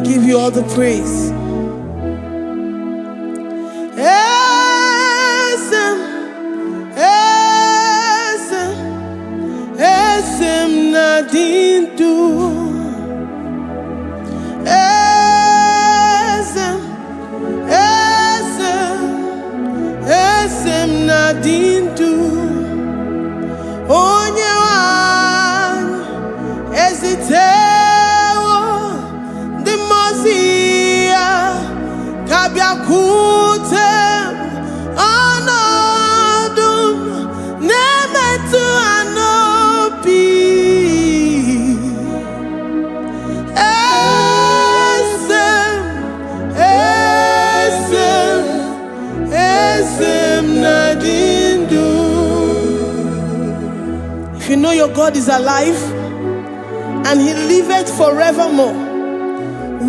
give you all the praise. Esem nadindu. Esem nadindu. Onye wan ezitewo di mozia kabia kutem anodum nemetu anobi. Esem nadindu. If you know your God is alive and he liveth forevermore,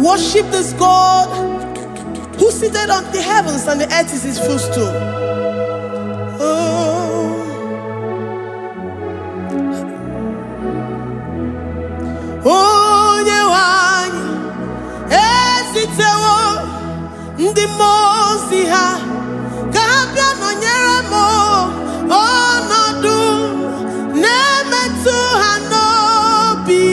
worship this God who seated on the heavens and the earth is his footstool. Oh, Onyewanyi esitewo ndị mmụọ ozi ha ka ha bịa nọnyere m ọnọdụ na-emetụ ha n'obi.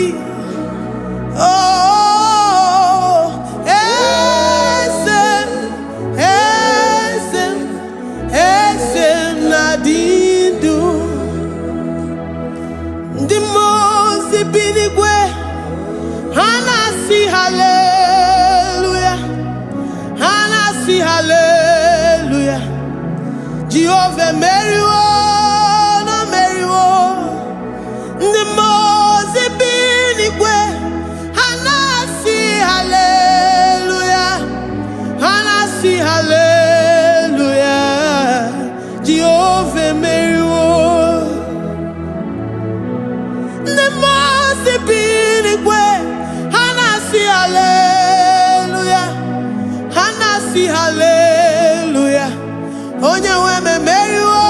Oh, esem nadindu. Ndị mmụọ ozi bi n'igwe ha na-asị haleluya, ha na-asị haleluya. Jehovah meriwo na meriwo. Ndị mmụọ ozi bi n'igwe ha na-asị haleluya, ha na-asị haleluya. Jehovah meriwo. Ndị mmụọ ozi bi n'igwe ha na-asị haleluya, ha na-asị haleluya. Onye nwe m meriwo,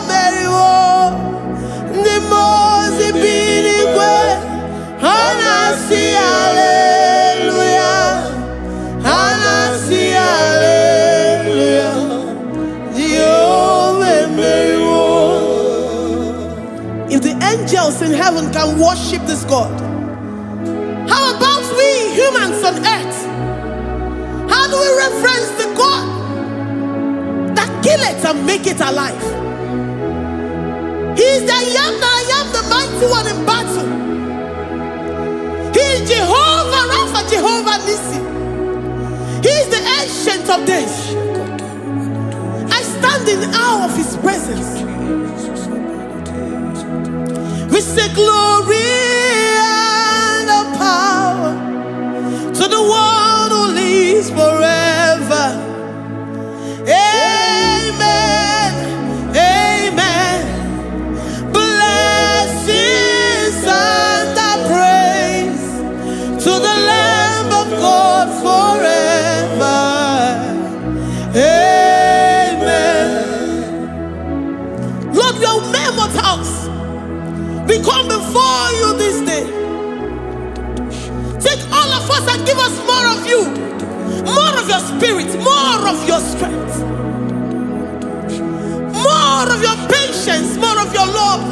meriwo. Ndị mmụọ ozi bi n'igwe ha na-asị haleluya, ha na-asị haleluya. Jehovah meriwo. If the angels in heaven can worship this God, how about we humans on earth? How do we reference the God that kill it and make it alive? He is the I am that I am, the mighty one in battle. He is Jehovah Rapha, Jehovah Nissi. He is the ancient of days. I stand in awe of his presence. We say glory and power to the one who lives forever. Amen, amen. Blessings and praise to the Lamb of God forever. Amen. Lord, we are mammoth house. We come before you this day. Take all of us and give us more of you, more of your spirit, more of your strength, more of your patience, more of your love.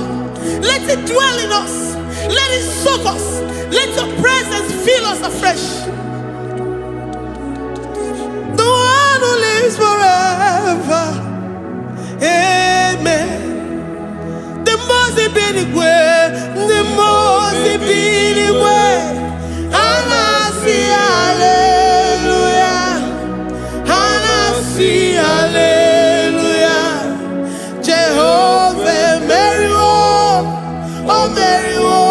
Let it dwell in us. Let it soak us. Let your presence fill us afresh. The one who lives forever. Amen. The most benigwe, the most benigwe. Anasi hallelujah, Anasi hallelujah. Jehovah meriwo, oh meriwo.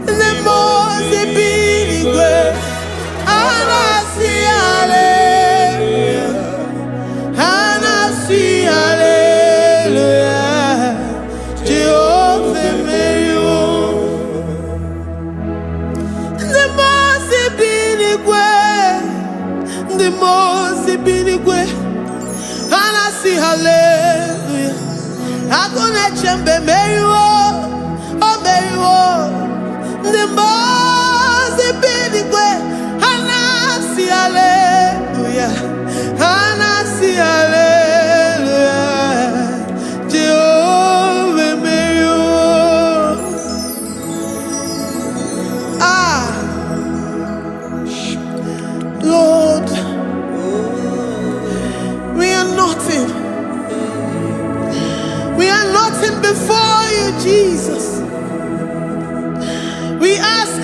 The most benigwe. Anasi hallelujah, Anasi hallelujah. Jehovah meriwo. The most binigwe, Anasi hallelujah. Agone chembe meriwo, oh meriwo. The most binigwe,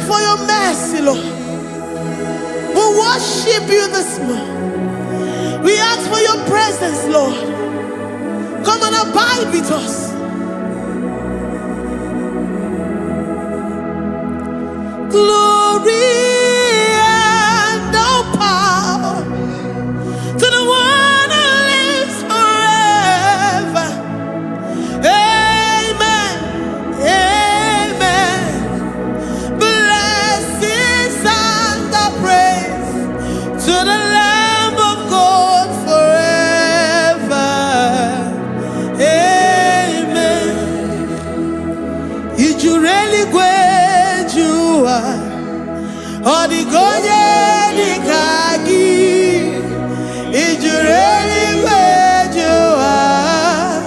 for your mercy, Lord. We worship you this morning. We ask for your presence, Lord. Come and abide with us. Glory and all power to the one who lives forever. Amen. Amen. Blessings and the praise to the Lamb of God forever. Amen. You really great you are. Odigonye dikagi. You really great you are.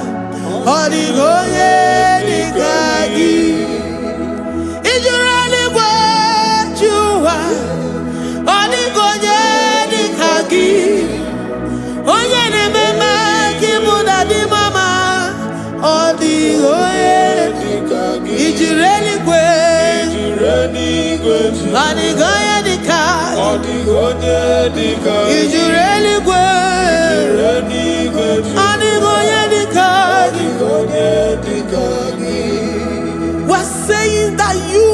Odigonye dikagi. You really great you are. Odigonye dikagi. Onye ne mema kimuda di mama. Odigonye dikagi. You really great. Odigonye dikagi. Odigonye dikagi. You really great. Odigonye dikagi. We're saying that you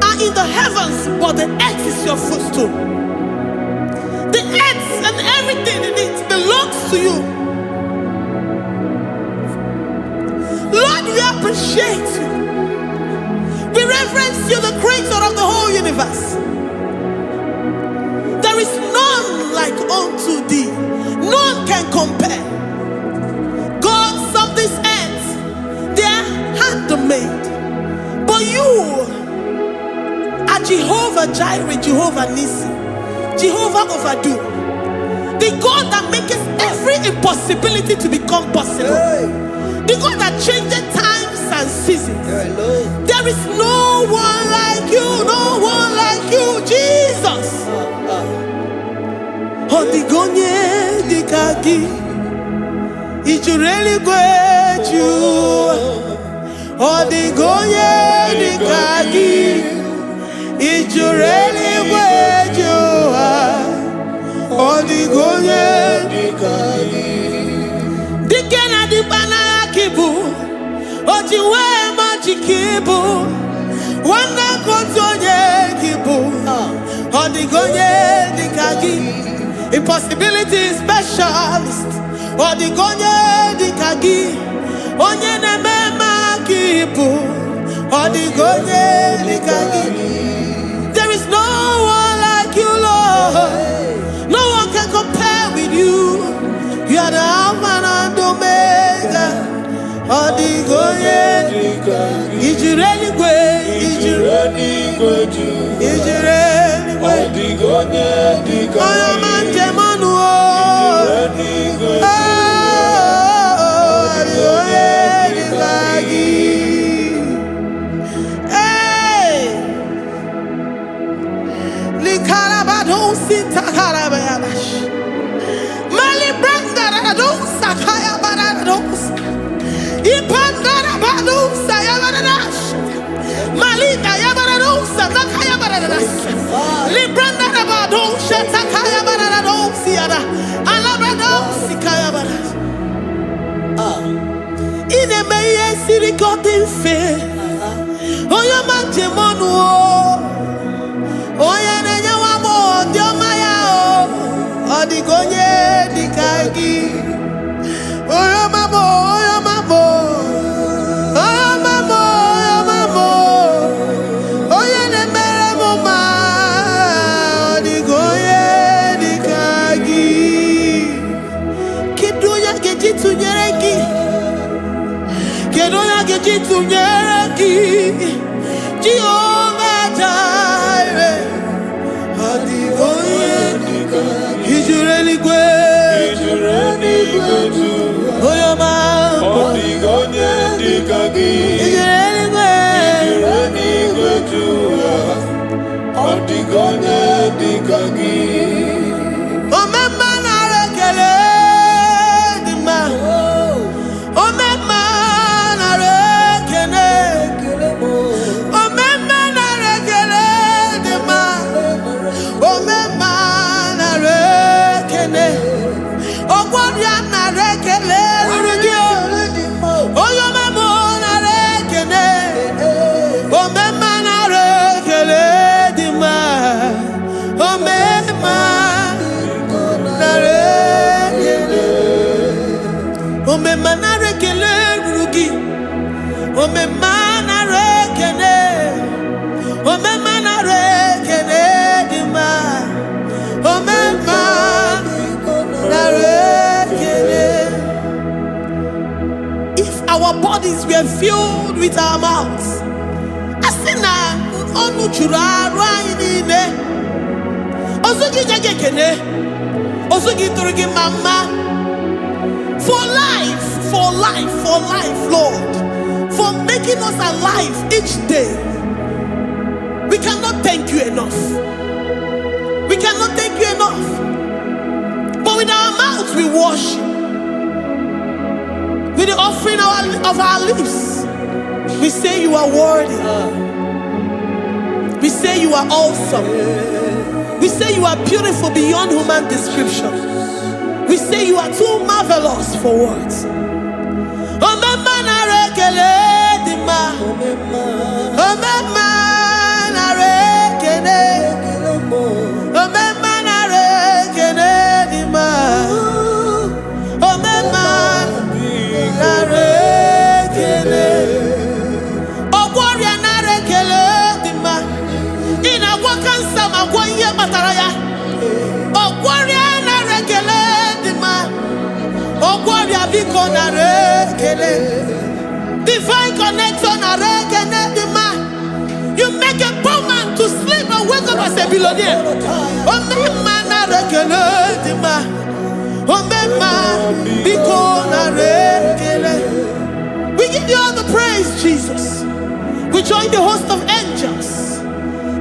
are in the heavens, but the earth is your footstool. The earth and everything in it belongs to you. Lord, we appreciate you. We reverence you, the creator of the whole universe. There is none like unto thee. None can compare. Gods of this earth, they are handmade. But you are Jehovah Jireh, Jehovah Nissi, Jehovah Overdo. The God that makes every impossibility to become possible. The God that changes times and seasons. There is no one like you, no one like you, Jesus. Odigonye dikagi. You really great you. Odigonye dikagi. You really great you. Odigonye dikagi. Dikena dibana kibu. Ojiwe majikibu. Wana kotonye kibu. Odigonye dikagi. Impossibility specialist. Odigonye dikagi. Onye nemema kibu. Odigonye dikagi. There is no one like you, Lord. No one can compare with you. You are the Alpha and Omega. Odigonye dikagi. Is you really great? Is you really great? Is you really great? Odigonye dikagi. I am a demonu. Hey, Likarabado sita karabayabash. Mali branda radon sakaya barados. Ipanda rabado sayabaradas. Malika yabarados sakaya baradas. Libranda rabado shatakaya barados siada. Alabrados sikaya baradas. In a meye siri gotin fe. Oya manjemonu. Oya nenya wamo diomaya o. Odigonye dikagi. Oya mamo, oya mamo. Oya mamo, oya mamo. Oya nemere moma. Odigonye dikagi. Kiduya gejitu nyereki. Kedoya gejitu nyereki. Jehovah Jireh. Odigonye dikagi. Is you really great? Is you really great? Oh, your man. Odigonye dikagi. Is you really great? Is you really great? Odigonye dikagi. Oh, my man, I rekele di ma. Oh, my man, I rekele. bodies were filled with our mouths. Asina onu chura rainine. Osugi jagekene. Osugi turigi mama. For life, Lord. For making us alive each day. We cannot thank you enough. We cannot thank you enough. But with our mouths we worship. With the offering of our lips, we say you are worthy. We say you are awesome. We say you are beautiful beyond human description. We say you are too marvelous for words. Divine connection. You make a poor man to sleep and wake up as a billionaire. We give you all the praise, Jesus. We join the host of angels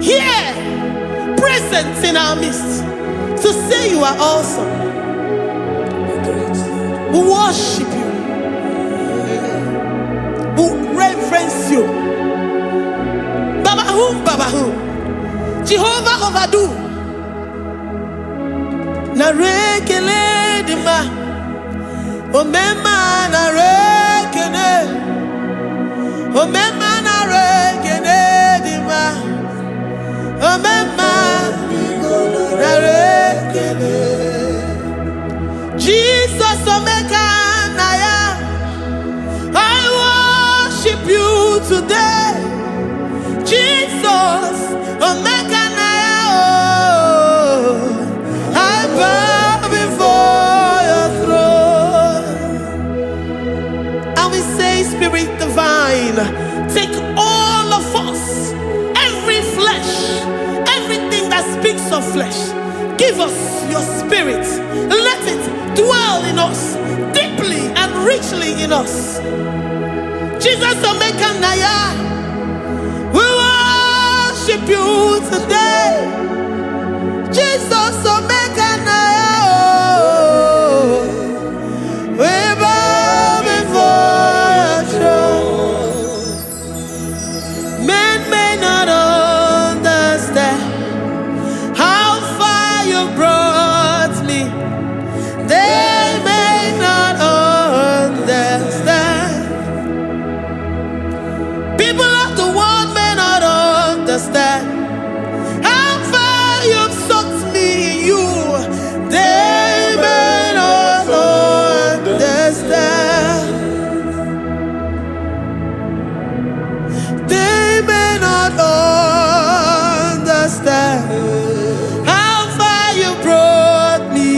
here, present in our midst, to say you are awesome. We worship you. We reverence you. Baba who? Jehovah overdo. Na rekele dima. Omema na rekene. Omema na rekene dima. Omema na rekene. Jesus omeka naya. I worship you today. Jesus, omeka naya. I bow before your throne. And we say, Spirit divine, take all of us, every flesh, everything that speaks of flesh. Give us your spirit. Let it dwell in us, deeply and richly in us. Jesus, omeka naya. We worship you today. Jesus, omeka naya. We bow before your throne. Men may not understand how far you brought me. They may not understand. People of the world may not understand how far you've sucked me in you. They may not understand. They may not understand how far you brought me.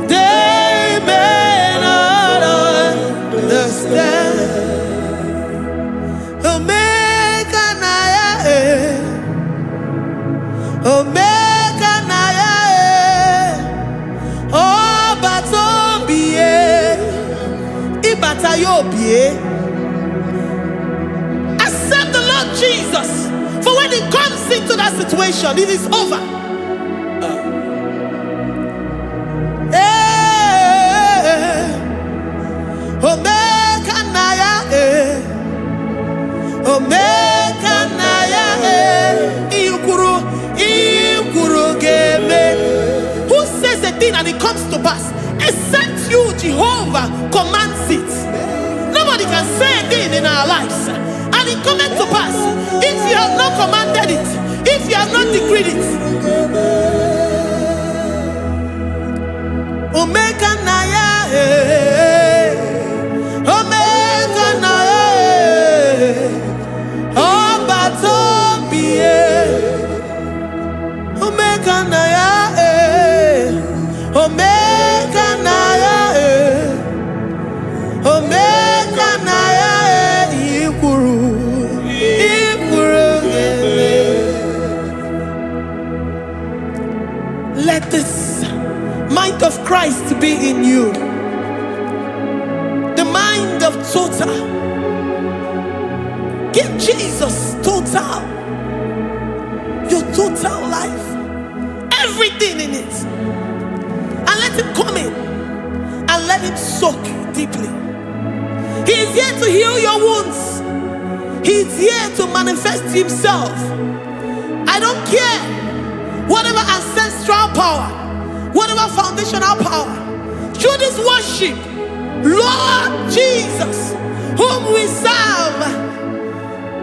They may not understand. Omeka naya, omeka naya, oh batobie, ibatayobie. Accept the Lord Jesus, for when He comes into that situation, it is over. Omeka naya, omeka naya, ikuru geme. Who says a thing and it comes to pass? Except you, Jehovah, commands it. Nobody can say a thing in our lives and it comes to pass if you have not commanded it, if you have not decreed it. Omeka naya, omeka naya, oh batobie, omeka naya, omeka naya, omeka naya. Christ be in you. The mind of total. Give Jesus total. Your total life. Everything in it. And let him come in. And let him soak deeply. He is here to heal your wounds. He is here to manifest himself. I don't care. Whatever ancestral power, whatever foundational power, through this worship, Lord Jesus, whom we serve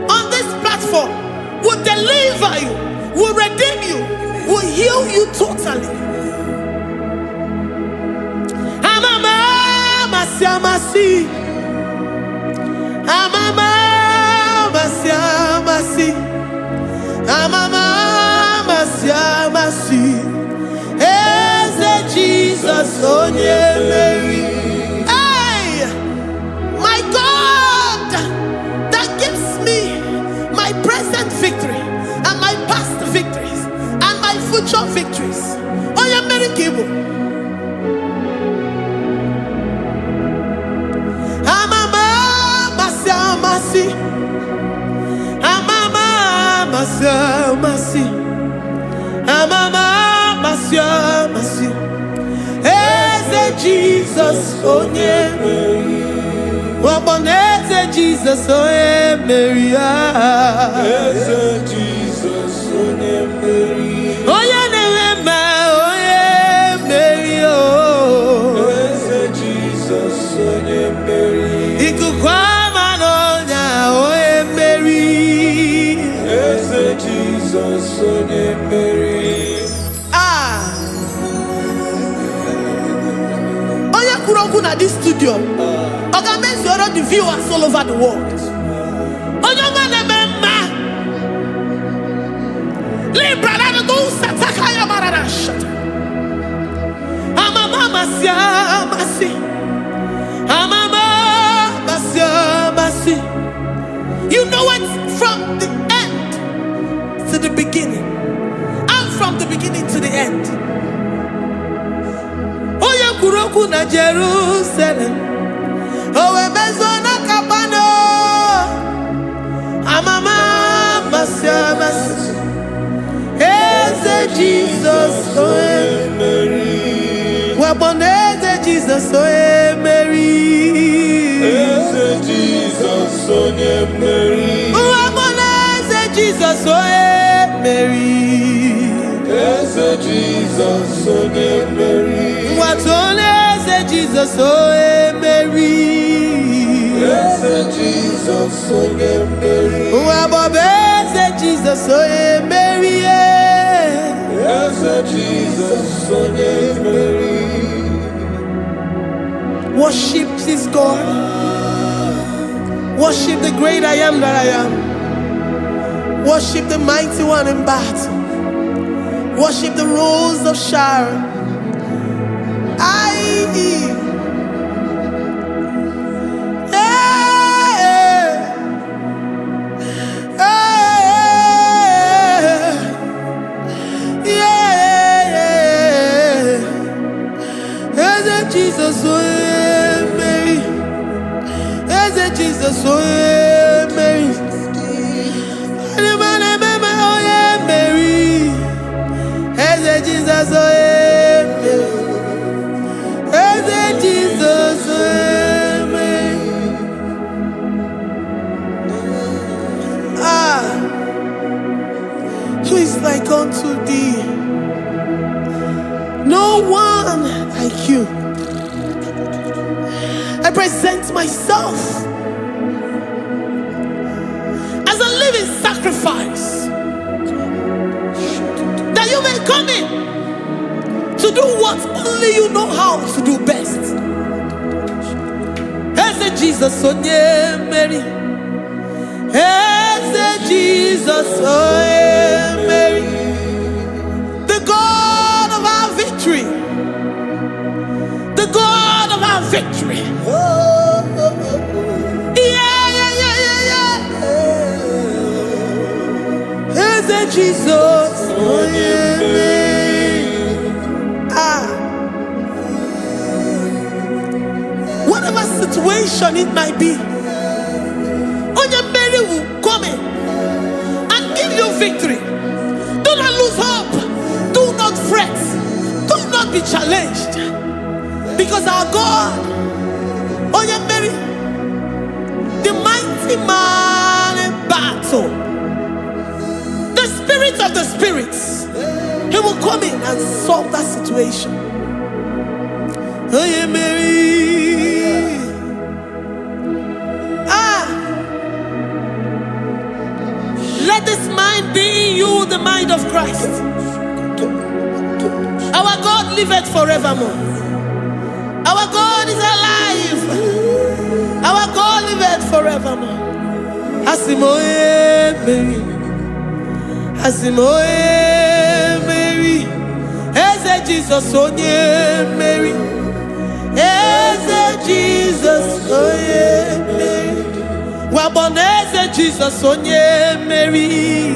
on this platform, will deliver you, will redeem you, will heal you totally. Amasi, Eze Jesus, onye Mary. Hey, my God, that gives me my present victory and my past victories and my future victories. Onye Mary Igbo. Masi. Eze Jesus, onye Mary. Eze Jesus, onye Mary. Eze Jesus, onye Mary. Onye na-eme, onye Mary. Eze Jesus, onye Mary. Ikuku ama n'ọnya, onye Mary. Eze Jesus, onye Mary. At this studio, organize the viewers all over the world. You know it from the end to the beginning, and from the beginning to the end. Kuroku na Jerusalem, owe bezona kapano, amama masiamas. Eze Jesus, oe Mary. Waboneze Jesus, oe Mary. Eze Jesus, onye Mary. Waboneze Jesus, oe Mary. Eze Jesus, onye Mary. Watoleze Jesus, oh Mary. Eze Jesus, onye Mary. Wabobeze Jesus, oh Mary. Eze Jesus, onye Mary. Worship this God. Worship the great I am that I am. Worship the mighty one in battle. Worship the rose of Sharon. Jesus, oh Mary. Eze Jesus, oh Mary. Mary. Eze Jesus, oh Mary. Eze Jesus, oh Mary. Who is like unto thee? No one like you. I present myself as a living sacrifice, that you may come in to do what only you know how to do best. Eze Jesus, onye Mary. Eze Jesus, onye Mary. The God of our victory. The God of our victory. Eze Jesus, onye Mary. situation it might be, Onyemeri will come in and give you victory. Do not lose hope. Do not fret. Do not be challenged. Because our God, Onyemeri, the mighty man in battle, the spirit of the spirits, he will come in and solve that situation. Onyemeri. Let this mind be in you, the mind of Christ. Our God liveth forevermore. Our God is alive. Our God liveth forevermore. Asimoye Mary. Asimoye Mary. Eze Jesus onye Mary. Eze Jesus onye Mary. Waboneze Jesus onye Mary.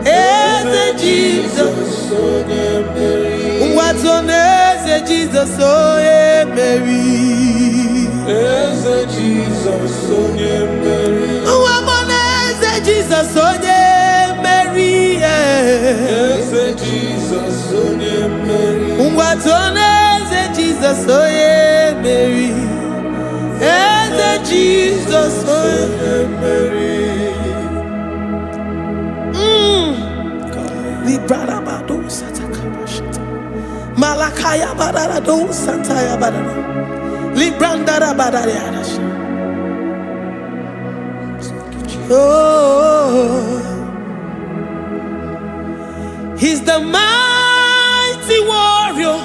Eze Jesus onye Mary. Watoneze Jesus onye Mary. Eze Jesus onye Mary. Waboneze Jesus onye Mary. Eze Jesus onye Mary. Watoneze Jesus onye Mary. Eze Jesus onye Mary. Librada bado satakabashita. Malakaya badara do santaya badara. Librandara badara yadasha. Oh, he's the mighty warrior,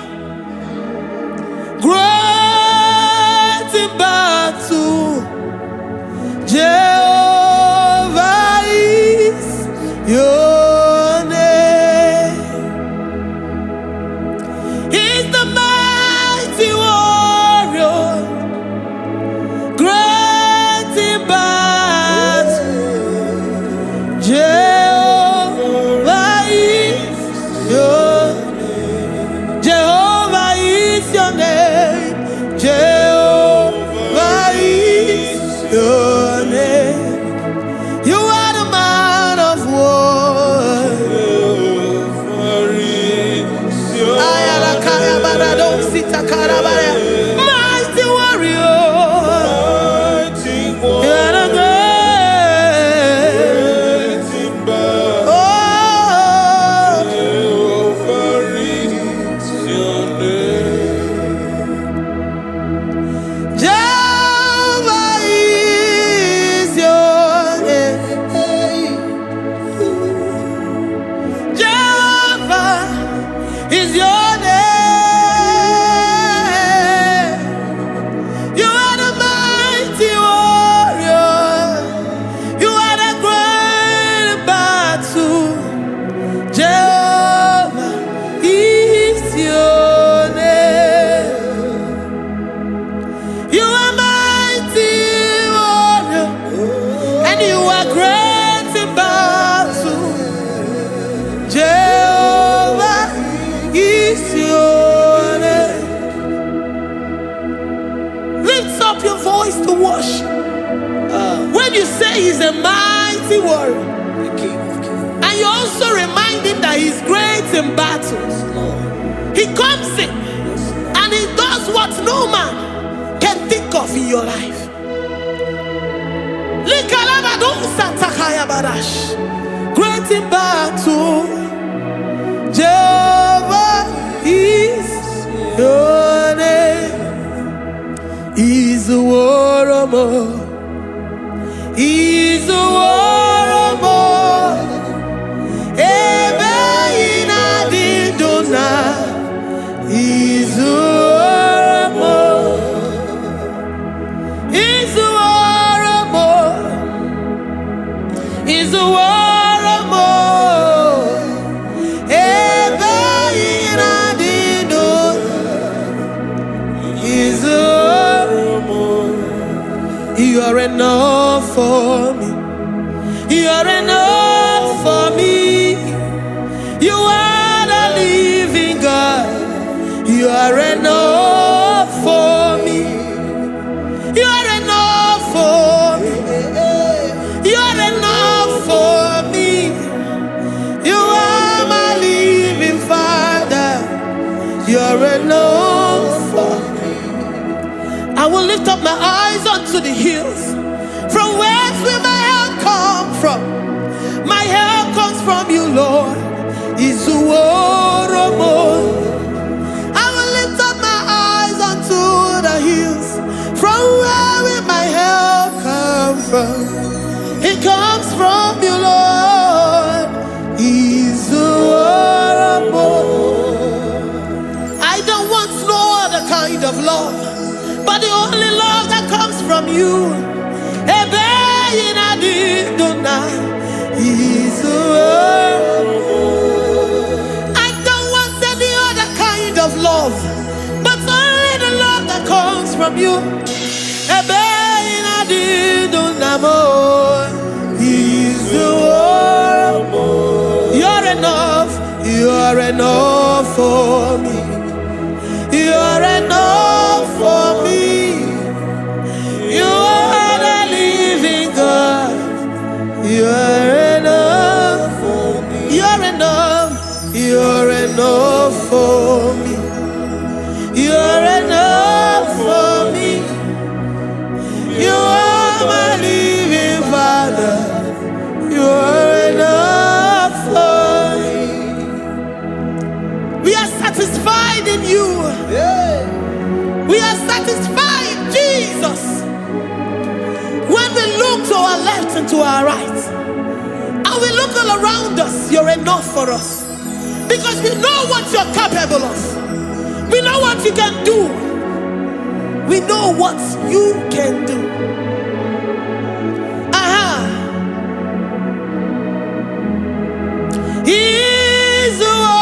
great in battle. Jehovah is your name. He's the mighty warrior, great in battle. Jehovah is your name. Jehovah is your name. Jehovah is your name. You are the man of war. Ayalakaya barado sitakarabaya. Mighty warrior. You are the great. Oh, Jehovah is your name. Jehovah is your name. Jehovah is your name. You are the mighty warrior. You are the great battle. Jehovah is your name. You are mighty warrior, and you are great in battle. Jehovah is your name. Lift up your voice to worship. When you say he's a mighty warrior, and you also remind him that he's great in battles, he comes in and he does what no man can think of in your life. Great in battle, Jehovah is your name. He's a warrior. He's a warrior. Ebe ina didona. He's a warrior. He's a warrior. He's a warrior. Ebe ina didona. He's a warrior. You are enough for me. You are enough for me. You are the living God. You are enough for me. You lift up my eyes unto the hills. From whence will my help come from? My help comes from you, Lord. Izuoromo. I will lift up my eyes unto the hills. From where will my help come from? It comes from you, Lord. Izuoromo. I don't want no other kind of love, but the only love that comes from you. I don't want any other kind of love, but only the love that comes from you. You're enough. You're enough for me. You're enough for me. You are the living God. You're enough for me. You're enough. You're enough for me. You're enough for me. You are my living Father. You're enough for me. We are satisfied in you. We are satisfied, Jesus. When we look to our left and to our right, and we look all around us, you're enough for us. Because we know what you're capable of. We know what you can do. We know what you can do. He's the war.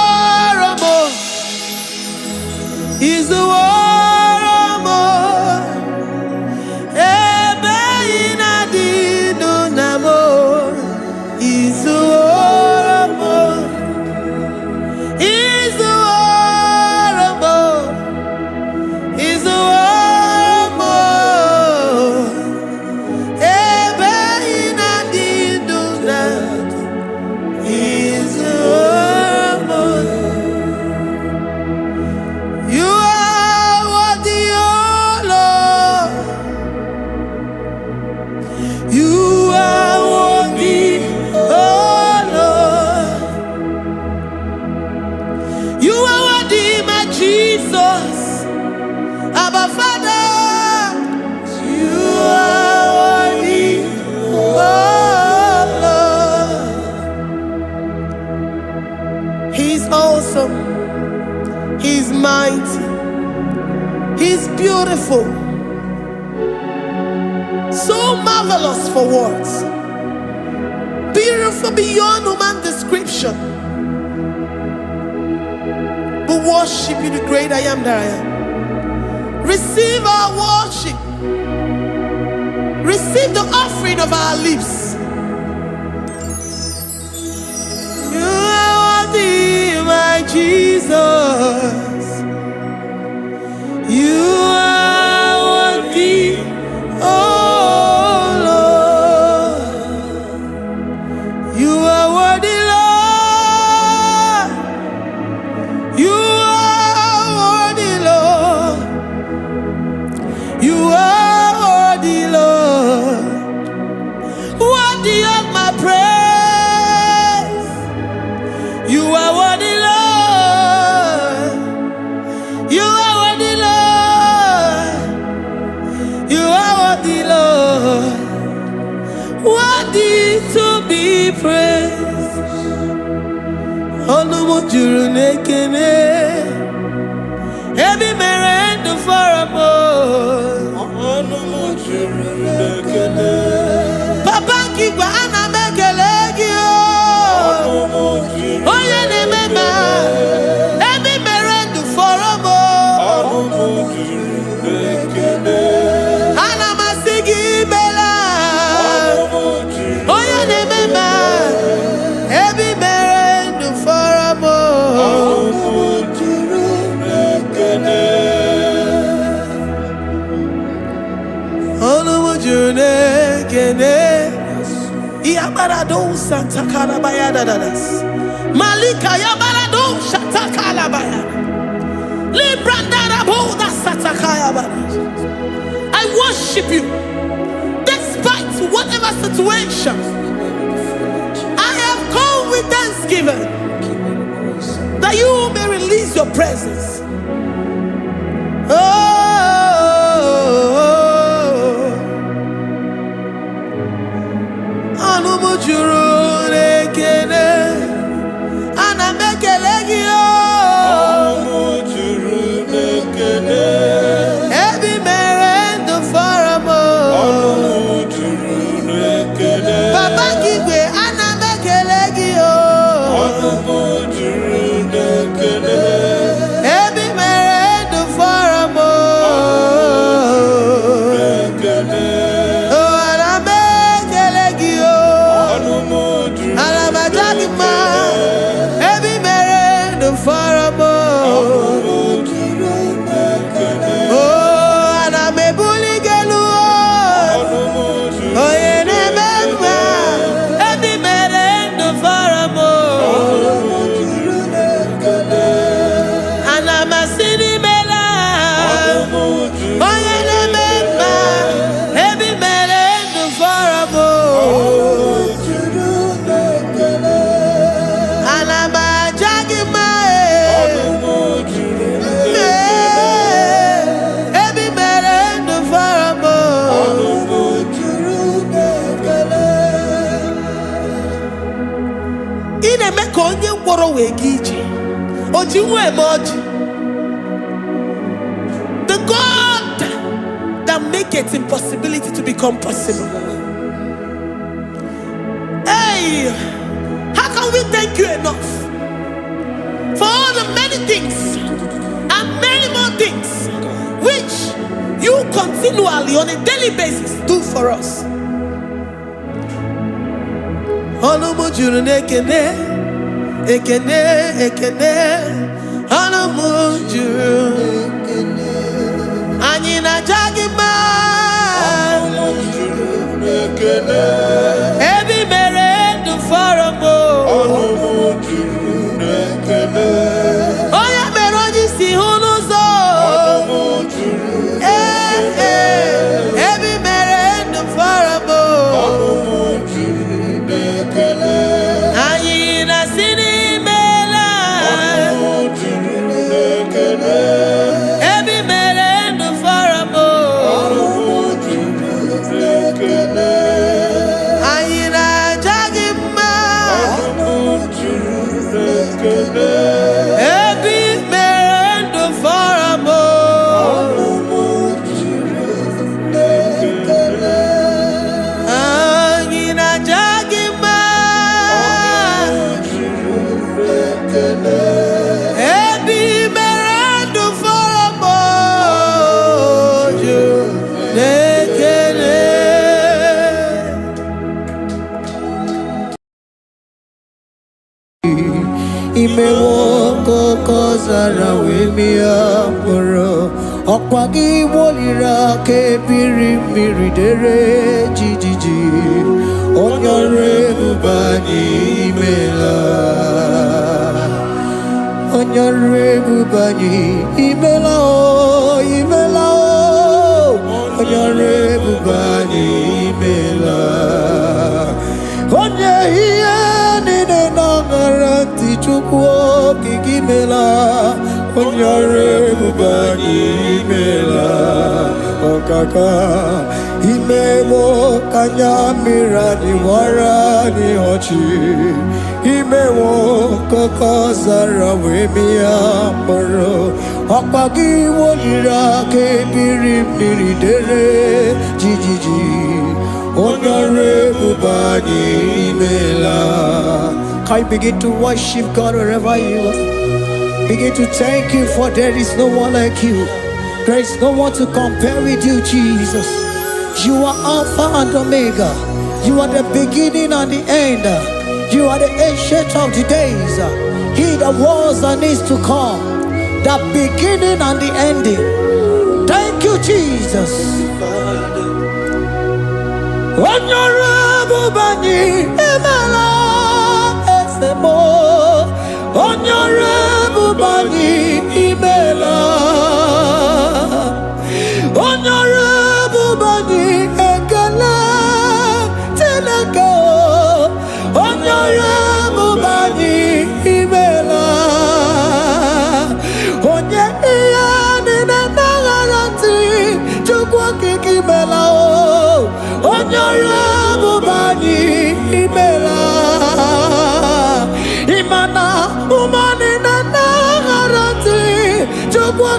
He's the war. He's mighty. He's beautiful. So marvelous for words. Beautiful beyond human description. We worship you, the great I am that I am. Receive our worship. Receive the offering of our lips. You are worthy, my Jesus. You are worthy, oh Lord. You are worthy, Lord. You are worthy, Lord. You are worthy, Lord. Worthy of my praise. You are worthy, Lord. You are worthy, Lord. You are worthy, Lord. Worthy to be praised. Onumu juru nekene. Every merend for a boy. Onumu juru nekene. Papa kigwa ana mekelegio. Onumu juru. Oye ne mema. Every merend for a boy. Onumu juru nekene. Ana masigi bela. Onumu juru. Oye ne mema. Every merend for a boy. Onumu juru nekene. Onumu juru nekene. Yabarado Santa Calabaya dadas. Malika Yabarado Shata Calabaya. Librandara Boda Satakaya. I worship you despite whatever situation. I have come with thanksgiving that you may release your presence. The God that makes impossibility to become possible. Hey, how can we thank you enough for all the many things and many more things which you continually on a daily basis do for us? Ekene, ekene, anamujuru. Anyina jagima. Ebi mere du faramo. Oya meroji si hunuzo. Ebi mere du faramo. Anyina sini. Imewoko kozara wemia moro Okwagi wolira ke biri miridere jijiji Onyore bubani imela Onyore bubani imela o imela o Onyore bubani imela Onye hiye nine nangaranti chukwo kikimela Onyore bubani imela Okaka Imewo kanyamira ni wara ni hochi Imewo koko zara wemia moro Okpagi wolira ke biri miri dere jijiji Onyore bubani imela. Can you begin to worship God wherever you are? Begin to thank Him, for there is no one like you. There is no one to compare with you, Jesus. You are Alpha and Omega. You are the beginning and the end. You are the ancient of the days. He that was and is to come. The beginning and the ending. Thank you, Jesus. Honorable Bani Emala Esemo. Honorable Bani Emela. Honorable Bani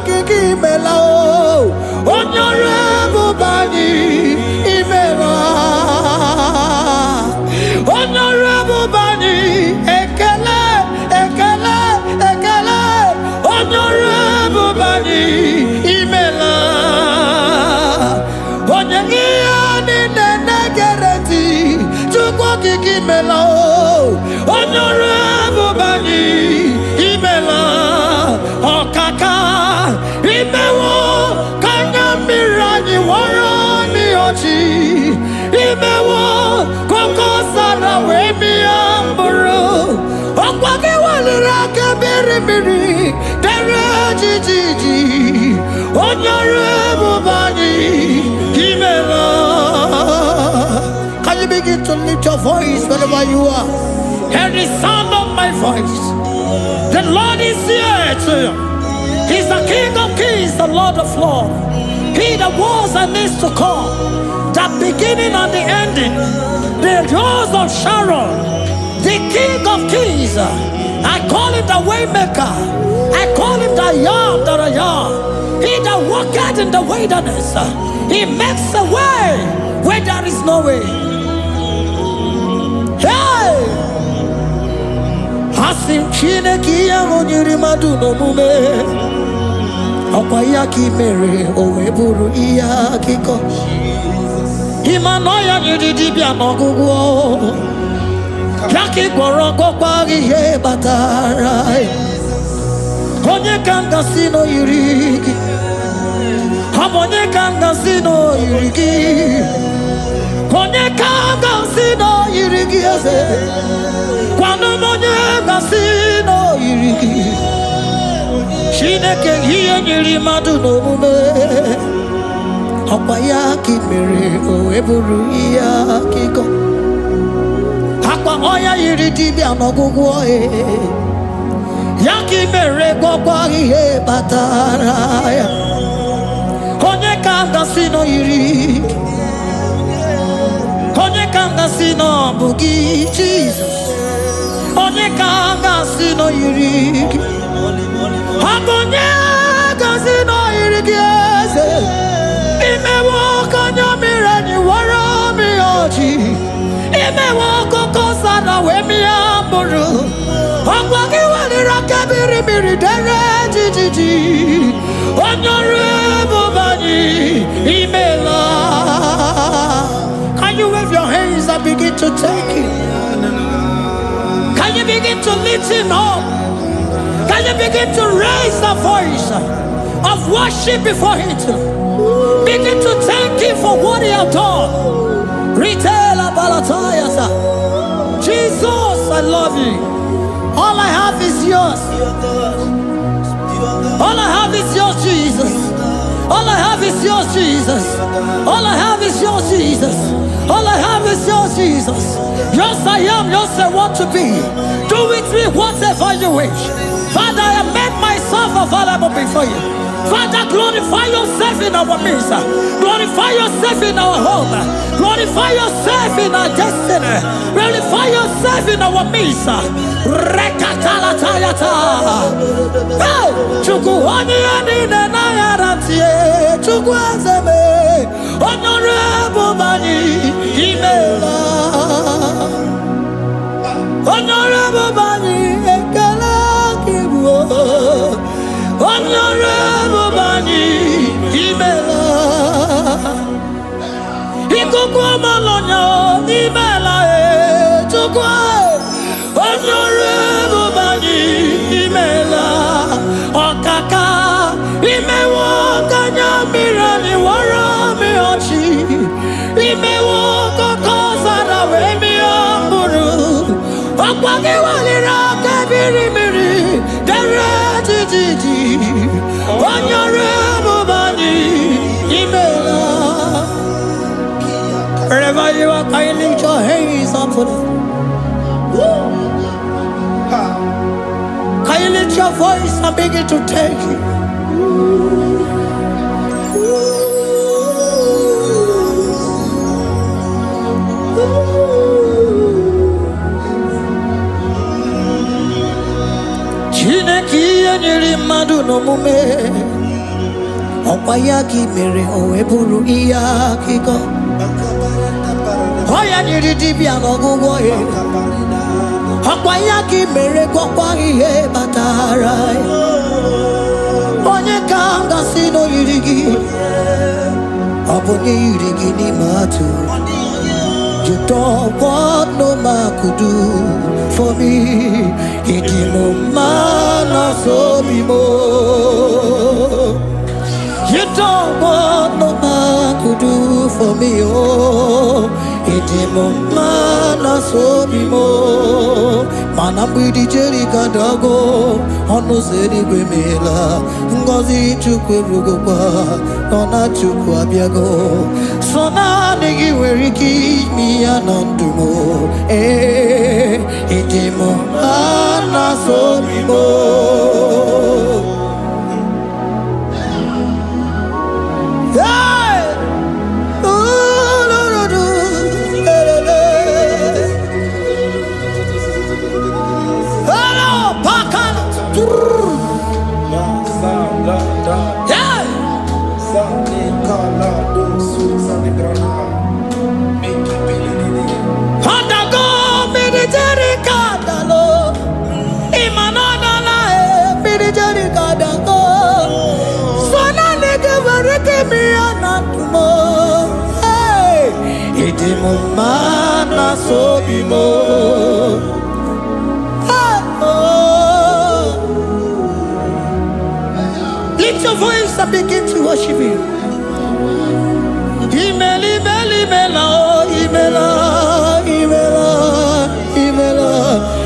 kiki imela onyore bubani imela onyore bubani ekele ekele ekele onyore bubani imela onye iya ni nene gereti chukwu kiki imela onyore bubani imela okaka imewo kanya mirani warani ochi imewo koko sara we mi amburu okwake walira kabiri miri dere jijiji onyore bubani imela. Can you begin to lift your voice wherever you are? Hear the sound of my voice. The Lord is here to you. He's the King of Kings, the Lord of Lords. He that was and is to come, the beginning and the ending, the rose of Sharon, the King of Kings. I call him the Waymaker. I call him the Yam that I am. He that walketh in the wilderness, he makes a way where there is no way. Hey! Asim Chineke ya onyiri madu no mume Okwa ya ki mere owe buru iya kiko Imano ya nyiri dibia no gugu Ya ki gworo gokwa ihe batara Onye kanga sino yiri Onye kanga sino yiri Onye kanga sino yiri eze Kwano monye gasino yiriki Shineke hiye nyiri madu no mume Okwa ya ki mere owe buru iya kiko Akwa oya yiri dibia no gugu oe Ya ki mere gwakwa ihe batara ya Onye kanga sino yiriki Onye kanga sino bugi Jesus Onye kanga sino yiriki Akonye kanga sino yiriki eze Imewo kanya mirani wara mi oji Imewo koko sana we mi amburu Akwa kiwalira kabiri miri dere jijiji Onyore bubani imela. Can you wave your hands and begin to take it? Can you begin to lift him up? Can you begin to raise the voice of worship before him? Begin to thank him for what he has done. Retailer Balatayasa. Jesus, I love you. All I have is yours. All I have is yours, Jesus. All I have is yours, Jesus. All I have is yours, Jesus. All I have is yours, Jesus. Yours I am, yours I want to be. Do with me whatever you wish. Father, I have made myself available before you. Father, glorify yourself in our midst. Glorify yourself in our home. Glorify yourself in our destiny. Glorify yourself in our midst. Rekatalatayata. Hey! Chukwani anine na yaratie. Chukwazeme. Honorable Bani Imela. Honorable Bani Ekala Kibu. Honorable Bani Imela. Ikukwa malonya Imela chukwa. Honorable Bani Imela. Okaka Imewo kanya mirani wara mi ochi. Imewo koko sara we mi amburu. Okwa kiwalira kabiri miri dere jijiji. Honorable Bani Imela. Wherever you are, can you lift your hands up for them? Can you lift your voice and begin to take it? Chineke nyiri mmadụ n'omume Okwayaki mere oweburu iya kiko. Oya nyiri dibia n'ọgwụgwọ ya. Okwayaki mere gwọkwa ihe batara. Onye ka m gasị n'oyiri gị. Ọ bụ onye yiri gị n'ime atụ. You don't want no man could do for me. He did no man so be more. You don't want no man could do for me. Oh, he did no man so be more. Man, I'm with the Jerry Gadago. On no zeri gwemela. Ngozi chukwe rugopa. Nona chukwa biago. So now nigi weriki mi anandumo. He did no man so be more. Mana so be more. Lift your voice and begin to worship Him. Imela, imela, imela, imela, imela,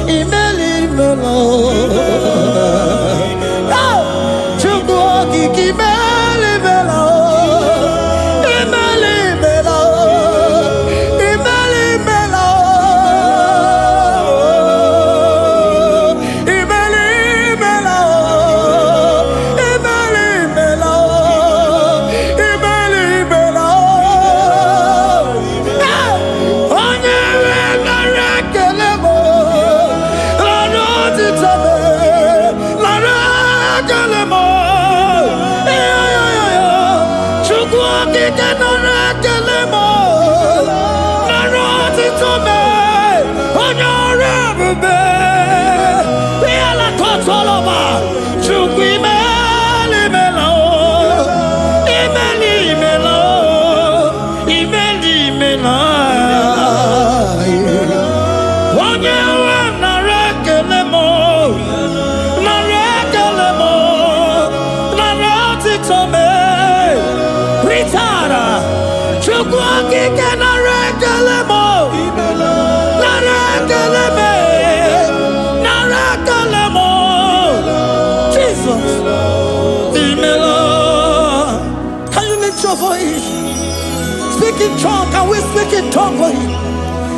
imela, imela, imela. Chukwu okike imela, imela. Speak in tongue. Can we speak in tongue for Him?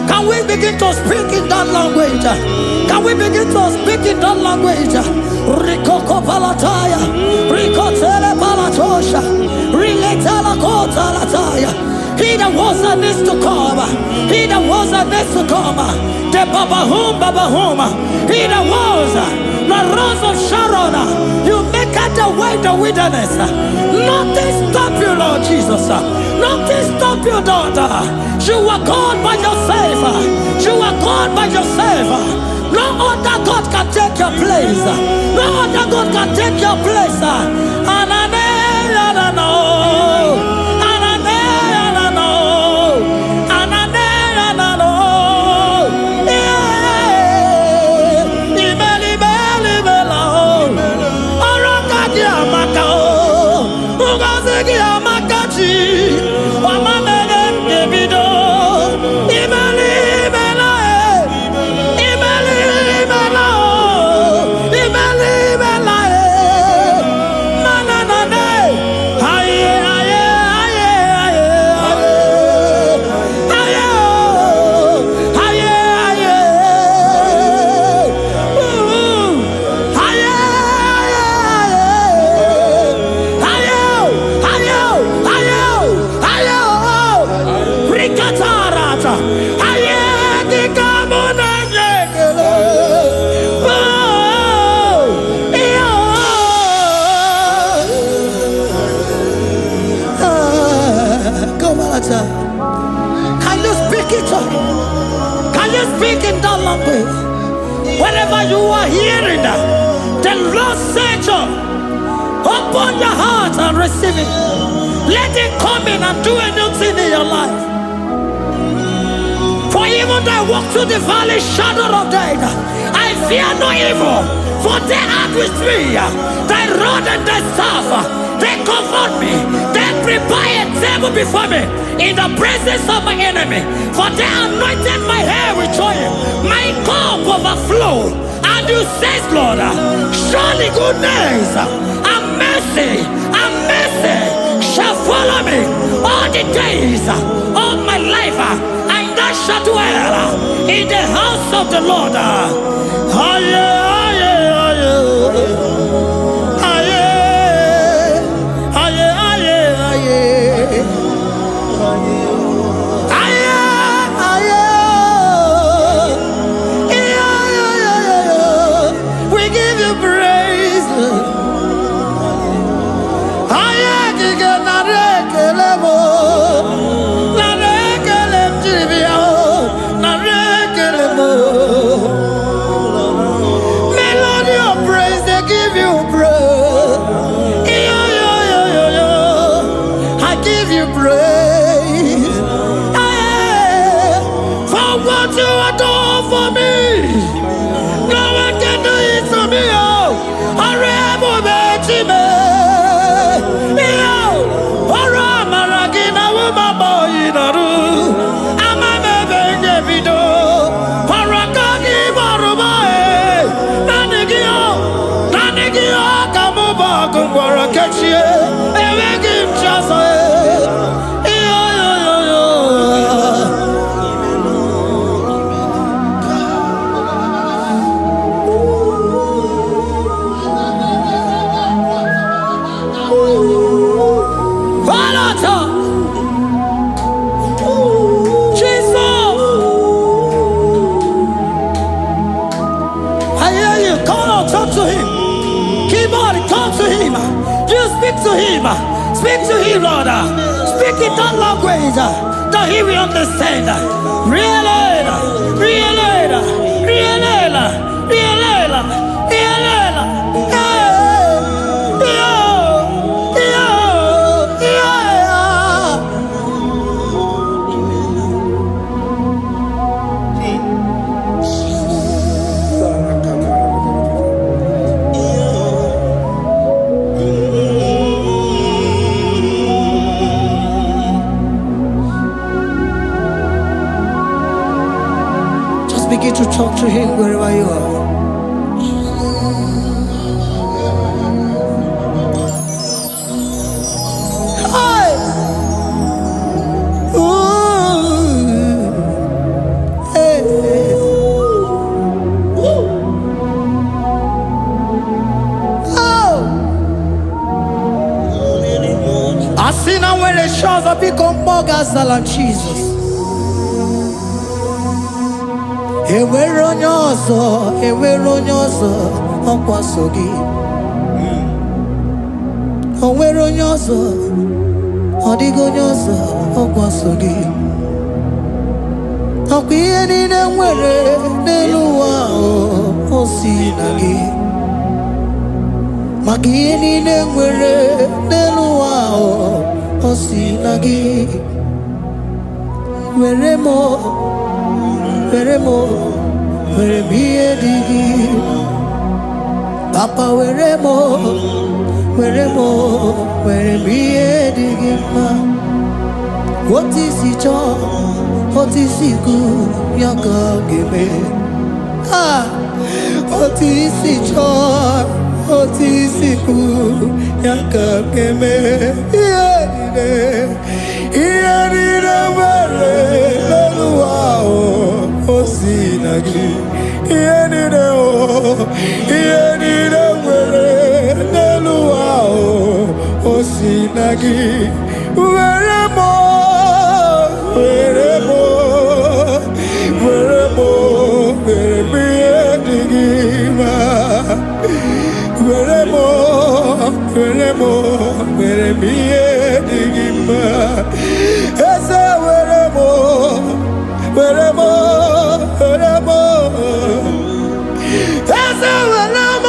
Can we begin to speak in that language? Can we begin to speak in that language? Rikoko palataya, rikotele palatosha, riletala kota lataya. He that was and is to come. He that was and is to come. The babahum, babahum. He that was the rose of Sharon. You make out the way the wilderness. Nothing stop you, Lord Jesus. Nothing stop you, daughter. You are God by yourself. You are God by yourself. No other God can take your place. No other God can take your place. The Lord said, open your heart and receive it. Let it come in and do a new thing in your life. For even though I walk through the valley shadow of death, I fear no evil. For they are with me. Thy rod and thy staff, they comfort me. They prepare a table before me in the presence of my enemy. For they anointed my hair with oil. My cup overflow. And you say, Lord, surely goodness and mercy shall follow me all the days of my life. And I shall dwell in the house of the Lord. We give you praise. Melody of praise, they give you praise. I give you praise. For what you have done for me, no one can do it for me. Speak to him, Lord. Speak in that language that he will understand. Begin to talk to him wherever you are. Hi. Ooh. Hey. Oh. I see now where the shores have become more than Jesus. Enwere onye ọzọ ọkwa so gị. O nwere onye ọzọ, ọ dịghị onye ọzọ ọkwa so gị. Ọkwa ihe niile nwere n'elu ụwa o si na gị. Maka ihe niile nwere n'elu ụwa o si na gị. Were m ihe dị gị. Papa were m ihe dị gị mma. Otu isi chọọ, otu isi kwu ya ka ọ ga-eme. Otu isi chọọ, otu isi kwu ya ka ọ ga-eme. Ihe niile nwere n'elu ụwa o si na gị. Ihe niile nwere n'elu ụwa o si na gị. Were m ihe dị gị mma. Were m ihe dị gị mma. Eze were m Eze were m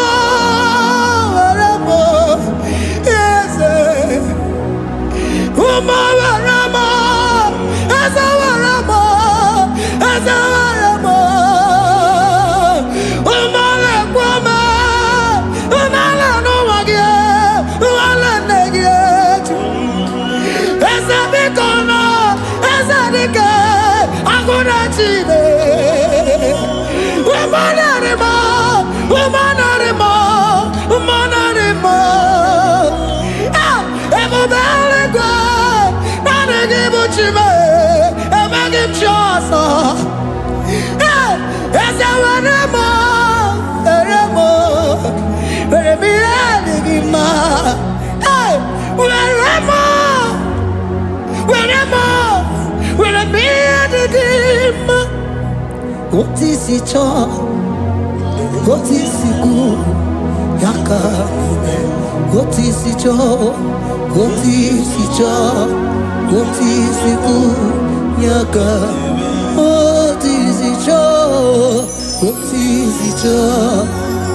What is it all? What is it good? Yaka, what is it all? What is it all? What is it good? Yaka, what is it all? What is it all?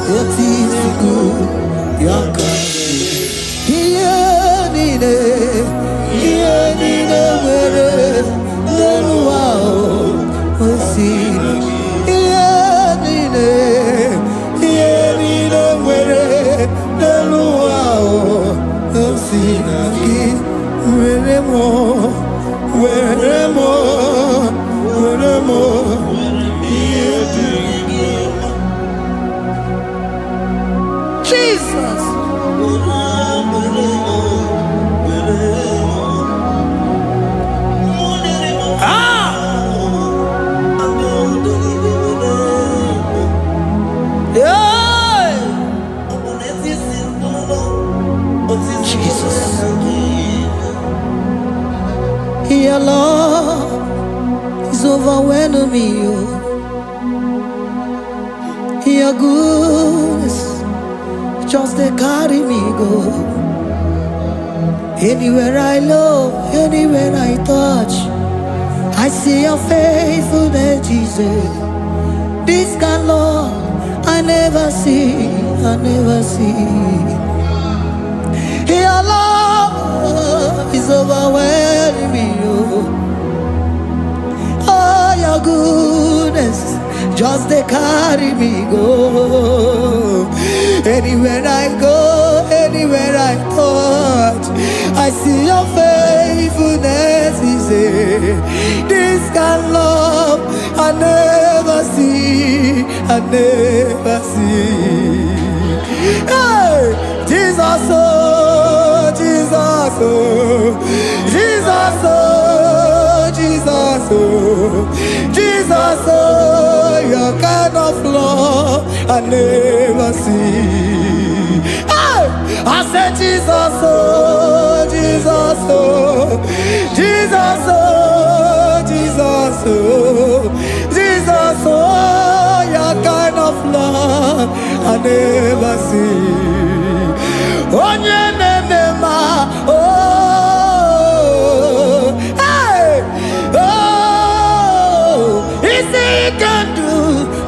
What is it good? Yaka, here nine, where no wow, what's it? Jesus. Your love is overwhelming me. Your goodness just they carry me go. Anywhere I look, anywhere I touch, I see your faithfulness, Jesus. This kind of love I never see, I never see. Your love is overwhelming me. Oh, your goodness just they carry me go. Anywhere I go, anywhere I touch, I see your faithfulness. This kind of love I never see, I never see. Hey, Jesus, oh, Jesus, oh, Jesus, oh, Jesus, oh, Jesus, oh, your kind of love I never see. Hey, I said Jesus, oh, Jesus, oh, Jesus, oh, Jesus, oh, Jesus, oh, your kind of love I never see. Onye nemema, oh, hey, oh, easy can do,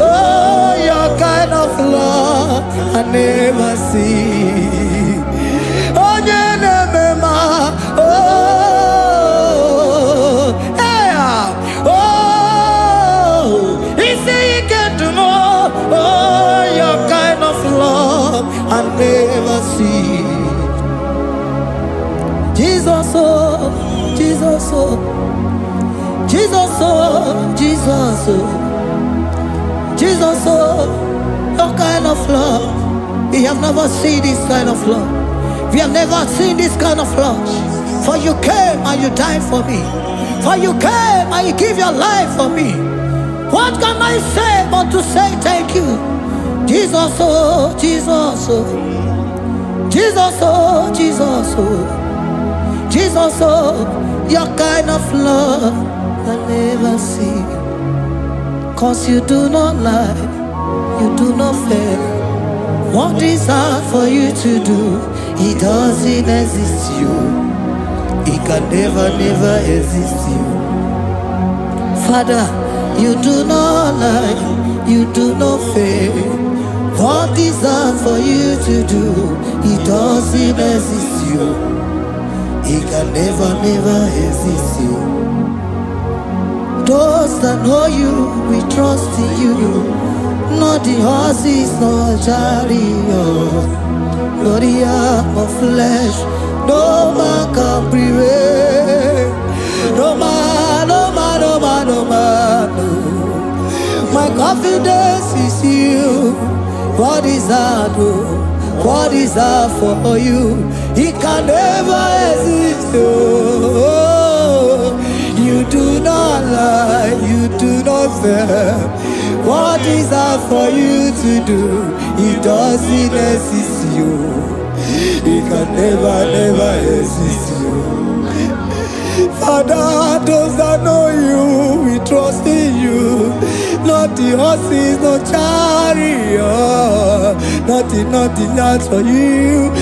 oh, your kind of love I never see. Onye nemema, oh, hey, oh, easy can do more, oh, your kind of love I never see. Jesus, oh, Jesus, oh, Jesus, oh, Jesus, oh, Jesus, oh, your kind of love. We have never seen this kind of love. We have never seen this kind of love. For you came and you died for me. For you came and you give your life for me. What can I say but to say thank you? Jesus, oh, Jesus, oh, Jesus, oh, Jesus, oh, Jesus, oh, your kind of love I never see. 'Cause you do not lie, you do not fail. What is hard for you to do, it doesn't exist you. It can never, never exist you. Father, you do not lie, you do not fail. What is hard for you to do, it doesn't exist you. It can never, never exist you. Those that know you, we trust in you. Not the horses, not chariot, not the arm of flesh. No man can prevail. No man, no man, no man, no man. No. My confidence is you. What is hard, oh? What is hard for you? It can never exist, oh. You do not lie, you do not fail. What is hard for you to do? It doesn't exist you. It can never, never exist you. Father, those that know you, we trust in you. not the horses, no chariot, nothing that's for you.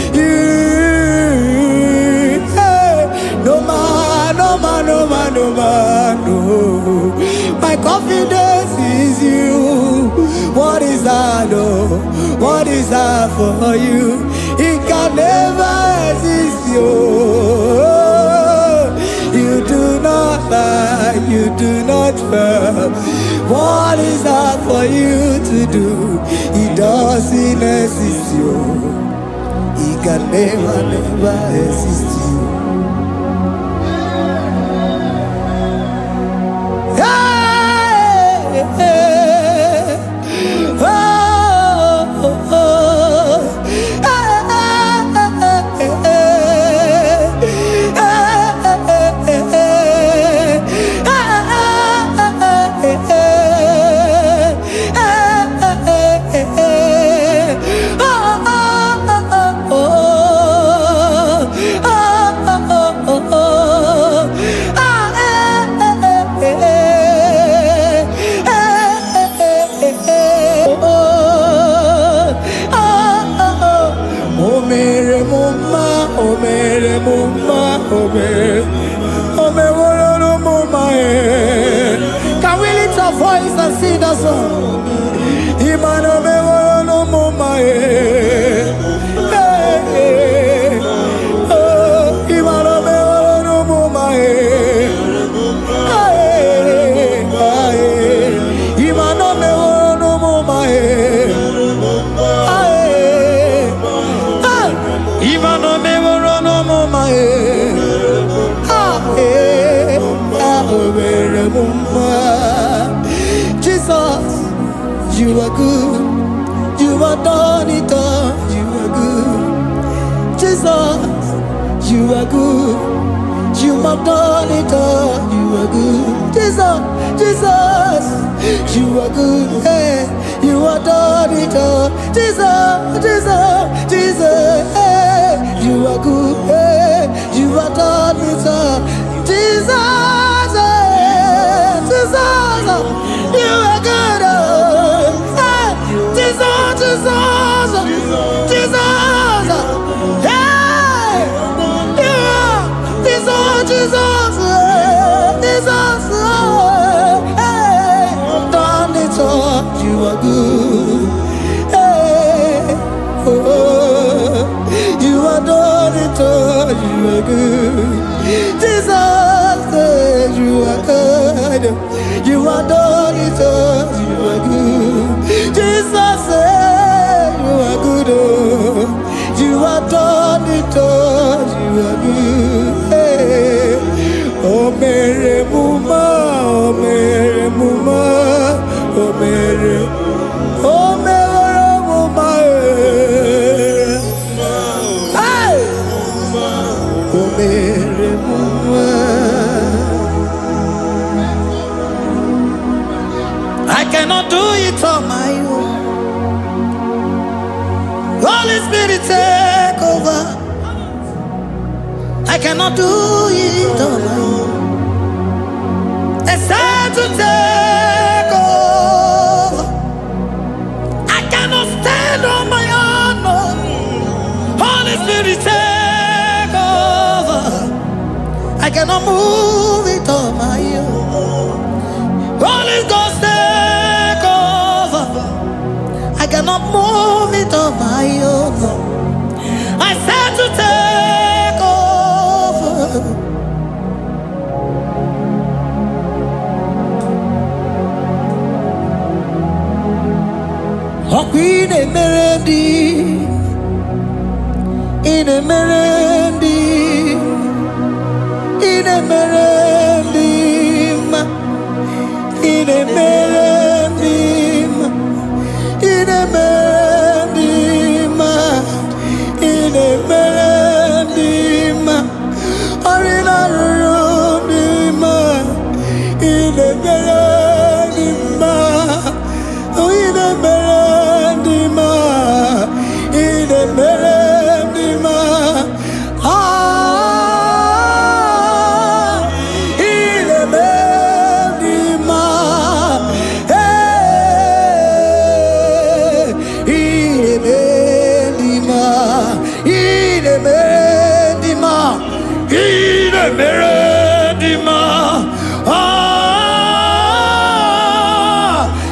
Hey, no man, no. My confidence is you. What is that, oh? What is that for you? It can never exist, you. You do not lie, you do not fail. What is that for you to do? It doesn't exist, you. It can never exist, you. Can we lift our voice and sing that song? Jesus, you are good. You are done it all. You are good. Jesus, you are good. You have done it all. You are good. Jesus, you are good. Hey, you have done it all. Jesus, hey, you are good. Hey, you have done it all. Jesus, you are good. Hey, Jesus, hey, you are Jesus, hey, done it all. You are good. Hey, oh, you are done it all. You are good. Jesus, you are good. You are done it all. You are good. Jesus, you are good. Oh, you are done it all. You are good. Hey. Oh, Mary Muma, oh, Mary Muma, oh, Mary, oh, Mary Muma, hey, oh, Mary Muma. I cannot do it on my own. Holy Spirit, take over. I cannot do it on my own. It's time to take over. I cannot stand on my own. No. Holy Spirit, take over. I cannot move it on my own. Holy Ghost, take over. I cannot move it on my own. I said to take over. In a melody, in a melody, in a melody, in a melody, in a melody, in a melody, or in a room, in a melody, in a melody, in a melody, ah, in a melody, ine merendima, ine merendima,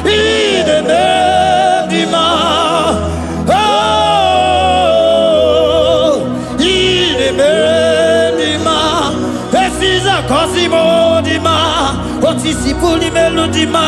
ine merendima, ine merendima. Esiza kosimo dima, otisipuli melodima.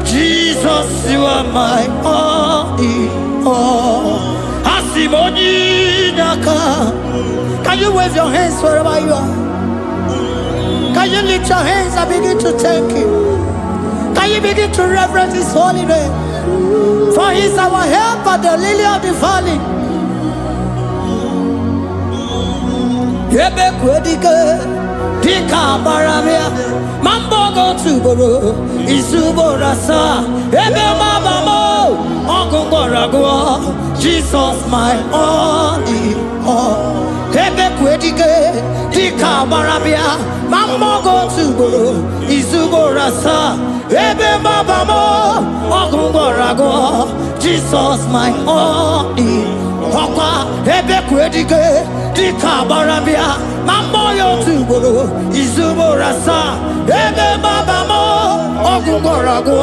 Jesus, you are my all in all. Can you wave your hands wherever you are? Can you lift your hands and begin to thank Him? Can you begin to reverence His holy name? For He is our help at the lily of the valley. Dika Maramia, Mambogo Tuboro, Isuborasa, Ebe Mabamo, Ogungorago, Jesus my only all. Ebe Quedige, Dika Maramia, Mambogo Tuboro, Isuborasa, Ebe Mabamo, Ogungorago, Jesus my only Papa, Ebe Quedige, Dika Maramia. Mamoyo tuboro, izuborasa, ebe babamo, ogungorago.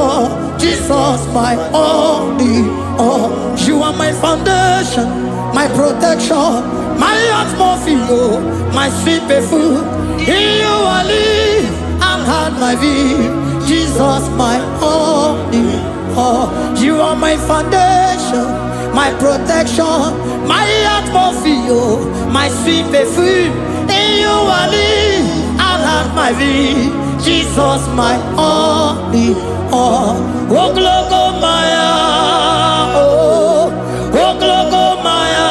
Jesus, my only all. You are my foundation, my protection, my atmosphere, my sweet perfume. In you I live and had my vie. Jesus, my only all. You are my foundation, my protection, my atmosphere, my sweet perfume. In you I live and have my vie. Jesus, my only all. Oh, glogo maya, oh, glogo maya,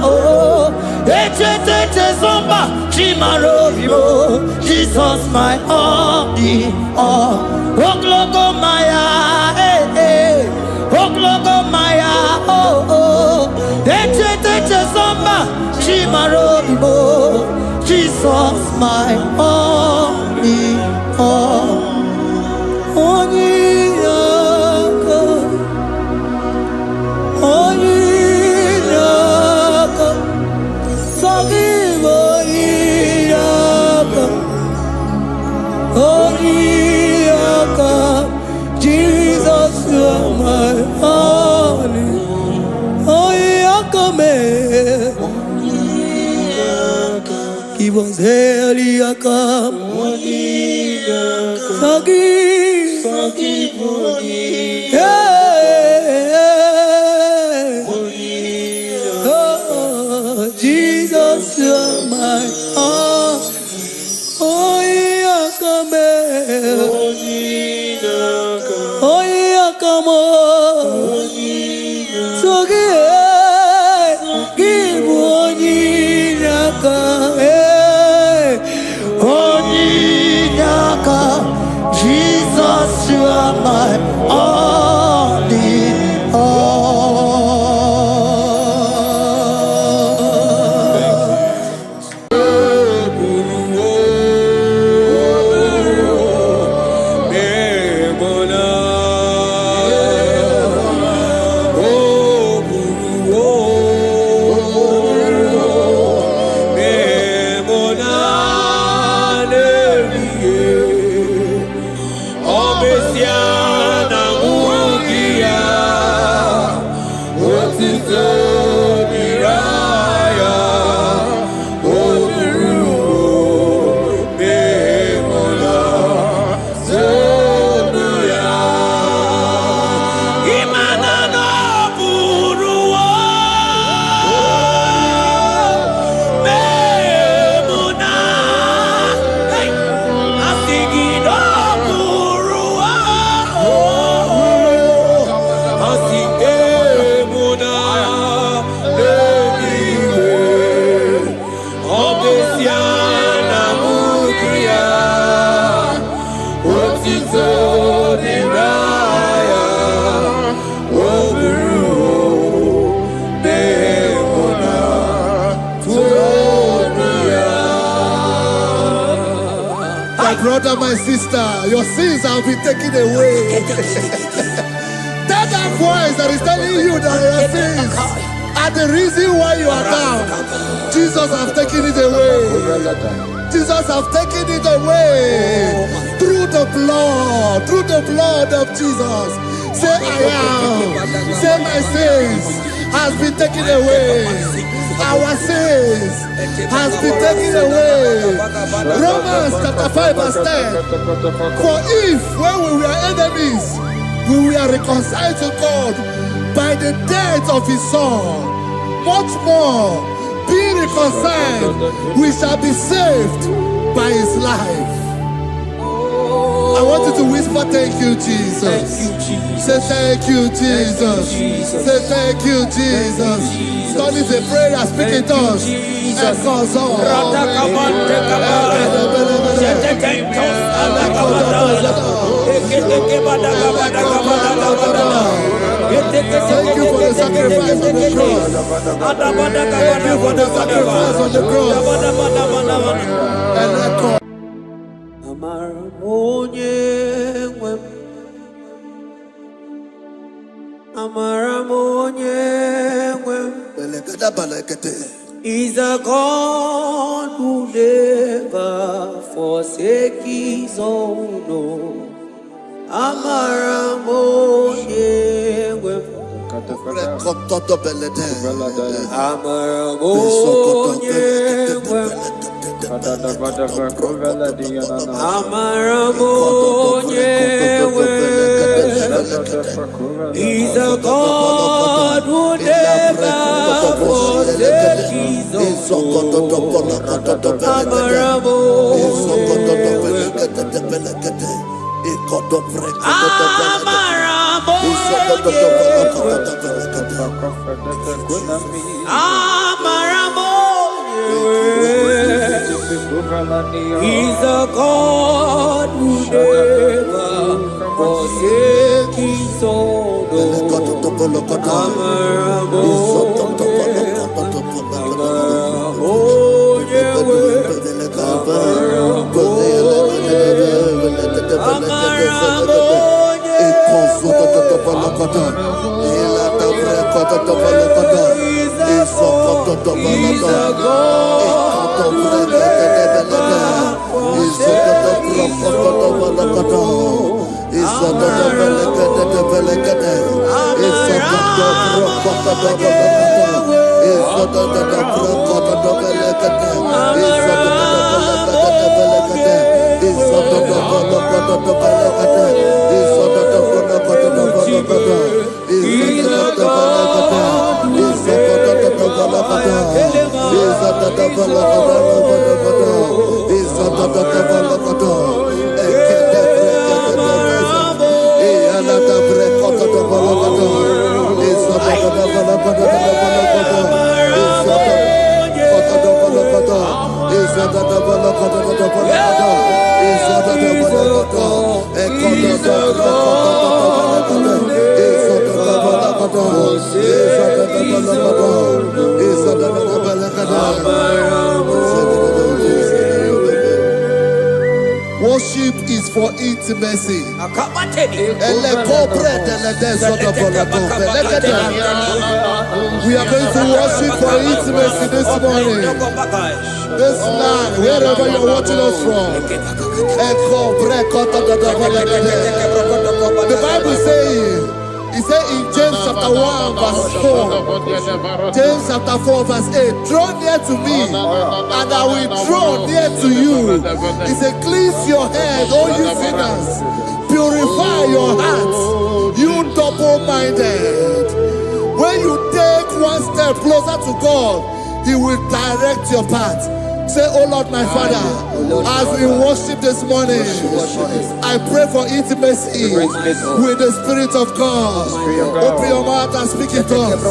oh, ete zomba, chimarovio. Jesus, my only all. Oh, glogo maya, oh, glogo maya, oh, ete zomba, chimarovio. Jesus, my only all. Only God, only God. Forgive only God. Jesus, you are my only. He was Eliakam. Forgive. Oh, Jesus, you are my all. Oh, Yakam. Jesus, you are my all. brother, my sister, your sins have been taken away. That voice that is telling you that your sins are the reason why you are down. Jesus has taken it away. Jesus has taken it away. Through the blood of Jesus. Say I am. Say my sins has been taken away. Our sins has been taken away. Romans chapter 5 verse 10. For if when we were enemies, we were reconciled to God by the death of his son, much more, being reconciled, we shall be saved by his life. I want you to whisper, thank you, Jesus. Thank you, Jesus. Say thank you, Jesus. Say thank you, Jesus. Turn it a prayer, speak in tongues. Thank you for the sacrifice on the cross. Thank you for the sacrifice on the cross. Is a God who never forsake his own. He's a God who never forsake his own. He's a God who never forsake his own. Worship is for intimacy. We are going to worship for intimacy this morning. This land, wherever you're watching us from. The Bible says, it said in James chapter 1 verse 4, James chapter 4 verse 8, draw near to me and I will draw near to you. It said, cleanse your head, all you sinners, purify your hearts, you double-minded. When you take one step closer to God, he will direct your path. Say, oh Lord, my Father, as we worship this morning, I pray for intimacy with the Spirit of God. Open your mouth and speak in tongues.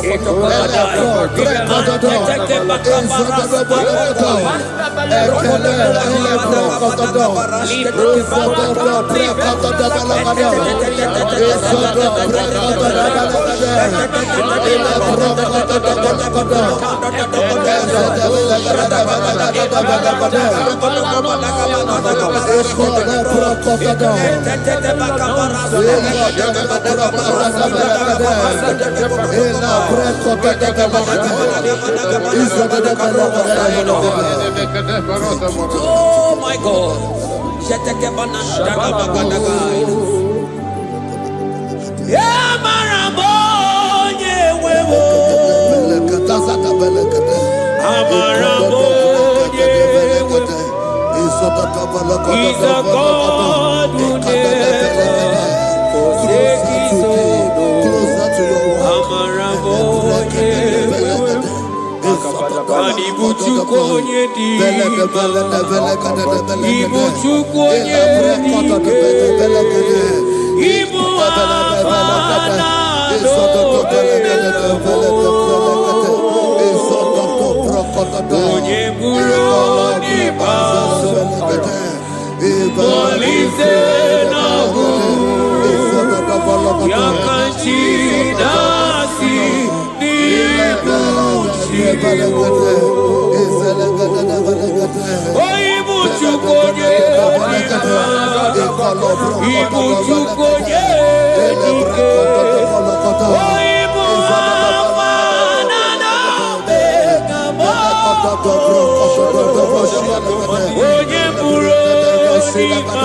Oh my God. Yeah, Marabonye wewo. Amarabonye wewo. He's a God who never forsakes his own. Amarabonye wewo. Ibuchukonye diba, Ibuchukonye diba, Ibu afana onye buru diba, Molize nagu, Yakanchi nasi dibu. Ibuchukonye Ibuchukonye onye buru diba,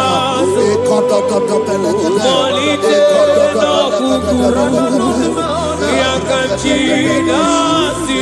Molize nagu, Yakanchi nasi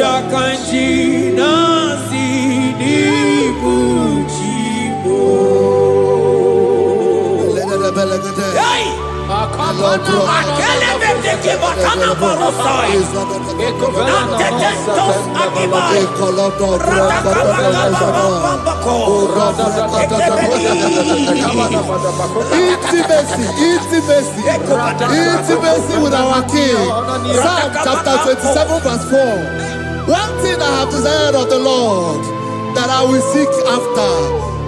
Yakanchi nasi dibu chibo. Hey! Akele bete kibatana borosai. Nantetentos akibai. Intimacy with our King. Psalm chapter 27 verse 4. One thing I have desired of the Lord, that I will seek after,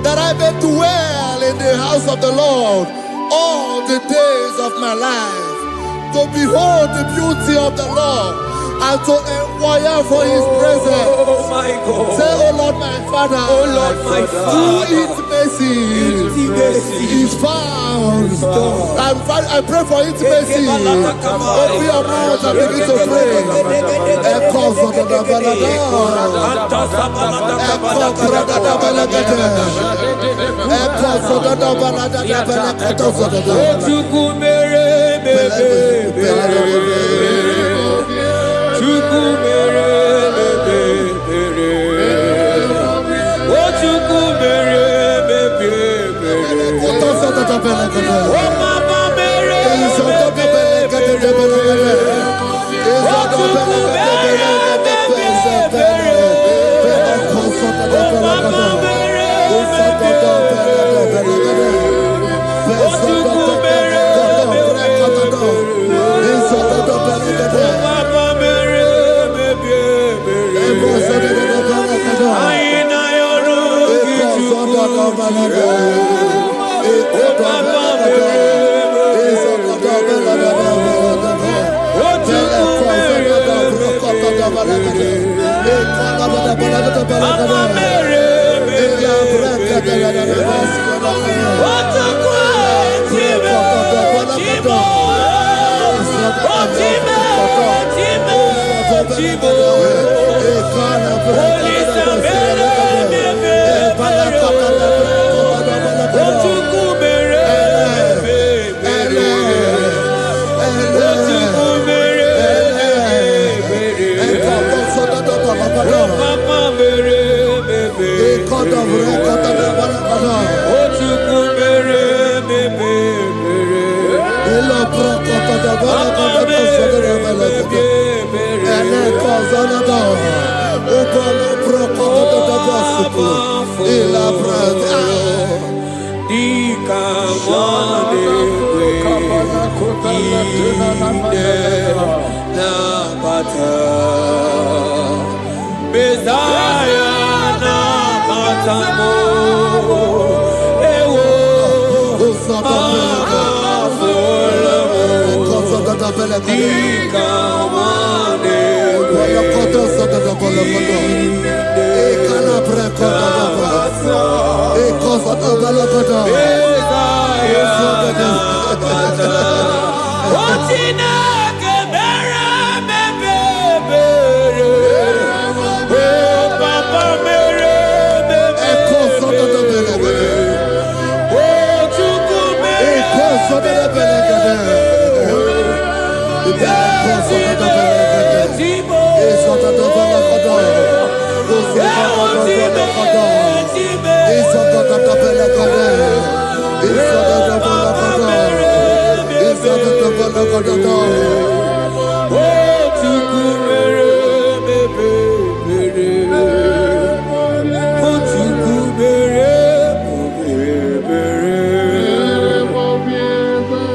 that I may dwell in the house of the Lord all the days of my life, to behold the beauty of the Lord and to inquire for his presence. Oh my God. Say, oh Lord my Father, Oh Lord my Father, intimacy is found. I pray for intimacy. Open your mouth and begin to pray. Echo for the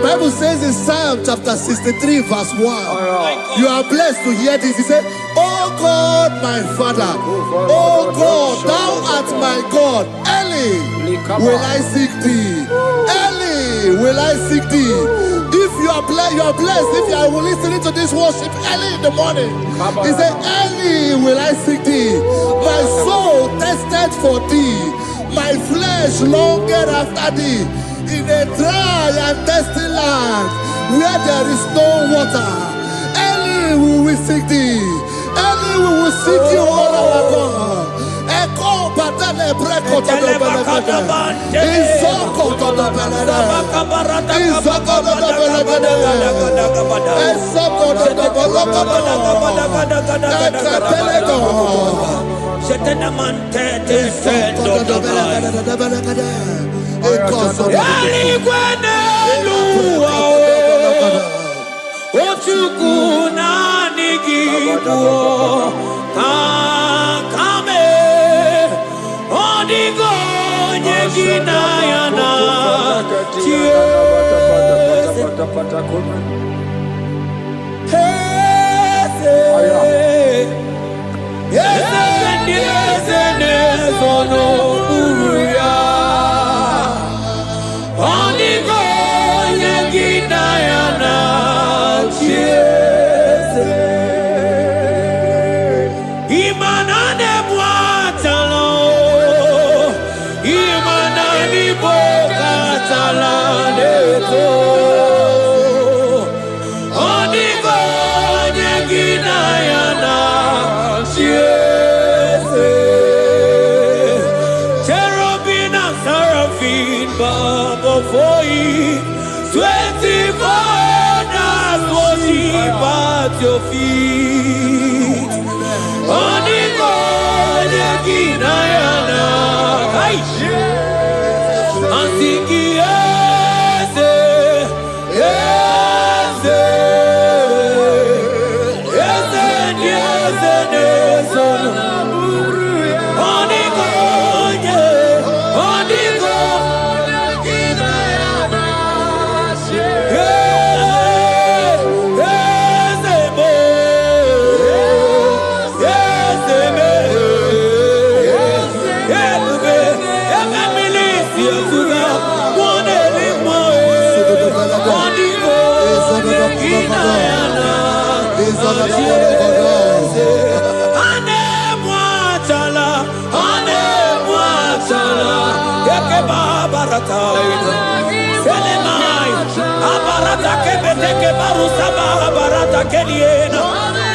Bible says in Psalm chapter 63 verse 1, you are blessed to hear this. He said, "Oh God, my Father, oh God, thou art my God. Early will I seek thee. Early will I seek thee." If you are blessed if you are listening to this worship early in the morning. He said, "Early will I seek thee. My soul tested for thee. My flesh longed after thee. In a dry and thirsty land where there is no water. Early will we seek thee. Early we will seek you, all our God. Echo batale breko to the belekade. Izoko to the belekade. Izoko to the belekade. Izoko to the belekade. For you, 24 hours worship at your feet. Onigo Yeginayana, Antiki Eze, Eze, Eze, Eze, Eze, Onigo, Onigo.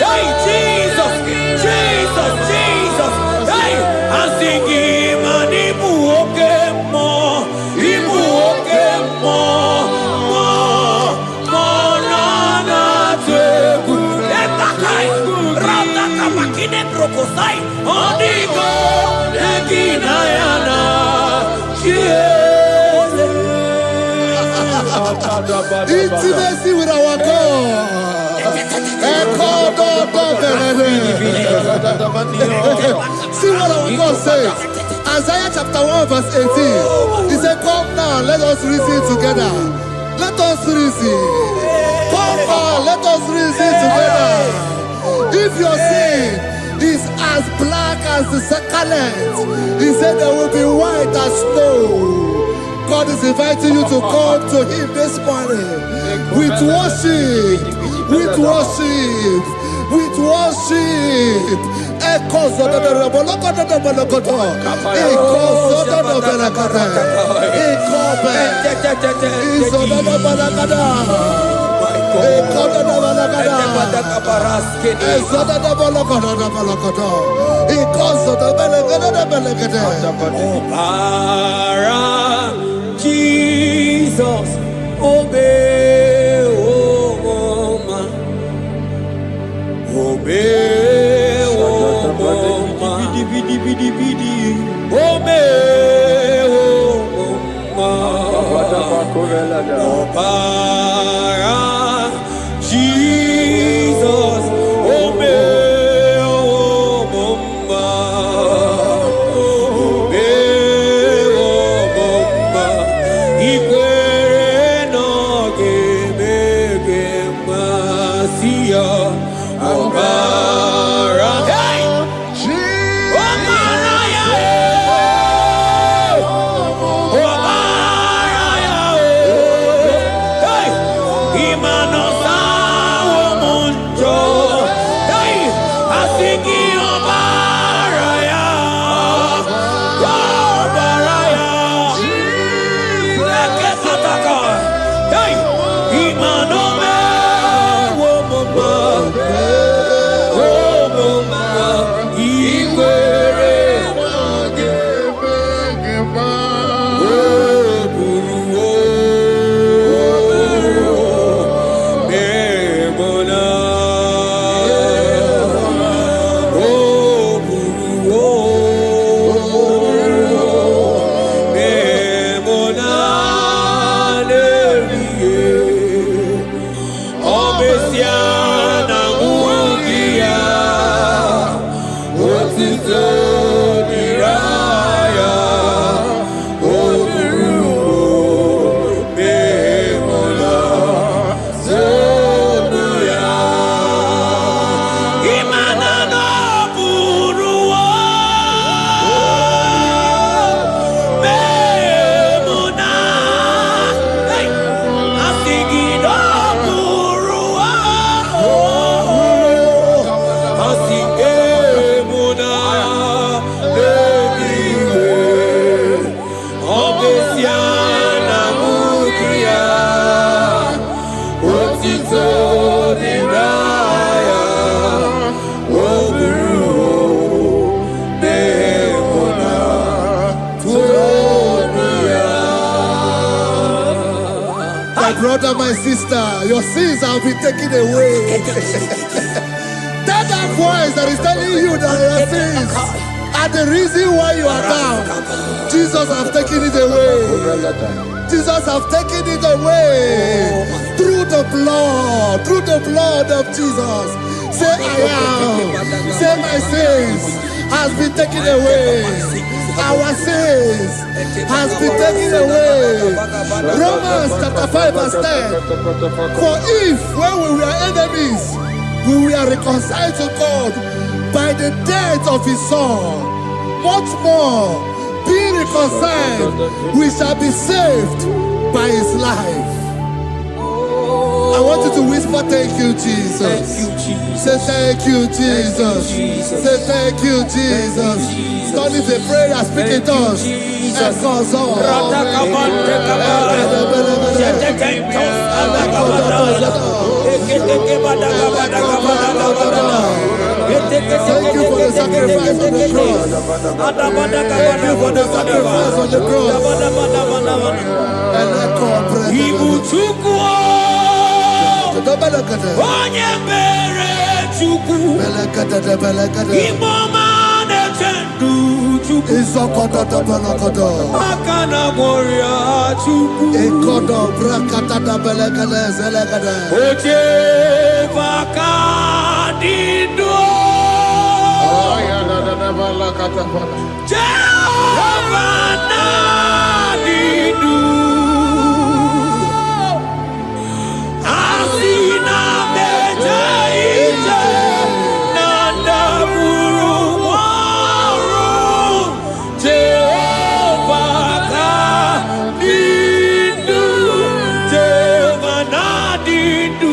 Hey, Jesus, Jesus, Jesus. Hey, I'm singing, man, Ibu oke mo, na na teku. Etakai, rata kamakine brokosai, onigo leginayana, Intimacy with our God. See what our God says. Isaiah chapter 1 verse 18. He said, come now, let us reason together. Let us reason. Come now, let us reason together. If your sin is as black as the scarlet, he said there will be white as snow. God is inviting you to come to him this morning with worship, with worship, with worship. Echoes of the Jesus, obey, oh man, obey, oh man, obey, oh man, Jesus, obey, oh brother, my sister, your sins have been taken away. That voice that is telling you that your sins are the reason why you are down. Jesus has taken it away. Jesus has taken it away. Through the blood of Jesus. Say I am. Say my sins has been taken away. Our sins has been taken away. Romans chapter 5 verse 10. For if when we were enemies, we were reconciled to God by the death of his son, much more, being reconciled, we shall be saved by his life. I want you to whisper, thank you, Jesus. Thank you, Jesus. Say, thank you, Jesus. Say, thank you, Jesus. Turn it a prayer, speak it us. Echoes on. Thank you for the sacrifice on the cross. Thank you for the sacrifice on the cross. Onye mere Chukwu Imoma na-echendu Chukwu Aka na gboria Chukwu Oche baka dindo Jehovah Nadidu Asina Mejaija Nanda Buru Waru Jehovah Nadidu Jehovah Nadidu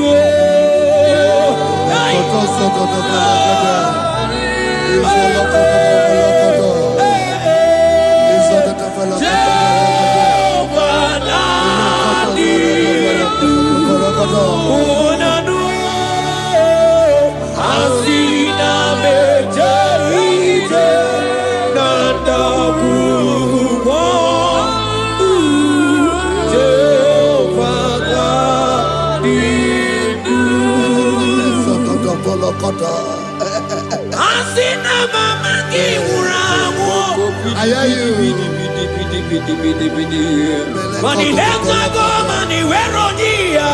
Mani leta go mani werodia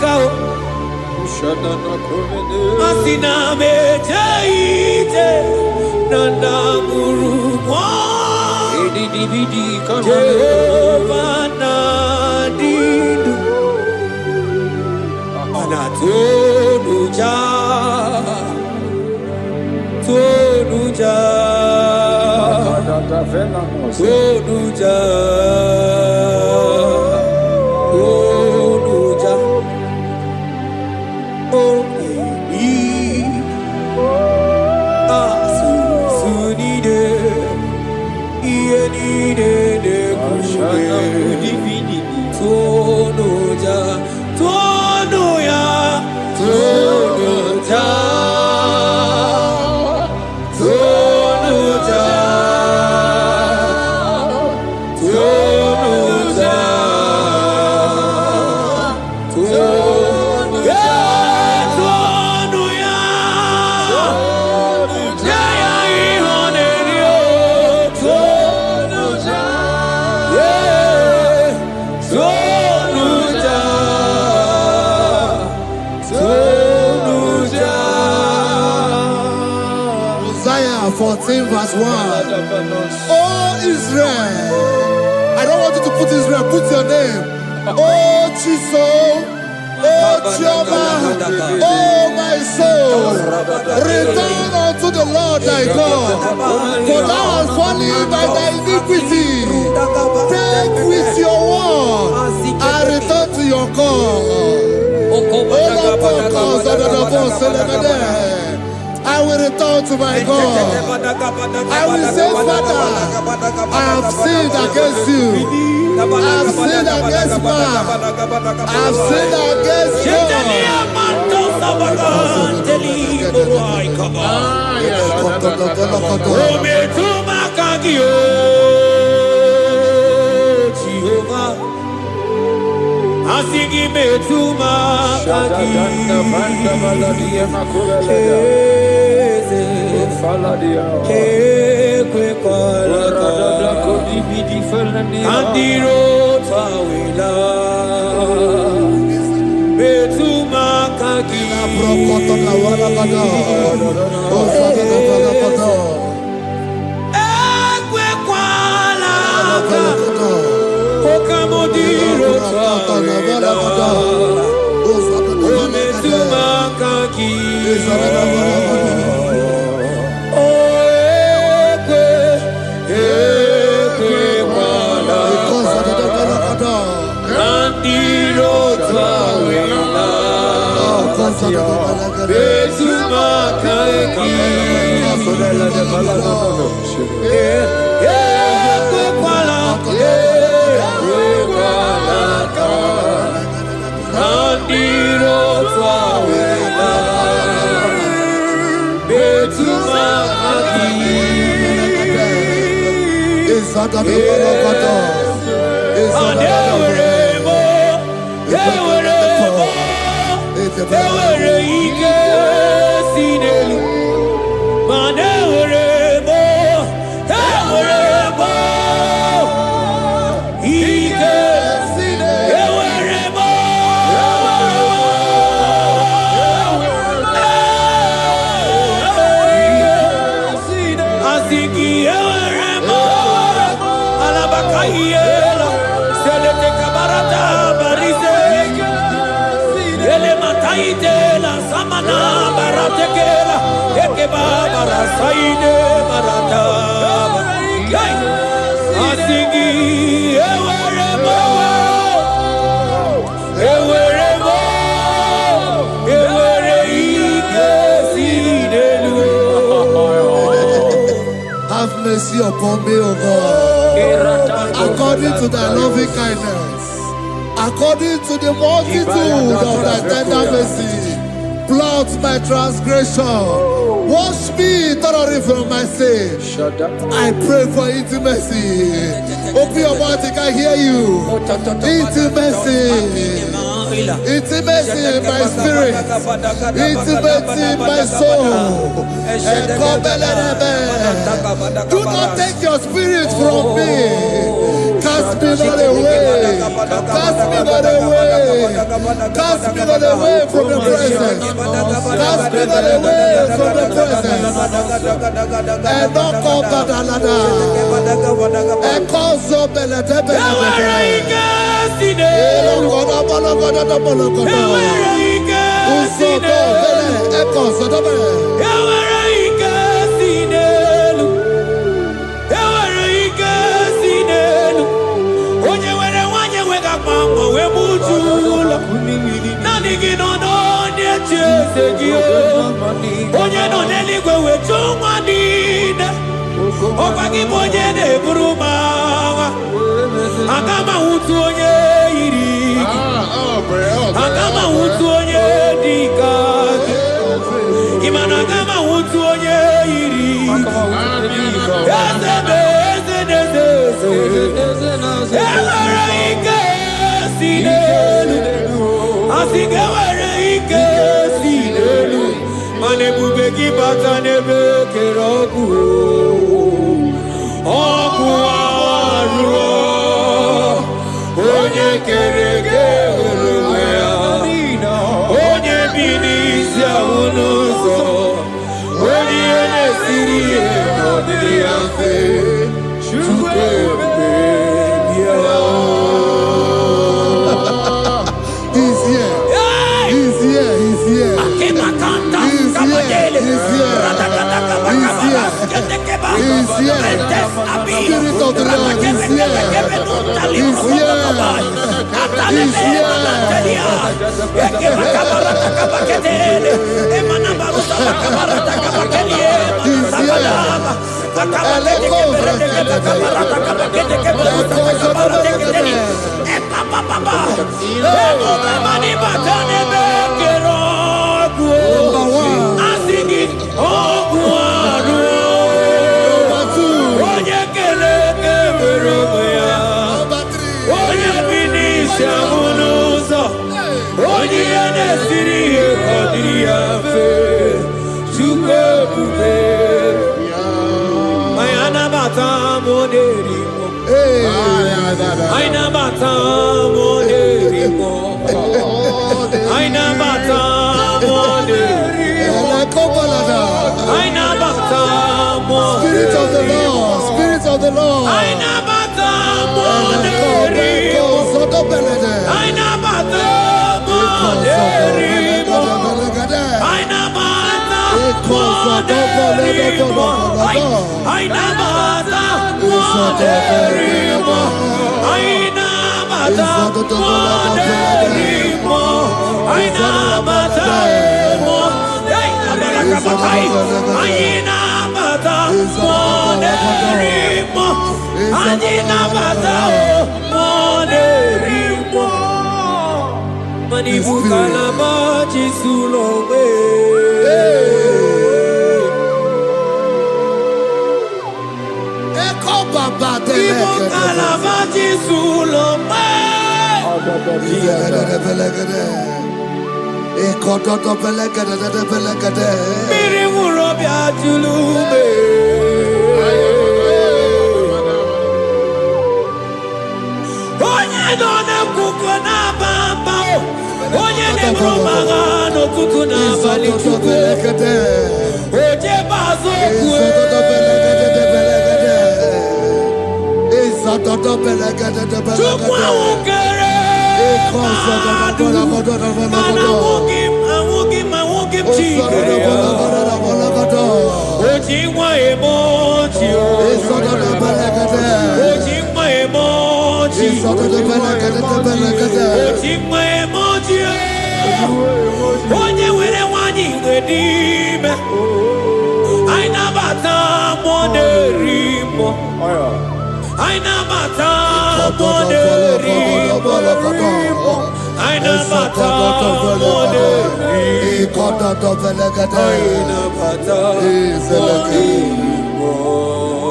kao Asina mejaite nanda muruwa Jehovah Nadidu Anatonuja Tonuja Tonuja Tonuja Oh Asu Sunide Ienide de Kushide Tonuja Tonuya Tonuja Isaiah 14 verse 1. Oh Israel, I don't want you to put Israel, put your name. Oh Chiso, oh Chioma, oh my soul, return unto the Lord thy God, for thou art fallen by thy iniquity. Take with your word and return to your God. I will return to my God. I will say, Father, I have sinned against you. I have sinned against man. I have sinned against God. Asigi metuma kaki Ekwe kolaka Andiro tawila Metuma kaki Ekwe kolaka Okamodiro tawila Ometuma kaki Itela samana baratekela ekeba barasaide barata asingi eweremo ewere ike sidelu. Have mercy upon me, O God, according to thy loving kindness, according to the multitude of thy tender mercy. Blot my transgression, wash me thoroughly from my sin. I pray for intimacy. Open your mouth, I can hear you. Intimacy. Intimacy in my spirit, intimacy in my soul. Do not take your spirit from me. Cast me not away. Cast me not away. Cast me not away from the presence. Cast me not away from the presence. And not come back another. And call so better. Agama utu onye iri agama utu onye dika imana agama utu onye iri ewere ike si n'elu asige were ike si n'elu mana ebube gị bata n'ebe kere ọgwụ arụọ onye kere eke onwe ya onye bi n'isi ahụ n'ụzọ onye ihe na-esiri ihe ọdịdị ya mfe Chukwu ebube bịa. He's here. He's here. He's here. He's here. He's here. He's here. Spirit of the Lord is here. He's here. He's here. Spirit of the Lord, Spirit of the Lord.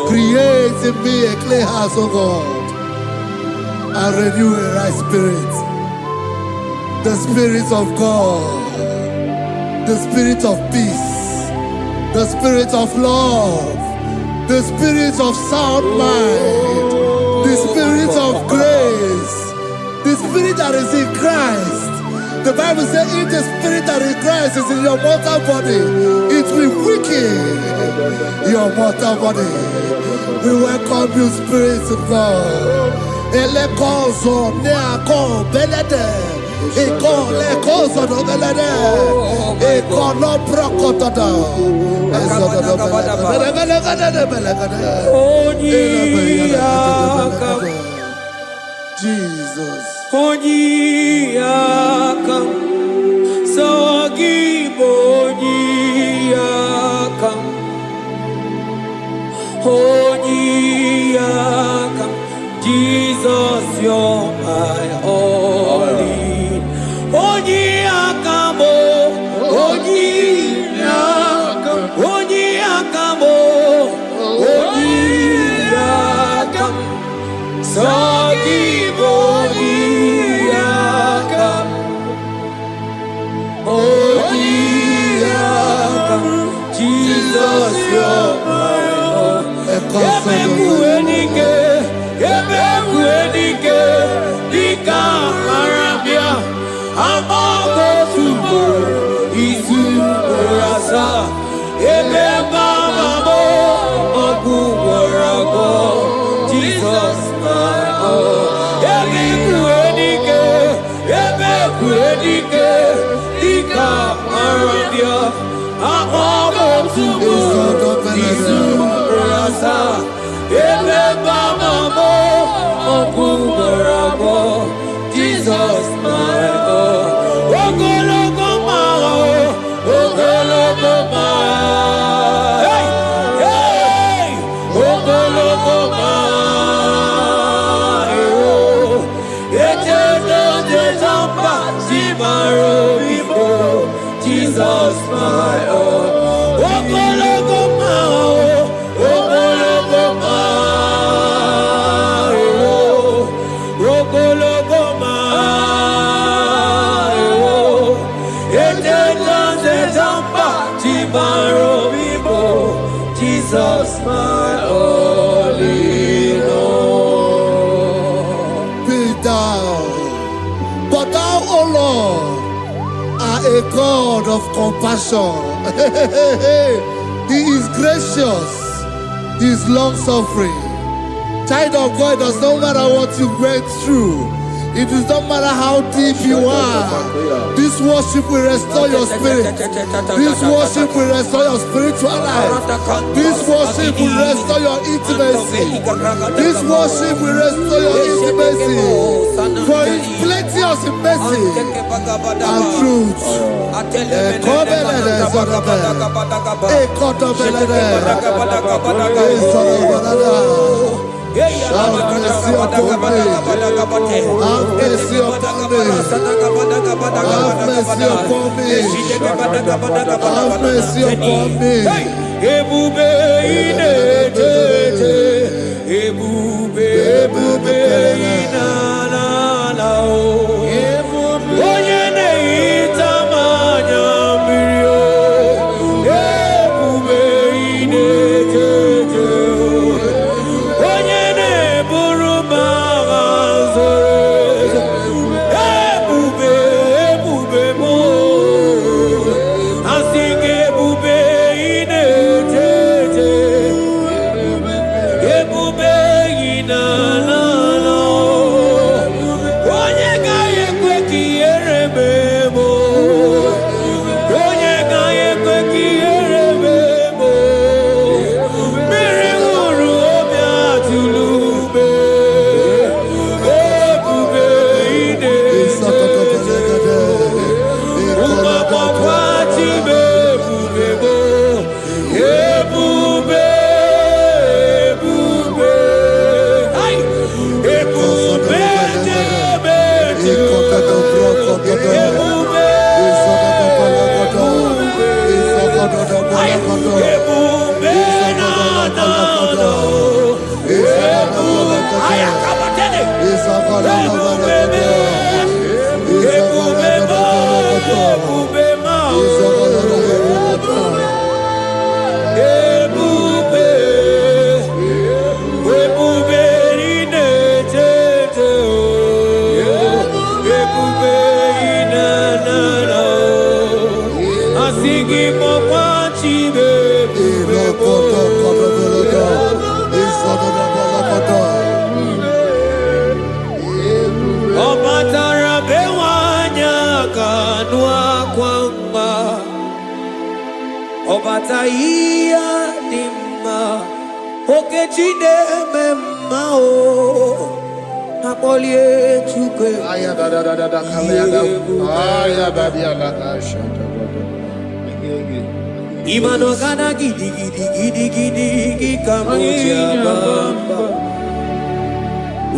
Create in me a clean house, O God, and renew a right spirit. The Spirit of God, the Spirit of peace, the Spirit of love, the Spirit of sound mind, the Spirit of grace, the Spirit that is in Christ. The Bible says, if the Spirit that is in Christ is in your mortal body, it will weaken your mortal body. We welcome you, Spirit of God. Elekozo neako belede, eko lekozo no belede, eko no prokotoda, Jesus. Onyiyakam, Sawagibo Onyiyakam, Onyiyakam, Jesus, you're my only. Onyiyakam, Onyiyakam, Onyiyakam, Onyiyakam, Sawagibo Onyiyakam, Onyiyakam, Jesus, you're my own. Ebekuenike, Dika Arabia, Amago Tubo, Izu Rasa, Ebebamo, Ogu Warago, Jesus, my own. Ebekuenike, Dika Arabia, Amago Tubo, Izu Rasa, Ebebamo, Ogu Warago, Jesus, my own. Ogologo Mao, Ogologo Mao, hey, hey, Ogologo Mao, Eternal Desampa, Simaro Vivo, Jesus, my own. Ogologo Mao, Ogologo Mao, Ogologo Mao, Eternal Desampa, Simaro Vivo, Jesus, my only Lord. Be thou, but thou, O Lord, are a God of compassion. He is gracious, He is long suffering. Child of God, it does not matter what you went through. It does not matter how deep you are. This worship will restore your spirit. This worship will restore your spiritual life. This worship will restore your intimacy. This worship will restore your intimacy. For His plenty of mercy and truth. Have mercy upon me. Have mercy upon me. Have mercy upon me. Have mercy upon me. Ebube inetete, ebube, ebube inanana o. Onye na-ehita mmanya mmiri o. Ebube inetete o. Onye na-eburu m agha zoro ezo. Ebube, ebube m o. Asị gị ebube inetete. Ebube inanana o. Onye ga-enye Obataia dimma okechine memma o napolie chukwe aya da kalenda aya badia la shata imano kana gidi kamoja bamba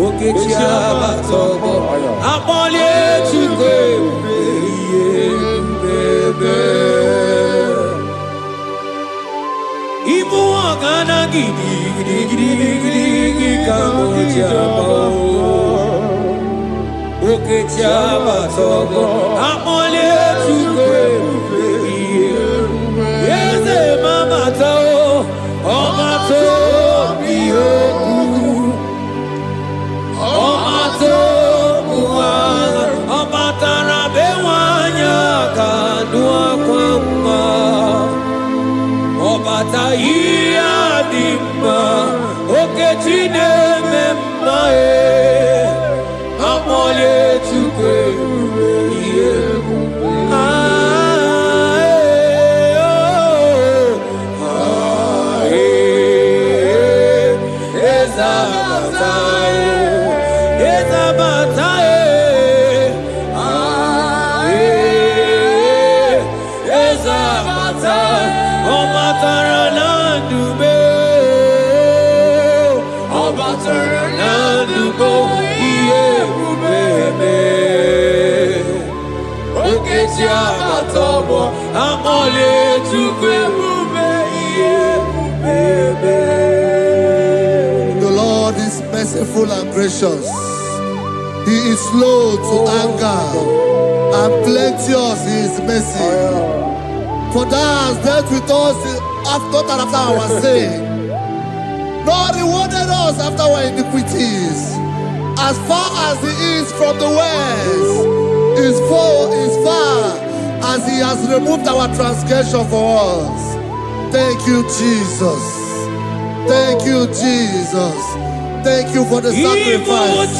okechia batobo napolie chukwe bebe Ibu agana gidi kamoja bao oke chaba togo amole chukwe yeze mama tao omato biyoku omato muanga omatara bewanya kadua kwamba Obataia dimma okechine memma amole chukwe The Lord is merciful and gracious. He is slow to anger and plenteous in his mercy. For thou hast dealt with us not after our sin, nor rewarded us after our iniquities. As far as the east from the west is far as he has removed our transgression for us. Thank you, Jesus. Thank you, Jesus. Thank you for the sacrifice.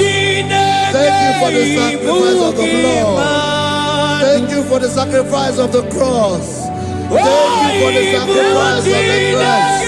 Thank you for the sacrifice of the blood. Thank you for the sacrifice of the cross. Thank you for the sacrifice of the Christ.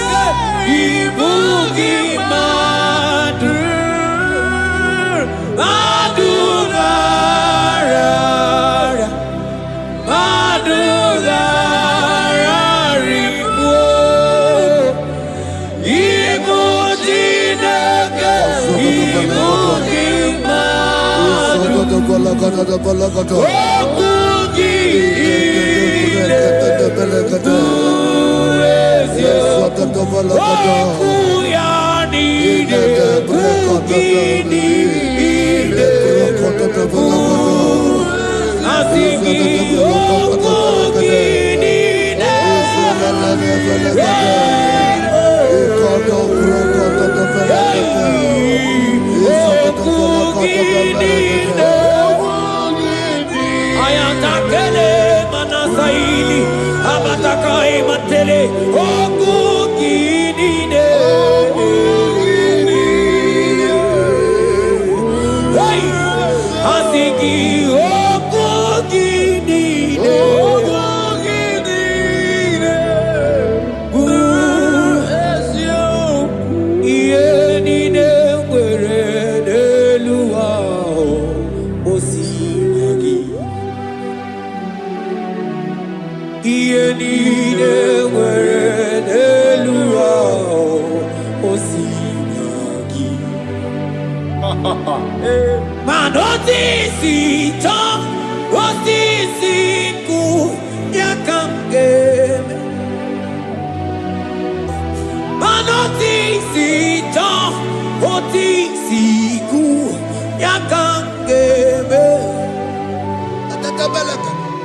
yakangeme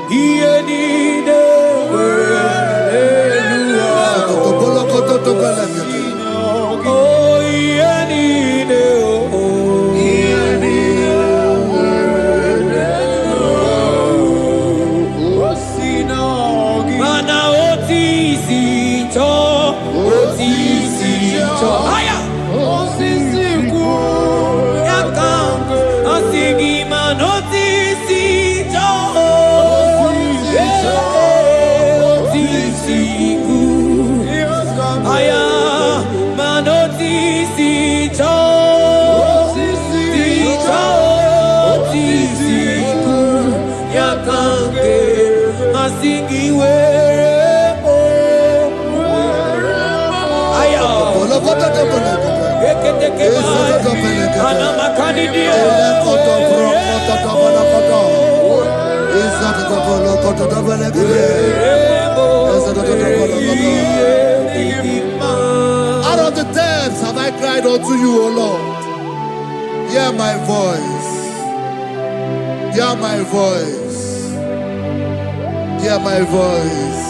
iyenine Out of the depths have I cried unto you, O Lord. Hear my voice. Hear my voice. Hear my voice.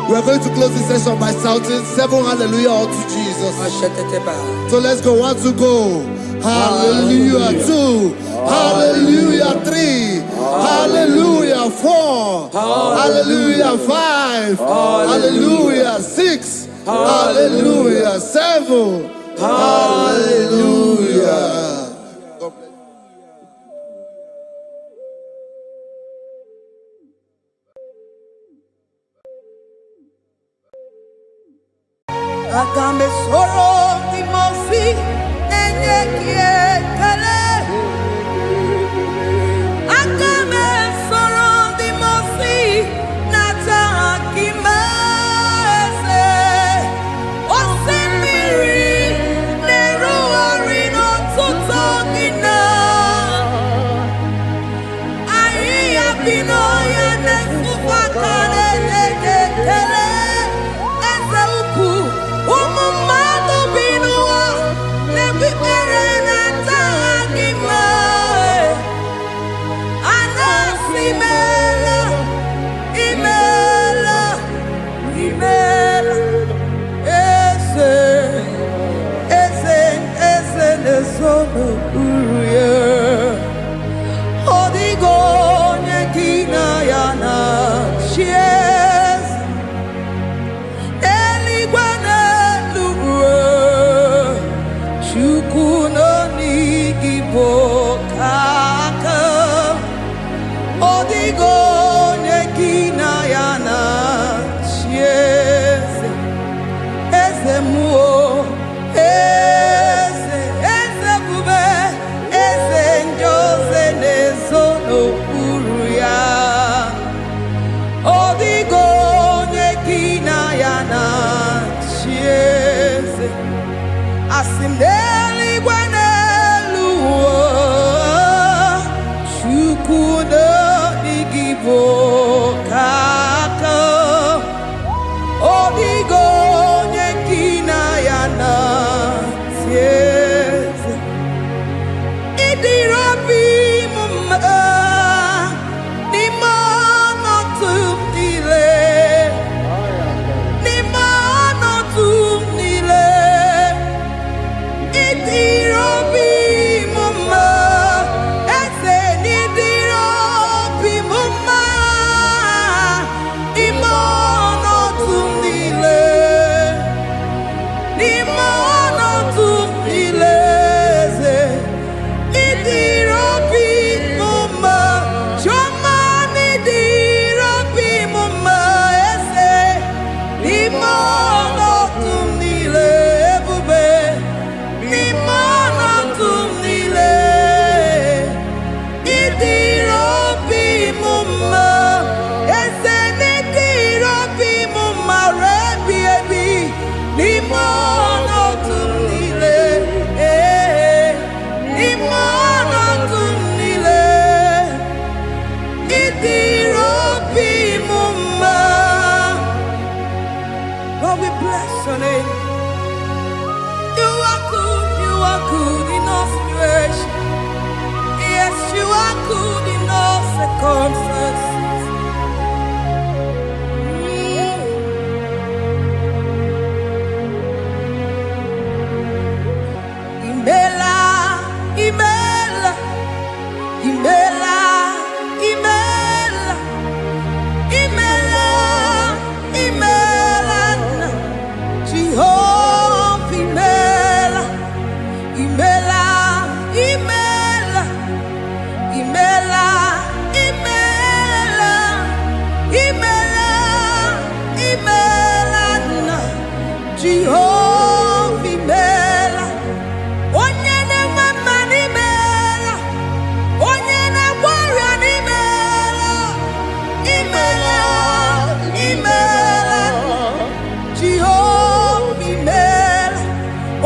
We are going to close this session by shouting 7 hallelujah unto Jesus. So let's go. 1, 2, go. Hallelujah. 2. Hallelujah. 3. Hallelujah. 4. Hallelujah. 5. Hallelujah. 6. Hallelujah. 7. Hallelujah. Agambe soro imofi enye kiekele. Agambe soro imofi nata akimese. Osimiri neru orino tuto gina. Ayi abino ya nefufa kane nekele. situation. Yes, you are good in all circumstances. Imela, Imela, Imela, Imela, Imela, Imela, Jehovah, Imela, Imela, Imela, Imela, Imela, Imela, Imela, Jehovah, Imela. Onye na-enwe n'imela, onye na-agwara n'imela, imela, imela, Jehova imela.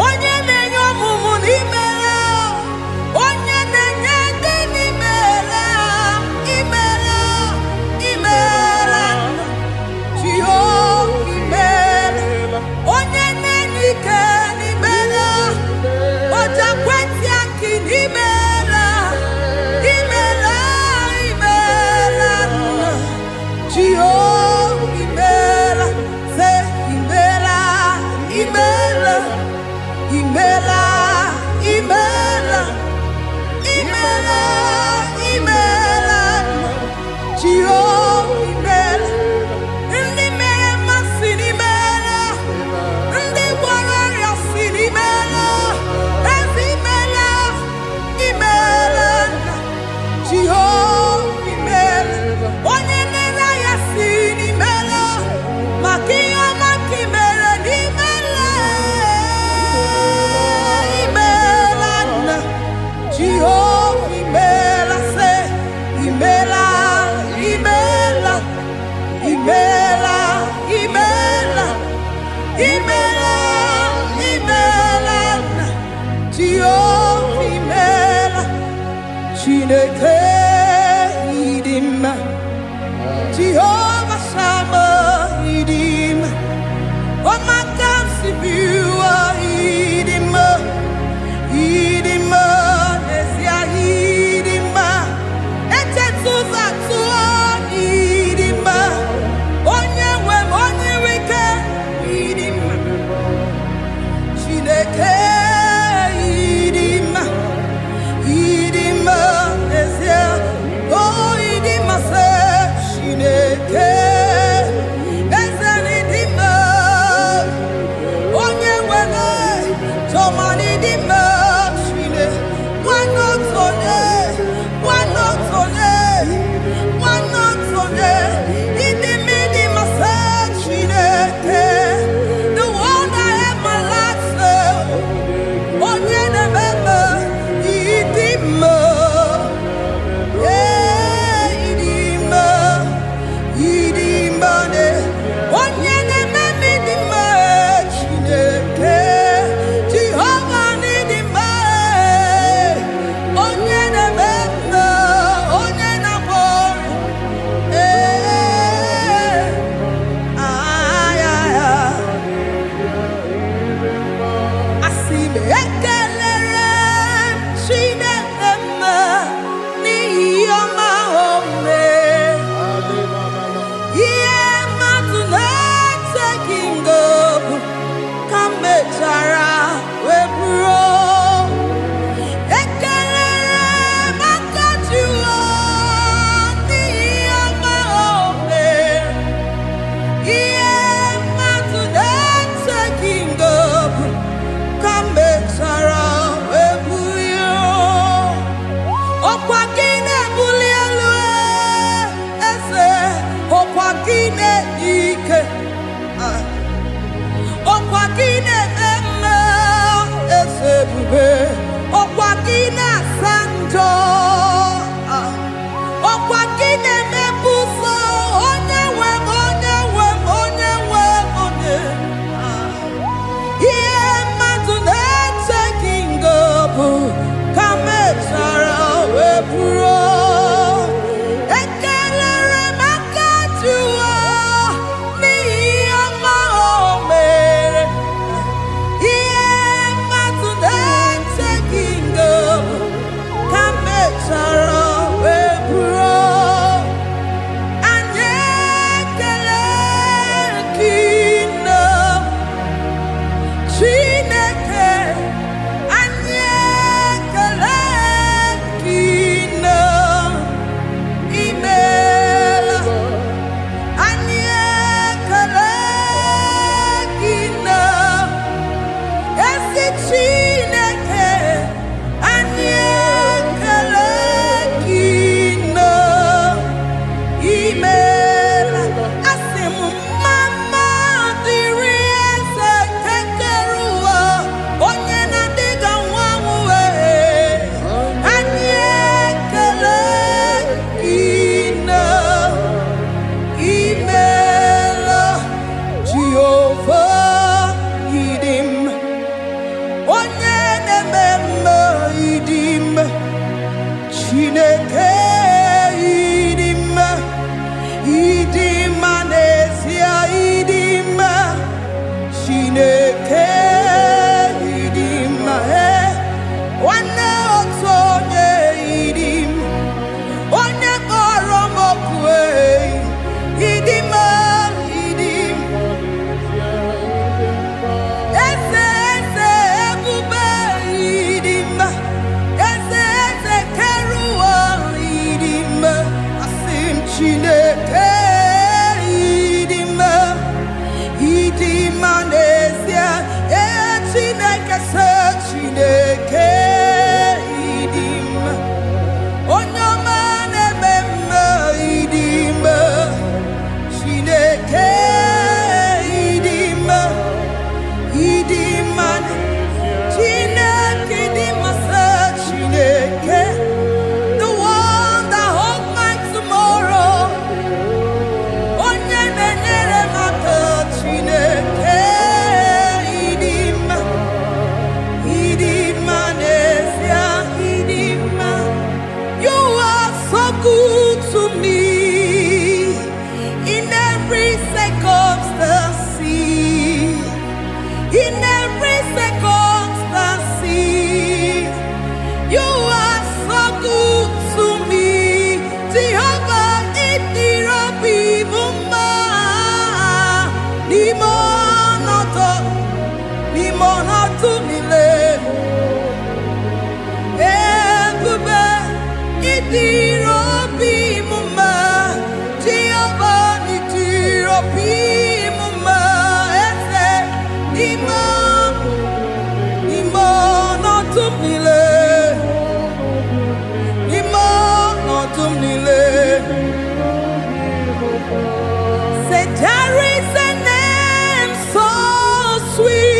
Onye na-enye ọmụmụ n'imela, onye na-enye ndị n'imela, imela, imela, Jehova imela. Onye na-enye ike n'imela, Oja kweti aki n'imela, imela, imela, Jehovah imela, say imela, imela, imela, imela, imela, imela, Jehovah imela. Ndị mere mmasị n'imela, ndị gwara ọrịa si n'imela. Jehovah imela, onye nere ya si n'imela, maka ihe ọma ka imere n'imela, imela nna. Jehovah imela, se imela, imela, imela, imela, imela, imela nna. Jehovah imela. Chineke idima, Jehovah Shammah idima, Omakansi biwa idima, idima, Nesia idima, Echetuza tuo idima, Onyewe Onyewike idima, Chineke idima, idima, Nesia in every circumstance. You are so good to me. Jehovah, it to me le ebube idirobi muma Jehovah idirobi muma ese imo no to me le imo no to me le say there is a name so sweet.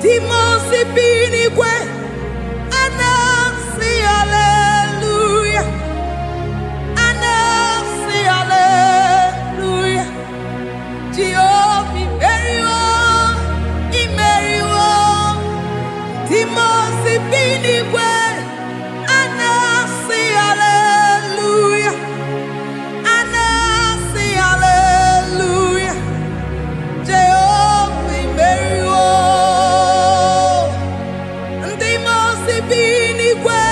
Timosi binigwe, anasi hallelujah, anasi hallelujah. Jehovah imeriwo, Timosi binigwe, anasi hallelujah, anasi hallelujah. Jehovah imeriwo. Binigwe,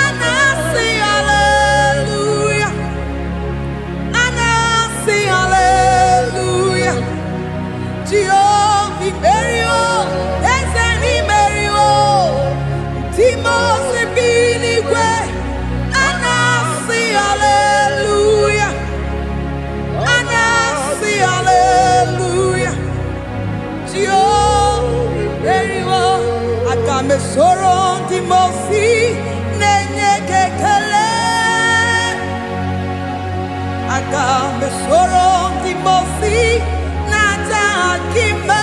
anasi hallelujah, anasi hallelujah. Jehovah imeriwo, Ezeni imeriwo. Timosi binigwe, anasi hallelujah, anasi hallelujah. Jehovah imeriwo. Akame soro Timosi nenye kekele. Akame soro Timosi nata akima.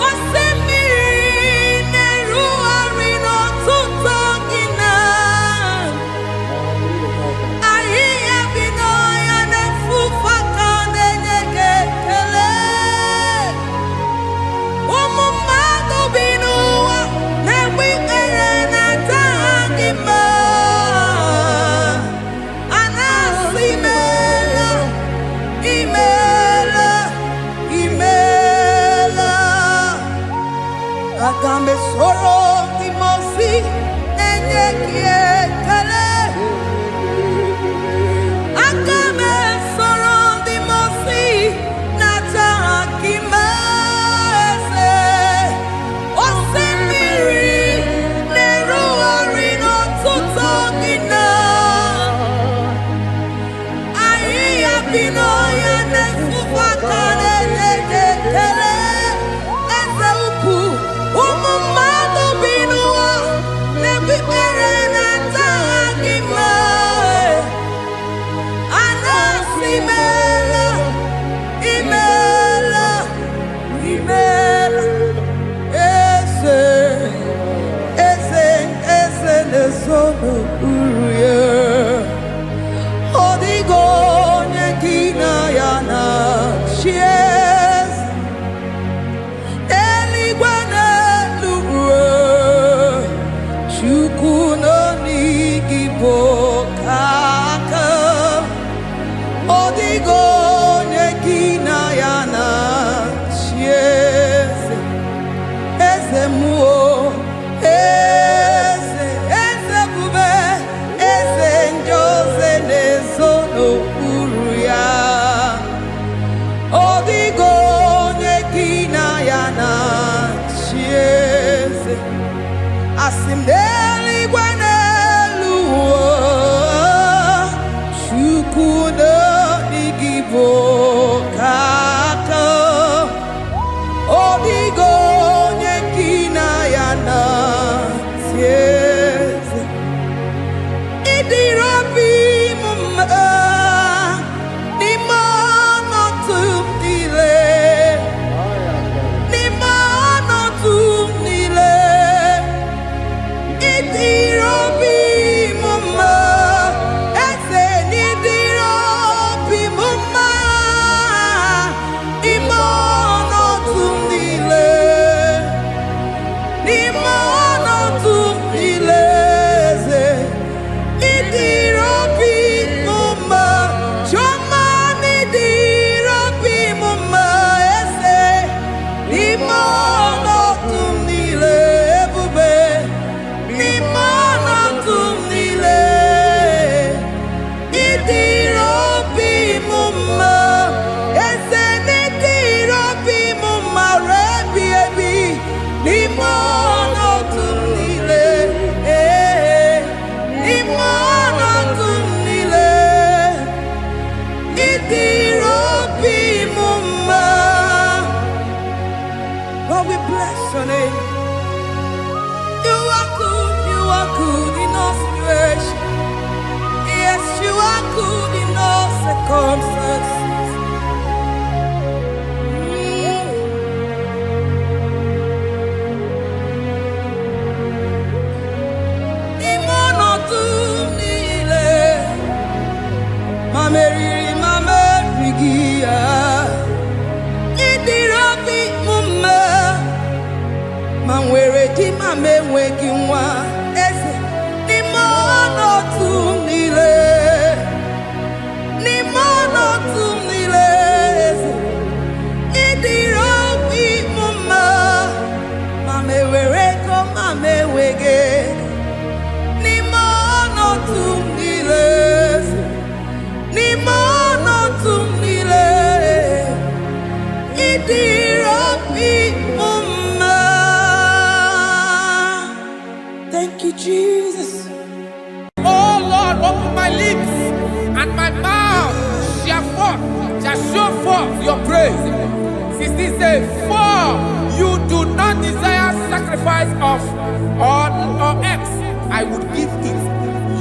Osemiri neru arino tuto gina. Ahiya bino ya nefufaka nenye kekele. Agambe soro Timosi nenye kiekele. Agambe soro Timosi nata akima ese. Osemiri neru arino tuto gina. Ahiya bino ya nefufaka nenye kekele. Eze upu umumado binua nebikere nata akima. Anasi imela, imela, imela. Eze nesono uruye. Odigo nyekina yana shies. Eligwe neluwe. Chukuno nigibo kaka. Odigo nyekina yana shies. Eze muo, eze bube, eze njoze nezono uruya. Odigo nyekina yana chieze. Asimdeli gwaneluwo, shukuno igibo kaka. Odigo nyekina yana chieze. Idirabi mumma, nimano tumile, nimano tumile. Idirabi mumma, ese nidirabi mumma, imano tumile, nimano tumile. Idirabi mumma, choma nidirabi mumma, ese nimano tumile bube, nimano tumile. Idirabi mumma, ese nidirabi mumma, rebi ebi, nimano tumile. Nimano tumile. Idirabi mumma. Lord, we bless your name. You are good in all situations. Yes, you are good in all circumstances. Mameri Mamerigia Idirabi Mumma Manwere di Mame Wegiwa Eze Nimono Tumile Nimono Tumile Idirabi Mumma Mame Wereko Mame Wege Nimono Tumile Nimono Tumile Idirabi Mumma. Thank you, Jesus. Oh Lord, open my lips and my mouth shall show forth your praise. 16 says, for you do not desire sacrifice of or eggs, I would give it.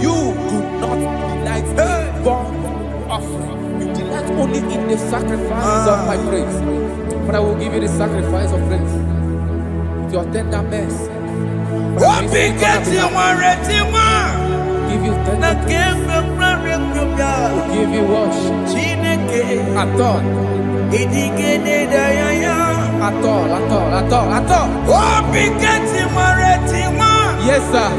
You do not delight in burnt offering. You delight only in the sacrifice of my praise. But I will give you the sacrifice of praise. With your tender mercy. Give you tender praise. Will give you worship. At all. Yes, sir.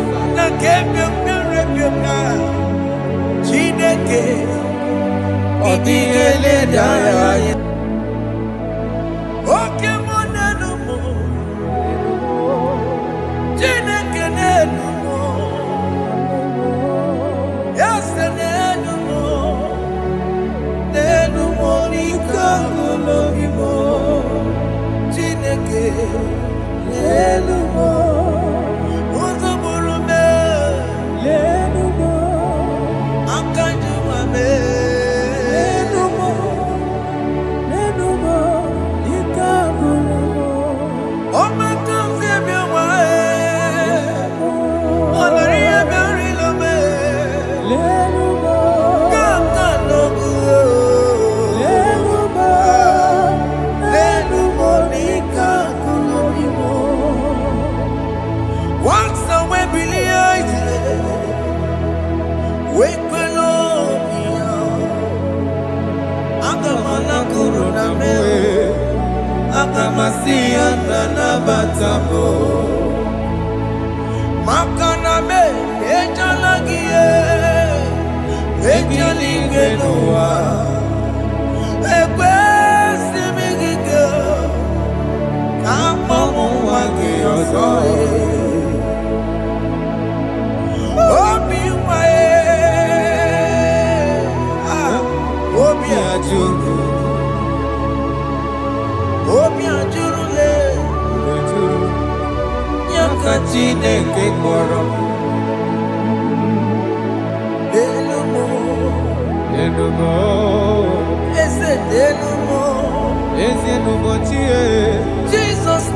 Jesus,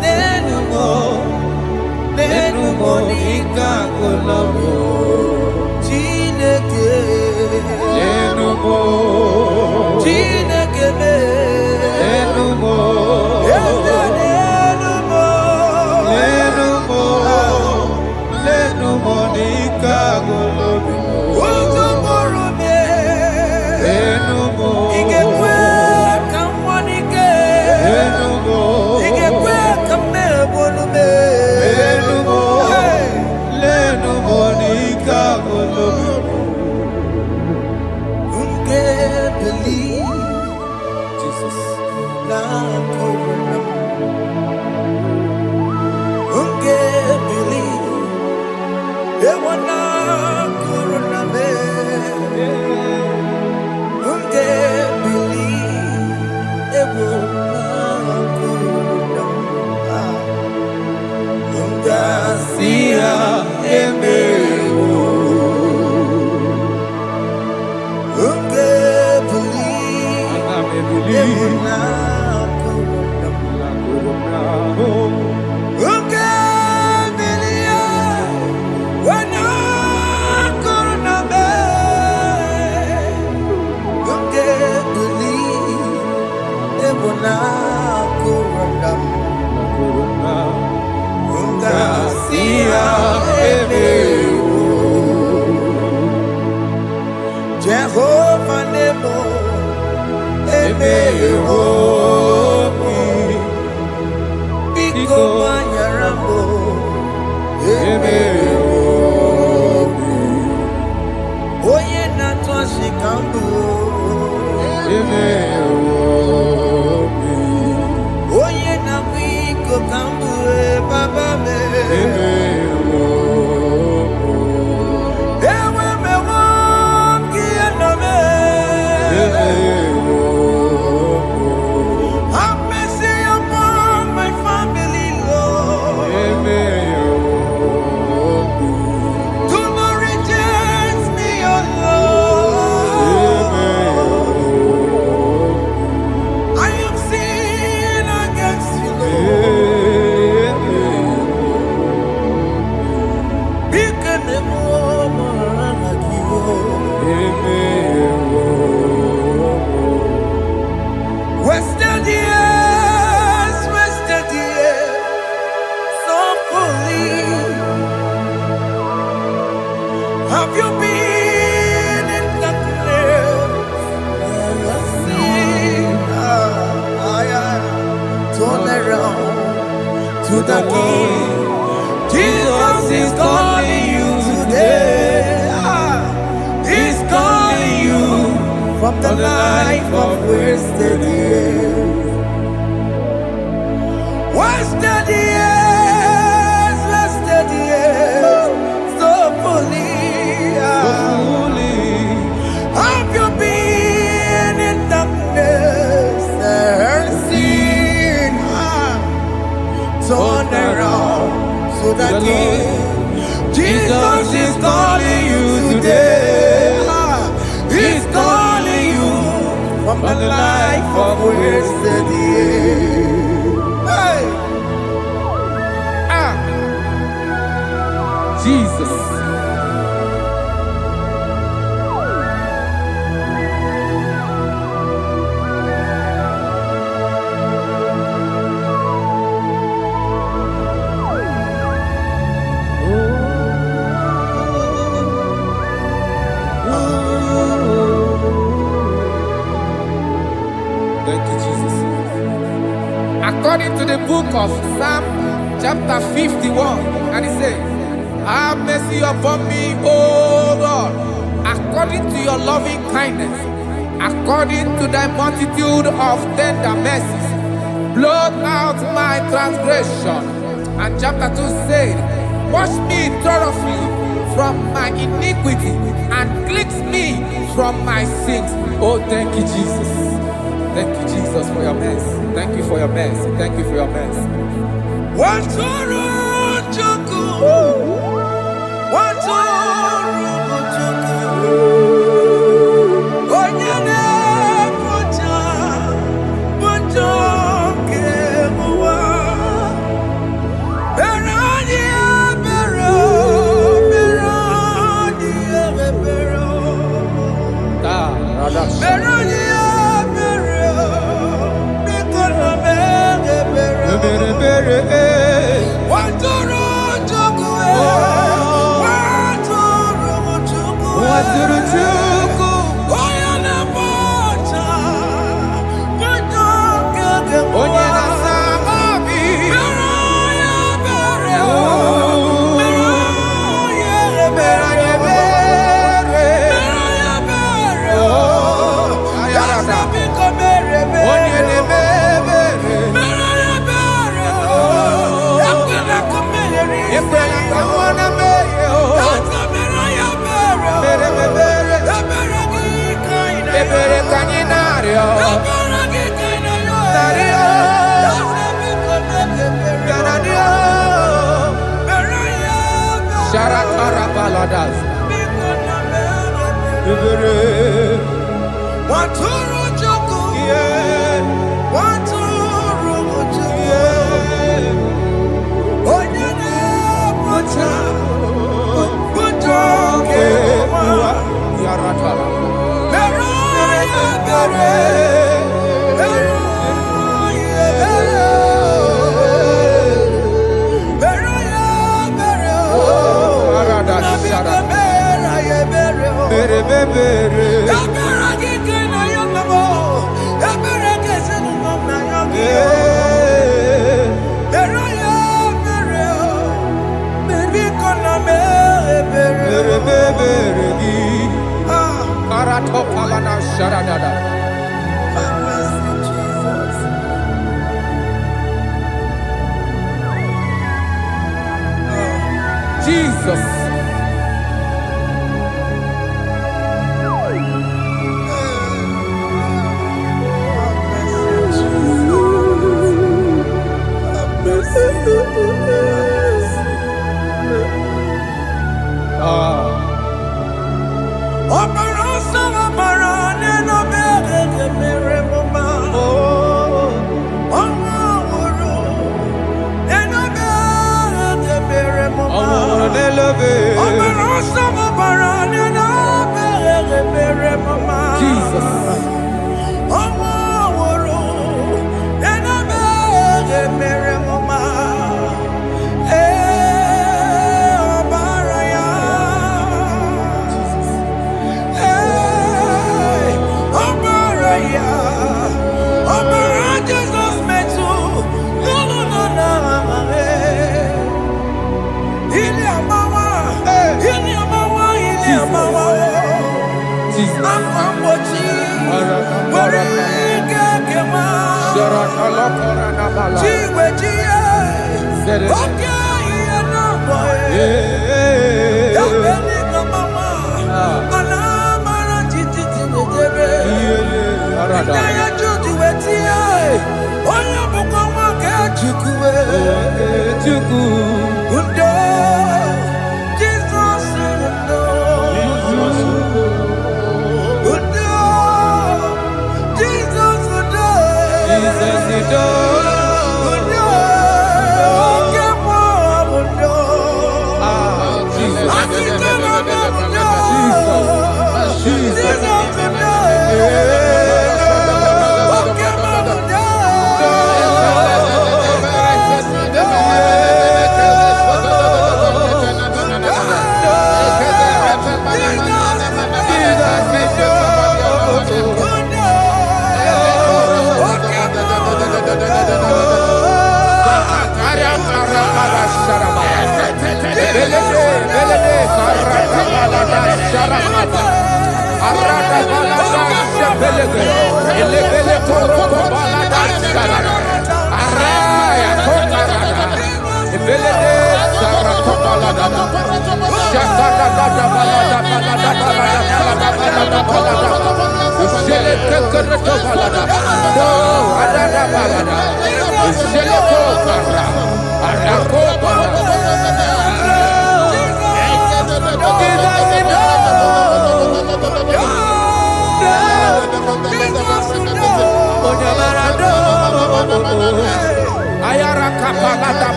Biko manyarambo Oye na twashikambu Oye na wiko kambu baba me Ewe me wangi enome Have mercy upon my family, Lord. Do not reject me, oh Lord. I am sin against you, Lord. Because the woman like you. Wasted years, so fully. Have you been in darkness? Turn around to the King. Jesus is calling you today. He's calling you from the life of wasted years. Wasted years, so fully. Have you been in darkness and seen? Turn around so that Jesus is calling you today. He's calling you from the life of wasted years. Hey! Jesus. Thank you, Jesus. According to the book of Psalm, chapter 51, and it says, have mercy upon me, O Lord, according to your loving kindness, according to thy multitude of tender mercies, blot out my transgression. And chapter 2 said, wash me thoroughly from my iniquity and cleanse me from my sins. Oh, thank you, Jesus. Thank you, Jesus, for your mercy. Thank you for your mercy. Thank you for your mercy. Ebere Jesus.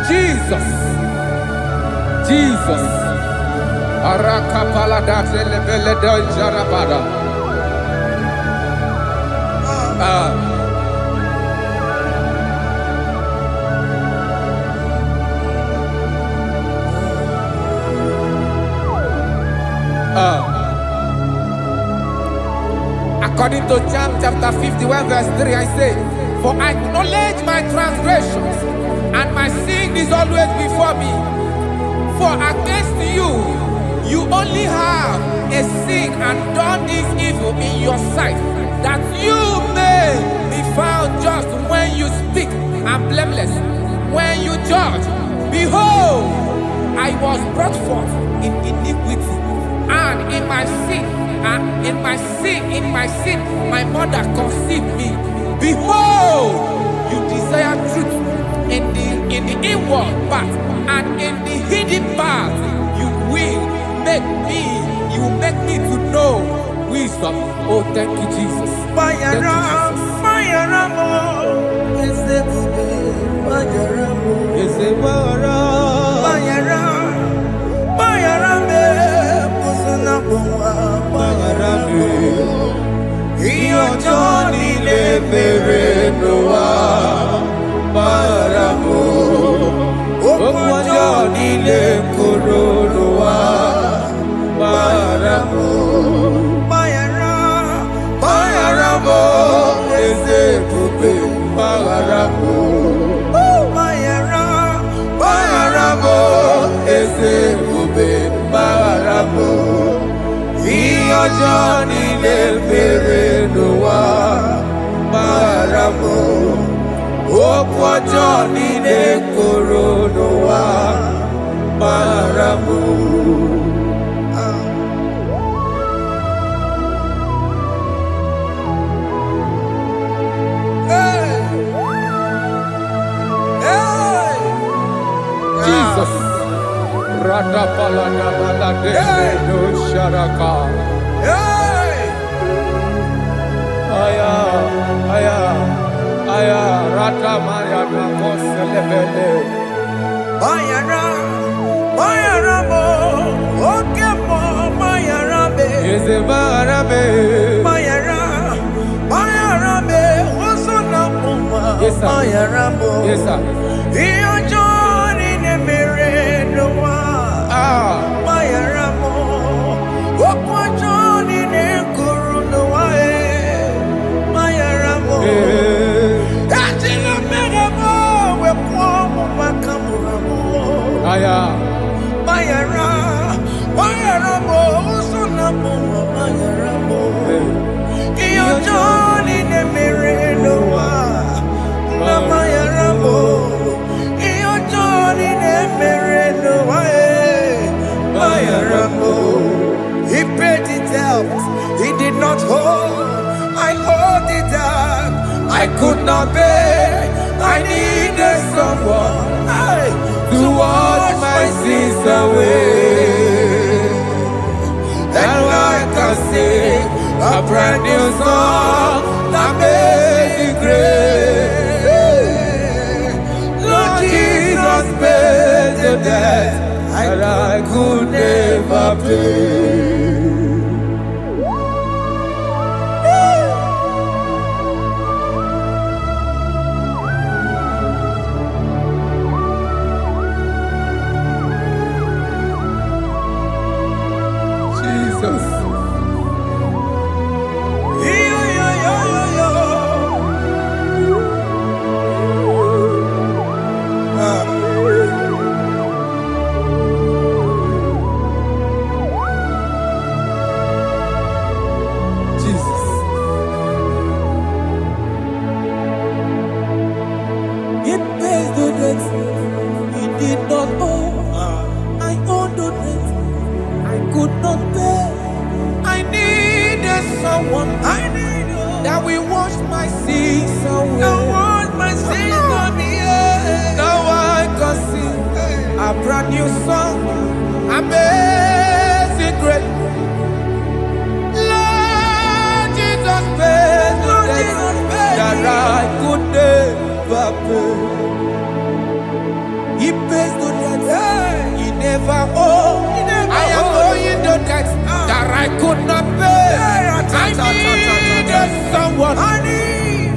Jesus. Jesus. Arakapalada zelebeleda jarabada. According to John chapter 51 verse 3, I say, for I acknowledge my transgressions, and my sin is always before me. For against you You only have a sin and done this evil in your sight, that you may be found just when you speak and blameless when you judge. Behold, I was brought forth in iniquity, and in my sin, my mother conceived me. Behold, you desire truth in the inward part, and in the hidden part you will make me to know wisdom. Oh, thank you, Jesus. Thank you, Johnny Leberenoa Maramo Okwa Johnny Le Coronoa Maramo. Jesus. Radapalana balade no sharaka. Aya, rata maya na koselebele. Bayara mo, okemo bayarabe. Ezebarabe. Bayara me, osona muma. Yes, sir. Bayara mo. Yes, sir. Iyo Johnny ne mere no wa. Bayara mo, okwa Johnny ne kuru no wa. Bayara mo. Ajina mere mo, we kwa mo makamura mo. Aya. Bayara mo, osona muma. Bayara mo. Iyo Johnny ne mere no wa. Bayara mo. Iyo Johnny ne mere no wa. Bayara mo. He paid it out. He did not hold. I hold it out. I could not bear. I needed someone to wash my sins away. And I can sing a brand new song, Amazing Grace. Lord Jesus paid the debt that I could never pay. Jesus. It pays the debt he did not owe. I owe the debt I could not pay. I needed someone. That will wash my sins away. Now I can sing a brand new song. Amazing Grace. Lord Jesus paid the debt that I could never pay. He pays the debt he never owed. I am owing the debt that I could not pay. I needed someone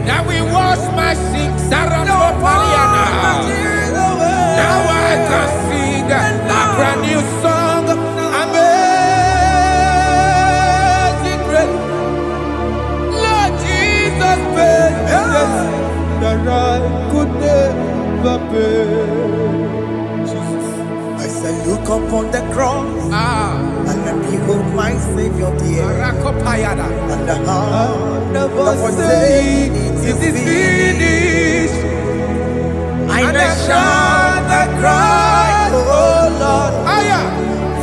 that will wash my sins. Now I can sing a brand new song. Amazing Grace. Lord Jesus paid the debt that I could never pay. Jesus. I said, look upon the cross. and behold my Savior dear. Rakopayada. And the heart of The us voice saying, saying, it is finished. I And I shall shout and cry, oh Lord, Aya,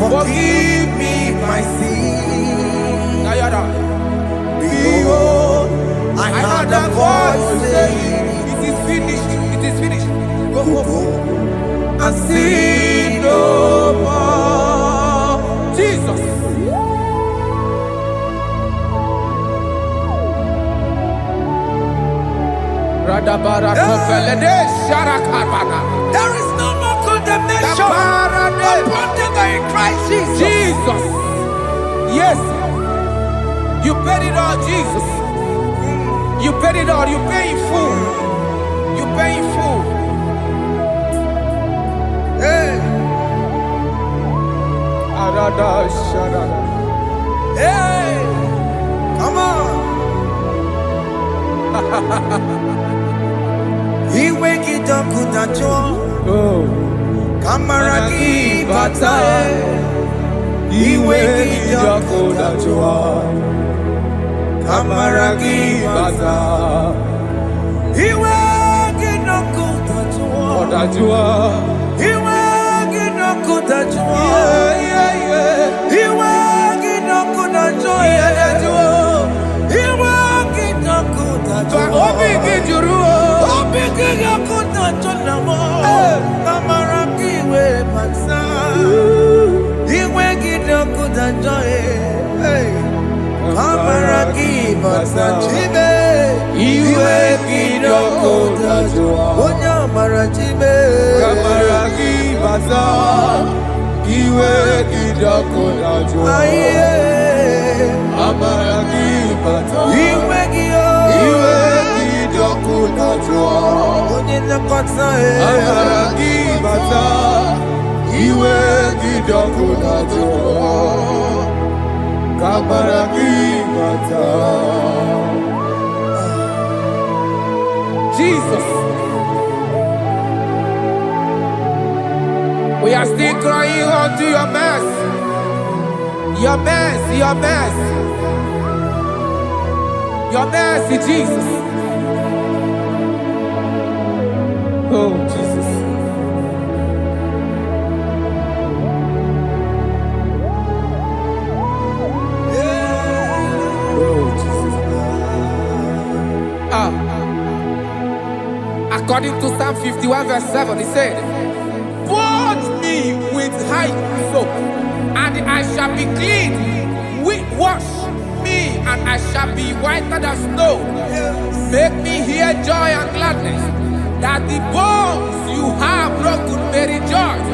forgive me my sin. Ayada. Behold, I heard a voice saying, it is finished, it is finished. Go go home and sin no more. Jesus. there is no more condemnation upon them that in Christ Jesus. Jesus. Yes. You paid it all, Jesus. You paid it all. You pay in full. You pay in full. Hey, Arada, sharada. hey, come on. Iwe kidokudacho, Oh. kamaraki batae. Iwe kidokudacho, kamaraki batae. Iwe kidokudacho, Odajua. iwe kidokudacho, iwe kidokudacho, iwe kidokudacho. Obi kijuru. Jesus. We are still crying unto your mercy. Your mercy, your mercy. Your mercy, Jesus. Oh, Jesus. Oh, Jesus. According to Psalm 51 verse 7, he said, "Wash me with high soap, and I shall be clean. Wash me, and I shall be whiter than snow. Make me hear joy and gladness, that the bones you have broken may rejoice.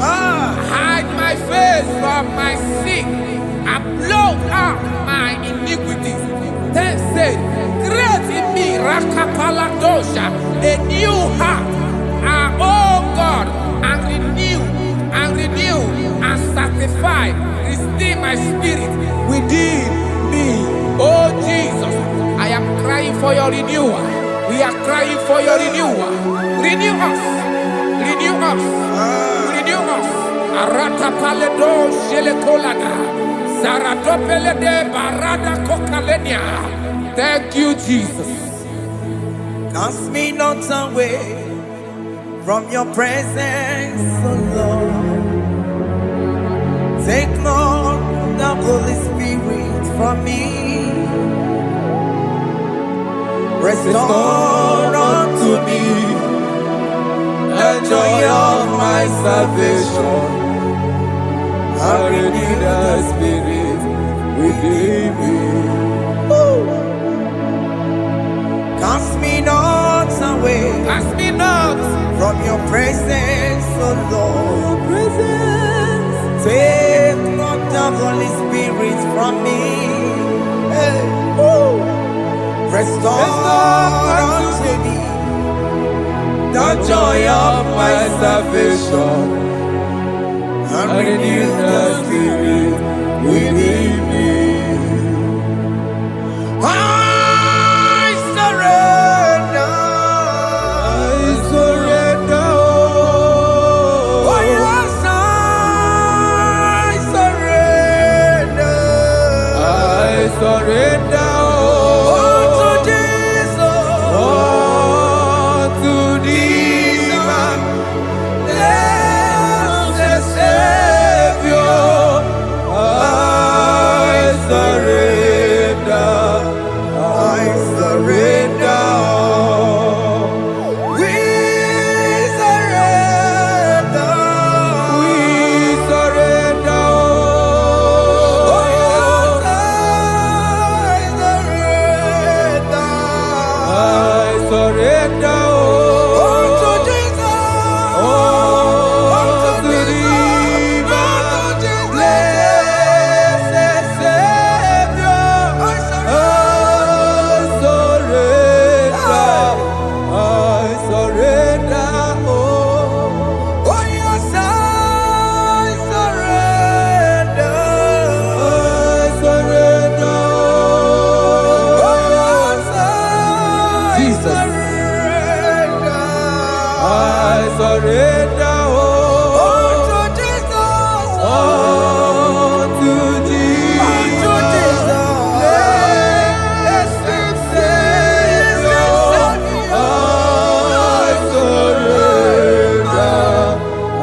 Hide my face from my sin, and blot out my iniquities." Then said, "Create in me, Rakapaladosha, a new heart, oh God, and renew, and sanctify, restore my spirit within me." Oh Jesus, I am crying for your renewal. We are crying for your renewal. Renew us, renew us, renew us. Arata paledo shelekolada, zaratopele de barada kokalenia. Thank you, Jesus. Cast me not away from your presence, oh Lord. Take not the Holy Spirit from me. Restore unto me the joy of my salvation. I renew the spirit within me. Cast me not away, Cast me not from your presence, oh Lord. Take not the Holy Spirit from me. Hey. Restore unto me the joy of my salvation, and renew the spirit within me. I surrender. Oh yes, I surrender. surrender all. We surrender. We surrender all. Oh yes, I surrender. I surrender all. Unto Jesus. Unto thee, my blessed Savior. I surrender all. Oh yes, I surrender. I surrender all. Oh yes, I Jesus. surrender. I surrender all. Unto Jesus. Unto thee, Unto Jesus. blessed Savior.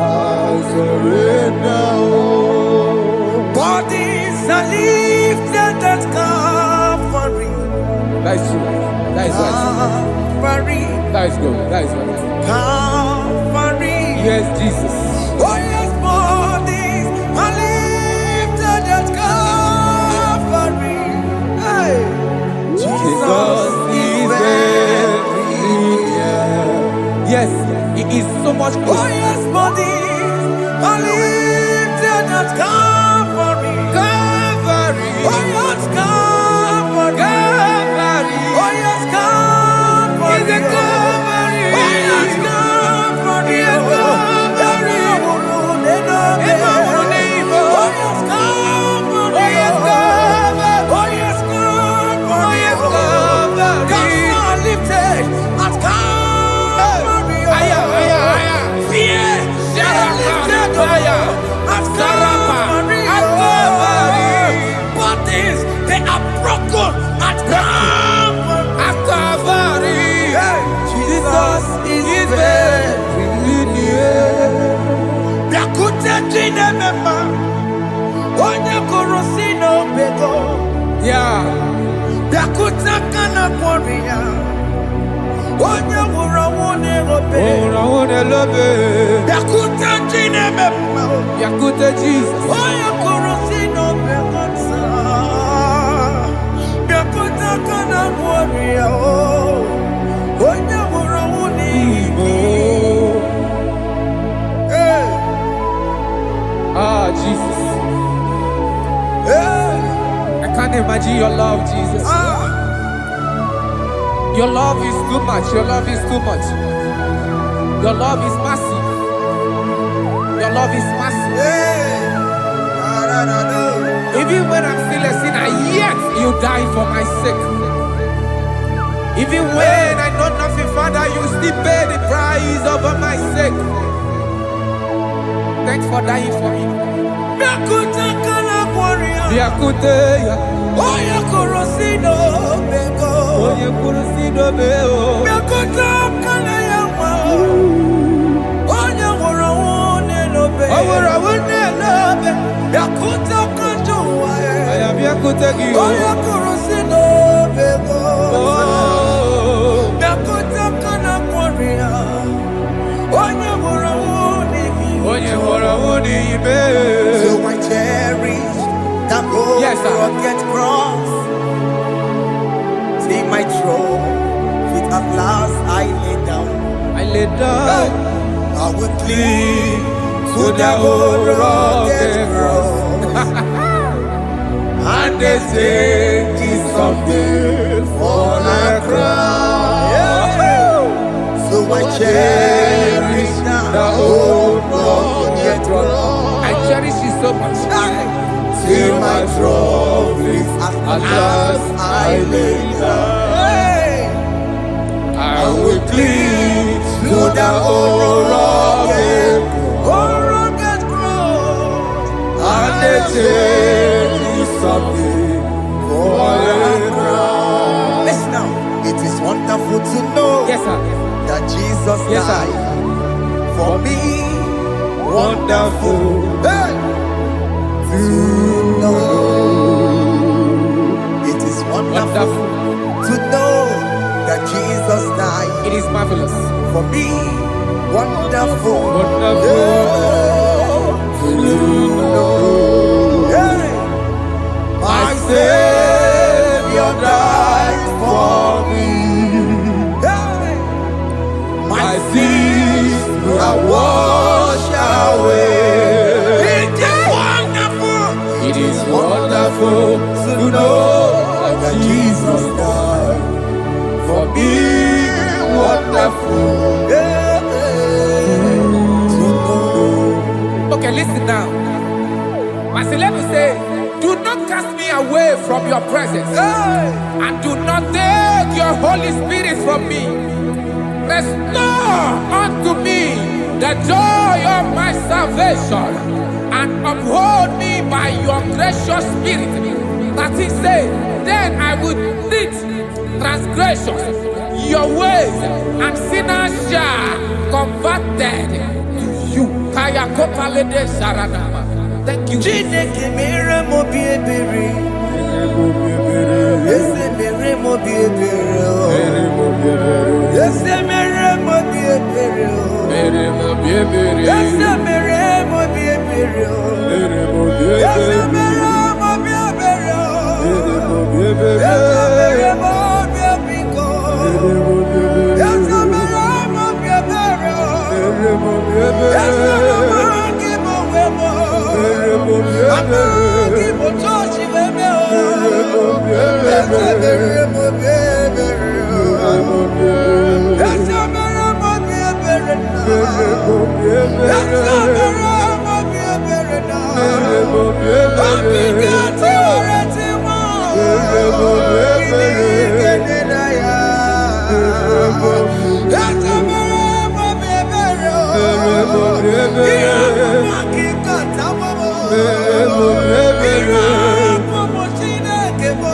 I surrender all. Bodies are lifted at Calvary. That is true. That is right. Calvary. That is good. That is right. Calvary. Yes, Jesus. Oh yes, bodies are lifted at Calvary. Hey. Jesus is very near. Yes, He is so much Oh closer. yes, bodies are lifted at Calvary. Calvary. Oh yes, Calvary. Calvary. Oh yes, Calvary. Is a Calvary. Oh yes, Calvary. Is a Calvary. Oh yes, Calvary. Oh yes, Calvary. Oh yes, Calvary. Oh yes, Calvary. Gods are lifted at Calvary. Aya, aya, aya. Fear is lifted Aya. at Sarapa. Calvary. At Calvary. Bodies, they are broken at Calvary. At Calvary. Jesus is very near. Biakute chinemema, onye kụrụ si n'obego. Yeah. Biakute kana kwọrị ya, onye nwụrụ ọnwụ n'erobe. Oh, I want to love it. Biakute chinemema, Yakute Jesus. onye kụrụ si n'obego nsa. Biakute kana kwọrị ya, onye nwụrụ ọnwụ n'Igbo. Hey, Ah, Jesus. hey, I can't imagine your love, Jesus. ah. Your love is too much. Your love is too much. Your love is massive. Your love is massive. Hey, da, da, da. Even when I'm still a sinner, yet you die for my sake. Even when I know nothing, Father, you still pay the price over my sake. Thanks for dying for me. Biakute kana kwọrị ya, Yakute ya. onye kụrụ si n'obego. Onye kwuru si dobe o. Biakute kana ya nwa, onye nwụrụ ọnwụ n'elobe. O nwere ọnwụ n'elobe. Biakute kanja ụwa ya, Aya bịakute gị o. onye kụrụ si n'obego. Oh. Biakute kana kwọrị ya, onye nwụrụ ọnwụ n'ihi. Onye nwụrụ ọnwụ n'ime. So I cherish that old Yes, sir. rugged cross. See my throne, feet at last I lay down. I lay down I will cling to the old rugged cross. and they say it's something for the crown. So I cherish The old rugged cross. I cherish it so much. till my trophies at last I lay down. I will cling To the old rugged cross. and they say it's something for the crown. Listen now, it is wonderful to know Yes, sir. that Jesus Yes, sir. died for me. Wonderful. Hey! To know. It is wonderful Wonderful. to know is marvelous. For me, wonderful. Wonderful. Hey. My Savior died for me. Hey. My sins are washed away. It is wonderful. It is wonderful To know that Jesus died for me. Wonderful. Yeah. To know. Okay, listen now. My celeb say, do not cast me away from your presence, Hey. and do not take your Holy Spirit from me. Restore unto me the joy of my salvation, and uphold me by your gracious spirit. That is say, then I would teach transgressions your ways, and sinners shall converted to you. Kaya kopalede saranama. Thank you. Chineke mere mo bi ebere. Ese mere mo bi ebere. Ese mere mo bi ebere. Ese mere mo bi ebere. Ese mere mo bi ebere. Ese mere mo bi ebere. Ese mere mo bi ebiko. Ese mere mo bi ebere. Ese mere mo wemo. Amagi mo tochi wemo. Ese mere mo bi ebere. Ese mere mo bi ebere na. Ese mere mo bi ebere na. Obiga ti ore ti mo. Kini na ya. Ese mere mo bi ebere. Iya mo kika tamo mo. Iya mo Chineke mo.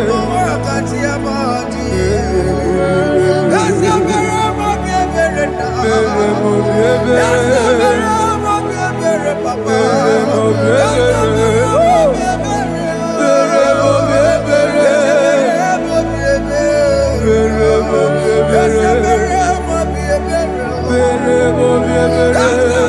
Mo wakati ya madi. Ese mere mo bi ebere na. Ese mere mo bi ebere papa. Ese mere mo bi ebere. Ese mere mo bi ebere. Ese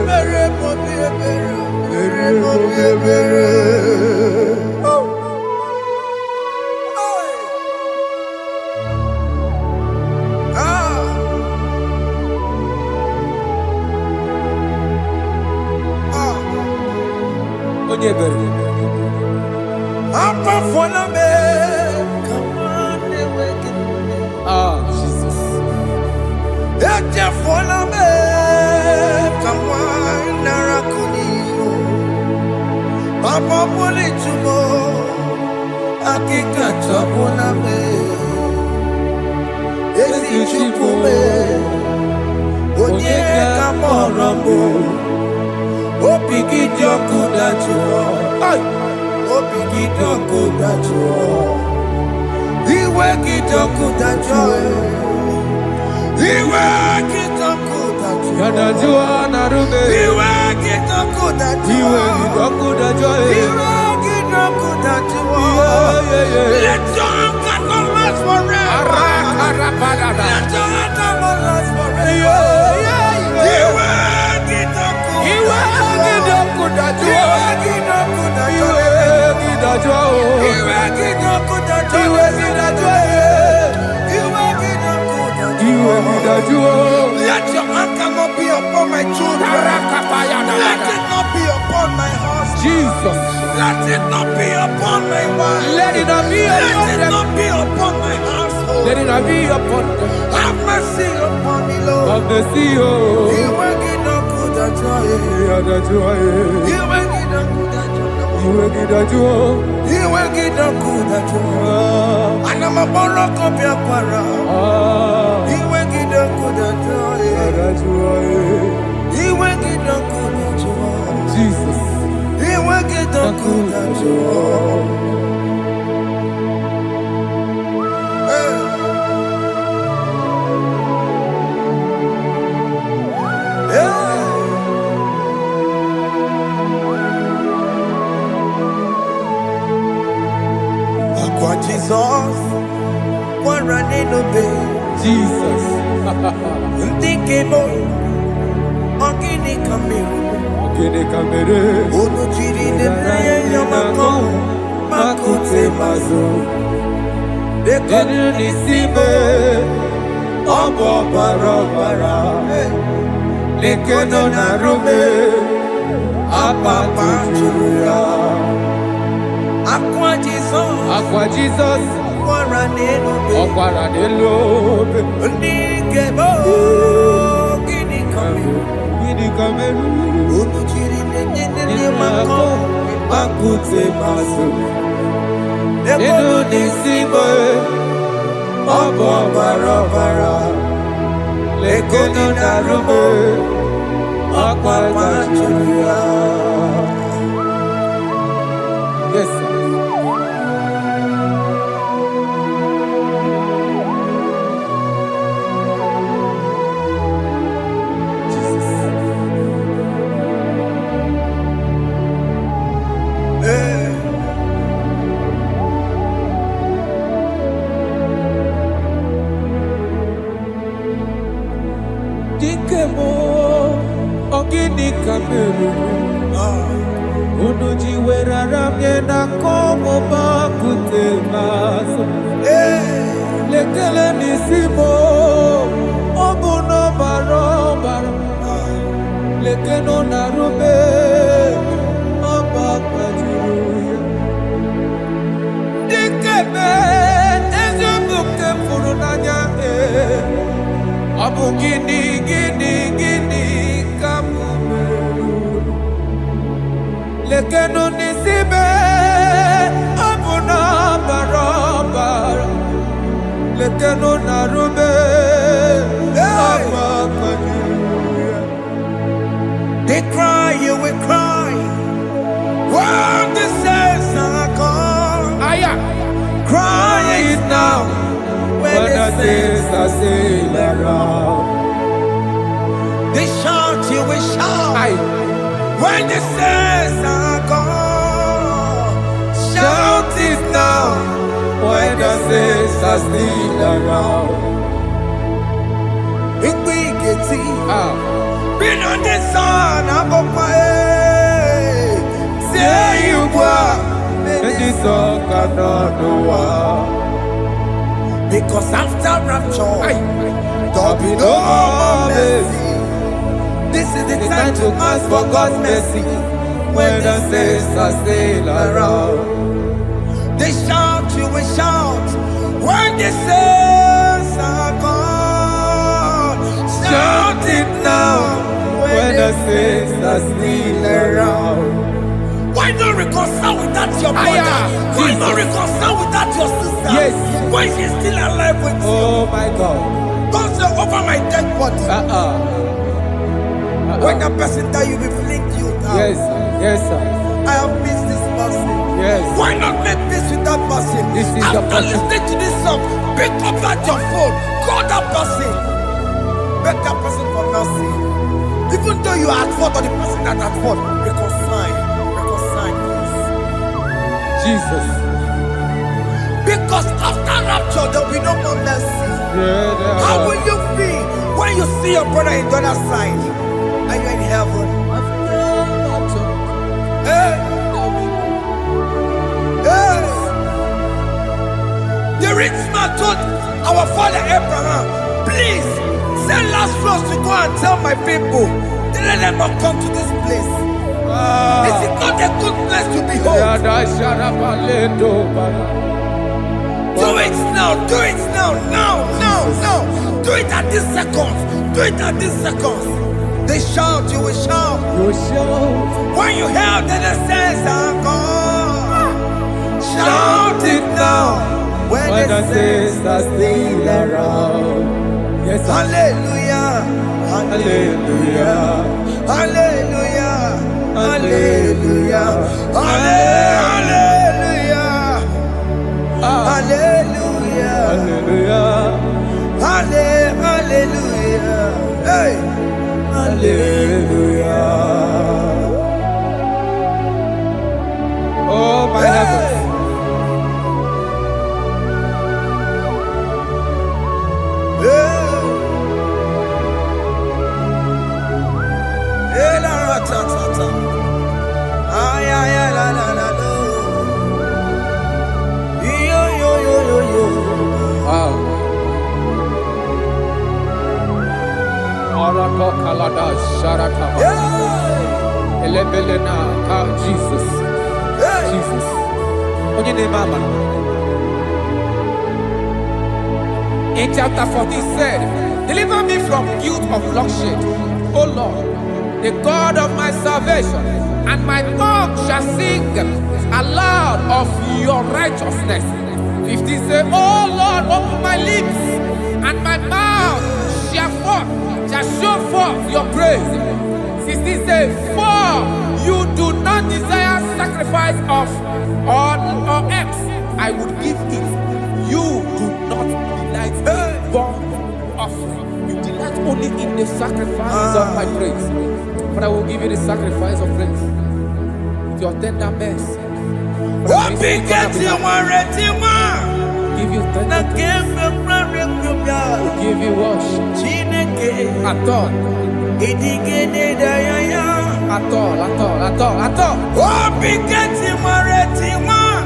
mere mo bi ebere. Jesus. Papa pole tumo, akika tabona me. Esi chupume, onye kamorambo. Opigi dioku dachuo, opigi dioku dachuo. Iwe kidoku dachuo, iwe kidoku dachuo. Yadajua narume. Iwe kidoku dachuo, Iwe kidoku dachuo. Iwe kidoku dachuo. Let your anger not last forever. Let your anger not last forever. Iwe kidoku dachuo. Iwe kidoku dachuo. Iwe kidoku dachuo. Let your anger not be upon my children. Let it not be upon my house. Jesus. Let it not be upon my wife. Let it not be Let upon it them. not be upon my household. Let it not be upon them. Have mercy upon me, Lord. Of the sea. You work it not good at joy. You work it not good at joy. You work it not good at joy. And I'm a borrow copy of para. Jesus. Jesus, one running obey. Jesus. Ndikebo, ogini kamiru. Ogini kamiru. Olu chiri nenaye yamako, makute mazo. Dekonu nisibe, obo barabara. Lekeno narume, apa chuya. Aqua Jesus, Aqua Nelobe, Ndikebo, Gini Kameru, Unuchiri Nene Mako, Makute Masu, Dekonu Nisibe, Obo Barabara, Lekeno Narume, Aqua Chuya. Yes, sir. Dikemo, ogini kameru. Unuji werara mjena komo bakute maso. Lekele nisimo, obuno barobara. Lekeno narube, abakajuya. Dikeme, ezobuke furunanya abu gini kamumeru. Lekeno nisibe abu na barabara. Lekeno narube abakajuya. They cry, you will cry. When the saints are gone, cry it now. When the saints are still around, they shout, you will shout. When the saints are gone, shout it now. When the saints are still around, big it. Been on the sun, I'm on my head. Say you are, and the song cannot know why. Because after rapture, there'll be no more mercy. This is the time to ask for God's mercy. When the saints are still around, they shout, you will shout. When the saints are gone, shout it now. When the saints are still around. Why not reconcile with that your brother? Why not reconcile with that your sister? Yes. Why she's still alive with you? Oh my God. Don't say over my dead body. When that person die, you will fling you down. Yes, sir. I have missed this person. Yes. Why not make peace with that person? This is after listening to this song, pick up that your phone, call that person, beg that person for mercy. Even though you are at fault or the person that at fault, reconcile, please. Jesus. Because after rapture, there will be no more mercy. How will you feel when you see your brother in the other side and you're in heaven? Hey. The rich man told our father Abraham, please send Lazarus to go and tell my people to let them not come to this place. This is not a good place to behold. Do it now, do it now, now. Do it at this second. Do it at this second. They shout, you will shout. When you hear that the saints are gone, shout it now. When the saints are still around. Yes, hallelujah. Hallelujah. Hallelujah. Hallelujah. Hallelujah. Hallelujah. Hallelujah. Hallelujah. Hey. Hallelujah. Oh, my heavens. Wow. Arako kalada sharataba. Elebelena ka Jesus. Jesus. Onye na-eme amara. In chapter 14 said, deliver me from guilt of bloodshed, O Lord, the God of my salvation, and my tongue shall sing aloud of your righteousness. 15 say, oh Lord, open my lips, and my mouth shall show forth your praise. 16 say, for you do not desire sacrifice of or eggs, I would give it. You do not delight in burnt offering. You delight only in the sacrifice of my praise. But I will give you the sacrifice of praise with your tender mercy. Give you tender will give you worship. At all.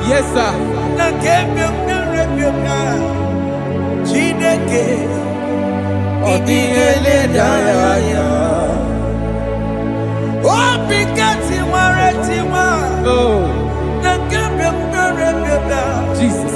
Yes, sir. Jesus.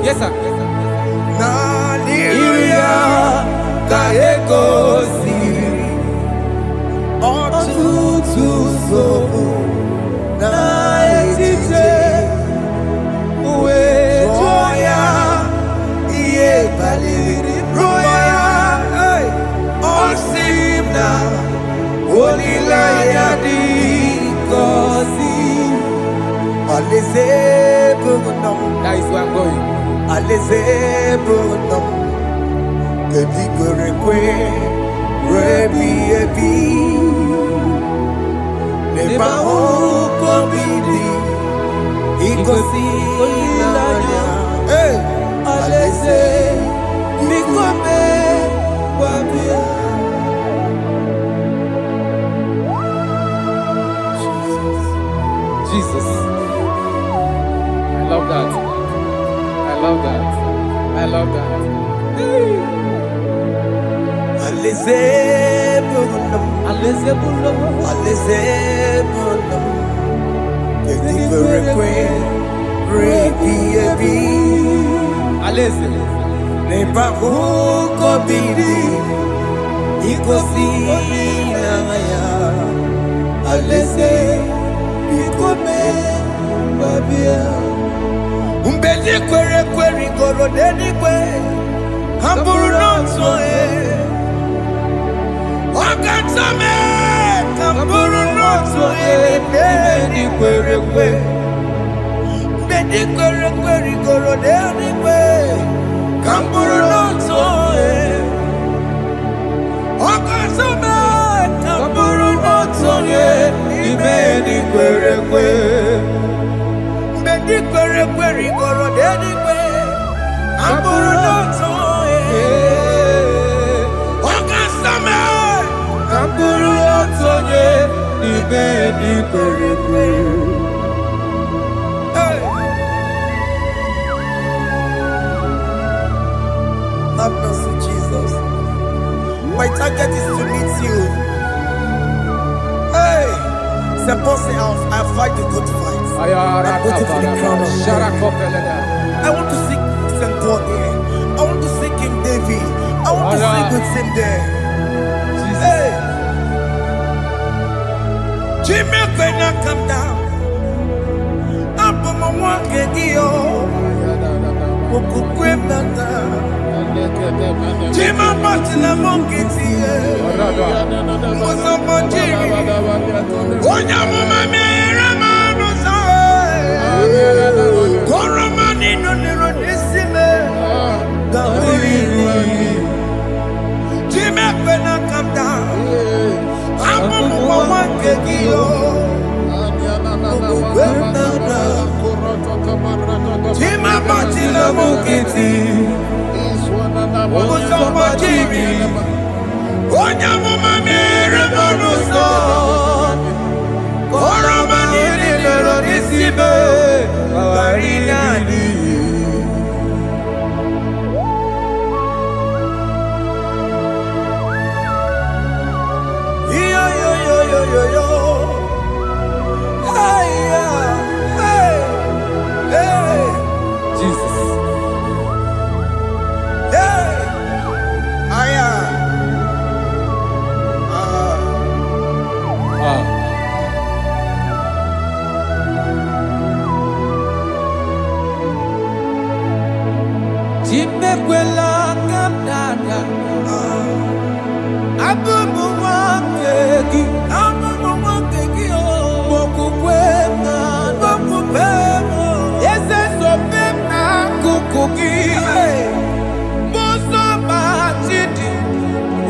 Yes, sir. That is where I'm going. Jesus. I love that. I love that. I love that. Mbedi kwere kwere goro dedi kwe hamburu n'otu onye ọkatame hamburu n'otu onye mbedi kwere kwe mbedi kwere kwere goro dedi kwe hamburu n'otu onye ọkatame hamburu n'otu onye mbedi kwere kwe. Kwere kwere goro dedi kwe amburu n'otu onye ọkasame amburu n'otu onye bedi perebe. Have mercy, Jesus. My target is to meet you. Hey, suppose I fight the good fight. I'm waiting for the crown of glory. I want to seek St. Paul here. I want to seek King David. I want to seek with him there. Hey, Jimmy, when I come down, I'm on my walk again. Jima Martina Monkiti, Mosamajiri, Onyamuma Meramanza, Koramani no Neronisime, Gawiri, Jima Pena come down, Amu Wakegio, Jima Martina Monkiti. Mosamajiri, Onyamuma Meramanza, Koramani no Neronisime, Garinani. Yo. Hey, hey, hey. Jesus. Hey. Aya. Jimekwela kadada. Abubu wakegi.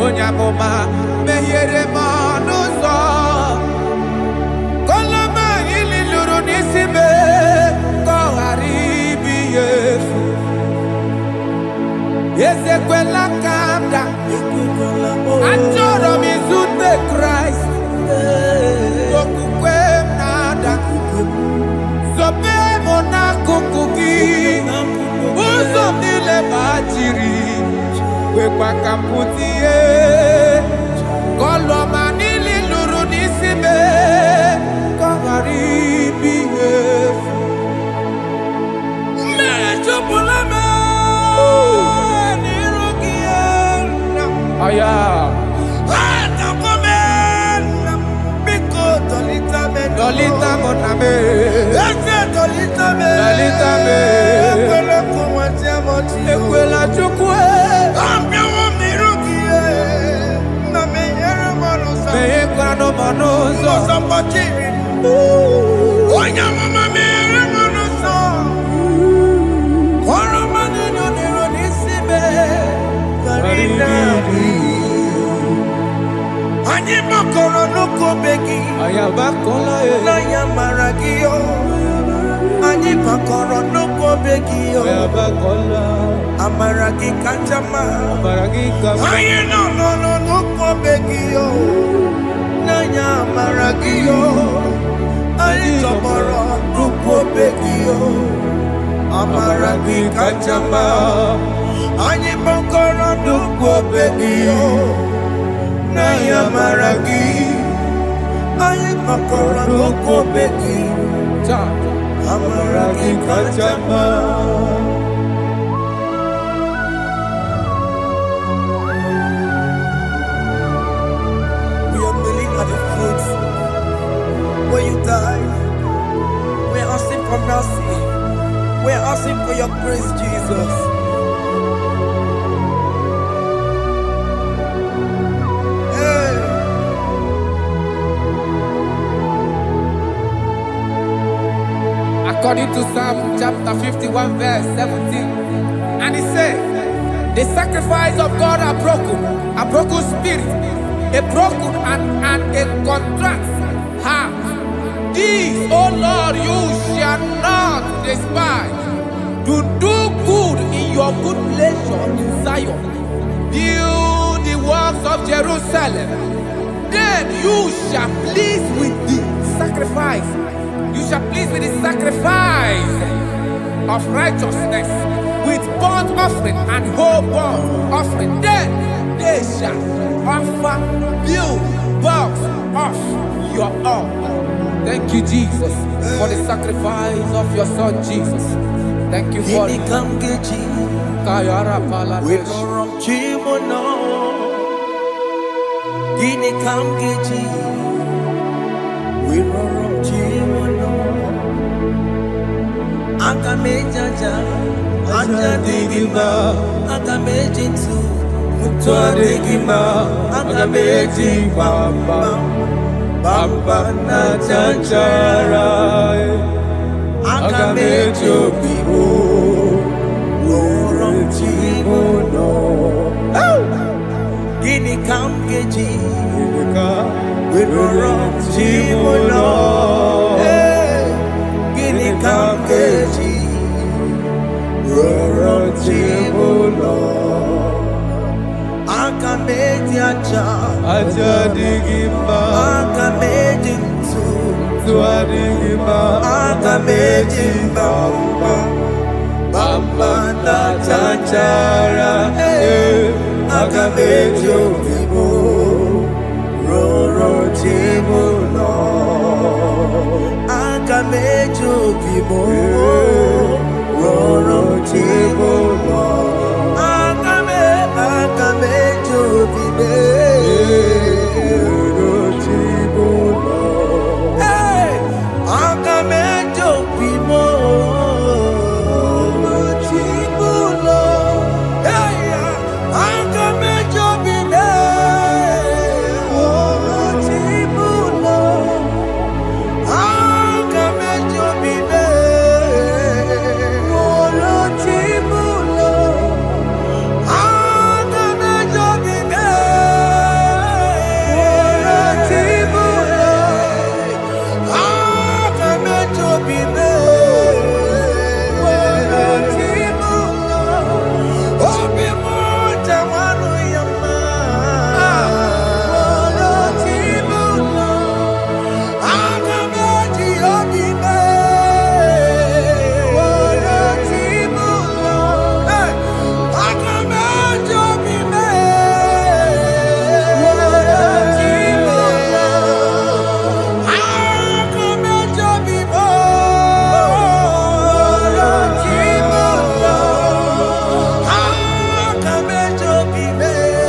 Onyamuma mehiere manuzo kolama ililuru nisime koharibi Yesu Ezekwela kamda Anjoro mizunde Christ Okukwe nada Sobe mona kukuki Uzo nile bajiri Wekwa kamputie Koloma nili luru nisime Koharibi Yesu Mechopulame Nirugiena Aya Atakomena Biko dolita me Dolita moname Ese dolita me Dolita me Ekwela kumwatia moti Ekwela chukwe Mosamajiri, Onyamuma Meramanza, Koramani no Neronisime, Garinani. Anyima korono kobegi, Ayabakola Naya maragio. Anyima korono kobegi, Ayabakola Amaragi kanjama, Baragi Aye no kobegi. Nanya maragio, Aye tomorrow no kobegi. Amaragi kanjama, Anyima korono kobegi. Naya maragi, Anyima korono kobegi. Amaragi kanjama. When you die, we're asking for mercy. We're asking for your grace, Jesus. Hey. According to Psalm chapter 51 verse 17, and it says, the sacrifice of God are broken spirit, a broken and a contrite heart. These, O Lord, you shall not despise. To do good in your good pleasure in Zion. Build the works of Jerusalem. then you shall please with the sacrifice. You shall please with the sacrifice of righteousness, with burnt offering and whole burnt offering. Then they shall offer you bulks of your own. Thank you, Jesus, for the sacrifice of your son, Jesus. Thank you for it. Kayara Paladesh. We from Chimono. Gini Kamgeji. We from Chimono. Akamejaja. Aja digima. Akameji tu. Mutwa digima. Akameji bamba. Bamba na chanchara. Akameji obibo. Gini Kamgeji. We run Chimono. Gini Kamgeji. We run Chimono. Akameji aja. Aja digima. Akameji tu. Tua digima. Akameji bamba. Bamba na chanchara. Akameji obibo. Roro Chimono. Akameji obibo. Roro Chimono. Akameji obibo. Roro Chimono. Hey, Akameji obibo.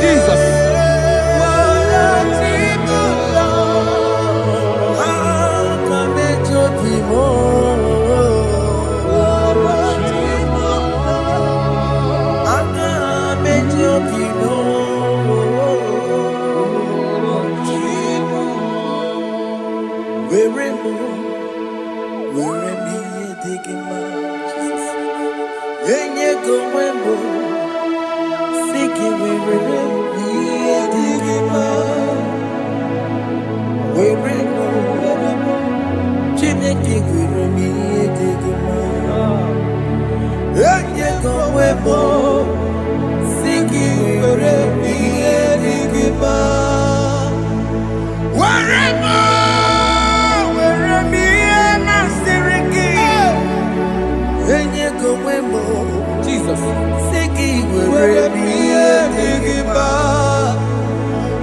Jesus.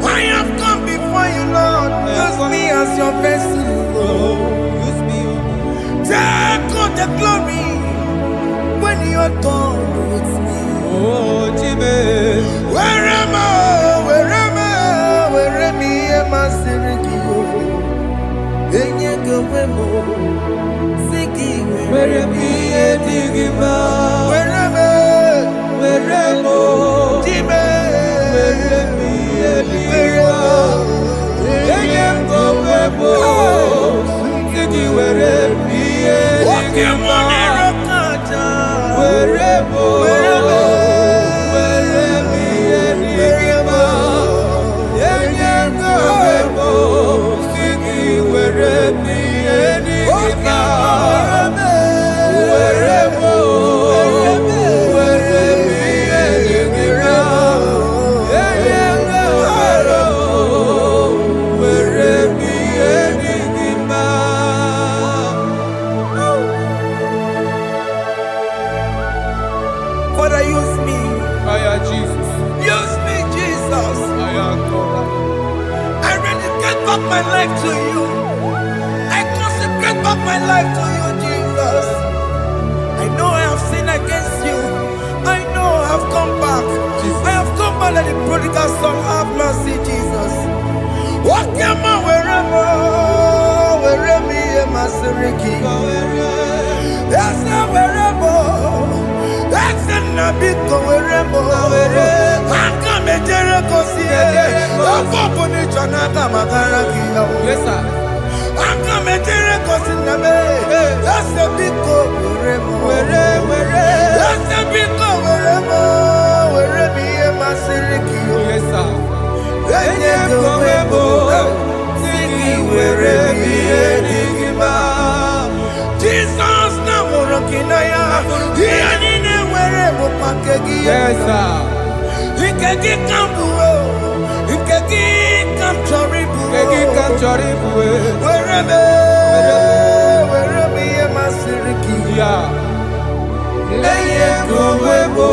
I have come before you, Lord. Use me as your vessel, Lord. Use me. Take all the glory when you are done with me. Oh, Jimmy. Where am I? Am I singing you? Then you go singing. Where am I? Where am I? Jimmy. back my life to you. I consecrate back my life to you, Jesus. I know I have sinned against you. I know I have come back. Jesus. I have come back like the prodigal son. Have mercy, Jesus. Walk your man wherever me and my Siriki. That's not wherever. That's not big wherever. I come and Jericho see it. I'm open it on Nagamaraki. Yes, sir. I come and Jericho see the way. That's a big wherever. That's a big wherever me and my Siriki. Yes, sir. Jesus na morokinaya yani wherever pakegi yes sir ikegi kambuo ikegi kamchoribu wherever ye masiriki ya eye gowebo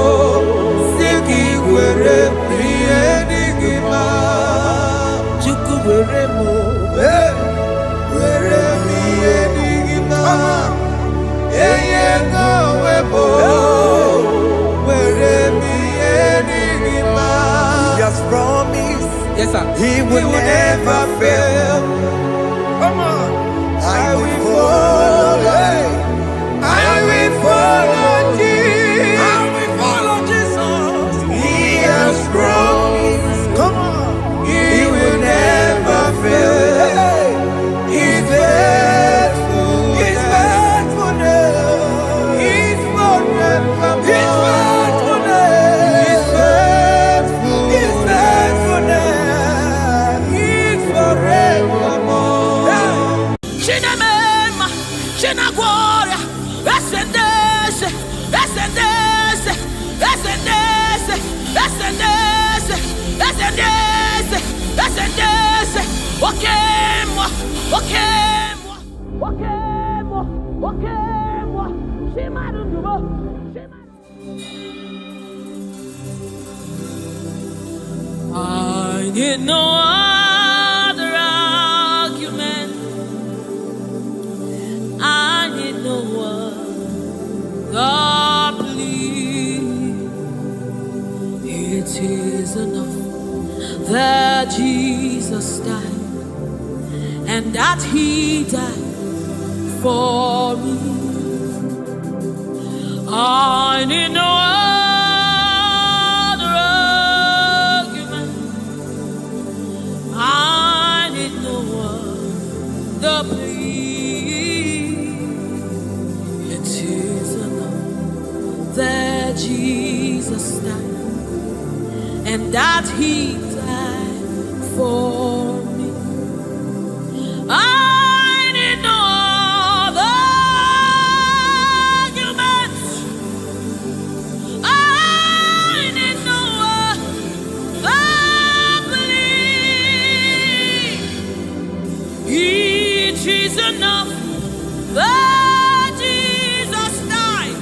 siki wherever ye digima Chukwuweremo, weremi enigma, eyengowebo, weremi enigma. He has promised, yes sir, he will never fail. Come on, I will follow, I will follow Jesus. I will follow Jesus. He has promised. Come on. He will never fail. He's faithful. His faithfulness. He's forever. His faithfulness. His faithfulness. He's forevermore. Chinemema, Chinagwaria, Ascendese, Ascendese, Ascendese, Ascendese, Ascendese. Ascendese, okemwa, okemwa, okemwa, okemwa, shimarundumo, I need no other argument. I need no other plea. It is enough that Jesus died, and that he died for me. I need no other argument. I need no other plea. It is enough that Jesus died, and that he for me. I need no other argument. I need no other plea. It is enough that Jesus died,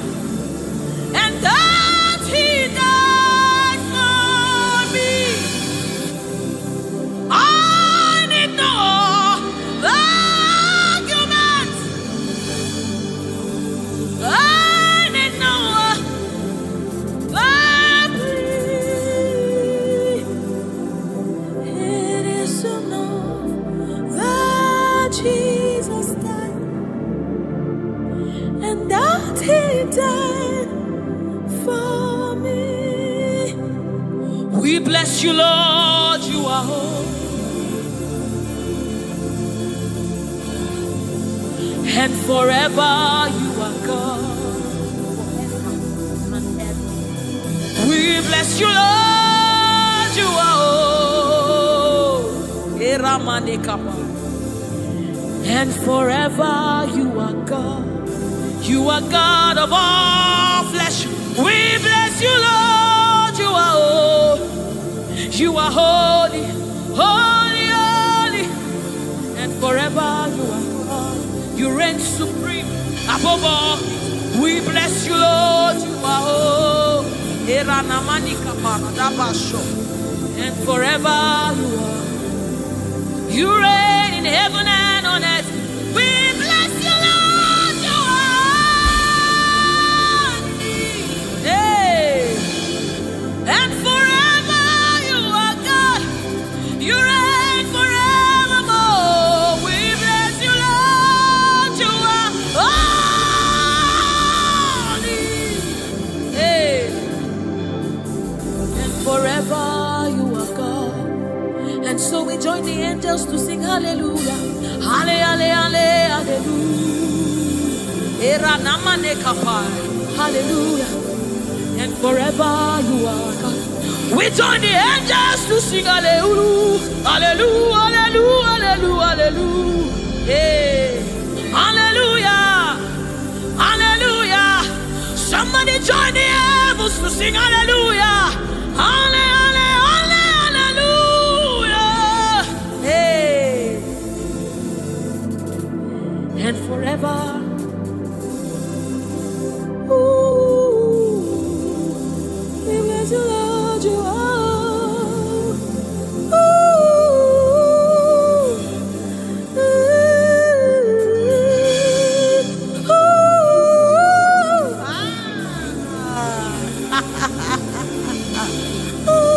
and that he died for me. I need no argument. I need no plea. It is enough that Jesus died, and that he died for me. We bless you, Lord, you are holy. And forever you are God. We bless you, Lord, you are holy. And forever you are God. You are God of all flesh. We bless you, Lord, you are holy. You are holy, holy, holy. And forever you are God. You reign supreme above all. We bless you, Lord, you are holy. And forever you are. You reign. heaven and on earth. We bless you, Lord. You are. Hey. And forever you are God. You reign forevermore. We bless you, Lord. You are holy. Hey. And forever you are God. And so we join the angels to sing hallelujah. Hallelujah. Hallelujah. And forever you are God. We join the angels to sing hallelujah. Hallelujah. Hallelujah. Hallelujah. Hey. Hallelujah. Hallelujah. Somebody join the heavens to sing hallelujah. Hallelujah. And forever, ooh, we bless you, Lord, you are. Ooh,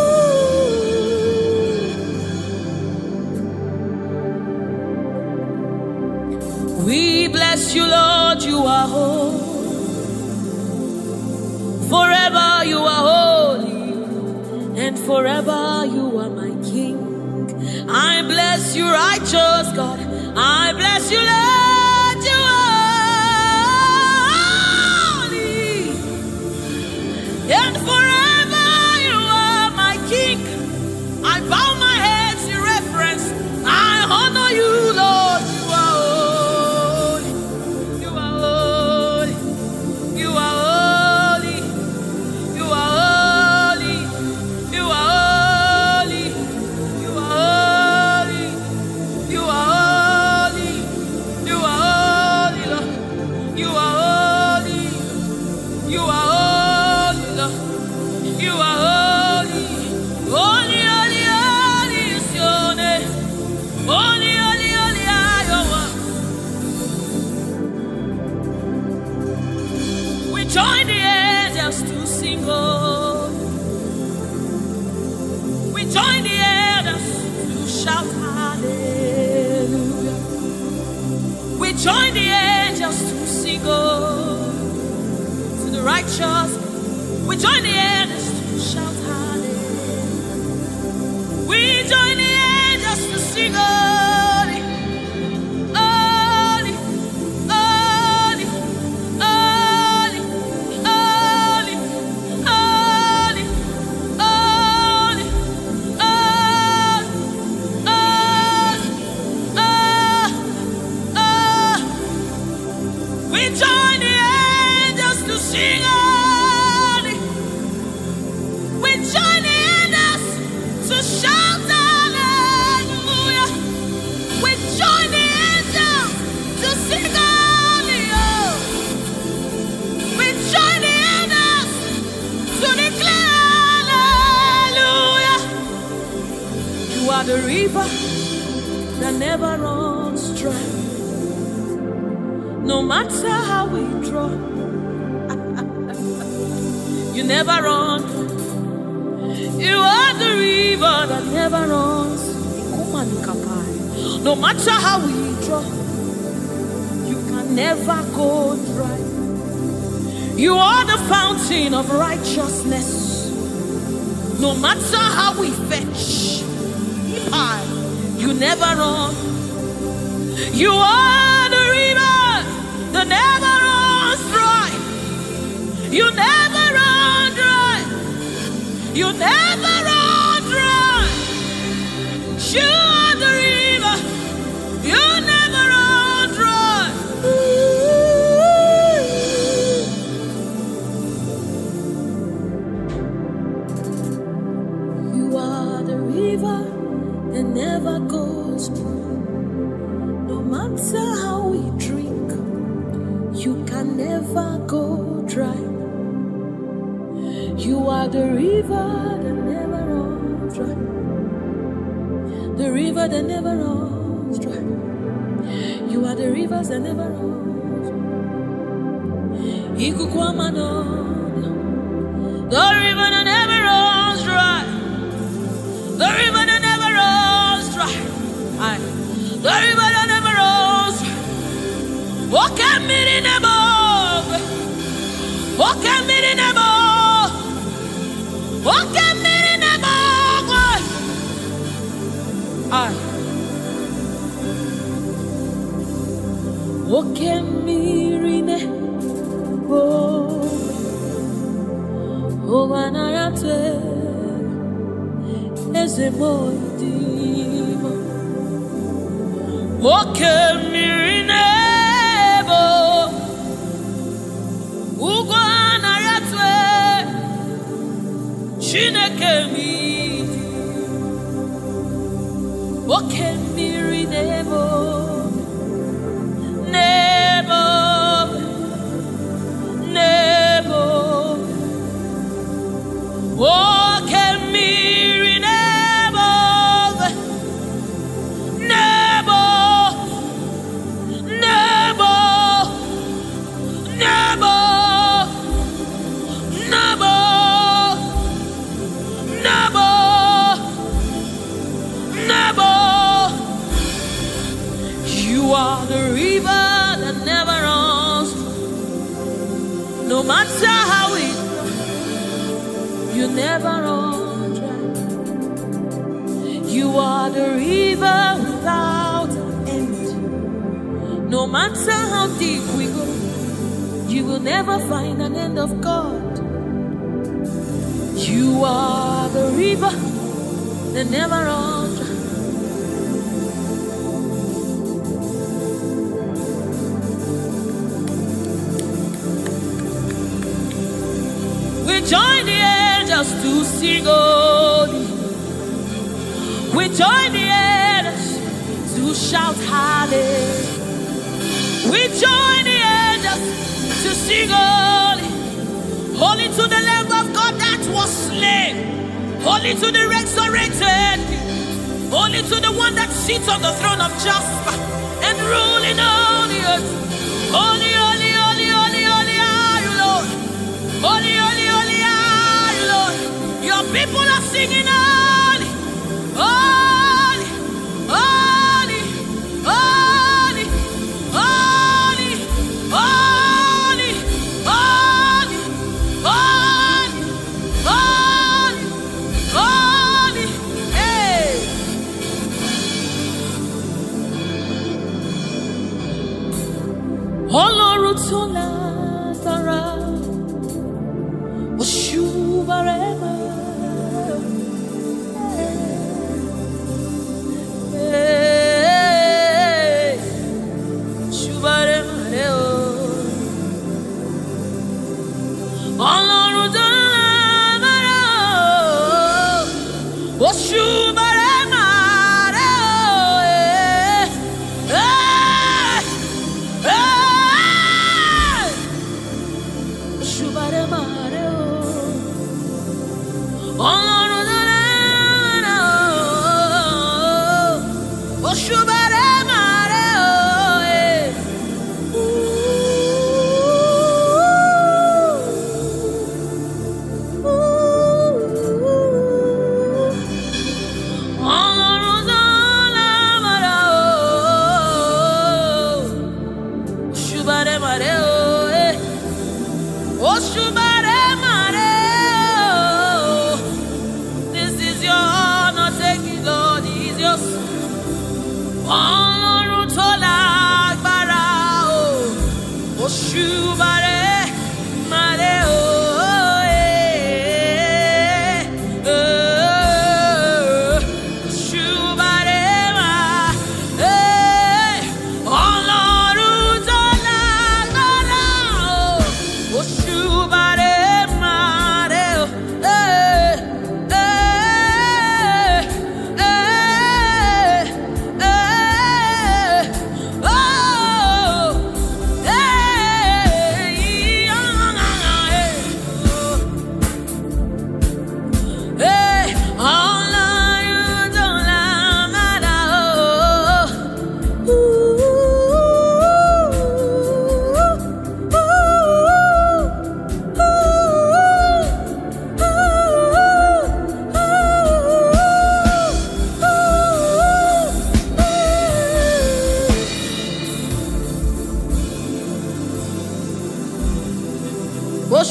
we bless you, Lord, you are holy. Forever you are holy, and forever you are my King. I bless you, righteous God. I bless you, Lord, you are holy, and forever you are my King. I bow my head in reverence. I honor you, Lord. Join the angels to sing, oh. We join the angels to shout hallelujah. We join the angels to sing, oh, to the righteous. We join the angels to shout hallelujah. We join the angels to sing, oh. The river that never runs dry. No matter how we draw, you never run. You are the river that never runs. No matter how we draw, you can never go dry. You are the fountain of righteousness. No matter how we fetch, you never run. You are the river that never runs dry. You never run dry. You never run dry. You are the river. You never run dry. You are the river that never goes dry. No matter how we drink, you can never go dry. You are the river that never runs dry. The river that never runs dry. You are the rivers that never run. The river that never runs dry. The river that never runs dry. The river that never runs dry. Walk at me in the above. Walk at me in the above. Walk at me in the above. Walk at me in the above. Oh, when I am as a boy, walk at me in the above. Oh, when I am Chineke mi. Walk at me in the above. Walk and mirror never, never, never, never, never, never, never. You are the river that never runs, no matter how it. You never run dry. You are the river without end. No matter how deep we go, you will never find an end of God. You are the river that never runs dry. We join the angels to sing holy. We join the angels to shout hallelujah. We join the angels to sing holy. Holy to the Lamb of God that was slain. Holy to the resurrected. Holy to the one that sits on the throne of Jasper and ruling on the earth. Holy, holy, holy, holy, holy are you, Lord. Holy, holy, holy are you, Lord. Your people are singing holy, holy, holy, holy, holy, holy, holy, holy, holy, holy, hey. Ọlọ́run tó lágbára. Oshubarema, Shubarema, Ọlọ́run tó lágbára, Oshubarema, Oshubarema.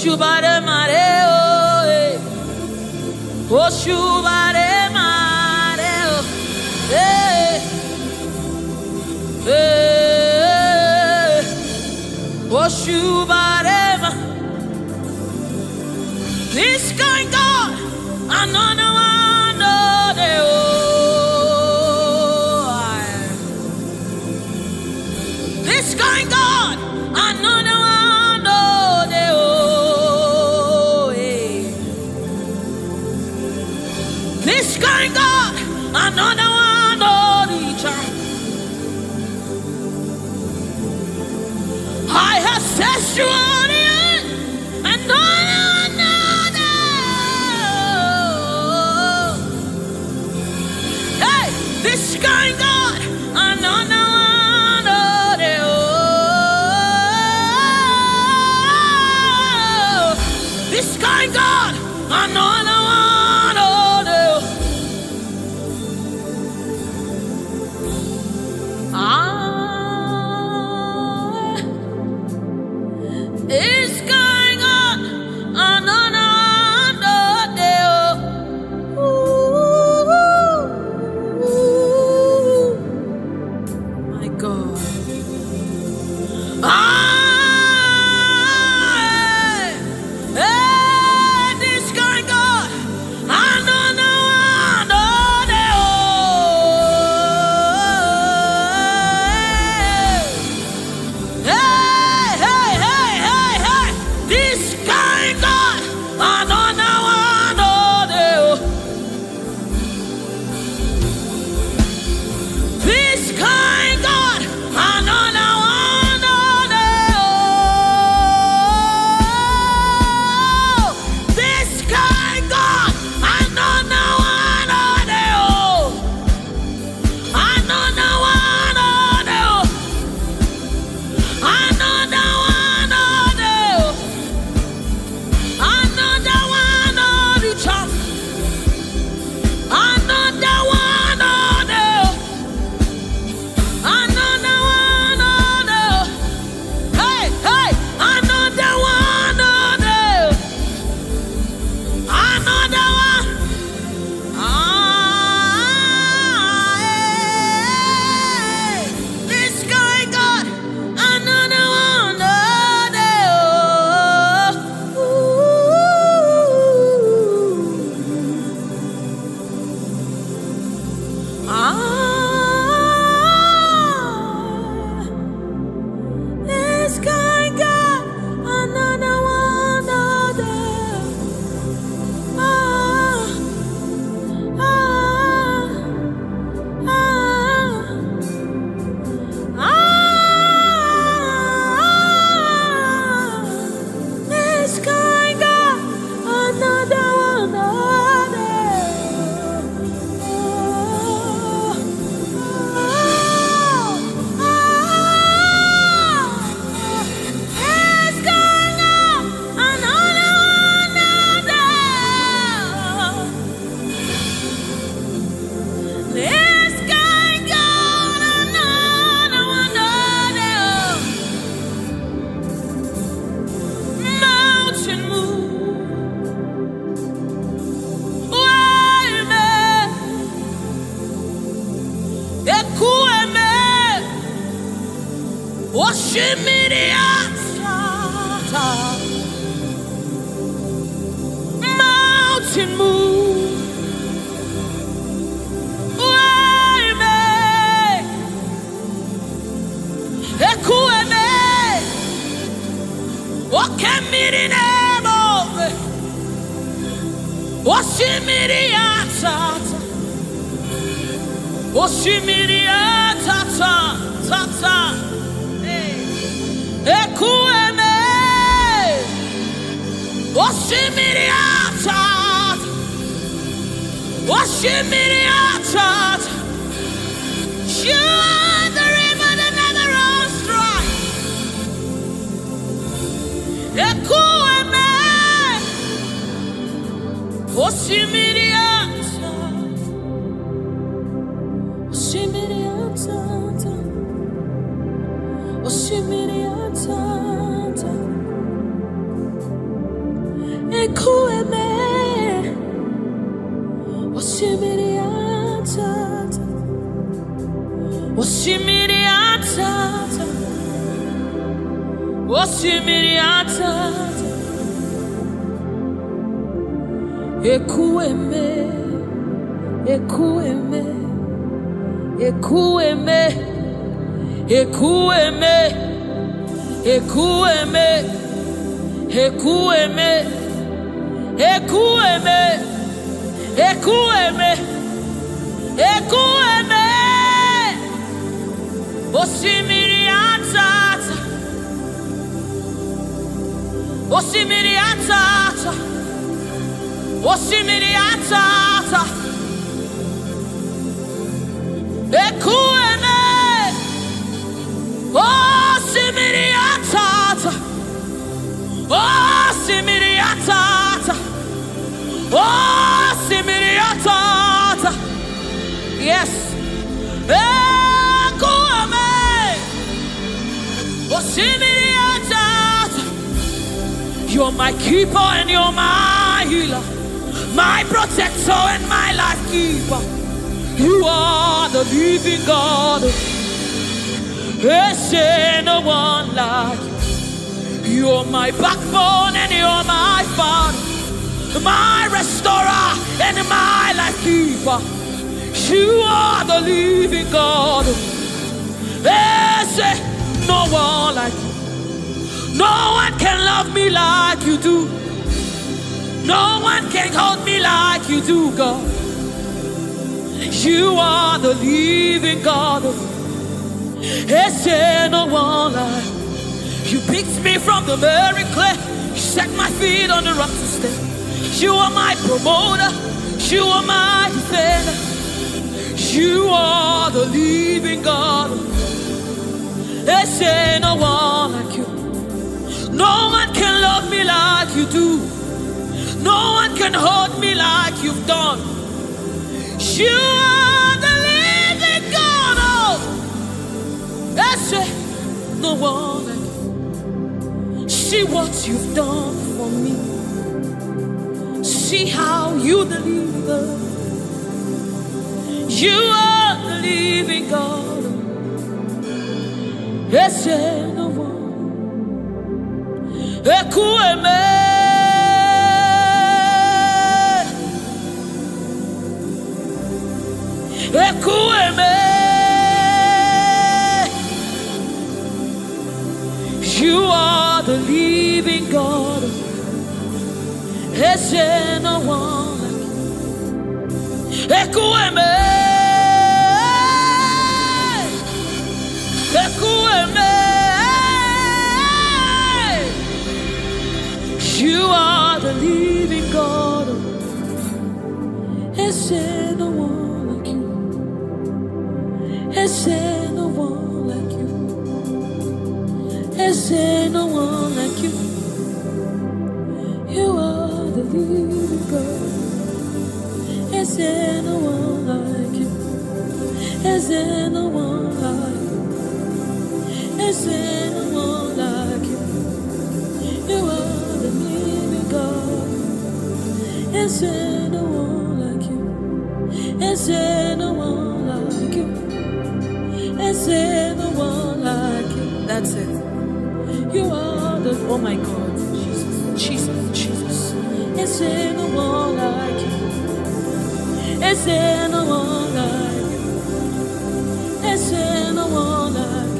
Oshubare mareo, Oshubare mareo, Oshubare ma. This kind God, another one, this kind God, another one. This kind God, another one, I have set you on the earth, another. Hey, this kind God, another one, this kind God, another one. It's going on another day. My God. This going on another day. This kind God, another one, this kind God, another one, this kind God, another one, another one, another one. Another one of the chop. Another one of the. Another one of the. Hey, hey, another one of the. Another one. This guy got another one of the. This guy got another one of them. This guy got another one of mountain move. Mountain move. You are the river that never runs dry. Osimiri atata, osimiri atata, ekueme, ekueme, ekueme, ekueme, ekueme, ekueme, ekueme, ekueme, ekueme. Osimiri atata, osimiri atata, osimiri atata, ekueme, osimiri atata, osimiri atata, osimiri atata, yes. You're my keeper and you're my healer, my protector and my life keeper. You are the living God. There's no one like you. You're my backbone and you're my father, my restorer and my life keeper. You are the living God. There's no one like you. No one can love me like you do. No one can hold me like you do, God. You are the living God. There's no one like you. Picked me from the very clay. You set my feet on the rock to stay. You are my promoter. You are my defender. You are the living God. There's no one like you. No one can love me like you do. No one can hold me like you've done. You are the living God. Oh, that's it. No one like you. See what you've done for me. See how you deliver. You are the living God. That's it. No one. Ekueme, ekueme. You are the living God. There's no one like you. Ekueme, ekueme. You are the living God. Is there no one like you? Is there no one like you? Is there no one like you? You are the living God. Is there no one like you? Is there no one like you? Is there no one like you? You are the living God. Is there no one like you? Is there no one like you? Is there no one like you? That's it. You are the, oh my God, Jesus, Jesus, Jesus. Is there no one like you? Is there no one like you? Is there no one like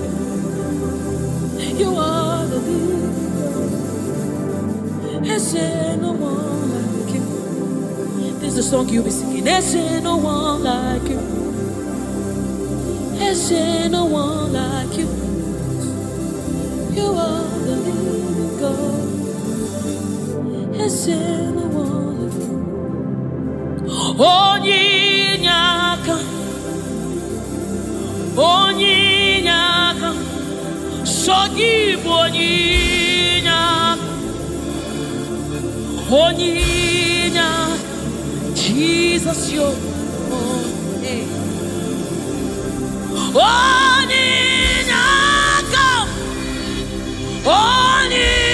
you? You are the living God. Is there no one like you? This is the song you'll be singing. Is there no one like you? Is there no one like you? You are the living God. Is there no one like you? Onyinyaka, onyinyaka, sogibu onyinyaka, onyinyaka, Jesus your name. Onyinyaka, onyinyaka,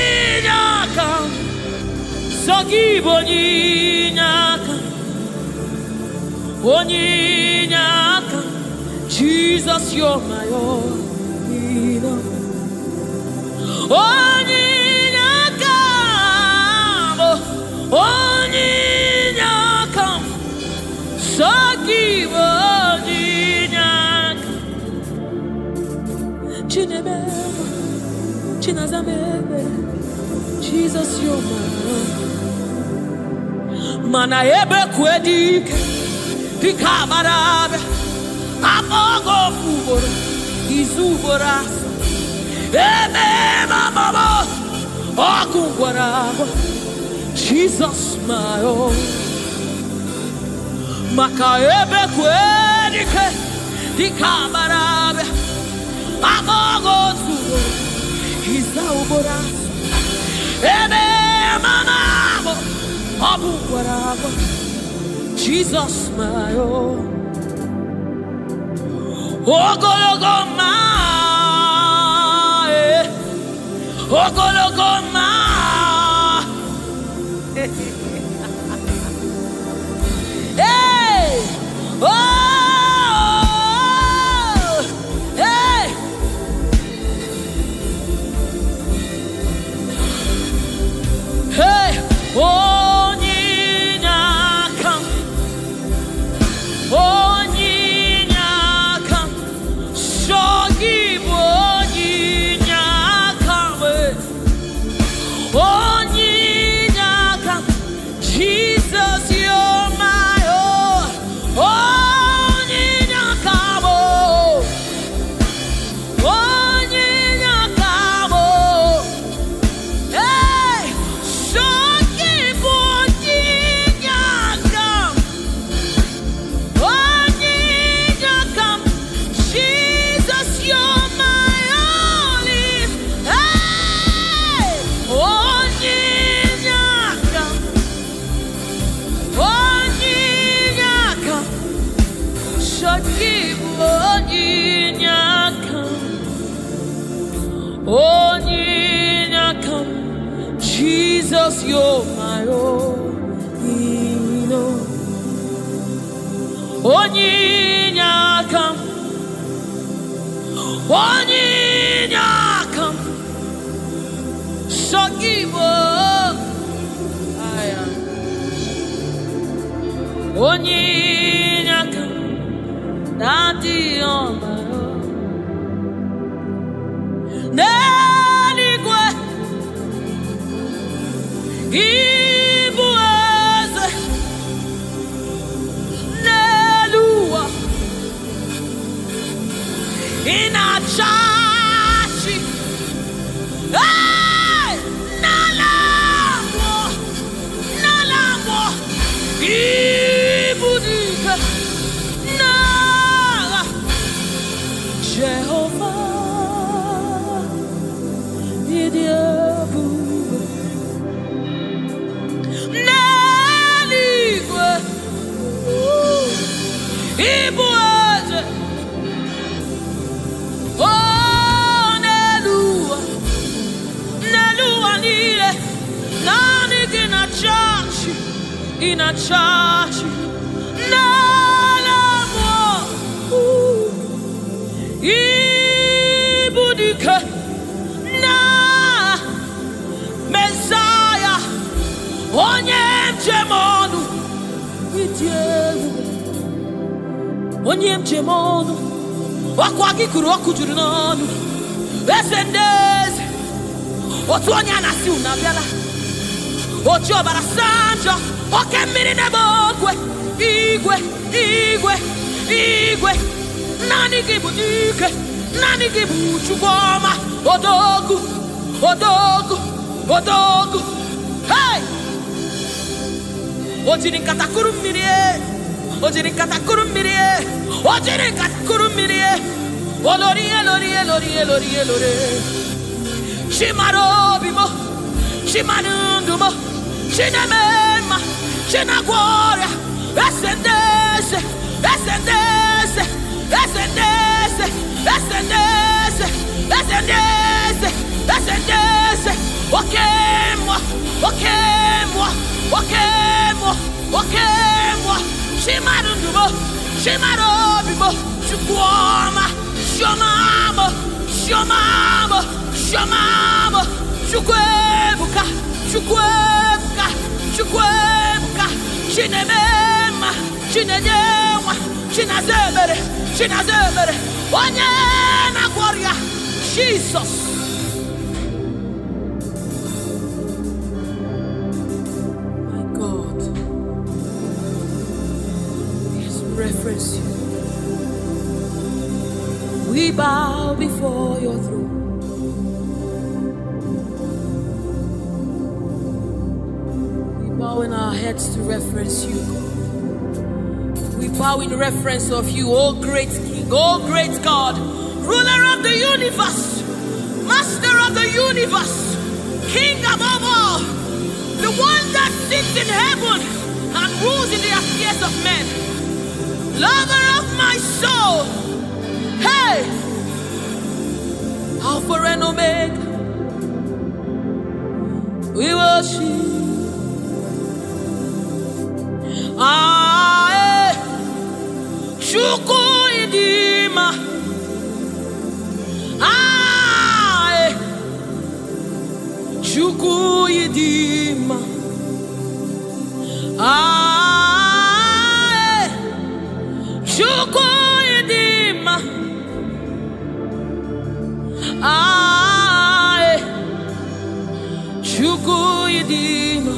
sogibu onyinyaka, onyinyaka, Jesus. Jesus, you're my all. Jesus, you're my mana ebe kwedike dikabarabe amogo fuboro izuboraso ebe mama okungwarabo Jesus, my own maka ebe kwedike dikabarabe amogo fuboro izuboraso ebe mama Jesus, my own. Ogologoma, ogologoma. Hey, oh, hey. Hey, oh. Jesus, you're my own. Onyinakam, onyinakam, shogibo, aya, onyinakam, daddy on my own. Neligwe, Igbo eze, Nelua, Inachachi, hey, Nalamo, Ibudika, Nala, Jehovah, Idiabu. Igbo eze, oh Nelua, Nelua niile, naanị gị na chachi, n'ala mmụọ, Ibu dike na Mesaya, onye njem ọnụ, ịdị egwu. Onye njem ọnụ, ọkụ gị kụrụ ọkụ juru n'ọnụ. Eze ndị eze, otu onye a na-asị unu abịala. Oji ọbara saa njọ, oke mmiri n'ebe okwe. Igwe, naanị gị bụ dike, naanị gị bụ Chukwu ọma. Odogwu. Hey! O jiri nkata kụrụ mmiri. Ojiri nkata kụrụ mmiri, olori. Chimara obi mo, chimara ndụ mo, chineme mma, chinagwọ ọrịa, eze ndị eze, oke mmụọ, chimara ndụ mo, chimara obi mo, Chukwama, Shomama, Shomama, Shomama, Chukwebuka, Chukwebuka, Chukwebuka, Chinemema, Chinedewa, Chinazebere, Chinazebere, Wanyana Gloria, Jesus. My God, yes, reference you. We bow before your throne. We bow in our heads to reference you, God. We bow in reference of you, oh great King, oh great God, ruler of the universe, master of the universe, King above all, the one that sits in heaven and rules in the affairs of men, lover of my soul. Hey, Alpha and Omega, we worship. Chuku idima, Chuku idima, Chuku idima. Chukuyidima,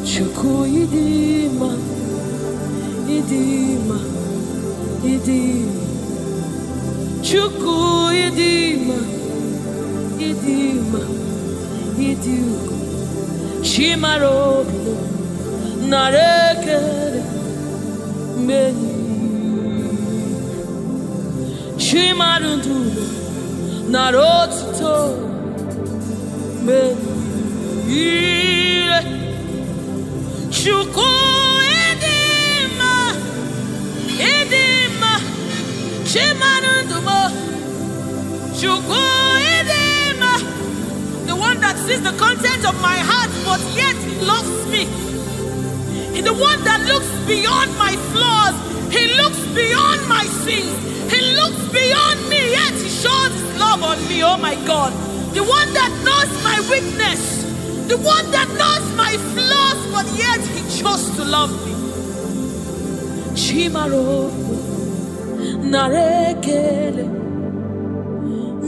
Chukuyidima, Idima, Idima, Chukuyidima, Idima, Idiuko, Shimarobilo, Narekere, Meni, Shimarundulo, Narotito, Meni. Chuku edima, edima, chimanundumo. Chuku edima, the one that sees the content of my heart, but yet he loves me. He's the one that looks beyond my flaws. He looks beyond my sins. He looks beyond me, yet he shows his love on me. Oh my God, the one that knows my weakness. The one that knows my flaws, but yet he chose to love me. Chimaro, Narekele,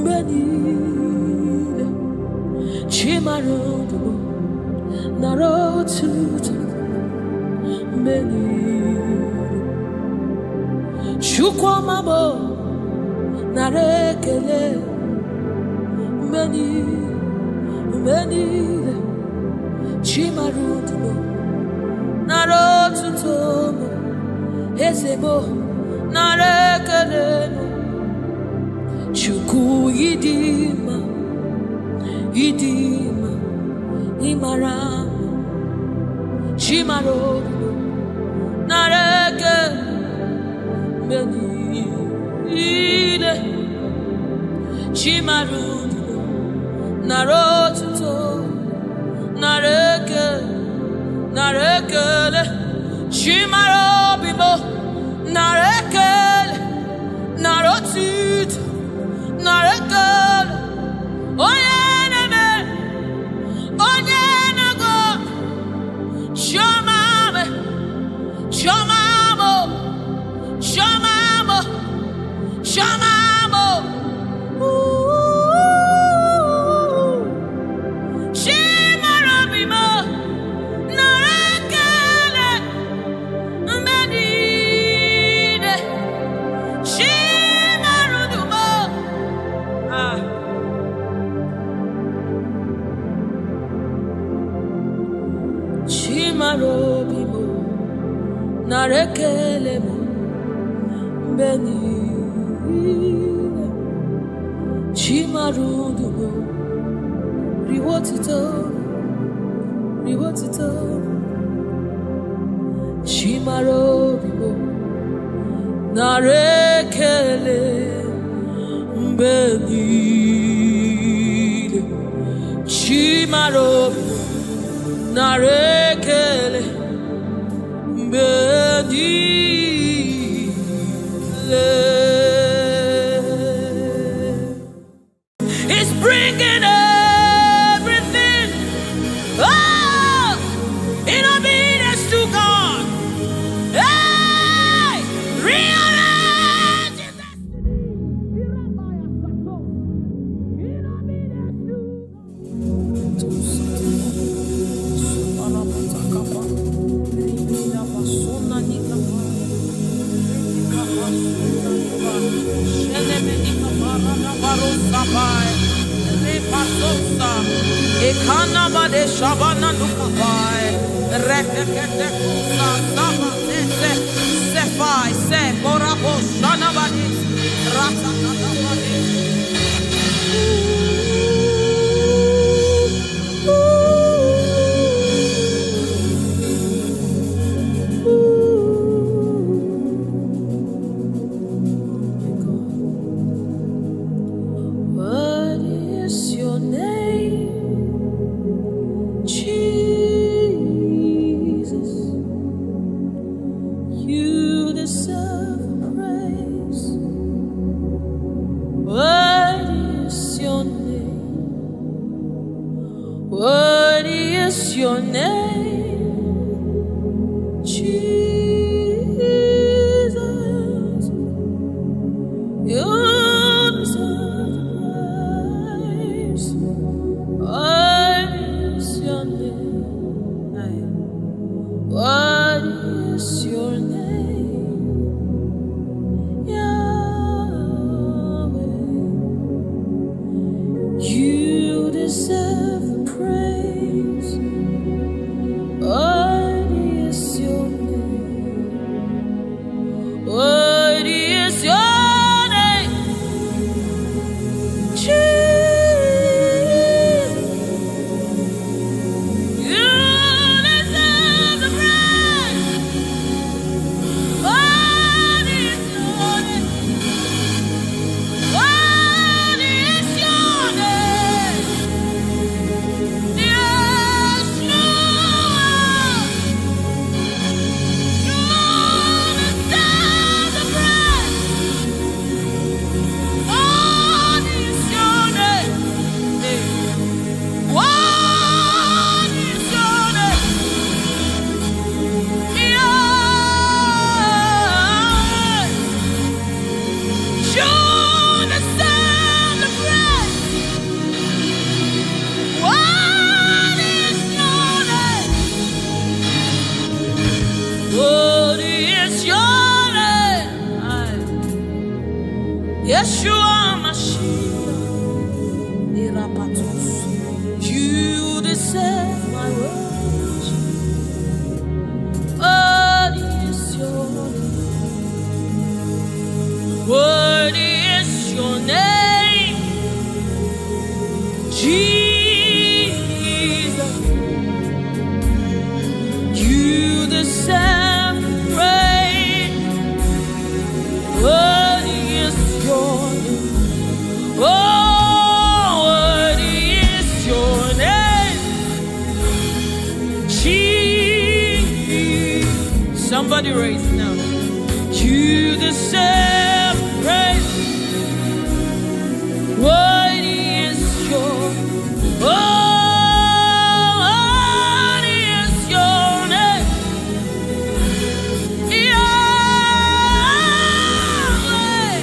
Benile, Chimaro, Narotuta, Benile, Chukwamabo, Narekele, Benile, Benile. Chimarutumo, Narotutomo, Hezebo, Narekeleno, Chuku Idima, Idima, Imaramo, Chimarutumo, Nareke, Menile, Chimarutumo, Narotutomo. Nareke, Narekele, Shimarobibo, Narekele, Narotit, Narekele, Oyeneme, Oyenego, Shamame, Shamamo, Shamamo, Shamamo. Chimarobimo, Narekelemo, Benine, Chimarudumo, Riwotito, Riwotito, Chimarobimo, Narekele, Benine, Chimarobimo. Narekele Bedile Kanabade Shabana Nukabai, Rekete Sama, Sefai, Se, Korabo, Shanabadi, Ratatabadi. What is your name? Jesus, you deserve praise. What is your name? What is your name? Jesus, you deserve praise. What is your name? What is your name? Yahweh. You deserve the praise. What is your name? What is your name? Jesus. You deserve the praise. What is your name? What is your name? Yes, Lord. You deserve the praise. What is your name? What is your name? Yeah. You deserve the praise. What is your name? What is your name? Yeshua Mashiach, Irapatos. You deserve my worship. What is your name? What is your name? Jesus, you deserve praise. What is your name? Oh, what is your name? Jesus. Somebody raise now. You deserve praise. What is your oh, what is your name? Yahweh.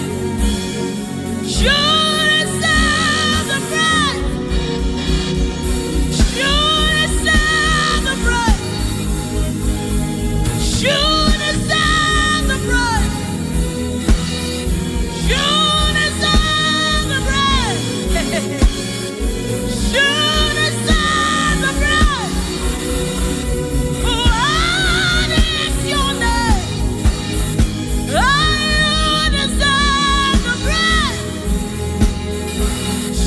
You deserve the praise. You deserve the praise. You deserve the praise. You deserve the praise. You deserve the praise. What is your name? You deserve the praise.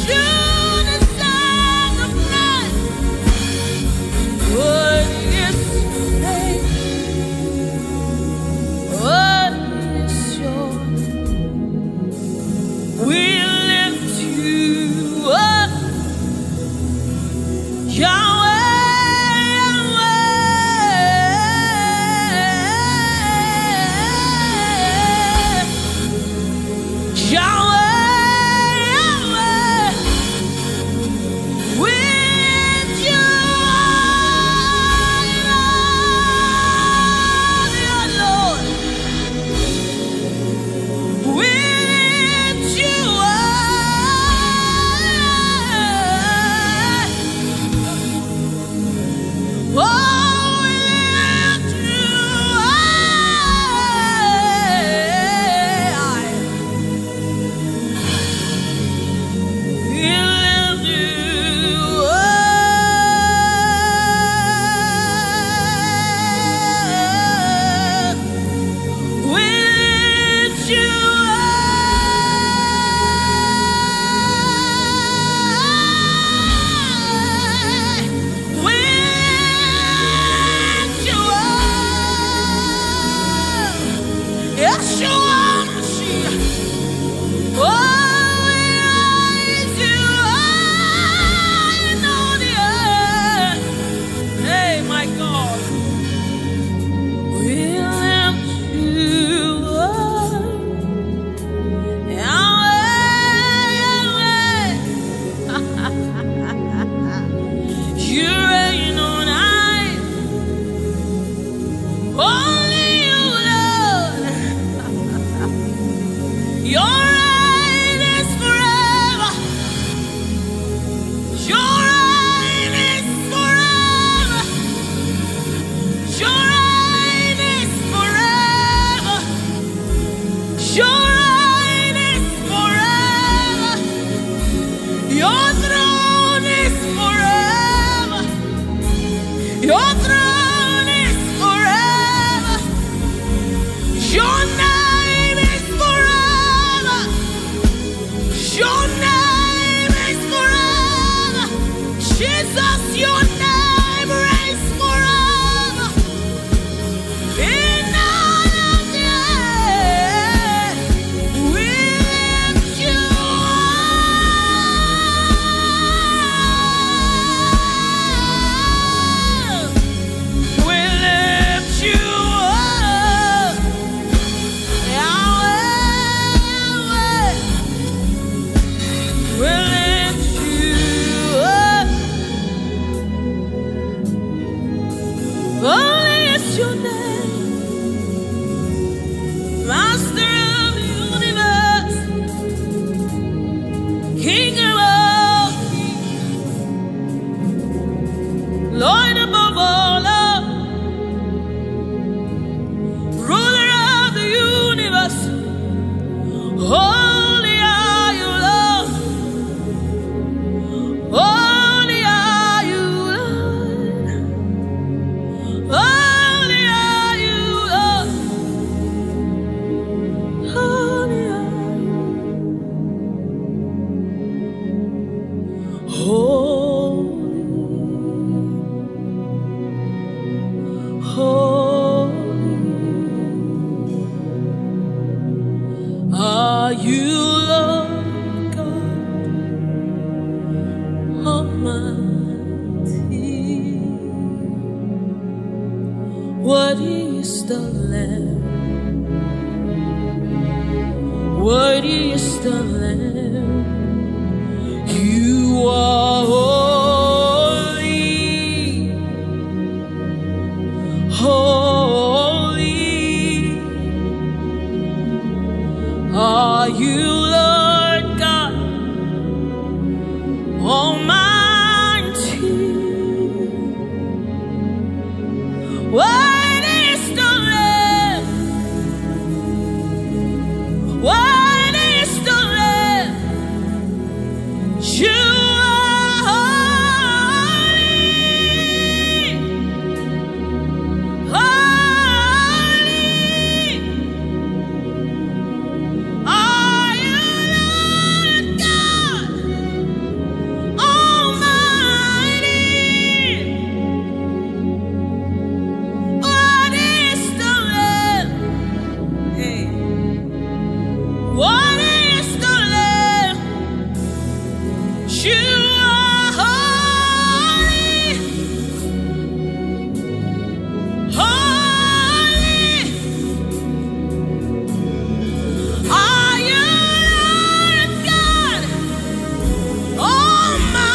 You deserve the praise. What is your name? What is your name? We lift you up, Yahweh, Yahweh, Yahweh, we lift you up, Lord. We lift you up. King of all kings, Lord above all, Lord, ruler of the universe. Holy are you, Lord. Holy are you, Lord. Holy are you, Lord. Holy are you. Holy are you, Lord God Almighty. Worthy is the Lamb. Worthy is the Lamb. You are holy, holy are you, Lord God Almighty. Worthy is the Lamb. Worthy is the Lamb. You are holy, holy are you, Lord God Almighty. What is the Lamb? Hey. What is the Lamb? You are holy, holy are you, Lord God Almighty.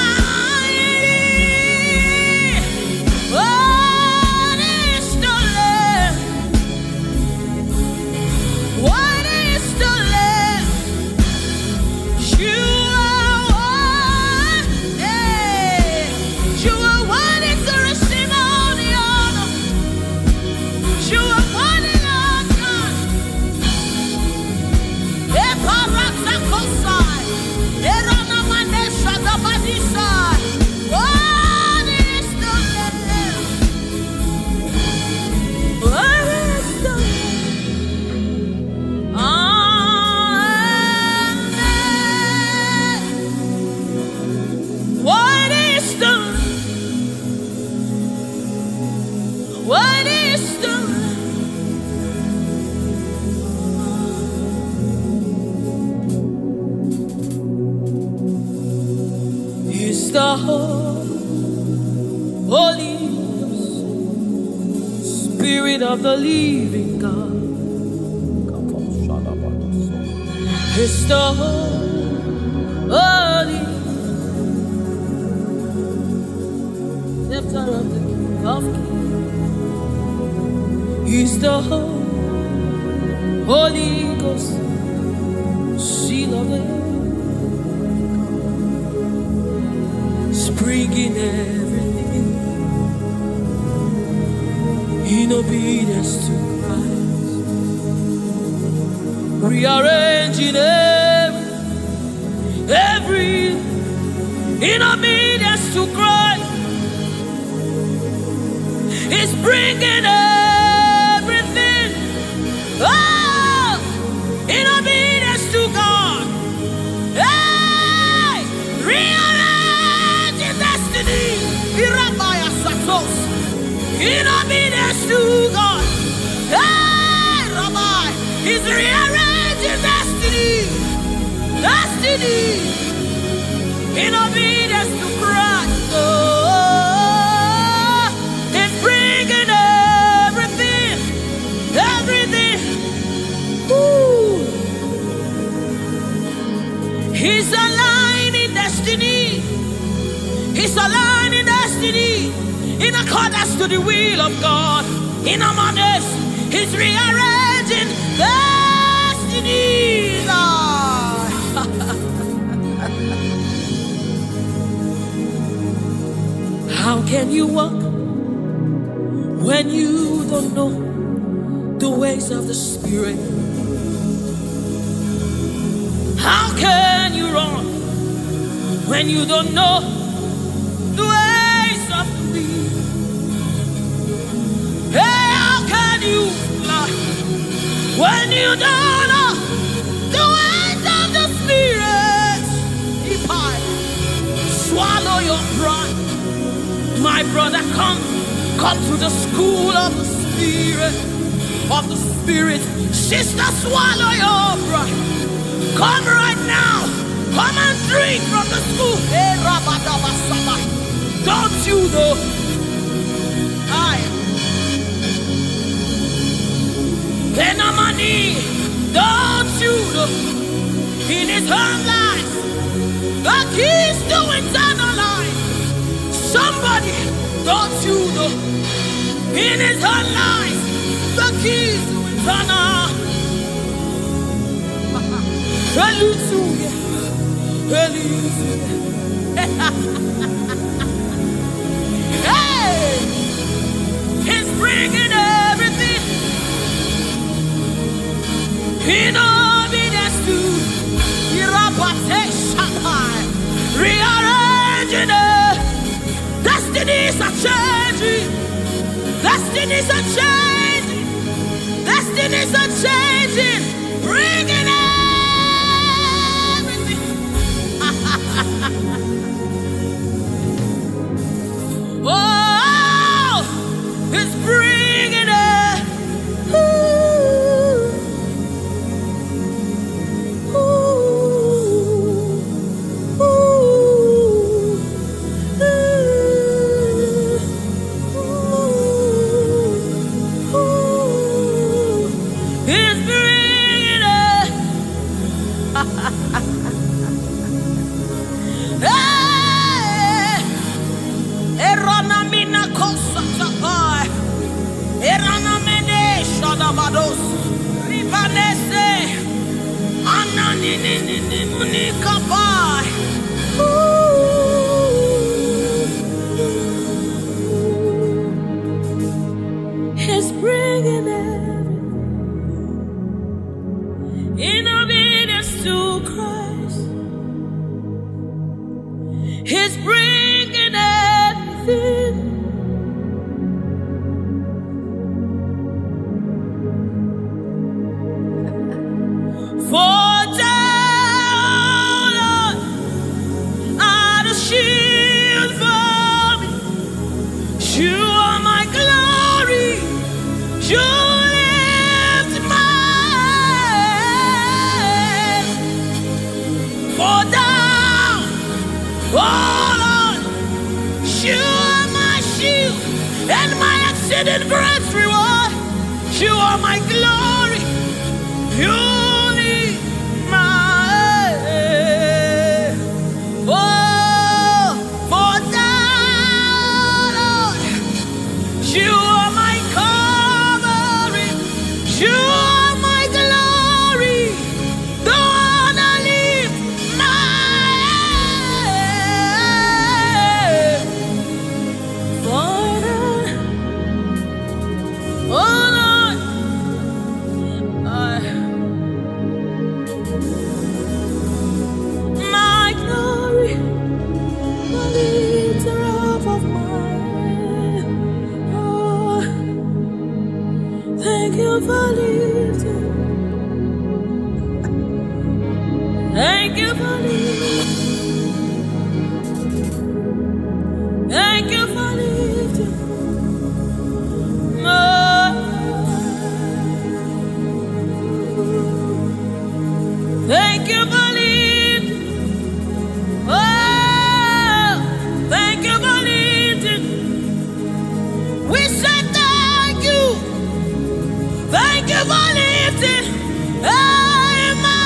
What is the Lamb? What is the Lamb? You are worthy to receive all the honor. You are worthy, Lord God. Eparakakosai, Eranamanesa dabadisai. Worthy is the Lamb. Worthy is the Lamb. Amen. What is the Lamb? What is the Lamb? Is the Holy Spirit of the living God. Is the Holy Scepter of the King of Kings. Is the Holy Ghost, seal of the springing everything in obedience to Christ, rearranging every in obedience to Christ. It's bringing everything in obedience to God. Hey, rearranging destiny. In obedience to God. Hey, Rabbi, He's rearranging destiny. Destiny. In obedience to Christ. It's bringing everything. Everything. Ooh. He's aligning destiny. He's aligning destiny in accordance to the will of God. In Amadeus, He's rearranging destinies. How can you walk when you don't know the ways of the Spirit? How can you run when you don't know the ways of the wind? Hey, how can you fly when you don't know the ways of the Spirit? If I swallow your pride, my brother, come to the school of the Spirit, Sister, swallow your pride. Come right now. Come and drink from the school. Hey, don't you know? Enamani, don't you know? In his own life, the keys to eternal life. Somebody, don't you know? In his own life, the keys to eternal. Hallelujah, hallelujah. Hey, he's bringing everything in obedience to rearranging it. Destinies are changing. Destinies are changing. Destinies are changing. Bringing everything. Oh, it's bringing it. He's bringing everything in obedience to Christ. He's bringing everything. For down are the shield for me. You are my glory. You lift my head. For down, oh Lord, you are my shield and my exceeding great reward. You are my glory. You lift my head. Oh, for thou, Lord, you are my covering. You are my glory. The one I lift my head. For thou, oh Lord, my glory, the lifter up of my head. Oh, thank you for lifting. Thank you for lifting. Thank you for lifting. Thank you for lifting. Oh, thank you for lifting. We say thank you. Thank you for lifting. Hey, my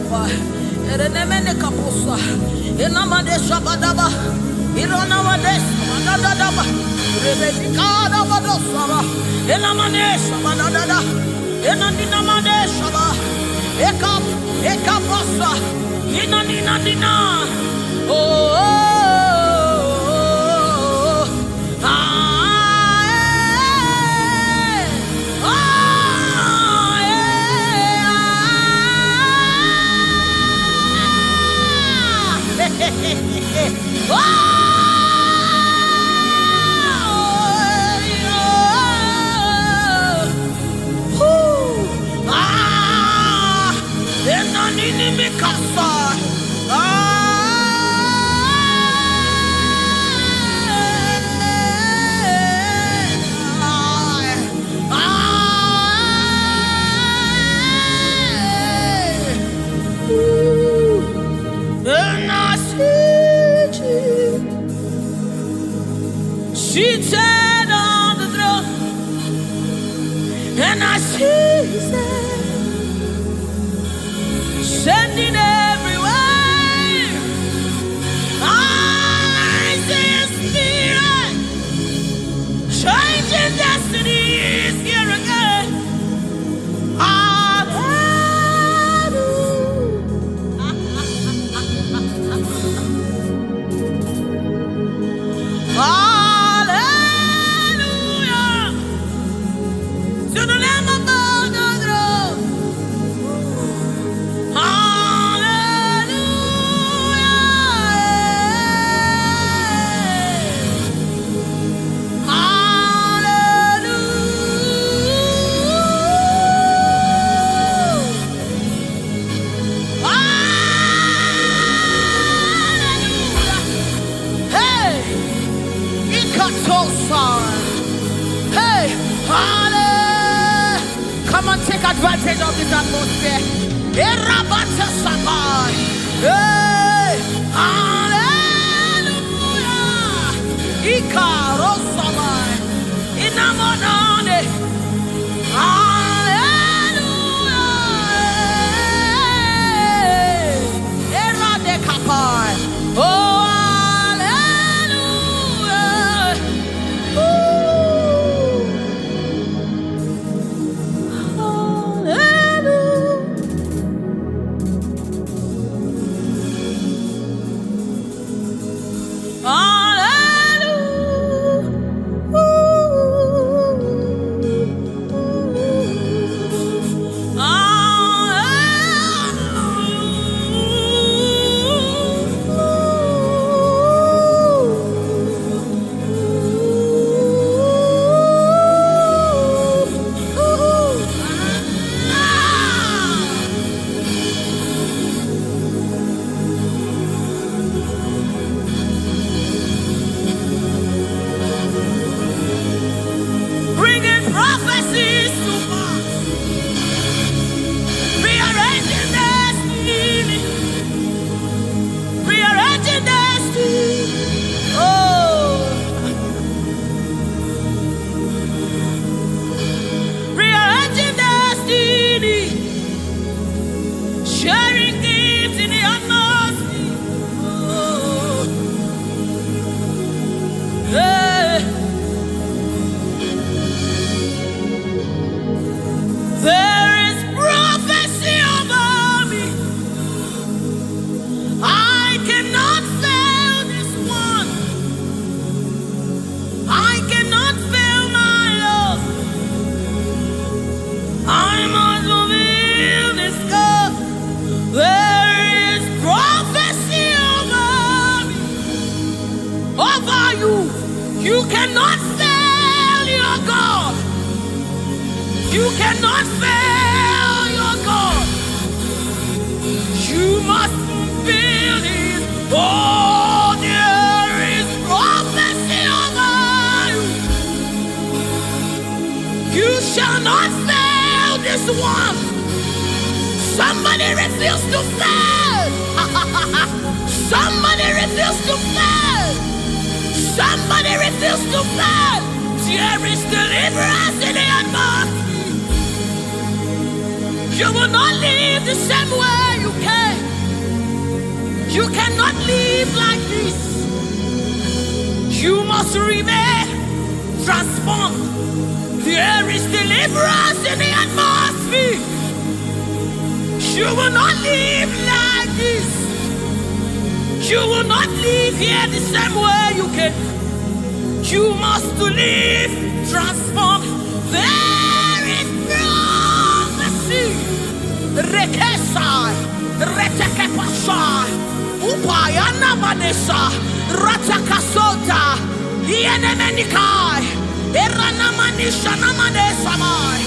kapa. Erenemene kaposa. Enamade shabadaba. Ironawade sabadadaba. Rebekada badosaba. Enamane sabadadada. Enandinamade shaba. Ekapasa. Inandina. Oh. Seated on the throne, and I see His hand sending everywhere. I see His Spirit changing destinies here again. Hey, hallelujah. Come on, take advantage of this atmosphere. Hey, hallelujah. Ikarosamai. Inamonane. Hallelujah. Eradekapai. Oh. You cannot fail your God. You cannot fail your God. You must fulfill His. Oh, there is prophecy over you. You shall not fail this one. Somebody refuse to fail. Somebody refuse to fail. Somebody refuse to fail. There is deliverance in the atmosphere. You will not live the same way you came. You cannot live like this. You must remain transformed. There is deliverance in the atmosphere. You will not live like this. You will not live here the same way you came. You must live transformed. There is prophecy. Rekesai, Retekepashai, Upayana Madesa, Ratakasota, Ienemenikai, Eranamanisha Namadesamai.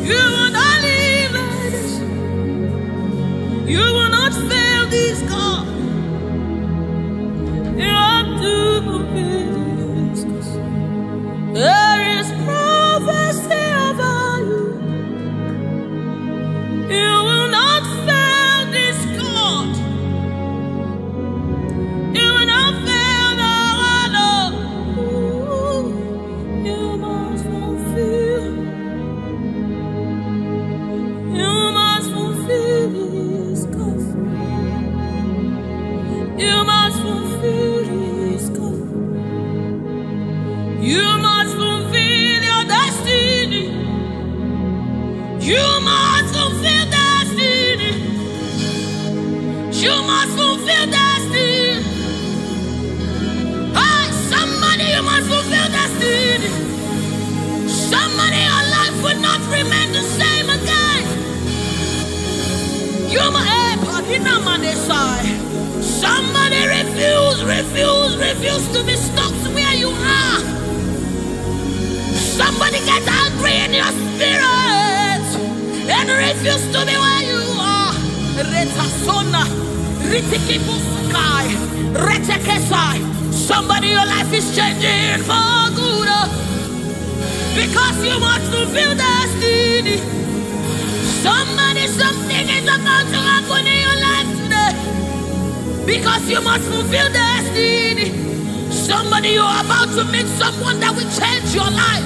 You will not live like this. You will not fail this God. You have to fulfill this. There is prophecy about you. You will not fail this God. You will not fail the Lord. You must fulfill. You must fulfill this God. You must fulfill this God. You must fulfill your destiny. You must fulfill destiny. You must fulfill destiny. Hey, somebody, you must fulfill destiny. Somebody, your life will not remain the same again. You must, somebody refuse to be stuck where you are. Somebody get angry in your spirit and refuse to be where you are. Somebody, your life is changing for good because you must fulfill destiny. Somebody, something is about to happen in your life today because you must fulfill destiny. Somebody, you are about to meet someone that will change your life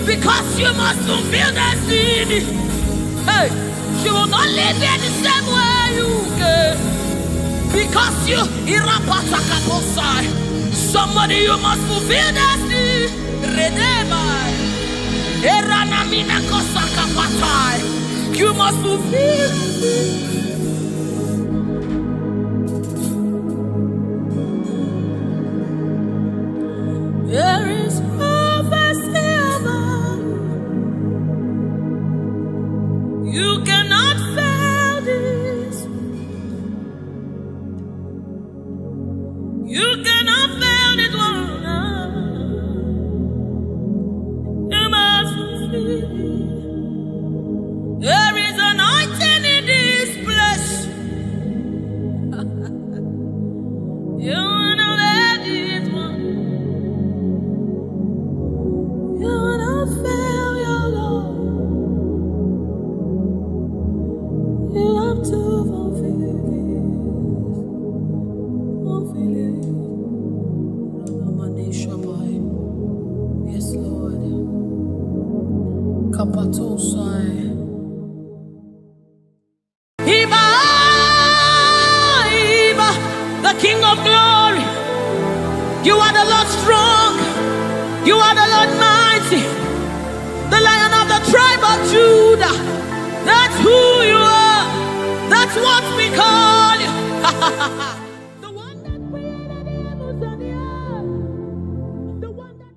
because you must fulfill destiny. Hey, you will not live here the same way you came because you somebody, you must fulfill destiny. You must fulfill. There is prophecy about you. You cannot fail this. You cannot fail this one. You must fulfill. There is anointing in this place. You wanna let it one. You wanna fail your Lord. You have to fulfill it. Fulfill it. Yes, Lord. Kapatosai. King of glory, you are the Lord strong, you are the Lord mighty, the Lion of the tribe of Judah. That's who you are, that's what we call you. The one that created the heavens and the earth, the one that...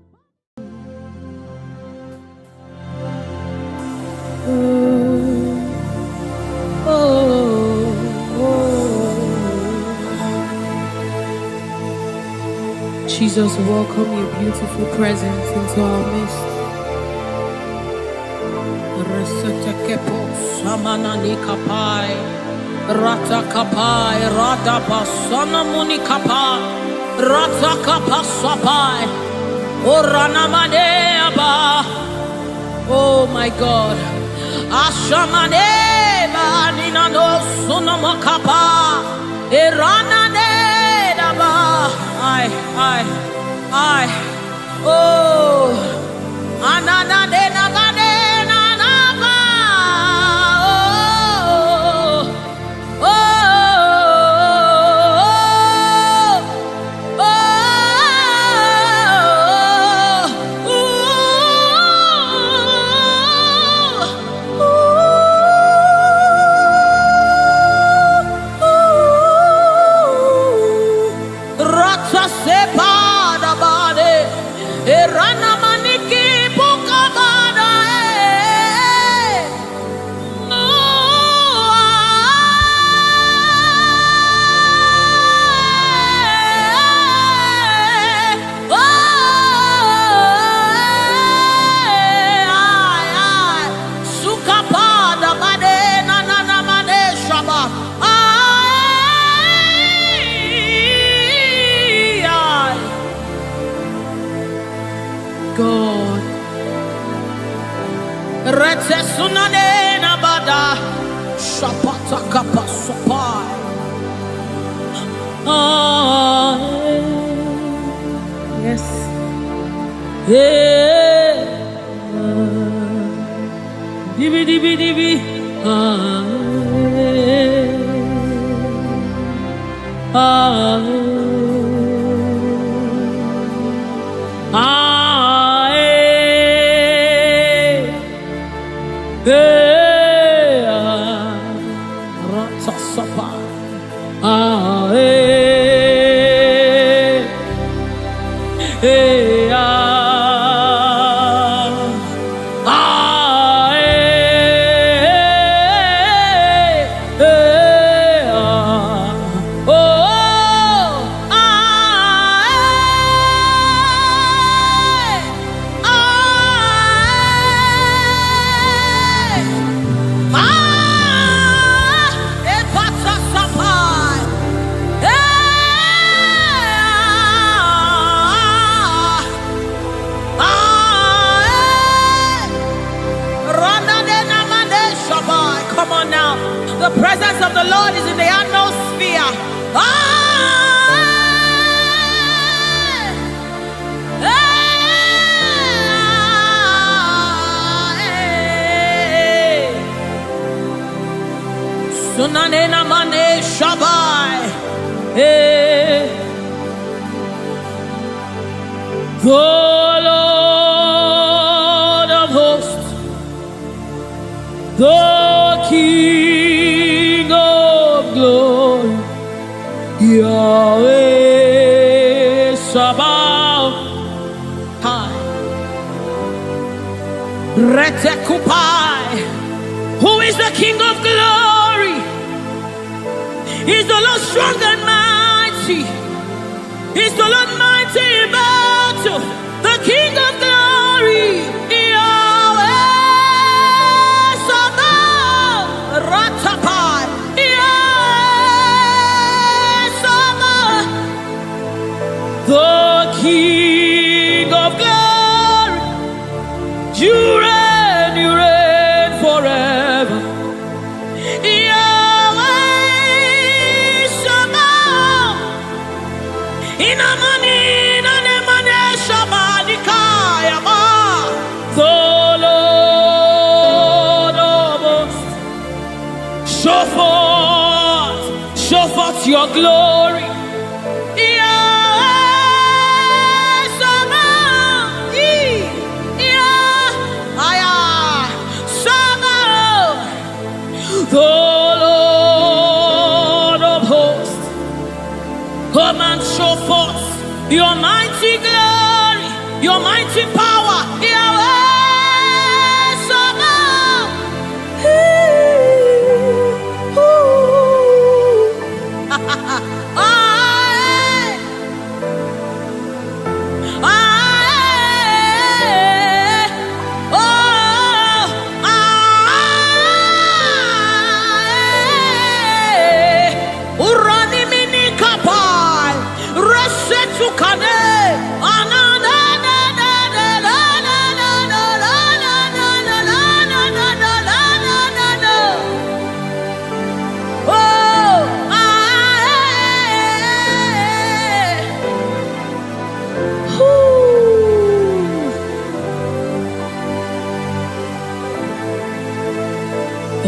Jesus, welcome your beautiful presence into our midst. Samanani kapai, rata kapai, rada basana muni kapai, rata kapasapai, orana maneaba. Oh my God, ashamaneba nina no sunamakapa, erana nedaba. Oh, anana de na ba de na na ba. Oh, oh, oh, Rata sepa da ba de. Erana maniki bukabada sukapada bade na mane shaba God. Rete sunane na bada shapata kapa sopai. Yes. Yeah. Dibi dibi dibi. Come on now. The presence of the Lord is in the atmosphere. Sunanena mane shabai. The Lord of hosts, the King of glory, Yahweh Sabaoth. Retekupai. Who is the King of glory? He's the Lord strong and mighty. He's the Lord mighty in battle. The King of glory, Yahweh Sabaoth. Ratapai. Yahweh Sabaoth. The King of glory. You reign forever. Yahweh Sabaoth. Inamani nanemane shabadikaya ba. The Lord of hosts. Show forth your glory. The Lord of hosts, come and show forth your mighty glory, your mighty power, Yahweh Sabaoth.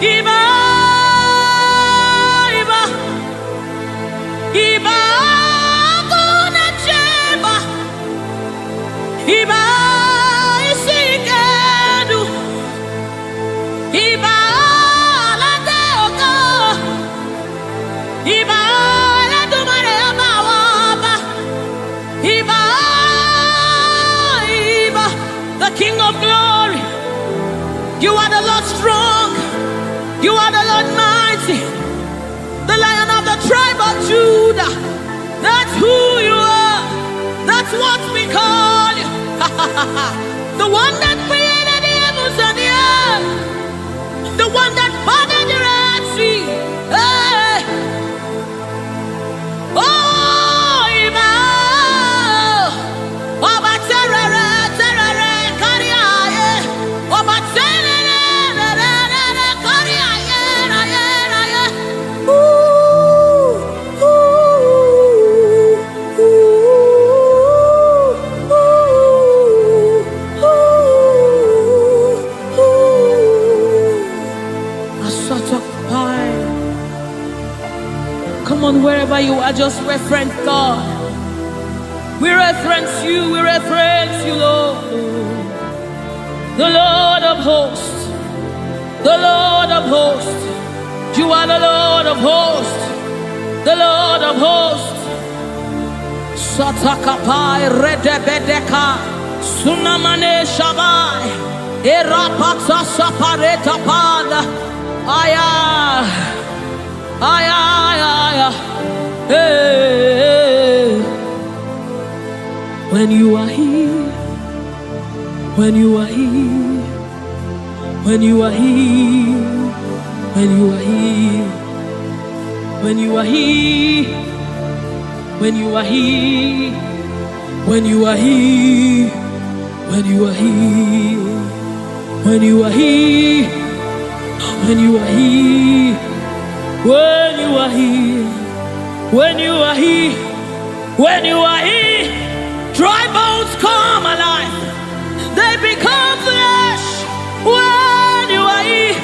Iba, Iba, Iba, Guna Cheba, Iba, Isikadu, Iba, Ladeoka, Iba, Ladumare Amawaba, Iba, Iba, the King of Glory. You are the Lord strong. You are the Lord mighty, the Lion of the tribe of Judah. That's who you are. That's what we call you. The one that created the heavens and the earth. The one that parted the Red Sea. Hey. Oh, Iba. Oba terere, terere, kariaye. Oba terere. Come on, wherever you are, just reference God. We reference you, Lord. The Lord of hosts, the Lord of hosts. You are the Lord of hosts, the Lord of hosts. Satakapai redebedeka, sunamane shabai, erapata sapareta pada, aya, aya, aya, hey. When you are here, when you are here, when you are here. When you are here, when you are here, when you are here, when you are here, when you are here, when you are here, when you are here, when you are here, when you are here, when you are here, dry bones come alive, they become flesh. When you are here,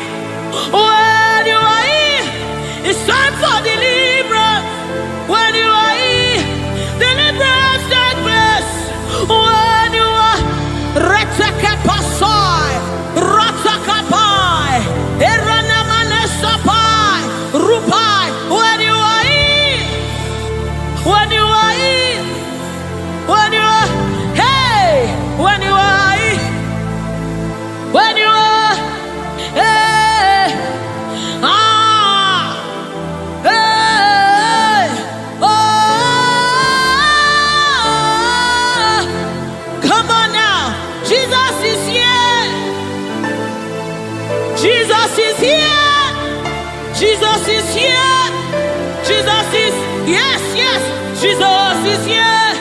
when you are here, it's time for deliverance. When you are here, deliverance takes place. When you are Retekepasai, Ratakapai, Eranamanesapai, Rupai. When you are here, when you are here, when you are, hey, when you are here, when you are, hey. Jesus is here. Jesus is here. Jesus is, yes, yes. Jesus is here.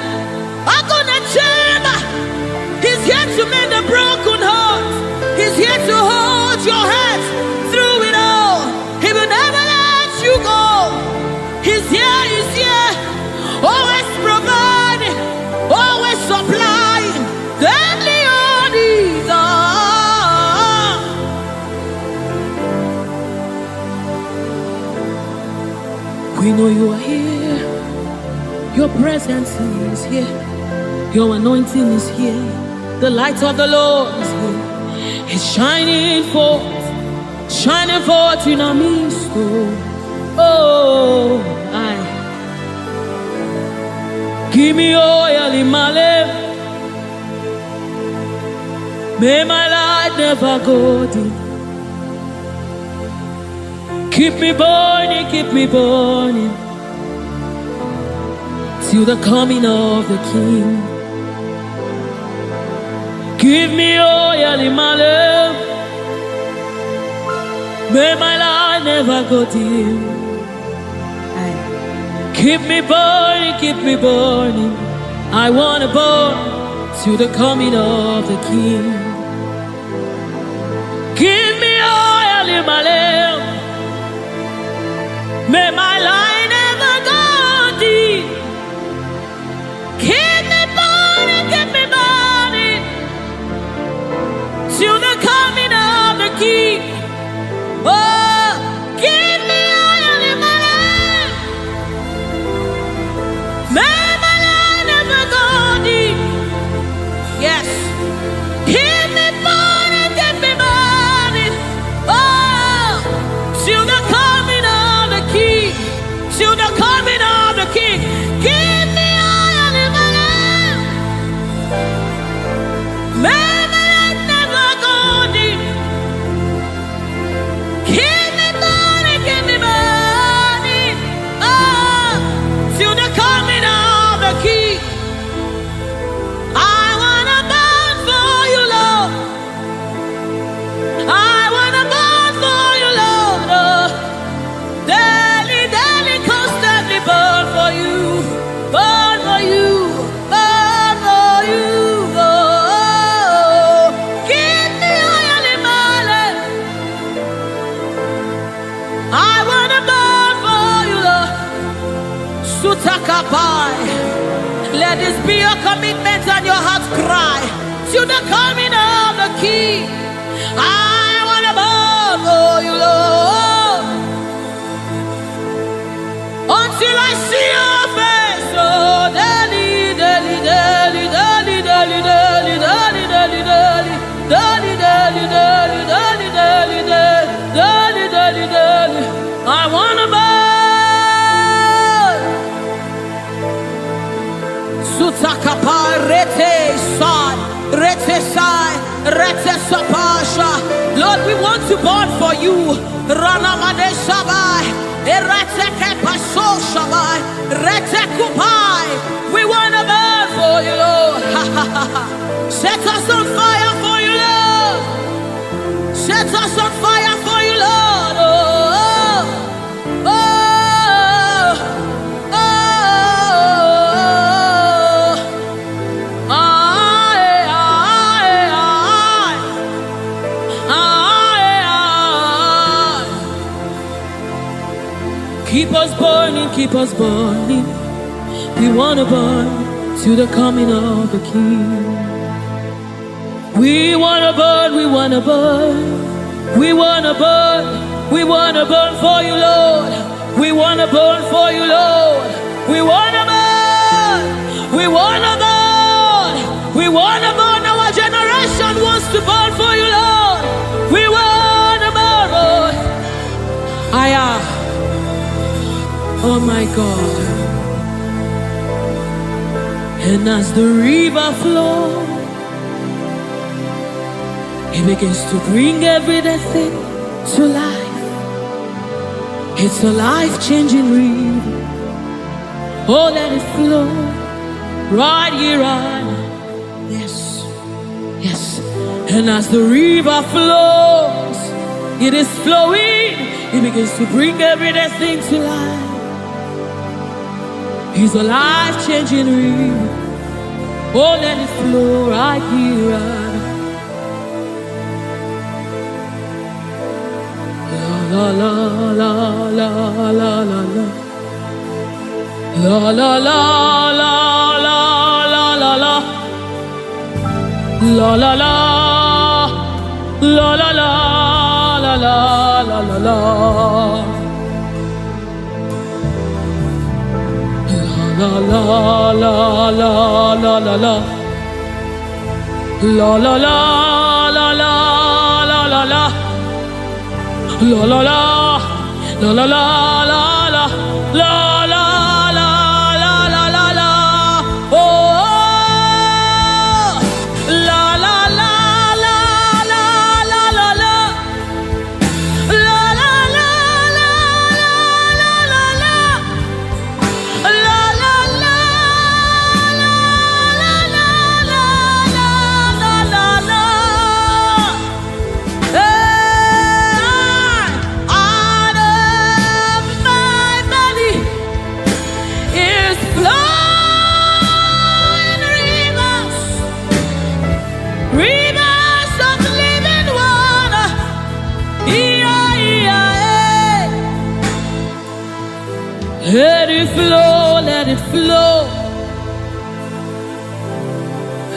I'm gonna chamber. He's here to mend the broken heart. He's here to hold your hands through it all. He will never let you go. He's here, he's here. Always providing, always supplying. Deadly on his arm. We know you are here. Your presence is here. Your anointing is here. The light of the Lord is here. It's shining forth in our midst. Oh, I give me oil in my lamp. May my light never go dim. Keep me burning, till the coming of the King. Give me oil in my lamp. May my light never go dim. Keep me burning. I wanna burn till the coming of the King. Give me oil in my lamp. May my light never go dim. Keep me burning till the coming of the King. Oh. Let this be your commitment and your heart cry to the coming of the King. I want to bow for you, Lord, until I see your face. Oh, daily, daily, daily, daily, daily, daily, daily, daily, daily, daily, daily, daily, daily, daily, daily, daily, daily. I want to bow. Sutakapa rete sai, rete sai, rete sapasha. Lord, we want to burn for you. Rana made sabai, rete kepaso sabai, rete kupai. We want to burn for you, Lord. Set us on fire for you, Lord. Set us on fire for you, Lord. Oh, oh. Keep us burning, keep us burning. We want to burn to the coming of the King. We want to burn, we want to burn. We want to burn, we want to burn for you, Lord. We want to burn for you, Lord. We want to burn, we want to burn. We want to burn, our generation wants to burn for you, Lord. We want to burn, Lord. Oh my God. And as the river flows, it begins to bring everything to life. It's a life-changing river. Oh, let it flow right here, right now. Yes, yes. And as the river flows, it is flowing. It begins to bring everything to life. It's a life-changing river. Oh, let it flow right here, right now. La la la la la la la la. La la la la la la la la. La la la la la la la la la la. La la la la la la la. La la la la la la la la. La la la la la la la la. La la la la la la la. Oh, la la la la la la la la. La la la la la la la. La la la la la la la la la. Out of my belly is flowing rivers, rivers of living water. Let it flow, let it flow.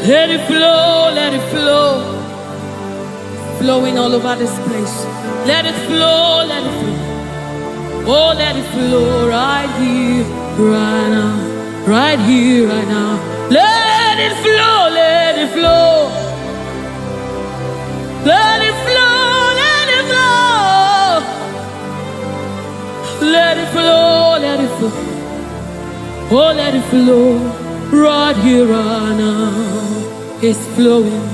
Let it flow, let it flow. Flowing all over this place. Let it flow, let it flow. Oh, let it flow right here, right now. Right here, right now. Let it flow, let it flow. Let it flow, let it flow. Let it flow, let it flow. Oh, let it flow right here, right now. It's flowing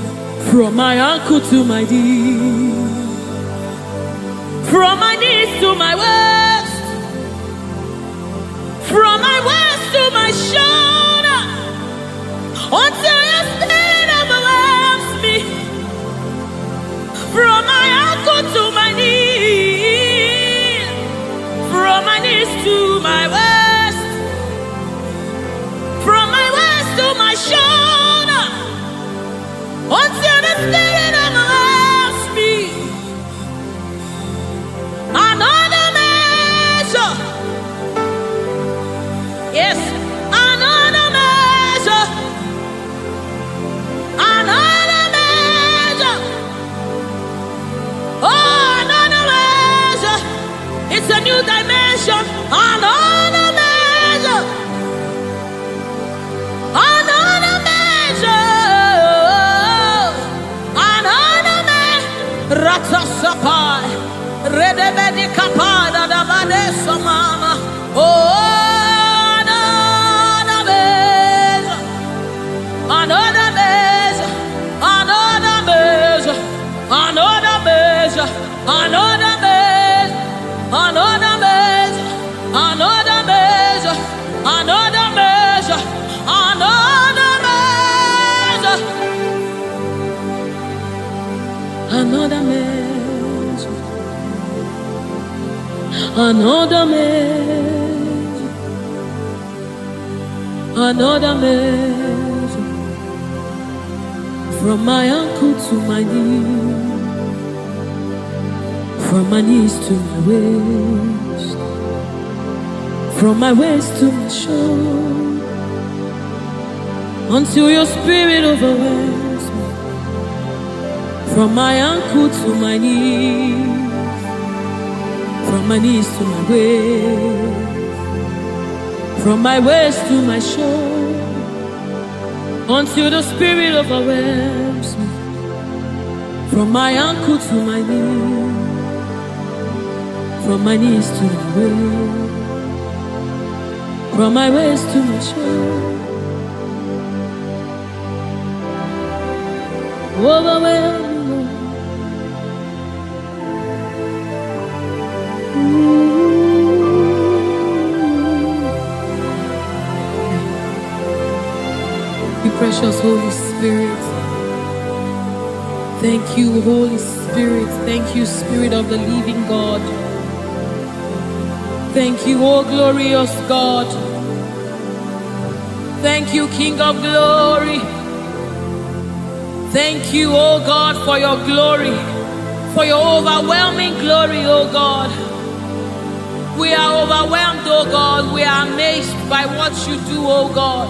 from my ankle to my knee, from my knees to my waist, from my waist to my shoulder, until your spirit overwhelms me. From my ankle to my knee, from my knees to my waist, from my waist to my shoulder, until the spirit overwhelms me. Another man It's a new dimension. Another measure. Another measure. Another measure. Ratasapai. Redebedi kapada da badesa mama. Oh, another measure. Another measure. Another measure. Another measure. Another measure. Another measure, another measure, another measure, another measure, another measure, another measure, another measure, from my ankle to my knee. From my knees to my waist, from my waist to my shoulder, until your spirit overwhelms me. From my ankle to my knees, from my knees to my waist, from my waist to my shoulder, until the spirit overwhelms me. From my ankle to my knees, from my knees to my waist, from my waist to my shoulder, overwhelming. You precious Holy Spirit. Thank you, Holy Spirit. Thank you, Spirit of the living God. Thank you, oh glorious God. Thank you, King of glory. Thank you, oh God, for your glory, for your overwhelming glory, oh God. We are overwhelmed, oh God. We are amazed by what you do, oh God.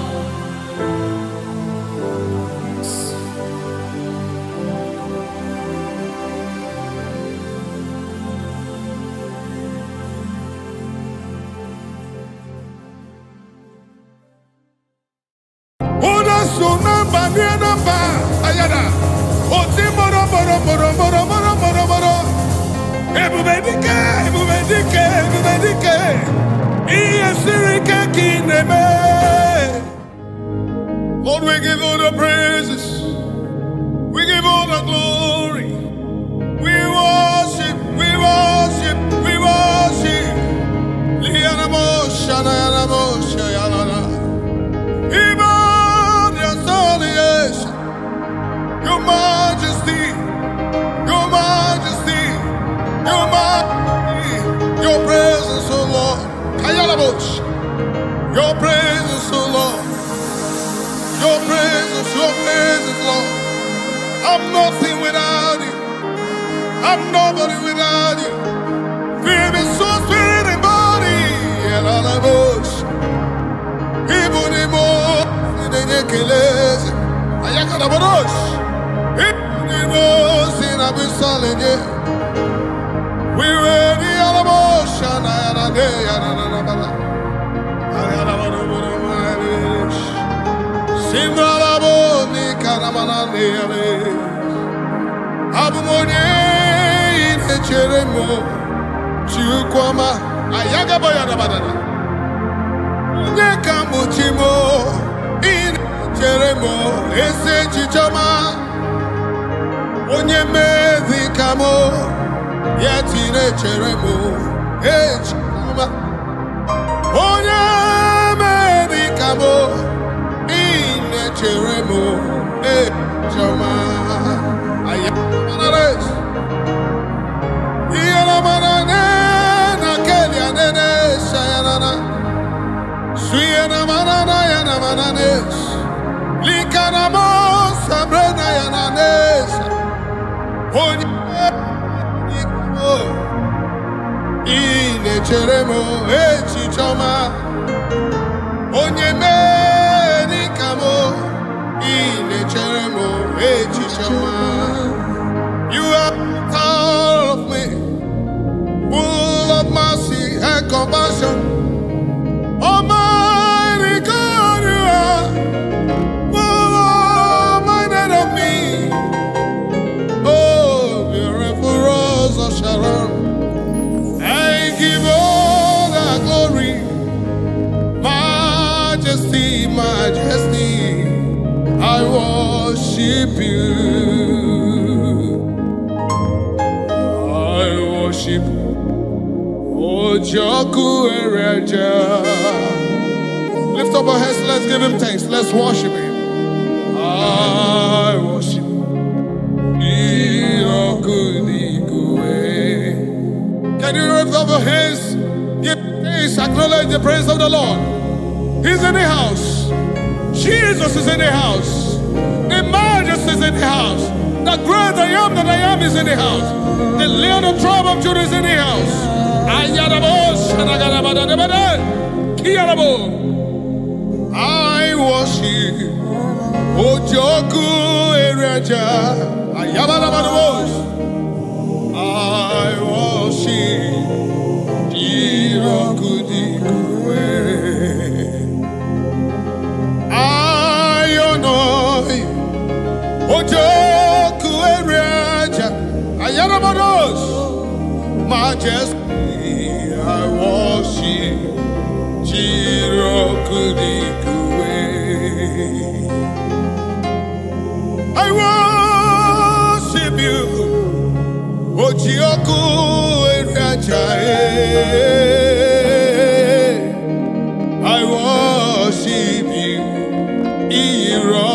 Lord, we give all the praises, we give all the glory, we worship, we worship, we worship. Your majesty, your majesty, your majesty, your presence, oh Lord. Your presence, oh Lord. Your presence, Lord. I'm nothing without you. I'm nobody without you. Feel me, soul, spirit, and body. And all I wish. Even more in the Nicholas. I got a bush. Even more in a Bissalin. We were the Alamotion. I had a day. I had a wish. Simbalaboni Karamanale Abumone in Cheremo Chukwama Ayagabaya Badana Nekamuchimo in Cheremo Ese Chichama Onyeme Vikamo Yatine Cheremo Echama Onyeme Vikamo Cheremo, Chama, Ayamanes, Yanamanane, Nakelia, Nene, Sayana, Suyana Manana, Yanamanes, Likanamo, Sabrina, Yananes, Poniko, Ine Cheremo, Chichama, Onyeme. You are proud of me, full of mercy. compassion. Almighty God, you are minded of me. Oh, beautiful Rose of Sharon, I give all the glory, majesty, majesty. I worship you. I worship Ojoku Ereja. Lift up our hands, let's give him thanks, let's worship him. I worship Iyokudikue. Can you lift up your hands? Give thanks, acknowledge the praise of the Lord. He's in the house. Jesus is in the house. The Majesty is in the house. The great I am that I am is in the house. The Lion of tribe of Judah is in the house. I worship Ojoku Ereja. I worship Irokudikue. Ojoku Ereja, Ayanabados, Majesty, I worship Jirokudikue. I worship you, Ojoku Ereja. I worship you, Irokudikue.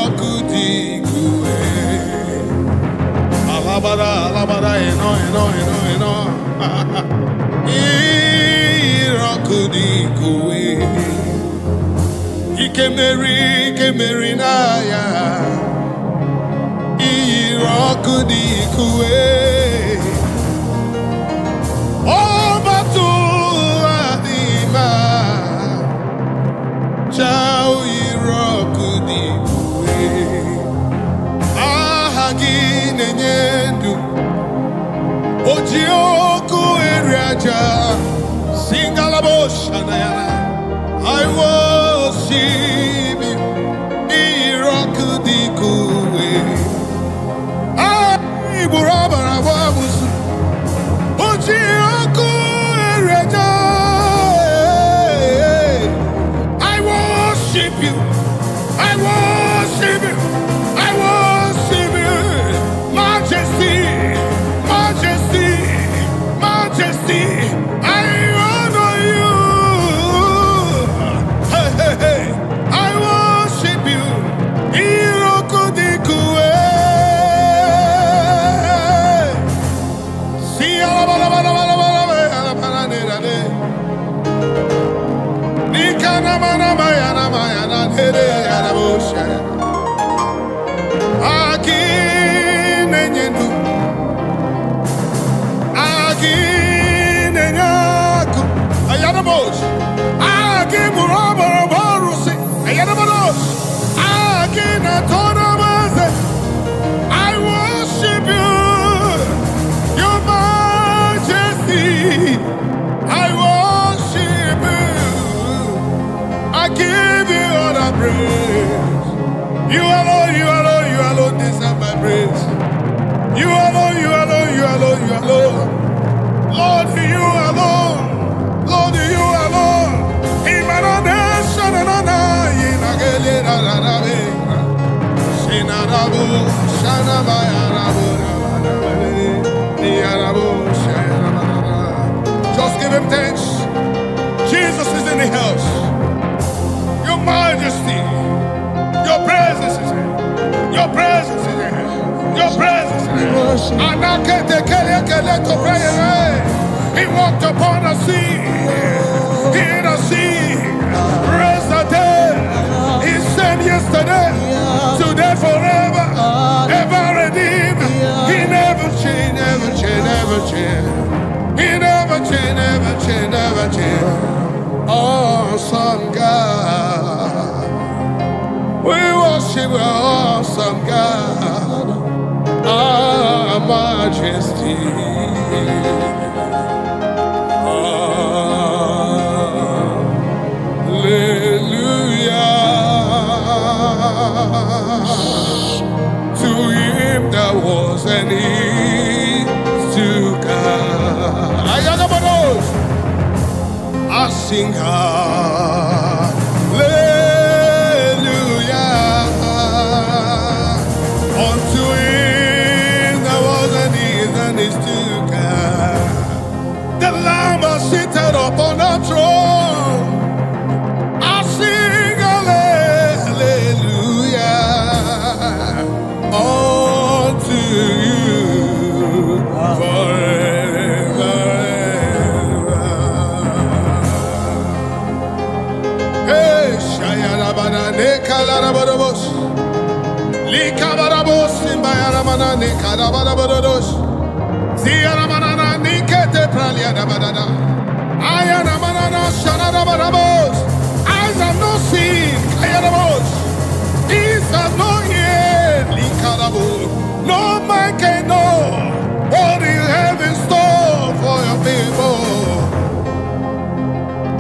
Alabada, eno. Irokudikue. Ikemeri na ya. Irokudikue. Obatu adima. Chao Irokudikue. Nenyendu Ojoku Ereja Singalaboshanayana. I worship you Irokudikue. I Burabarabamus Ojoku Ereja. I worship you. I worship you. I worship you. Majesty, majesty, I honor you. Hey, I worship you. Irokudikue. See, I worship you, your majesty. I worship you. I give you all the praise. You alone deserve my praise. You alone. Lord, you alone. Lord, you alone. Just give him thanks. Jesus is in the house. Your majesty, your presence is here. Your presence is here. Your presence is here. He walked upon the sea. In the sea, raised the dead. He said yesterday, today, forever, ever redeemed. He never changed, never change, never change. He never change, never change, never change. Awesome God. We worship awesome God. Our majesty. sing hallelujah. Unto him there was an is and is to come. The Lamb is seated upon the throne. I sing hallelujah unto you forever. Hey, Shayarabana Nekalarabos, Likabarabos, Simbayaramana Nekarabarabados, Ziaramana Nikete Praliadabada, Ayaramana Shanarabarabos, eyes have no seen, Kayarabos, ears have no ear, Likarabo, no man can know what you have in store for your people.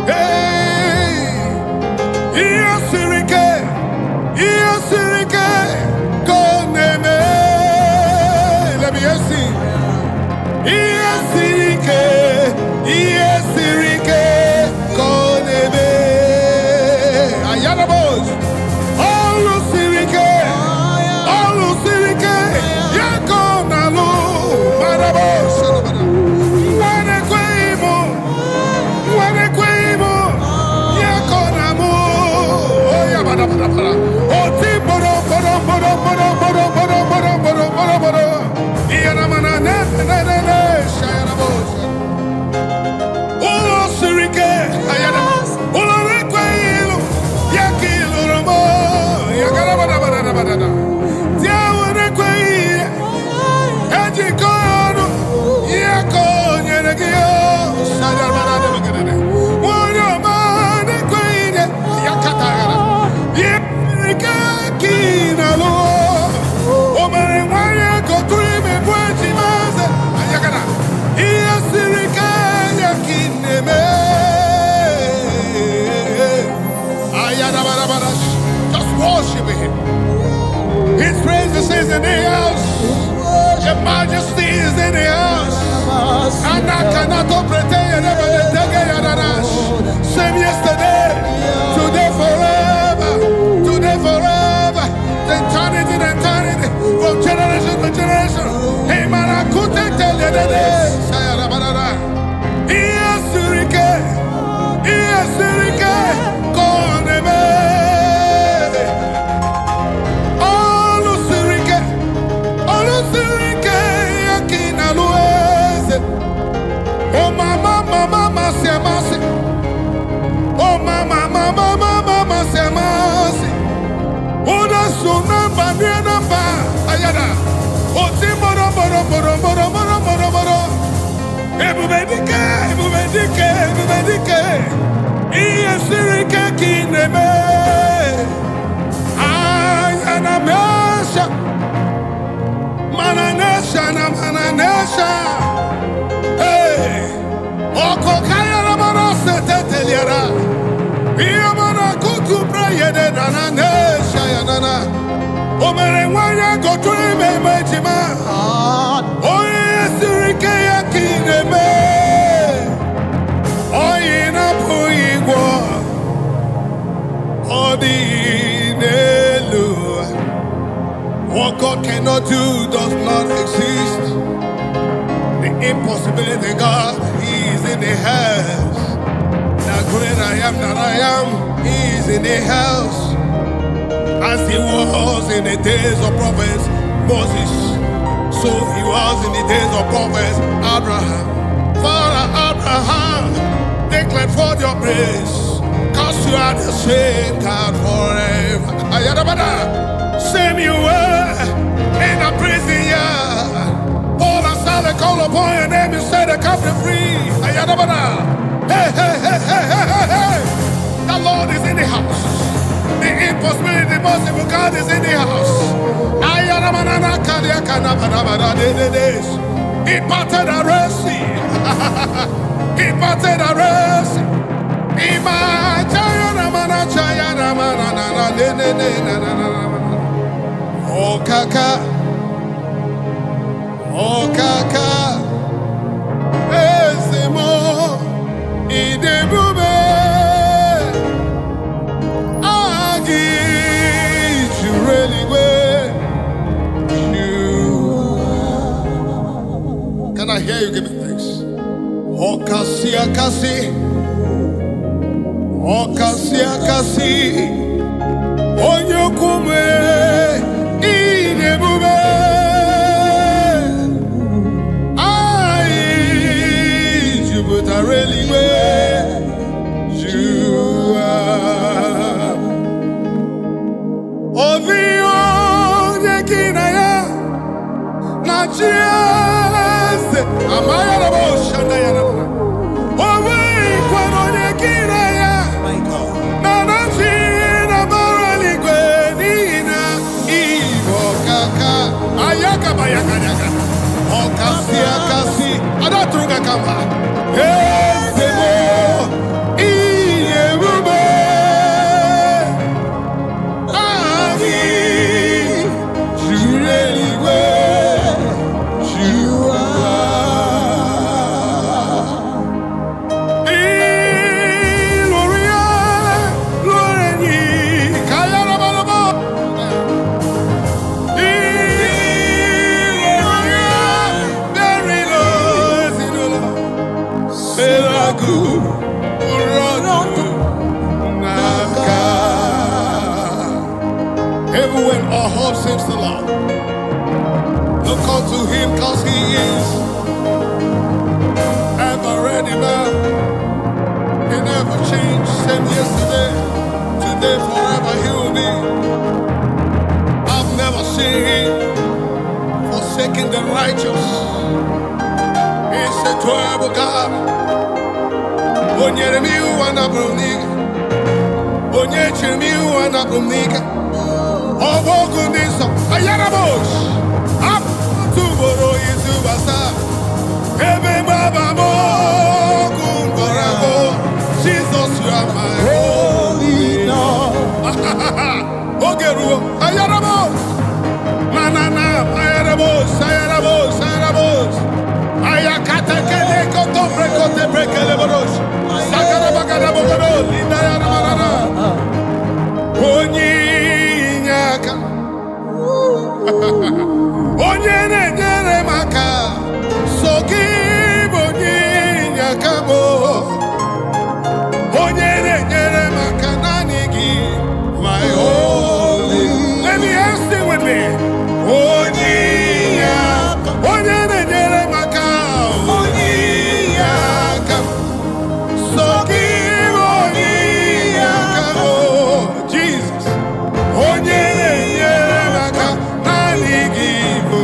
Hey, yes, go name. Let me see. Yes, go name. Ayanabos. All Sirike. Yakonalu. Marabos. Wanekwemo. Yakonamu. Oh, yabada. Just worship him. His presence is in the house. Your majesty is in the house. And I cannot pretend same yesterday, today forever, eternity, from generation to generation. Hey man, I could tell you that what God cannot do does not exist. The impossibility God, He is in the house. The great I am that I am, He is in the house. As He was in the days of prophets Moses, so He was in the days of prophets Abraham. Father Abraham, declared forth your praise, cause you are the same God forever. Same you were in a prison yard. Paul and Silas call upon your name and say the captive free. Hey. The Lord is in the house. The impossibility, the possible God is in the house. He parted the Red Sea. He parted the Red Sea. Oh kaka, ezemo, idebube. you give me thanks. Okasi akasi, okasi akasi, onyokume inebube. I jubuta really where you are. Ovio yekinaya na Jesus amaya na boshanda ya na. Owe kwano yekinaya na na china barali kwenina Igbo kaka ayaka bayaka yaka okasi akasi adatruga kamba ezebo iyebube ami jureli we jua iloria loreni kayara balabo even when our hope seems to lie, look unto him cause he is ever ready man. He never changed, same yesterday, today, forever he will be. I've never seen him forsaking the righteous. He's a terrible God. Onyere mi wana bruniga, onyeche mi wana bruniga. Obogu niso, ayarabosh. Up to boro yizu basa. Ebe baba mo kumborago. Jesus, you are my holy Lord. Ogeru, ayarabosh. Manana, ayarabosh, ayarabosh, ayarabosh. Ayakate kele koto brekote brekele borosh. Sakara bagara bogoro, linda yana marana. Onyinyaka. Onyene nyere maka. Sogi onyinyaka bo. Onyene nyere maka nanigi. My holy. Let me ask you with me. Onyinyaka. Onyene nyere maka. Onyinyaka. Sogi onyinyaka bo. Jesus. Onyene nyere maka. Nanigi bo.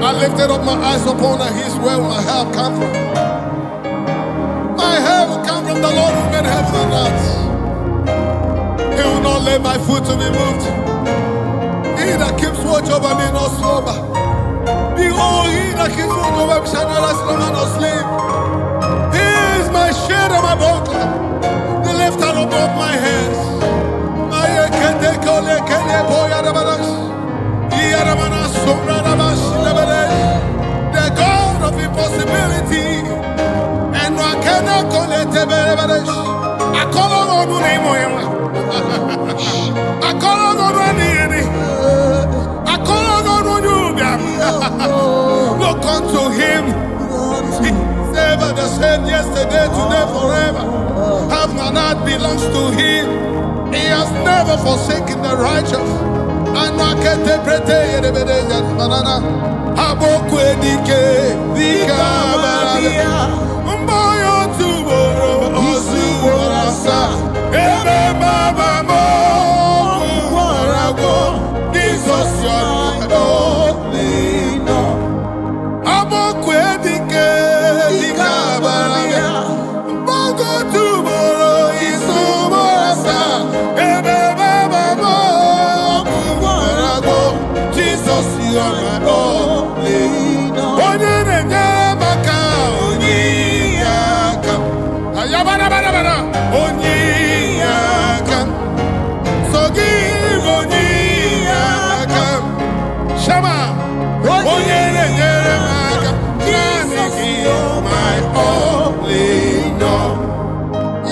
I lifted up my eyes upon the hills where my help come from. My help will come from the Lord who made heaven and earth. He will not let my foot to be moved. He that keeps watch over me not slumber. Behold, he that keeps watch over me shall neither slumber nor sleep. He is my shade and my buckler, the lifter above my head. The God of impossibility, and I cannot call it a bereberesh. I call on the name of him. I call on the name. I call on you. Look unto him. He's ever the same yesterday, today, forever. Heaven and earth belongs to him. He has never forsaken the righteous. And I can't interpret it. Banana. Abokwe dike dikabadia. Mboyo tuboro osuborasa. Ebe baba mo warago. Jesus yonino. Abokwe dike dikabadia. Mbogo tuboro isuborasa. Ebe baba mo warago. Jesus yonino.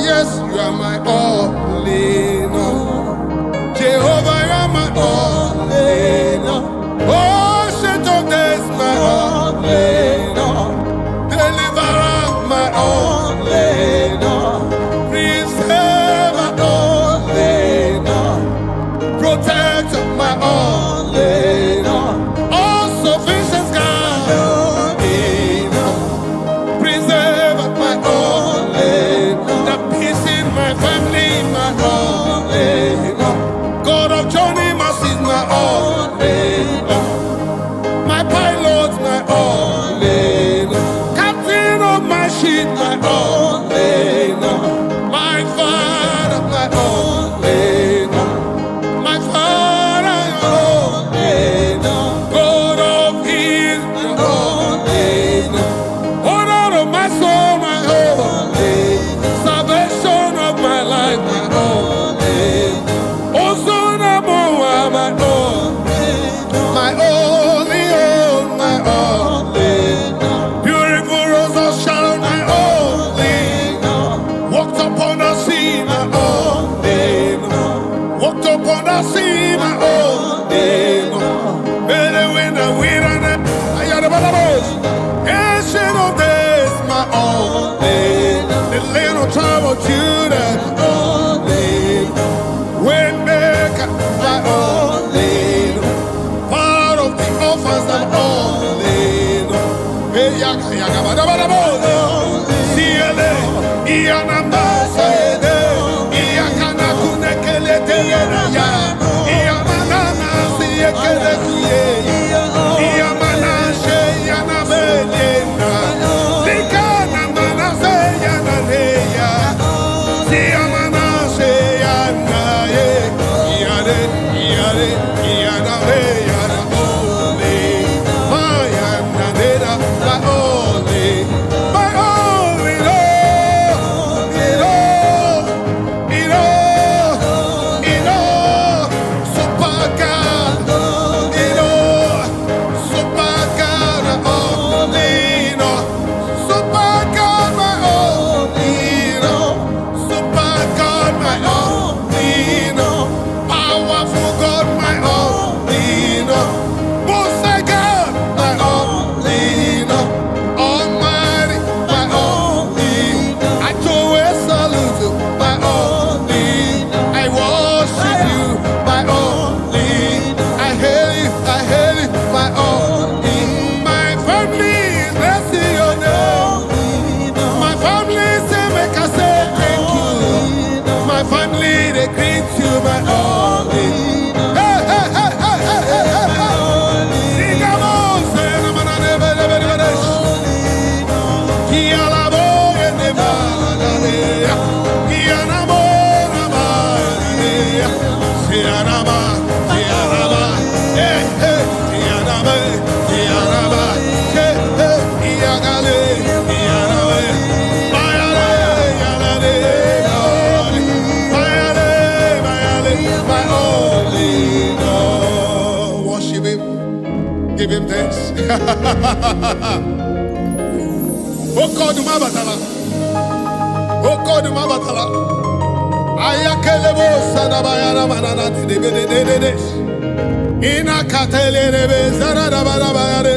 Yes, you are my all in all. Jehovah, you are my all in all. the little tribe of Judah, Waymaker, my only, part of the orphans and only, Yaka Yaka Badabadabo, Siele, Ianamba, Saede, Iakana Kunekele, Iamanana, Siekele, Iamana, Sheyana, Belena, Likana, Mana, Seyana, Leya, Siamana, Sheyana, Iade, Iade, Iana, Leya, Ole, Mayana, Neda, Ole, my only Lord, Give him thanks. Oh God, Mabatala. Oh God, Mabatala. Ayakelebo Sadabayara Manana de Ina Katelebe Zaradabayare.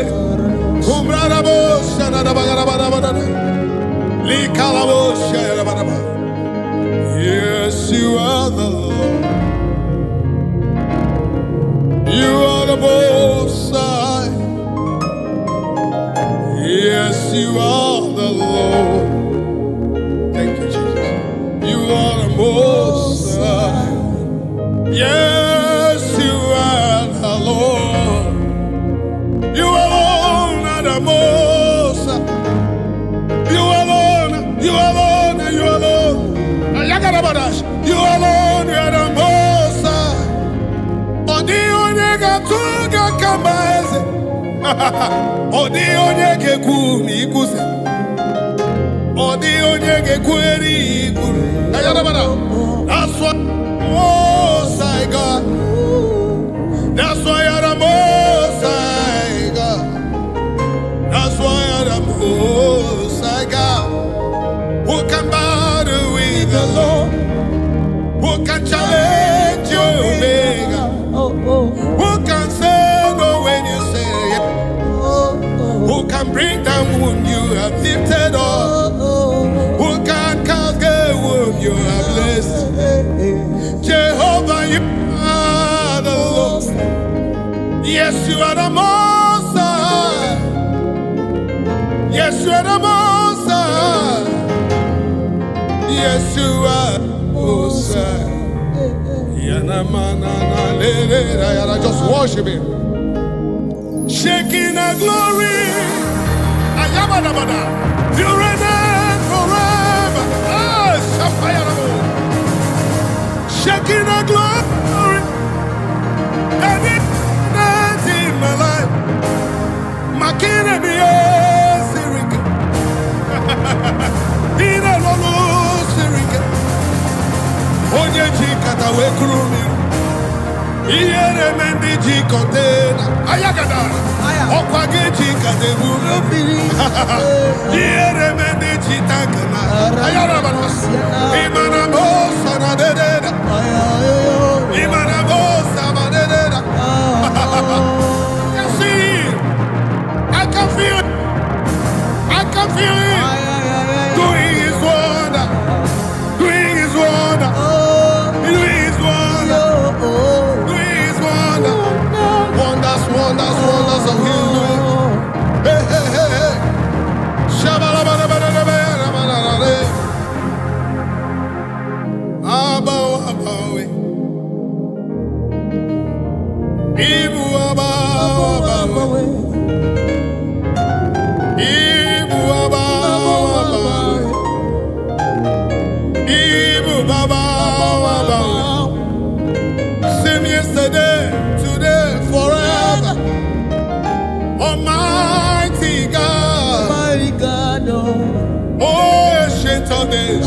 Kumbrabo Sanadabayara. Likalabo Shayabadaba. Yes, you are the Lord. You are the most high. Yes, you are the Lord. Thank you, Jesus. You are the most high. Yes, you are the Lord. You alone are the most high. You alone, you alone, you alone. You alone, you are the most high. Odi onye gekwu mi ikuse. Odi onye gekweri ikuru. Ayarabara. That's why most high God. That's why you're the most high God. That's why you're the most high God. Who can battle with the Lord? Who can challenge your Omega? Who can say no when you say yes? Who can bring down whom you have lifted up? Who can cast away whom you have blessed? Jehovah, you are the Lord. Yes, you are the Most High. Yes, you are the Most High. Yes, you are the Most High. Just worship him. Shaking the glory. Ayabadabada. You reign forever. Ah, shaking the glory. And it's in my life. Makina be Sirika. Ina Lolo Sirika. Onye Jikata Wekrumi. Iere mendi jikotena ayagada okwage jikadebu iere mendi jitakana ayarabanos imana bosa na dededa imana bosa na dededa. I can see it. I can feel it. I can feel it. Almighty God. Almighty God, Oh, ancient of days.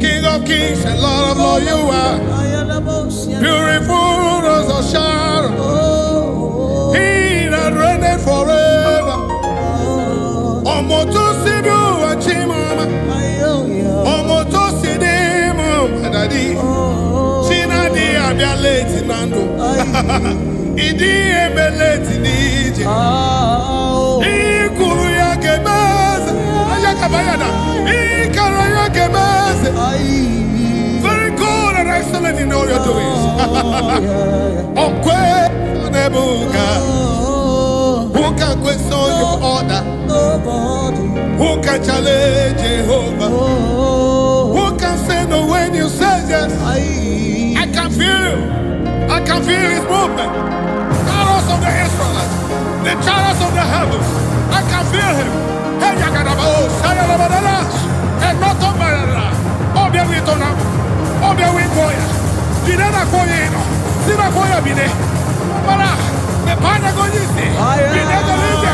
King of kings and Lord of lords, you are. Beautiful rose of Sharon. He that reigneth forever. Omoto sidu achimama. Omoto sidimu madadi. Sinadi abialeti nando. Idi ebeleti nije. Ikuru ya kebeze. Ayakabayana. Ikara ya kebeze. Very good and excellent in all your doings. Okwe nebuga. Who can question your order? Who can challenge Jehovah? Who can say no when you say yes? I can feel you. I can feel his movement. Chariots of the Israelites, the chariots of the heavens. I can feel him. Hey, Yagadabo, Sayalabadalas, and not on Barala. Obia Witona, Obia Witboya, Dinana Koyeno, Sima Koya Bine, Bara, the Panagonisi, Binegalite,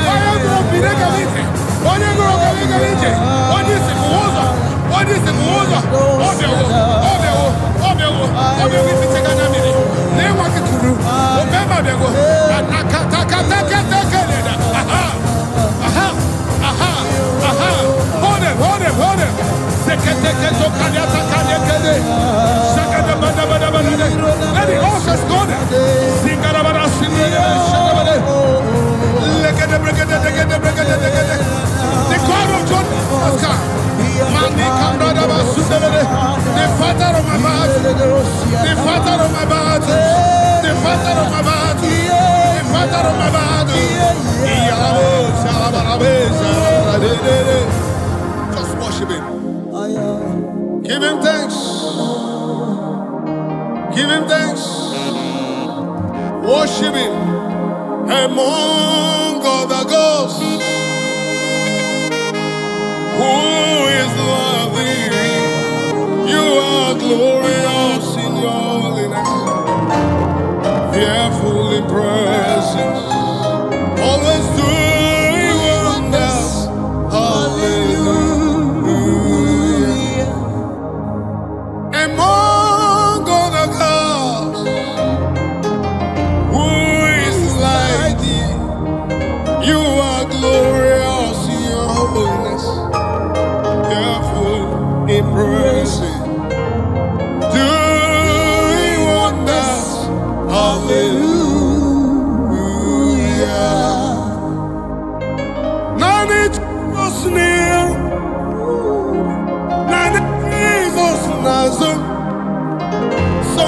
Bayagro Binegalite, Oyagro Binegalite, Odisi Muoza, Odisi Muoza, Obia, Obia, Obia, Witteganamini, Newakuru, Obema Bego, Nakataka, Hold him. Let the horses go there. The God of John has come. The father of my battle. The father of my battle. The father of my battle. The father of my battle. Just worship him. Give him thanks. Give him thanks. Worship him among other gods. Who is lovely? You are glorious in your holiness, fearful in praises, always doing wonders. Hallelujah. Among other gods, who is like thee? You are glorious in your holiness, fearful in praises, doing wonders. Hallelujah. None is near, none is Nazum. So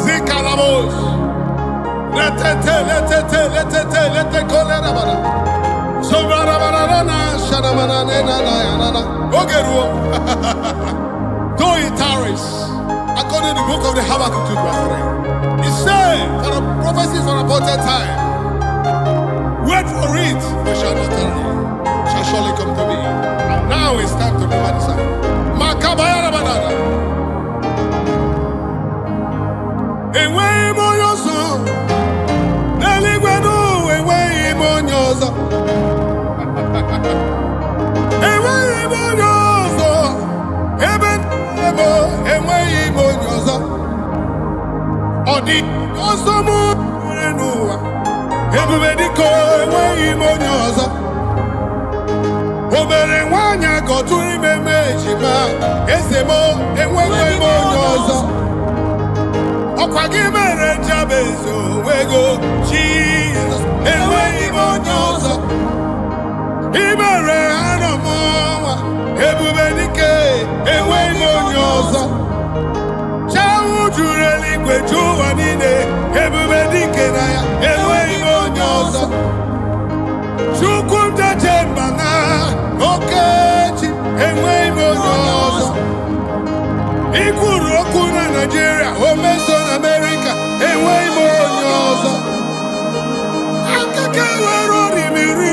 Zikalamos. Let so though it tarries, according to the book of the Habakkuk 2:3, it said, for the prophecies for appointed time, wait for it, but shall not tarry, shall surely come to me. And now it's time to be satisfied. Makabaya banana. Away on your song, Neligwenu, away on your song. Odi osomu enuwa ebubedi ko enwe imonyozo obere nwanya gotu imeme ejima esemo enwe imonyozo ọkwa gị mere njabezo wego Jesus enwe imonyozo imere anọmọnwa ebubedi ke enwe imonyozo juru eluigwe ju ụwa niile ebube dike na ya enweghị onye ọzọ Chukwu njeje mba na okechi enweghị onye ọzọ ikwuru okwu na Nigeria o meso na America enweghị onye ọzọ akaka were orimiri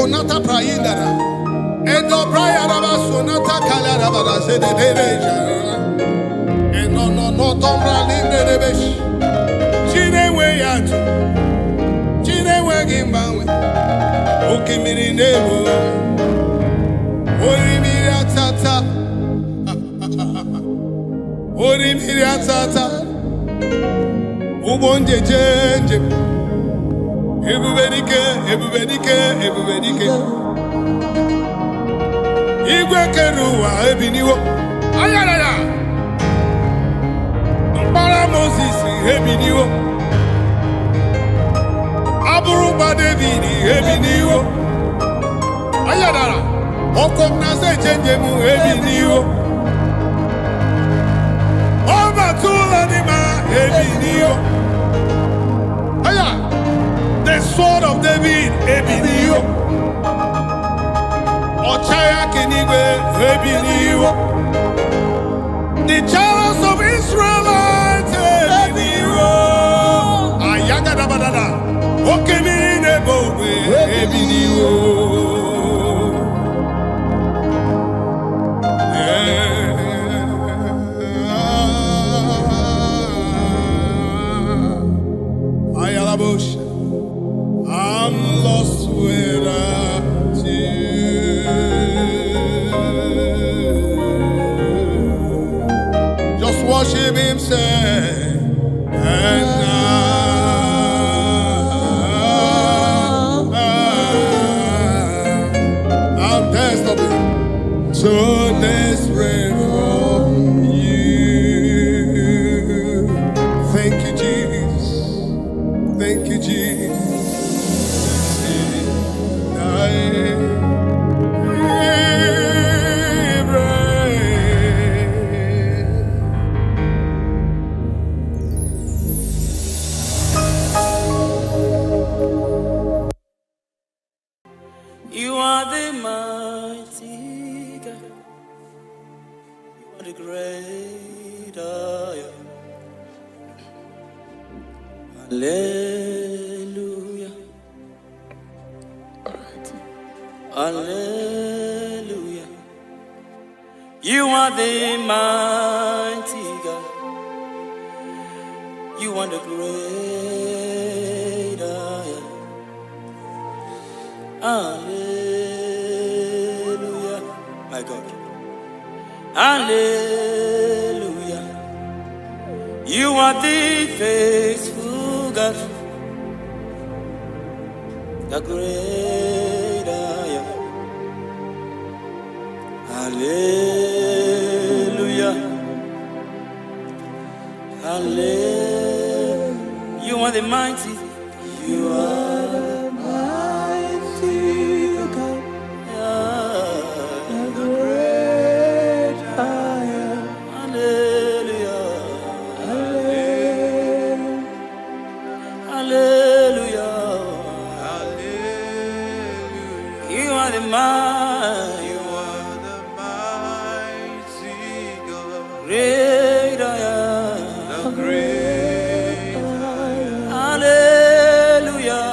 sonata praindara. Endo prayaraba sonata kalaraba se de dereja. Eno no tombra limbe de besh. Chine we yatu. Chine we gimbawe. Okimiri nebo. Orimiri atata. Orimiri atata. Ubonje jenje. Ebubedike. Igwe keruwa ebiniwo. Ayalala. Mpara Moses ebiniwo. Aburuba David ebiniwo. Ayalala. Okom na se change mu ebiniwo. Oba tula ni ma ebiniwo. Aya. The sword of David ebiniwo. Ochaya Kenigwe ebiniwo. The chariots of Israelites ebiniwo. Ayaga da badada. Okemiri nebo ebiniwo. Ayalabosh. I'm lost without you. Just worship him, say, I'm desperate, so desperate for you. Thank you, Jesus. Thank you, Jesus. You are the mighty God. You are the great I am. Hallelujah. Hallelujah. You are the mighty God. You are the great I am. Hallelujah. My God. Hallelujah. You are the faithful God. The great I am. Hallelujah. Hallelujah. You are the mighty. You are the mighty God. The great I am. Hallelujah. Hallelujah. Hallelujah. You are the mighty. You are the mighty God. Great I am. The great I am. Hallelujah.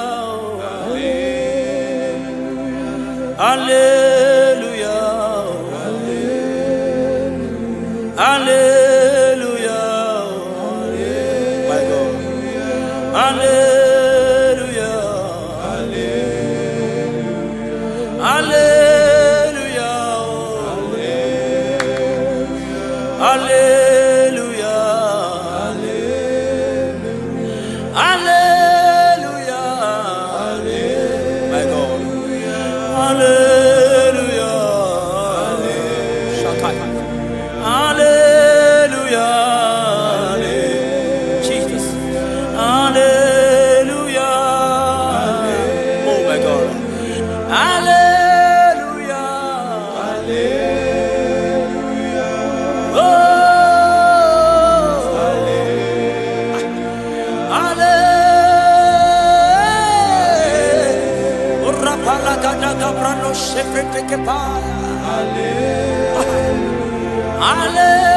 Hallelujah. Hallelujah. Hallelujah. My God. Hallelujah. Hallelujah. Hallelujah. Hallelujah. Hallelujah. My God. Hallelujah. Hallelujah. Jesus. Hallelujah. Oh my God. Hallelujah. Hallelujah. Oh. Hallelujah. Rapalagadaga brano shefrete pa. Hallelujah. Hallelujah.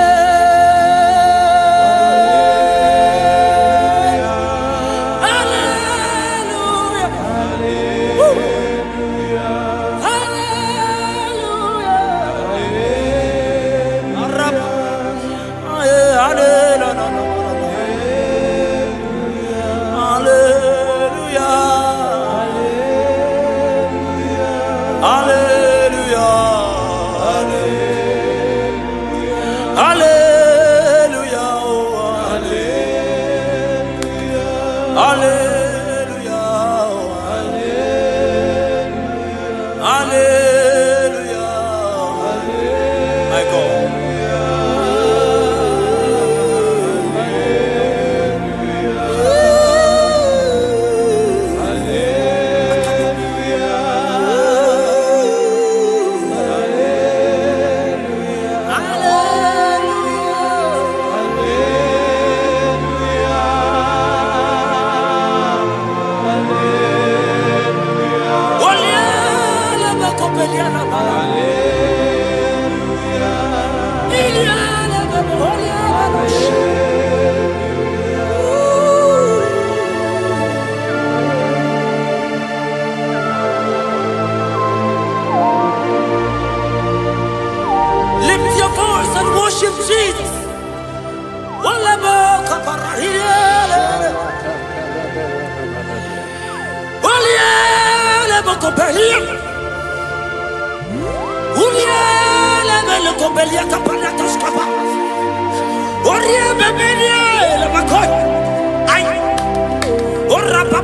Lift your voice and worship Jesus.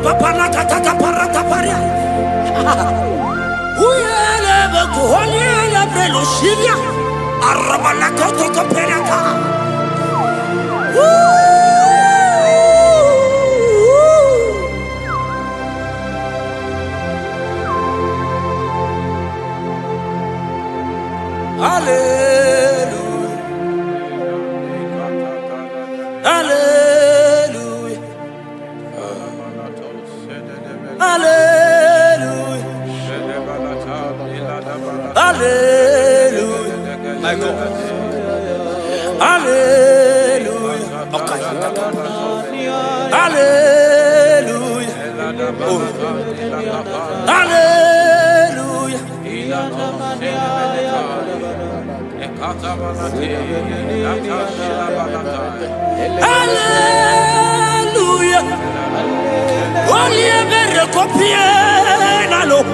papana kataka parata paria. Uyele bekoholi la breloshia. Arabala kotoko perata. Hallelujah. Hallelujah. Hallelujah. Hallelujah. My God. Hallelujah. Okay. Hallelujah. Oh. Hallelujah. Hallelujah. Only a better copy. Hallelujah.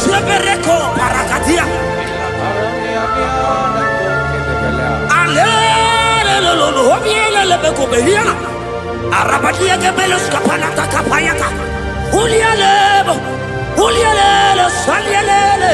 Sebereko parakatia. Hallelujah. Obiela lebeko beliana. Arabadia gebelos kapanata kapayaka. Ulialebo. Ulialele salialele.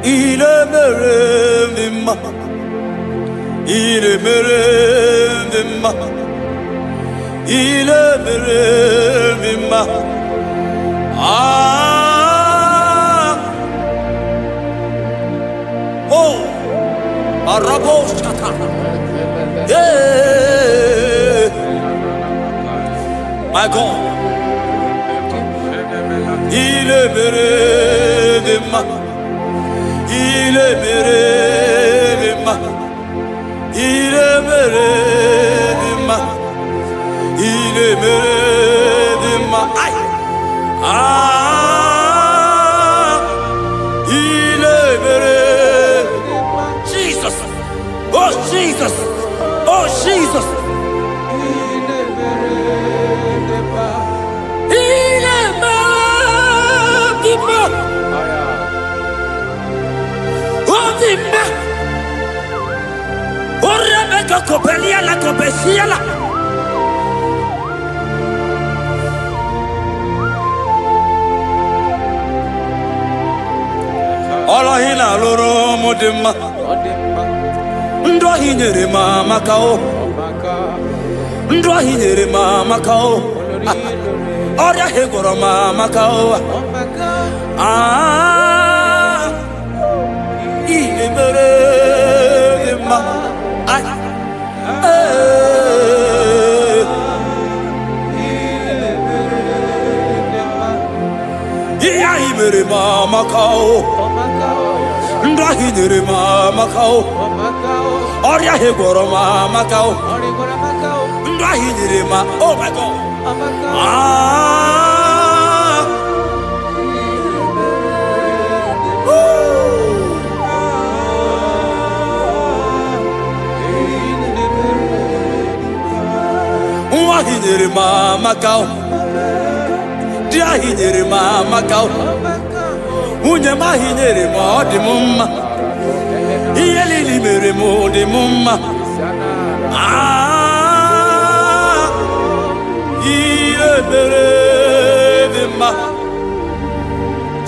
Il est merveilleux, il est merveilleux, il est merveilleux. Ah, oh, Arabo Shata, yeah, my God, il est merveilleux. Il est merveilleux, il est merveilleux, il est merveilleux. Ah, il est merveilleux. Jesus, oh Jesus, oh Jesus. Il est merveilleux. Rebecca Copelia la Copesiala. Olahina loro modema. Ndo hinyere mama kao. Ndo hinyere mama kao. Oria hegoro mama kao. Ah, ile mere ma. Ay. Iya imere mama kao. Ndahidere mama kao. Oria hegoro mama kao. Ndahidere ma. Oh my God. Ah. Ndahidere mama kao. Ndahidere mama kao. Unye mahinere mo di mumma. Iyeli mere mo di mumma. Ah, iye mere di ma.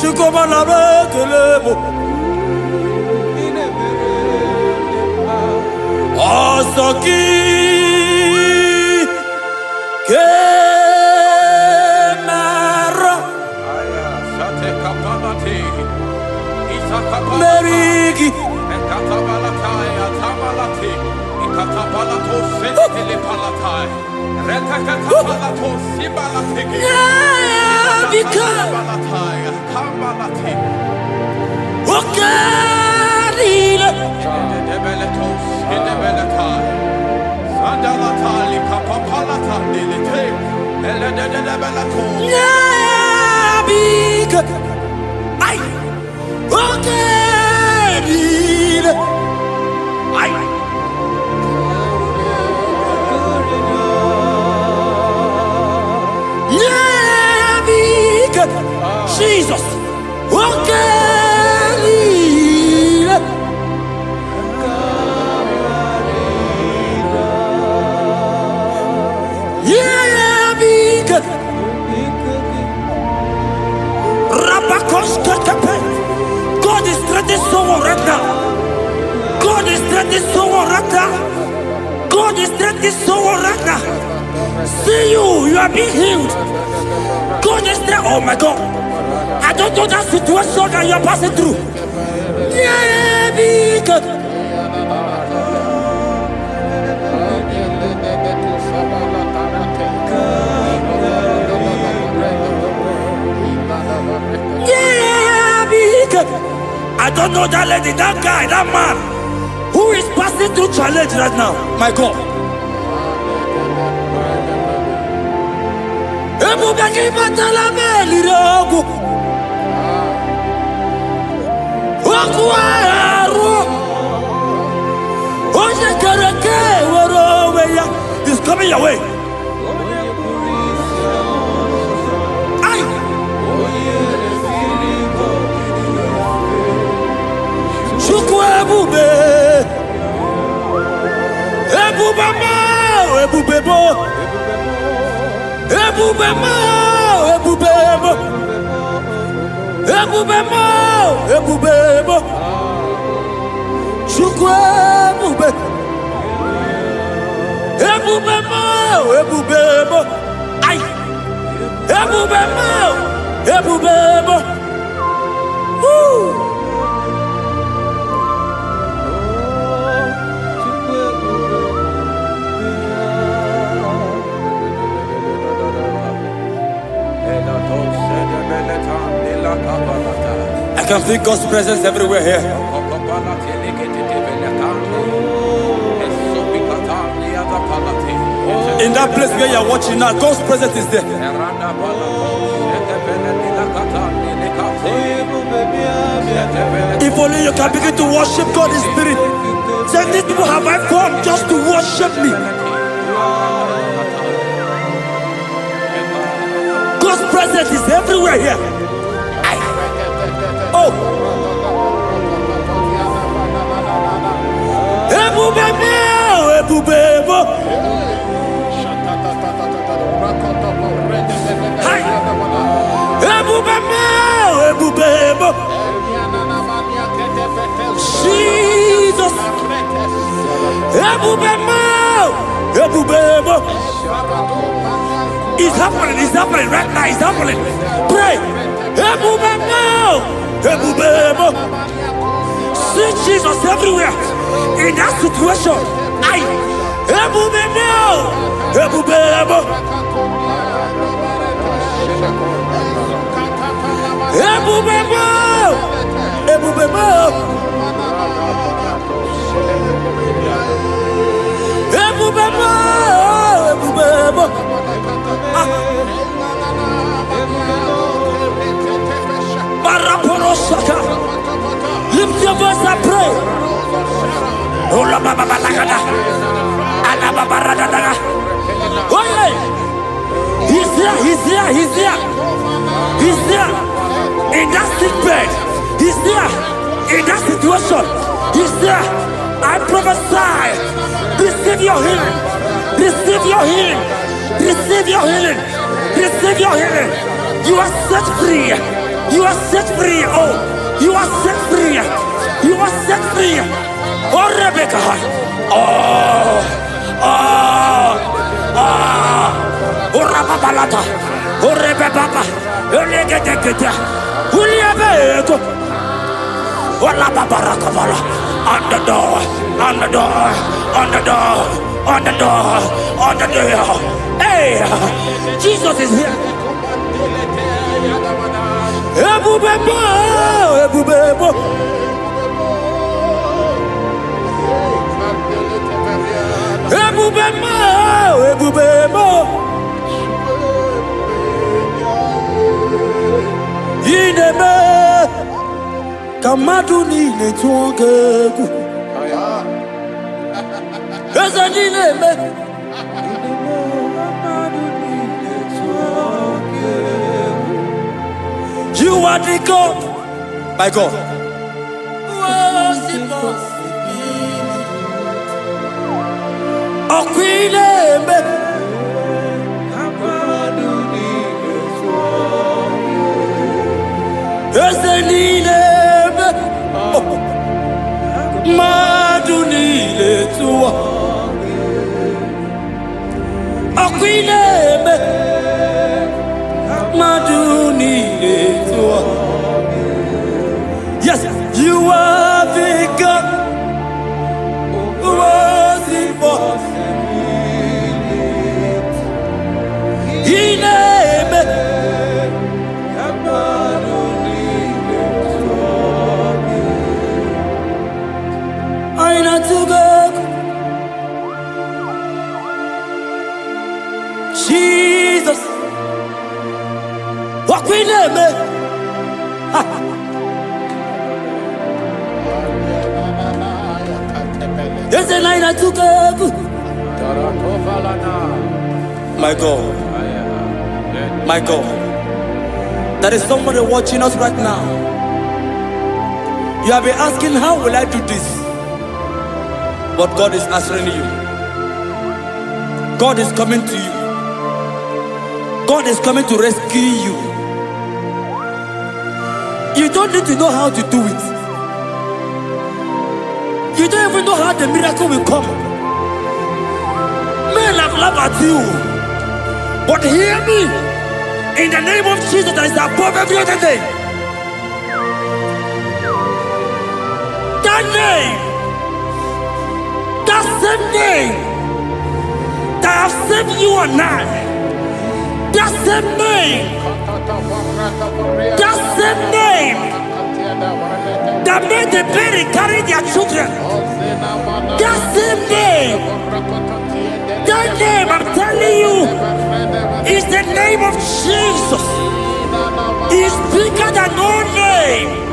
Chukoma na bekelebo. Asoki Merigi Jesus. God is threatening someone right now. God is threatening someone right now. God is threatening someone right now. See you are being healed. God is there. Oh my God. I don't know that situation that you're passing through. Yeah, because I don't know that lady, that guy, that man who is passing through challenge right now. My God. He's coming your way. I can feel God's presence everywhere here. In that place where you're watching now, God's presence is there. If only you can begin to worship God in spirit. Say, these people have I come just to worship me. God's presence is everywhere here. Oh. Jesus. It's happening right now, it's happening. Pray. See Jesus everywhere. In that situation. Lift your voice and pray. He's there. He's there. In that sick bed. He's there. In that situation. He's there. I prophesy. Receive your healing. Receive your healing. Receive your healing. Receive your healing. You are set free. You are set free. Oh, you are set free. You are set free. Oh, Rebecca. Oh, Rababalata. Oh, Rebecca. Uliabeto. Oh, La Babarakabala. On the door. On the door. On the door. On the door. On the door. Hey, Jesus is here. Ebubebo. Ineme Kamadu niile tuongegu. Eze niile me. You are the God, my God. Oh, Queen, Madunile tua, Aquile, Madunile tua. Yes, you are the God who was impossible. He name. To go, Jesus, walk with me. There's a line to go. My God, my God, there is somebody watching us right now. You have been asking, how will I do this? But God is answering you. God is coming to you. God is coming to rescue you. You don't need to know how to do it. You don't even know how the miracle will come. Men have laughed at you. But hear me. In the name of Jesus that is above every other name. That name. That same name that have saved you and I. That same name. That same name that made the baby carry their children. That same name. That name, I'm telling you, is the name of Jesus. He is bigger than all name.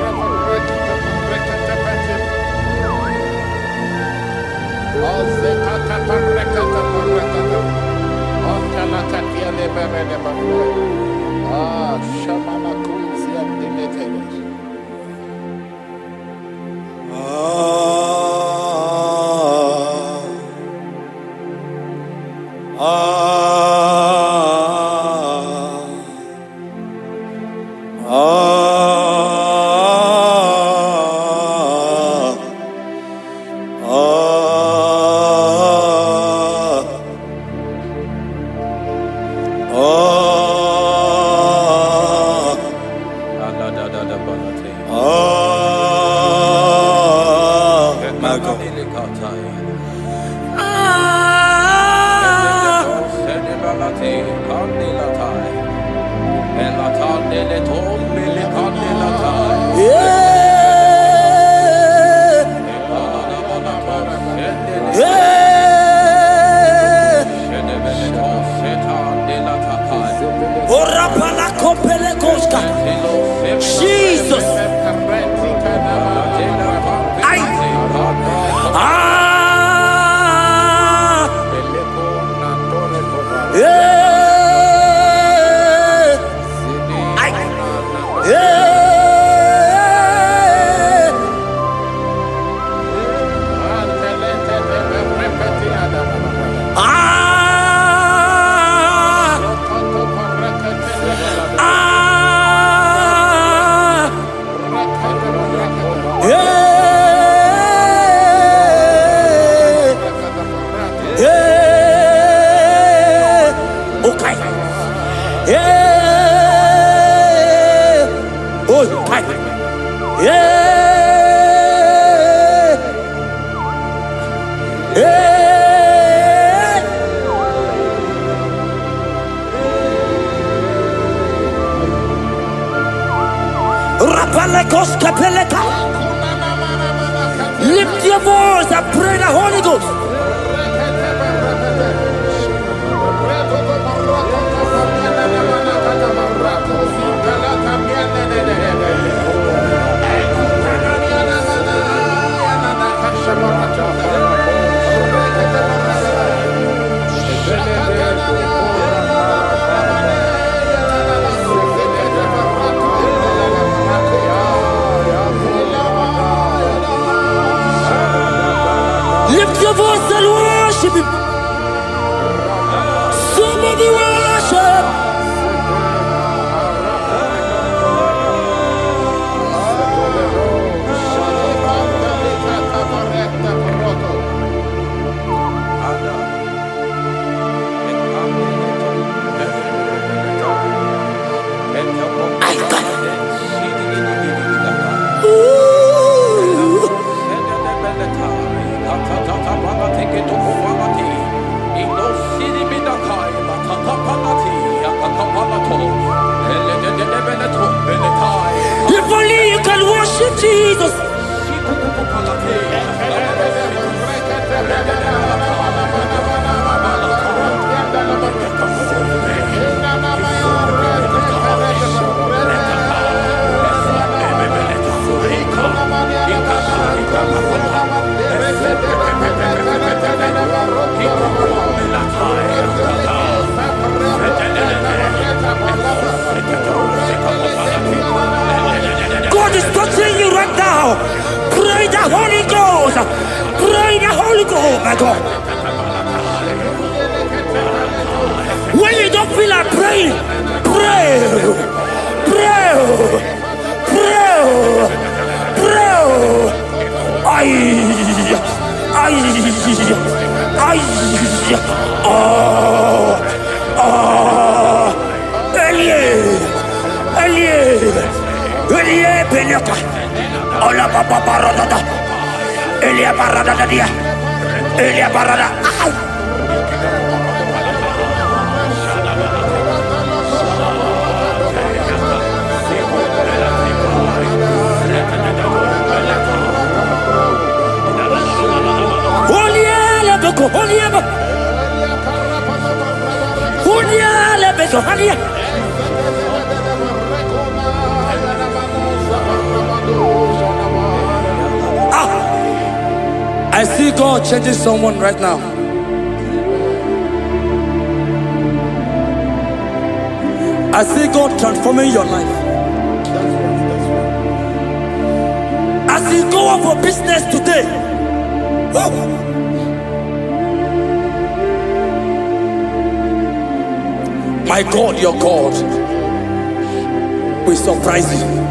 Jesus. Lift your voice and pray the Holy Ghost. Lift your voice and worship him. Somebody worship. If only you can worship Jesus. God is touching you right now. Pray the Holy Ghost. Pray the Holy Ghost, my God. When you don't feel like praying, pray. Pray. Pray. Pray. Ay. Elie Benyoka. Ola Papa Barada. Elia Barada dia. Elia Barada. Oliela beko, oliela. Oliela beko, oliela. I see God changing someone right now. I see God transforming your life. As you go up for business today, my God, your God will surprise you.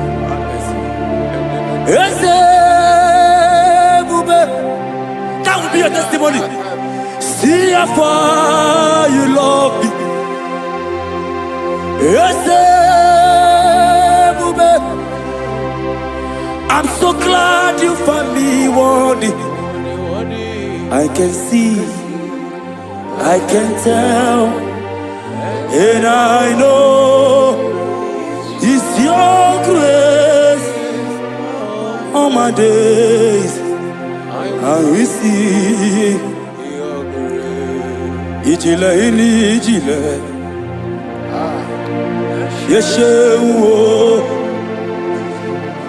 That will be your testimony. See how far you love me. I'm so glad you found me worthy. I can see, I can tell, and I know it's your grace all my days. I will see Ijile ini ijile Yeshewo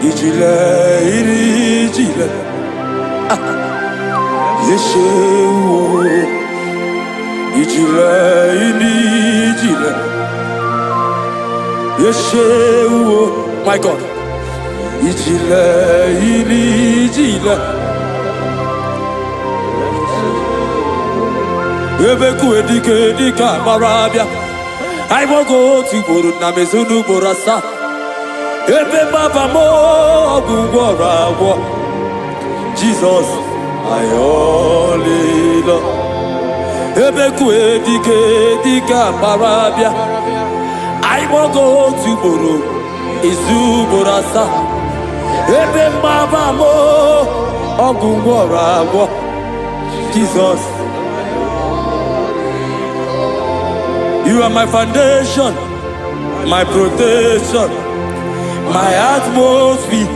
Ijile ini ijile Yeshewo Ijile ini ijile Yeshewo. My God. Ijile ini ijile Ebeku edike dika marabia. I won't go to Guru Namezunu Borasa. Ebe Baba mo Gugwara. Jesus, I only love. Ebeku edike dika marabia. I won't go to Guru Izu Borasa. Ebe Baba mo Gugwara. Jesus. You are my foundation, my protection, my atmosphere,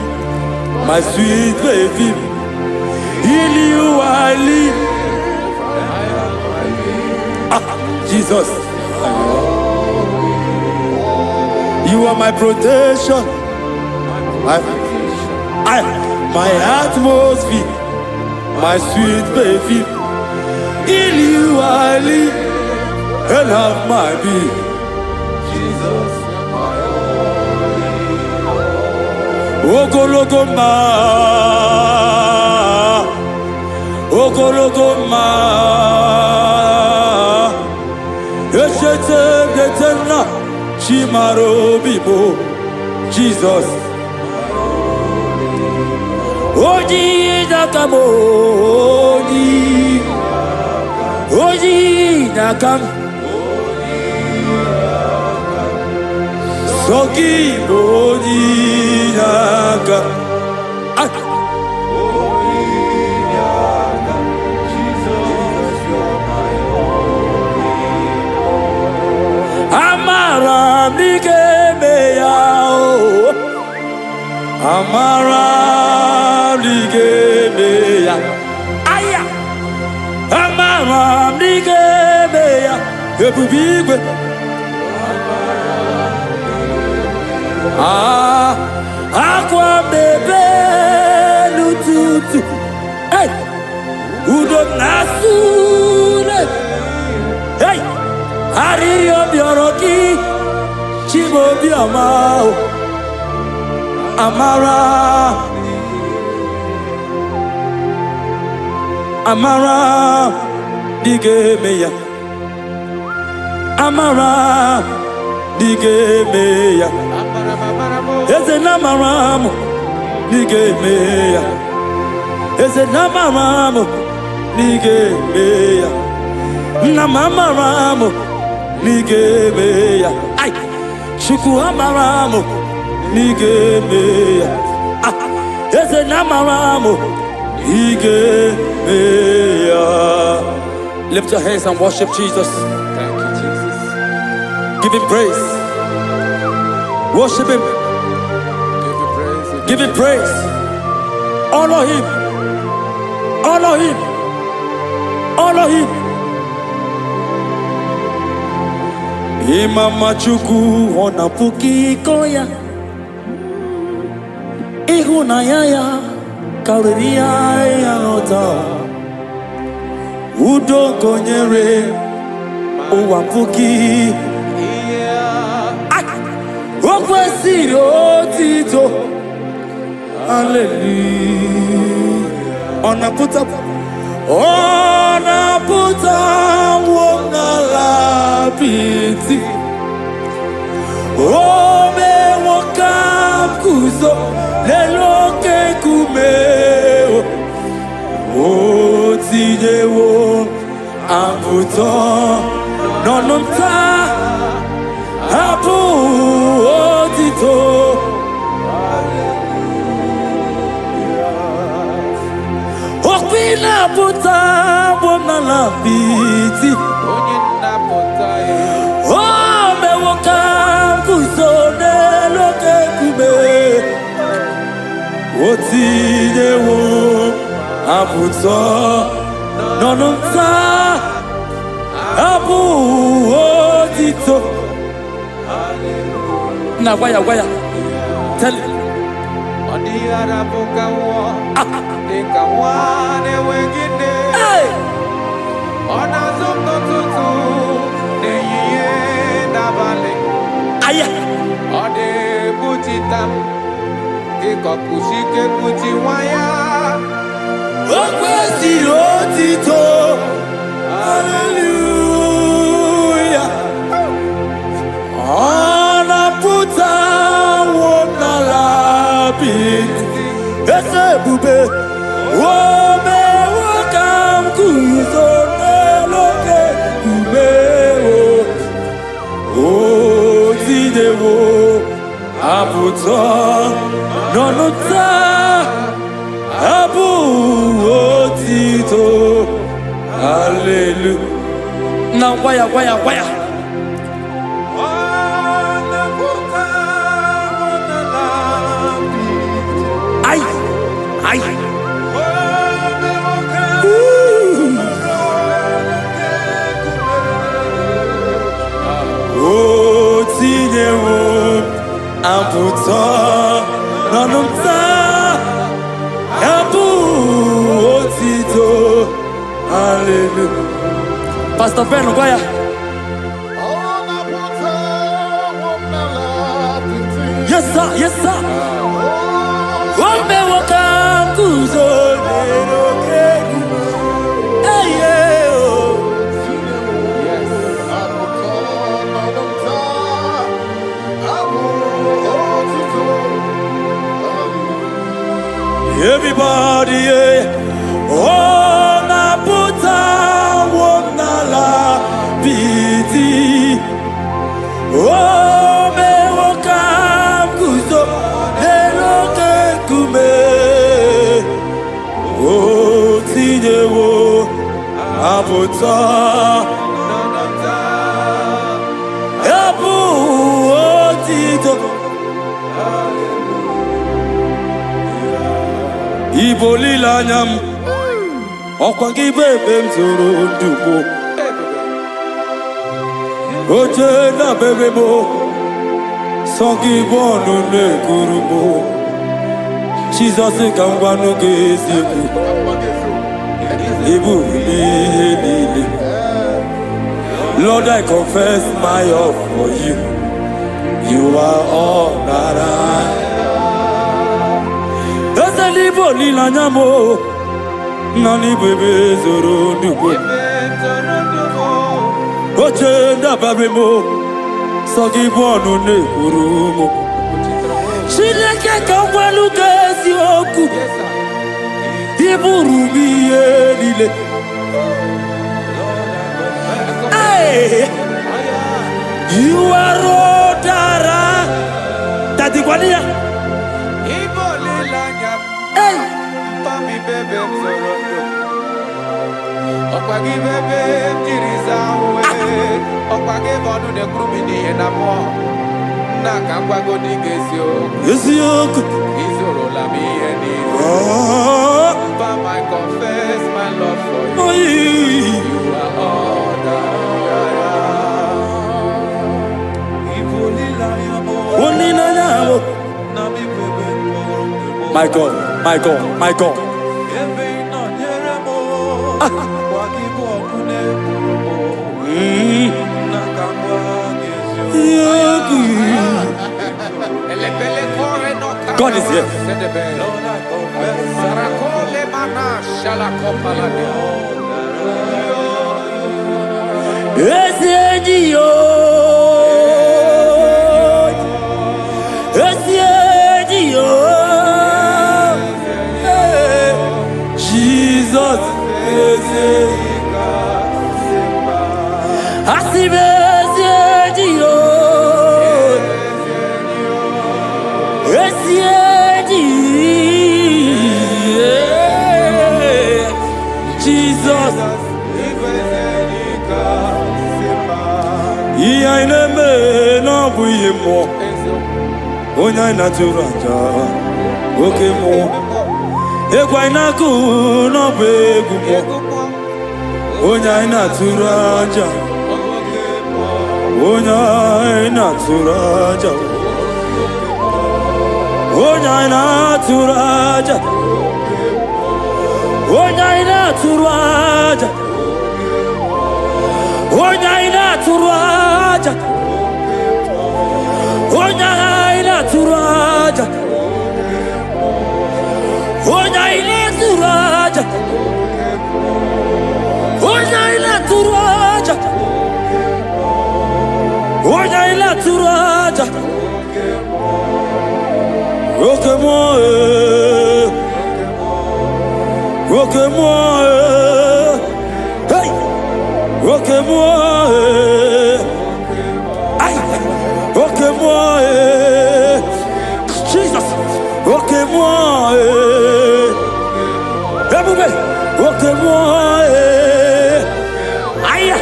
my sweet baby. In you I live. Jesus. You are my protection, my atmosphere, my sweet baby. In you I live. And have my being. Jesus, my only. Ogologoma, ogologoma echete getena chimaro bibo Jesus Oji nakamo Oji nakam Soki Oji nakam Amara Nigemeya Amara Nigemeya Aya Amara Nigemeya Ebubigwe Aqua bebe lututu Hey Udo nasune Hey Ariyo bioroki Chibo biamao Amara Amara Nigemeya Amara Nigemeya Eze namaramu Nigemeya Eze namaramu Nigemeya Namamaramu Nigemeya Ay Shuku amaramu Nigemeya Eze namaramu Nigemeya. Lift your hands and worship Jesus. Thank you, Jesus. Give him praise. Worship him. Give you praise. Give him praise. Honor him. Honor him. Honor him. Imama Chukwu onapuki koya. Ihunaya ya kauriria ya nota. Udo konyere uwapuki. Okwesiri otito. Hallelujah. Onaputa wongala piti. Ome wokam kuzo leloke kumeo. Otijewo amputo nononta apu otito. Okpina puta wongala piti. Ome wokam kuzo leloke kumeo. Otijewo amputo nononta apu otito. Na waya tell him. Hey! Aya! Okwesiri otito. Hallelujah. Onaputa wonala piti. Ese bube. Ome wakam kuzo neloke kumeo. Otidewo aputo nonota abu otito. Hallelujah. Now waya. Ay. Otidewo amputo nononta abu otito. Hallelujah. Pastor Ben Ogoya. Yes sir. Ome wakam kuzo leloke kumeo. Everybody, oh, na puta, oh, na la piti, oh, me wakam kuzo, ne loke kume, oh, tinye wo, aputa, apu, oh, tito. Igbo lila nyam ọkwa gị bụ ebe m zoro ndụgbo oche na bebe m sọ gị bụ ọnụ na-ekwuru m Jizọs ka m gwanụ gị eziokwu ịbụ ihe niile Lord, I confess my love for you. You are all that I Igbo lila nyamo nani bebe zoro ndugbo oche ndabare mo sogi bonu na-ekwuru mo Chineke ka ngwalu ka eziokwu iburu m ihe niile You are all dara tadikwani ya Okwagi bebe tiriza we okwagi bonu de krumini na mo na ka gwago di Eziokwu izoro la mi eni but I confess my love for you. You are all that My God, my God, my God. God is here. Jesus is Jesus. I never know we more. Onya naturanja. Okay more. Ekwa inaku no begu mo. Onya naturanja. Onya naturanja. Onya naturanja. Onya naturanja. Onya naturanja. Onya naturanja. Onya naturanja. Onya naturanja. Onya naturanja. Roque-moi, roque-moi, hey, roque-moi, aïe, roque-moi, Jesus, roque-moi, Bébé, roque-moi, aïe,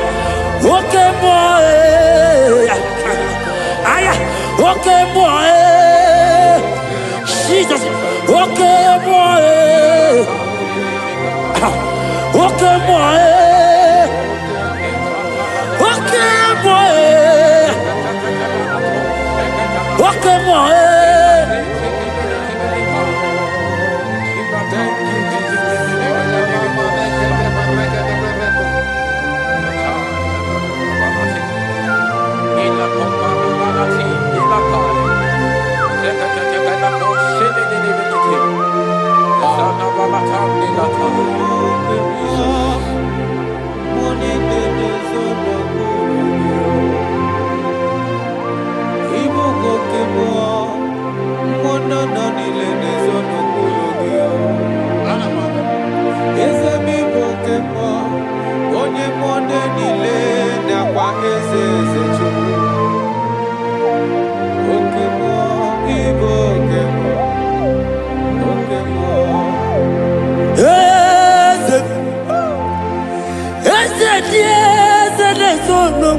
roque-moi, aïe, roque-moi, Jesus, roque-moi, roque-moi, roque-moi, roque-moi. Igbo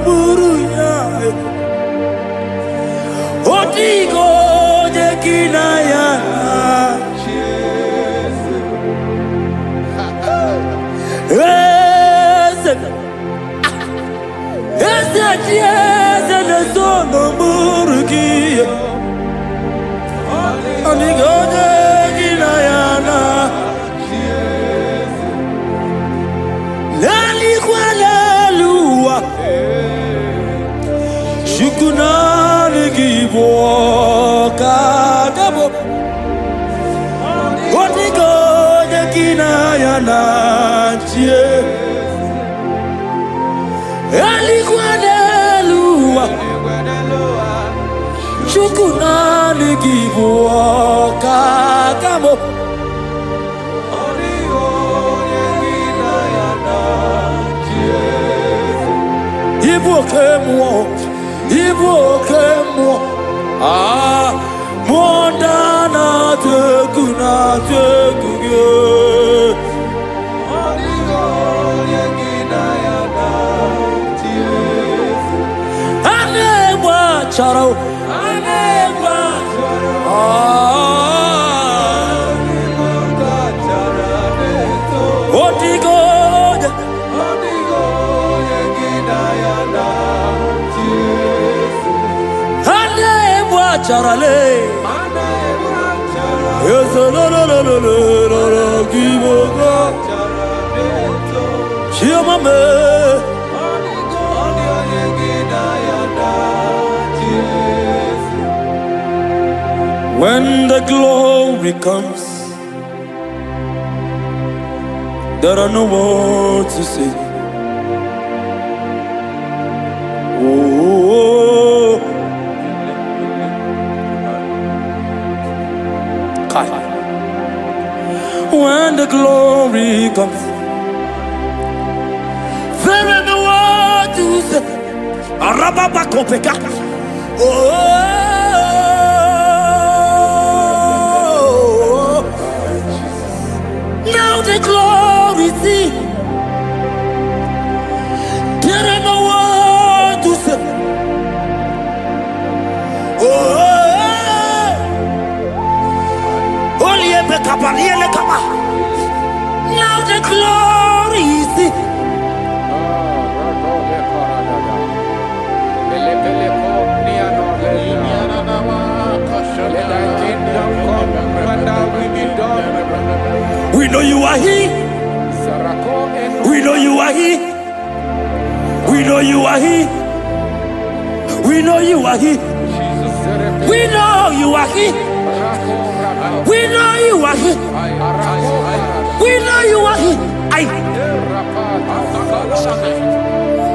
buruya. Otigo de kinaya. Ese le sono buruya. Otigo de kinaya. Lali kwalelua. Shukuna Igbo kadabo. Otigo de kinaya na chie. Alikwanelua. Shukuna Igbo kadabo. Igbo kemo. Igbo kemo. Ah, mondana teguna teguge. Anegwa charo, anegwa. Ah, otigo, otigo yegina yana. Anegwa charale. Yes, no, give Chiamame. When the glory comes, there are no words to say. Oh, when the glory comes, there are no words to say. Arababa kopeka. Oh, now the glory see. There are no words to say. Now the glory is it. We know you are here. We know you are here. We know you are here. We know you are here. We know you are here. We know you are here. We know you are here. We know you are here.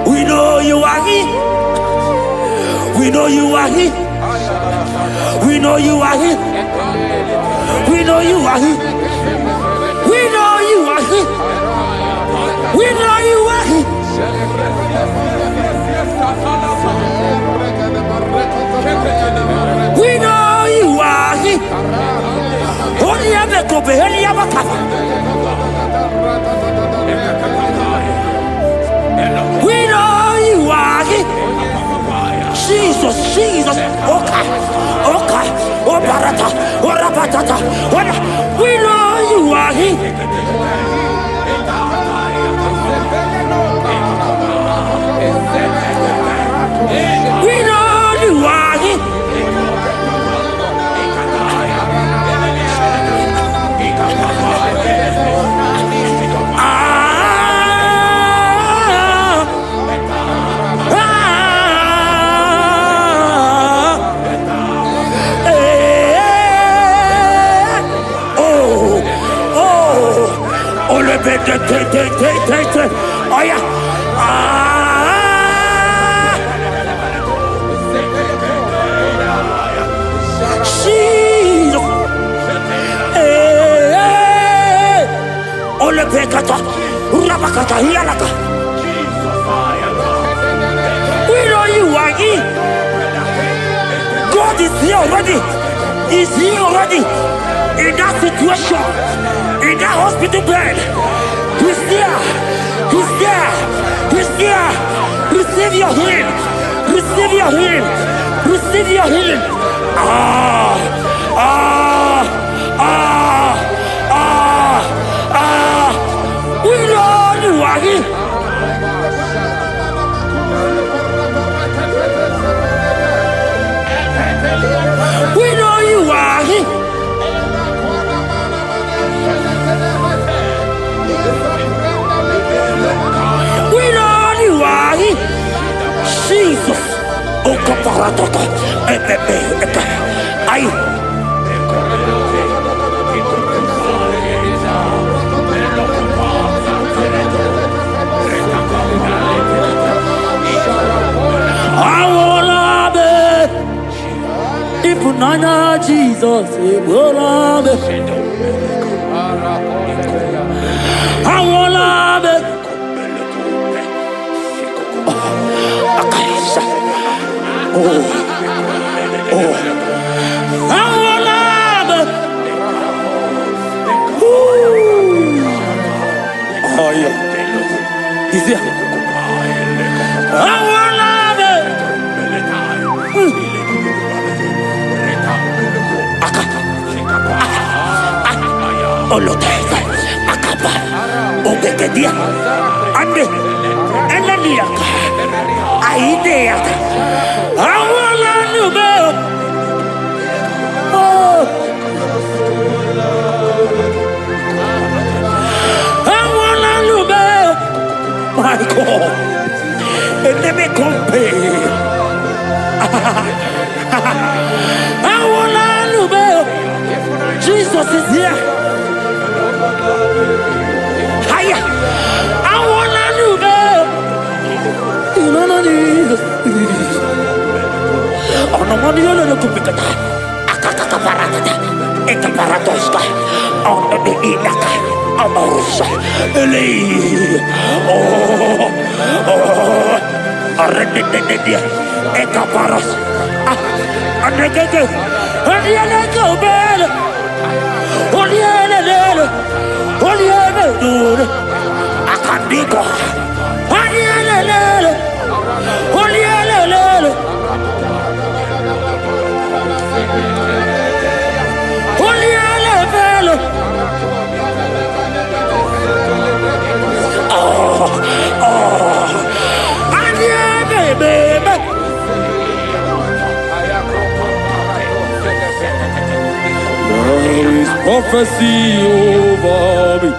We know you are here. We know you are here. We know you are here. We know you are here. We know you are here. We know you are here. Only ever go be only ever come. We know you are here. Jesus, Jesus, okay, okay, oh barata, oh rabatata, we know you are here. We know you are here. Oh yeah. Jesus. Ole pekata. Rabakata hialaka. We know you are here. God is here already. He's here already. In that situation, in that hospital bed, He's there. He's there. He's there. Receive Receive your healing. Receive your healing. Receive your healing. We know you are here. We know you are here. We know you are here. Jesus. Okaparatoka. Ay. Nana Jesus, I want it. Oloteza, akaba, obekedia, ande, enaniaka, aideaka, awala nube, awala nube, my God, and let me compare, awala nube, Jesus is here. Hiya! I wanna do that. You know what it is. Oh no, money on the computer. Akaka parata. Eka paratoska. On the inaka. Amorosa. Eli. Oh. Arredededia. Eka paras. Anegege. Anegege bel. Olielele. Olielele. Akandiko. Olielele. Olielele. Olielele. Baby. There is prophecy over me.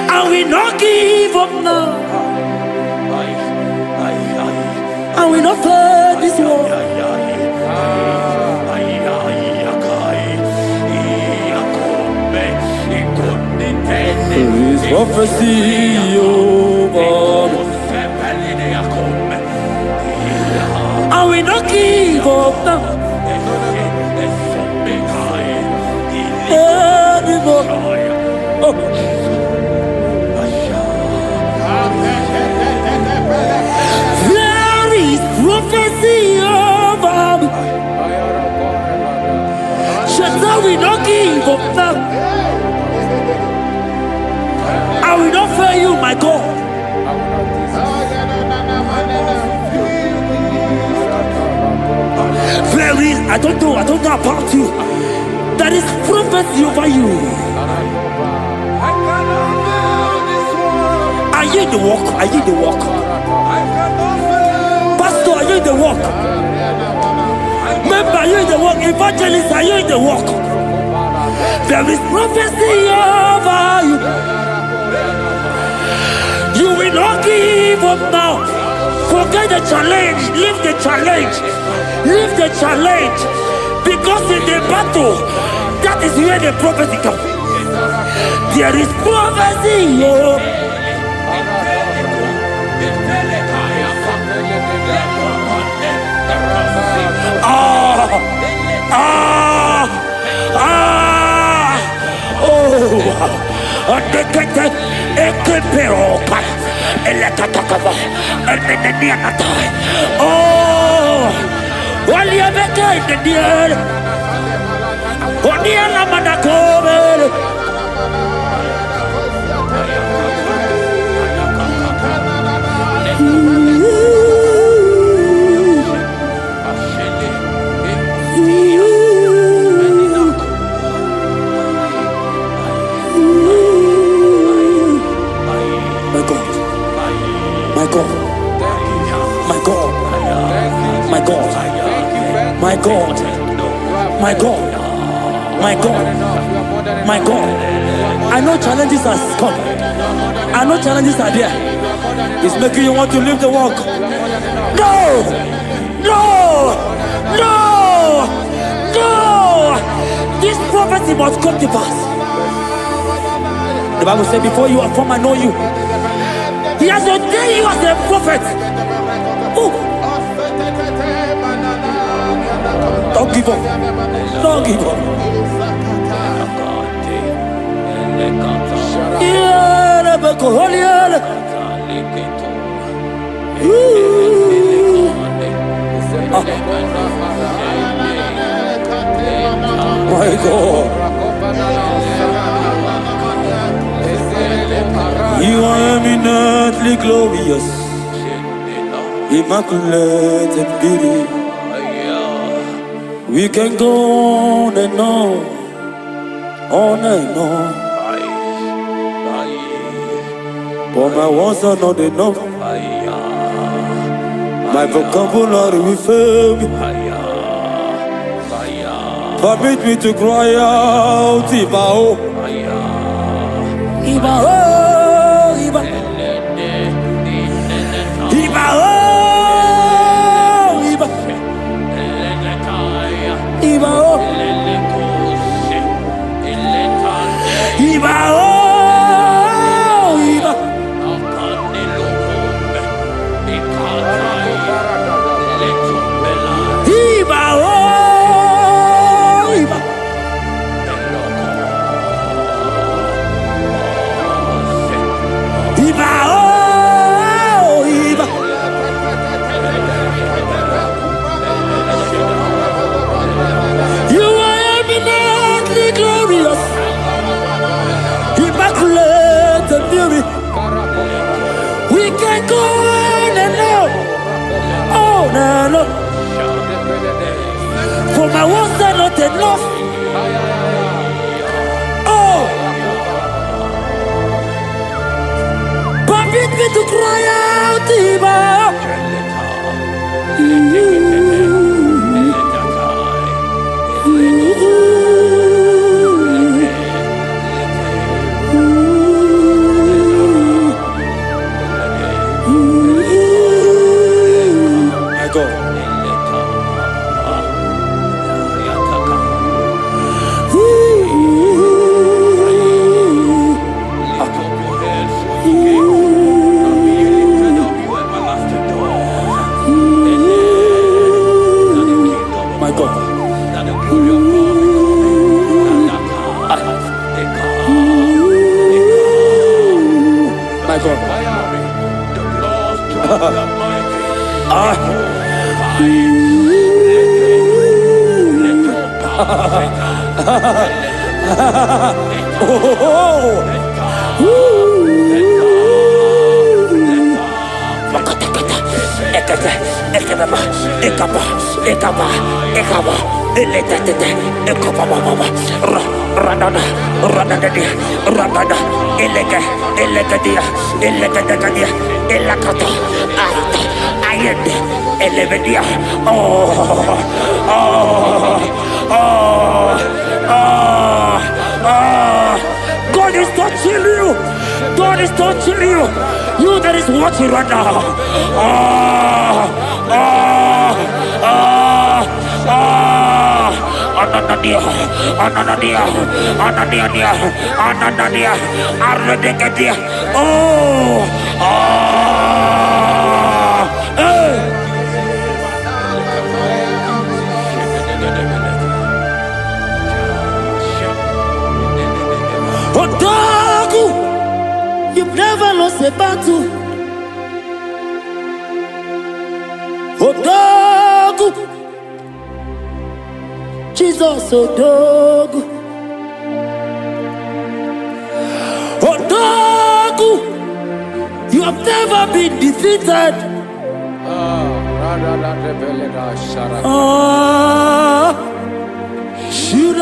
I will not give up now. I will not fight this war. There is prophecy over me. I will not give up now. Oh. There is prophecy over me. Shall we not give up now? I will not fail you, my God. There is, I don't know about you. There is prophecy over you. Are you in the walk? Are you in the walk? Pastor, are you in the walk? Member, are you in the walk? Evangelist, are you in the walk? There is prophecy over you. You will not give up now. Forget the challenge. Leave the challenge. Leave the challenge. Because in the battle, that is where the prophecy comes. There is prophecy. God, my God, my God, my God, my God, my God, my God. I know challenges are come. I know challenges are there. It's making you want to leave the walk. No! No! No! No! This prophecy must come to pass. The Bible said, before you are formed, I know you. He has ordained you as a prophet. Oh. Don't give up. Don't give up. My God. You are eminently glorious, immaculate in beauty. We can go on and on and on. But my words are not enough. My vocabulary will fail me. Permit me to cry out, Ibao. Ibao, Ibao. Ibao, Ibao. Ibao. Ibao. You are eminently glorious, immaculate and beauty. We can go on and on. For my words are not enough. Oh, permit me to cry out, Iba. My God. My God. My God. God is touching you. God is touching you. You that is watching right now. Odagu, you've never lost a battle. Odagu, Jesus, Odagu. Odagu, you have never been defeated. Should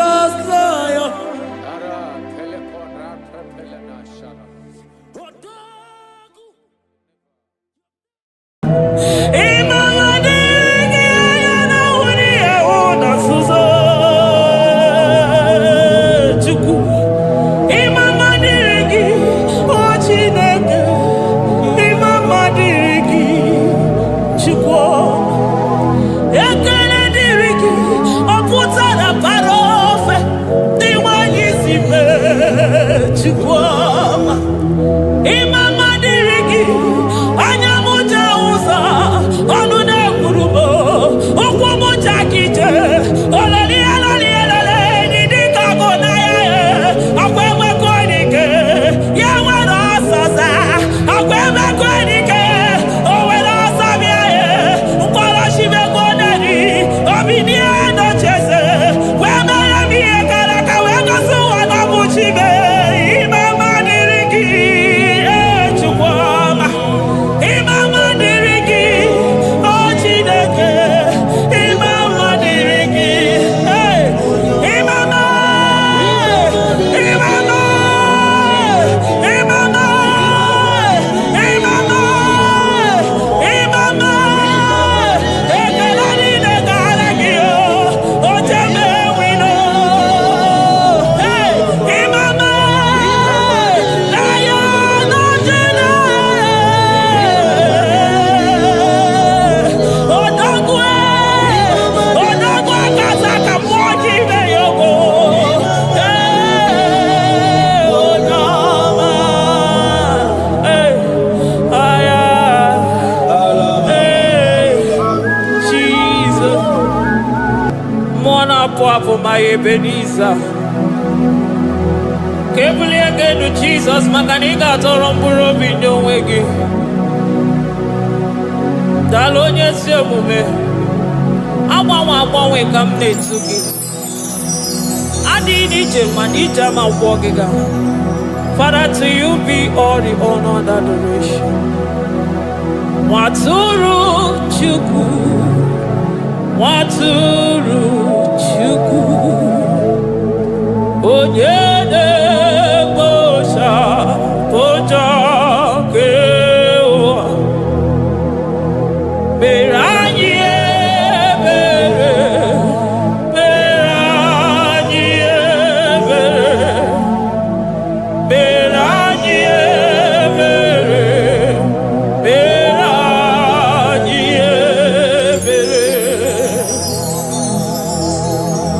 Ebenezer. Kebulie genu Jesus maka na ị ga-atọrọ mkpụrụ obi ndị onwe gị. Daalụ onye ezi omume. Agbanwe ka m na-etu gị. Adịghị n'ije mana ije ama gwọ gị ga. Father, to you be all the honor and adoration. Nwatụrụ Chukwu, Nwatụrụ Chukwu, onye na-ekpocha ụjọ nke ụwa, mere anyị ebere, mere anyị ebere, mere anyị ebere, mere anyị ebere.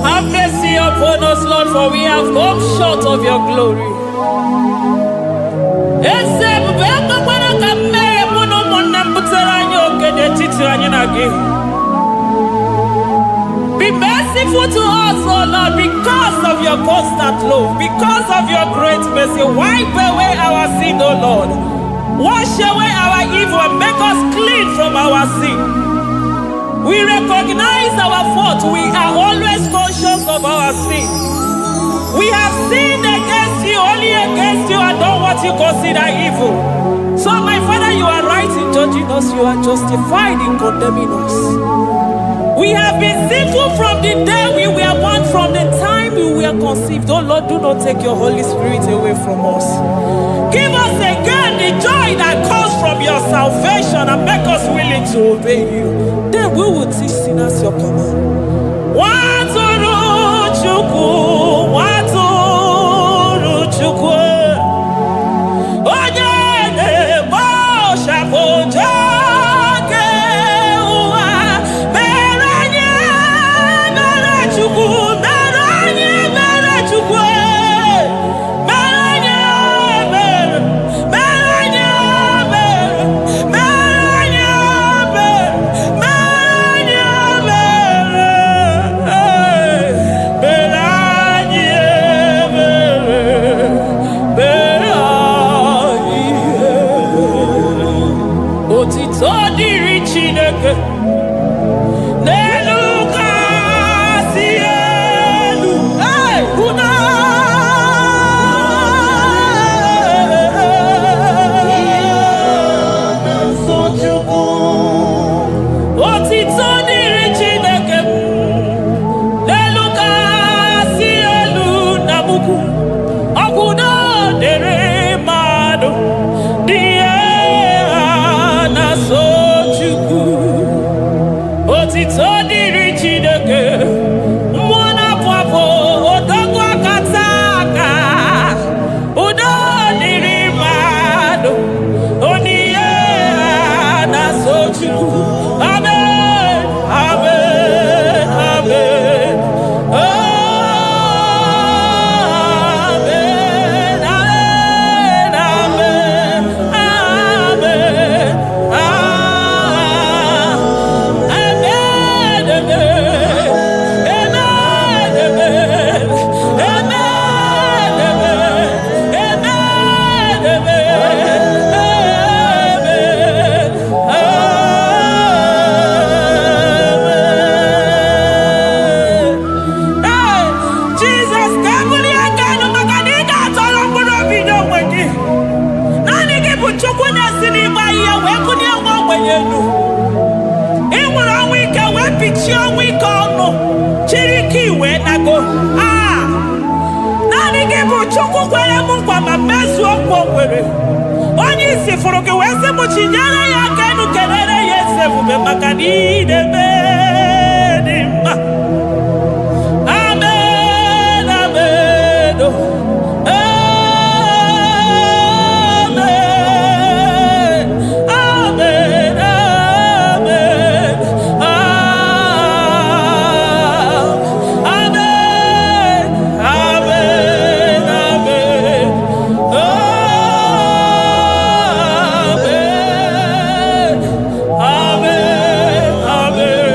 Have mercy upon us, Lord, for we have come short of your glory. Be merciful to us, oh Lord, because of your constant love, because of your great mercy. Wipe away our sin, oh Lord. Wash away our evil and make us clean from our sin. We recognize our fault. We are always conscious of our sin. We have sinned against you, only against you, and done what you consider evil. So, my Father, you are right in judging us. You are justified in condemning us. We have been sinful from the day we were born, from the time we were conceived. Oh Lord, do not take your Holy Spirit away from us. Give us again the joy that comes from your salvation and make us willing to obey you. Then we will teach sinners your command. Nwatụrụ Chukwu, Nwatụrụ Chukwu, onye na-ekpocha ụjọ nke ụwa, mere anyị ebere Chukwu, mere anyị ebere Chukwu, mere anyị ebere, mere anyị ebere, mere anyị ebere, mere anyị ebere. Otito dịrị Chineke n'elu kasị elu. Una otito dịrị Chineke n'elu kasị elu na mukwu. Ọgwụdo dịrị mmadụ dị na-so Chukwu. Otito dịrị Chineke, mmụọ na-apụ apụ, odogwu akata aka. Udo dịrị mmadụ, oniye na-so Chukwu. Amen, amen, amen. Oh, amen, amen, amen, amen, Jesus, kabuli agano maka na ị ga-atọrọ mkpụrụ obi n'onwe gị. Naanị gị bụ Chukwu na-esi n'ịgba ihe wee kụnye nwa ogbenye elu. Ị nwere ọnwụ ike wee pichie ọnwụ ike ọnụ, chiri ike iwe nago. Naanị gị bụ Chukwu kwere m nkwa ma mezuo nkwa o kwere. Onye isi fụrụ gị wee sị m chinyere ya aka enu, kelere ya eze ebube maka na ị na-eme dị mma. Amen, amen, oh. Amen, amen, amen, amen, amen, amen, amen, amen, amen.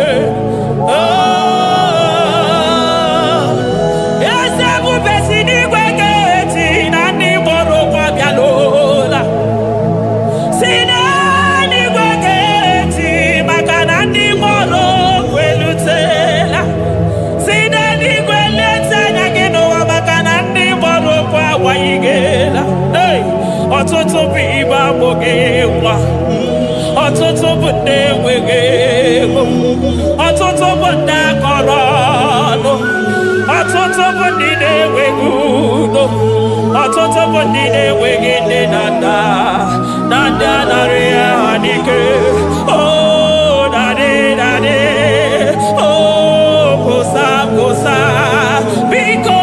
ọtụtụ bụ ibe agbụghị nwa, ọtụtụ bụ ndị enweghị ego, ọtụtụ bụ ndị akọrọ ọnụ, ọtụtụ bụ ndị na-enweghị udo, ọtụtụ bụ ndị na-enweghị nne na nna, na ndị anarị ya n'ike. Oh, daddy, daddy, oh, gosa, gosa, biko.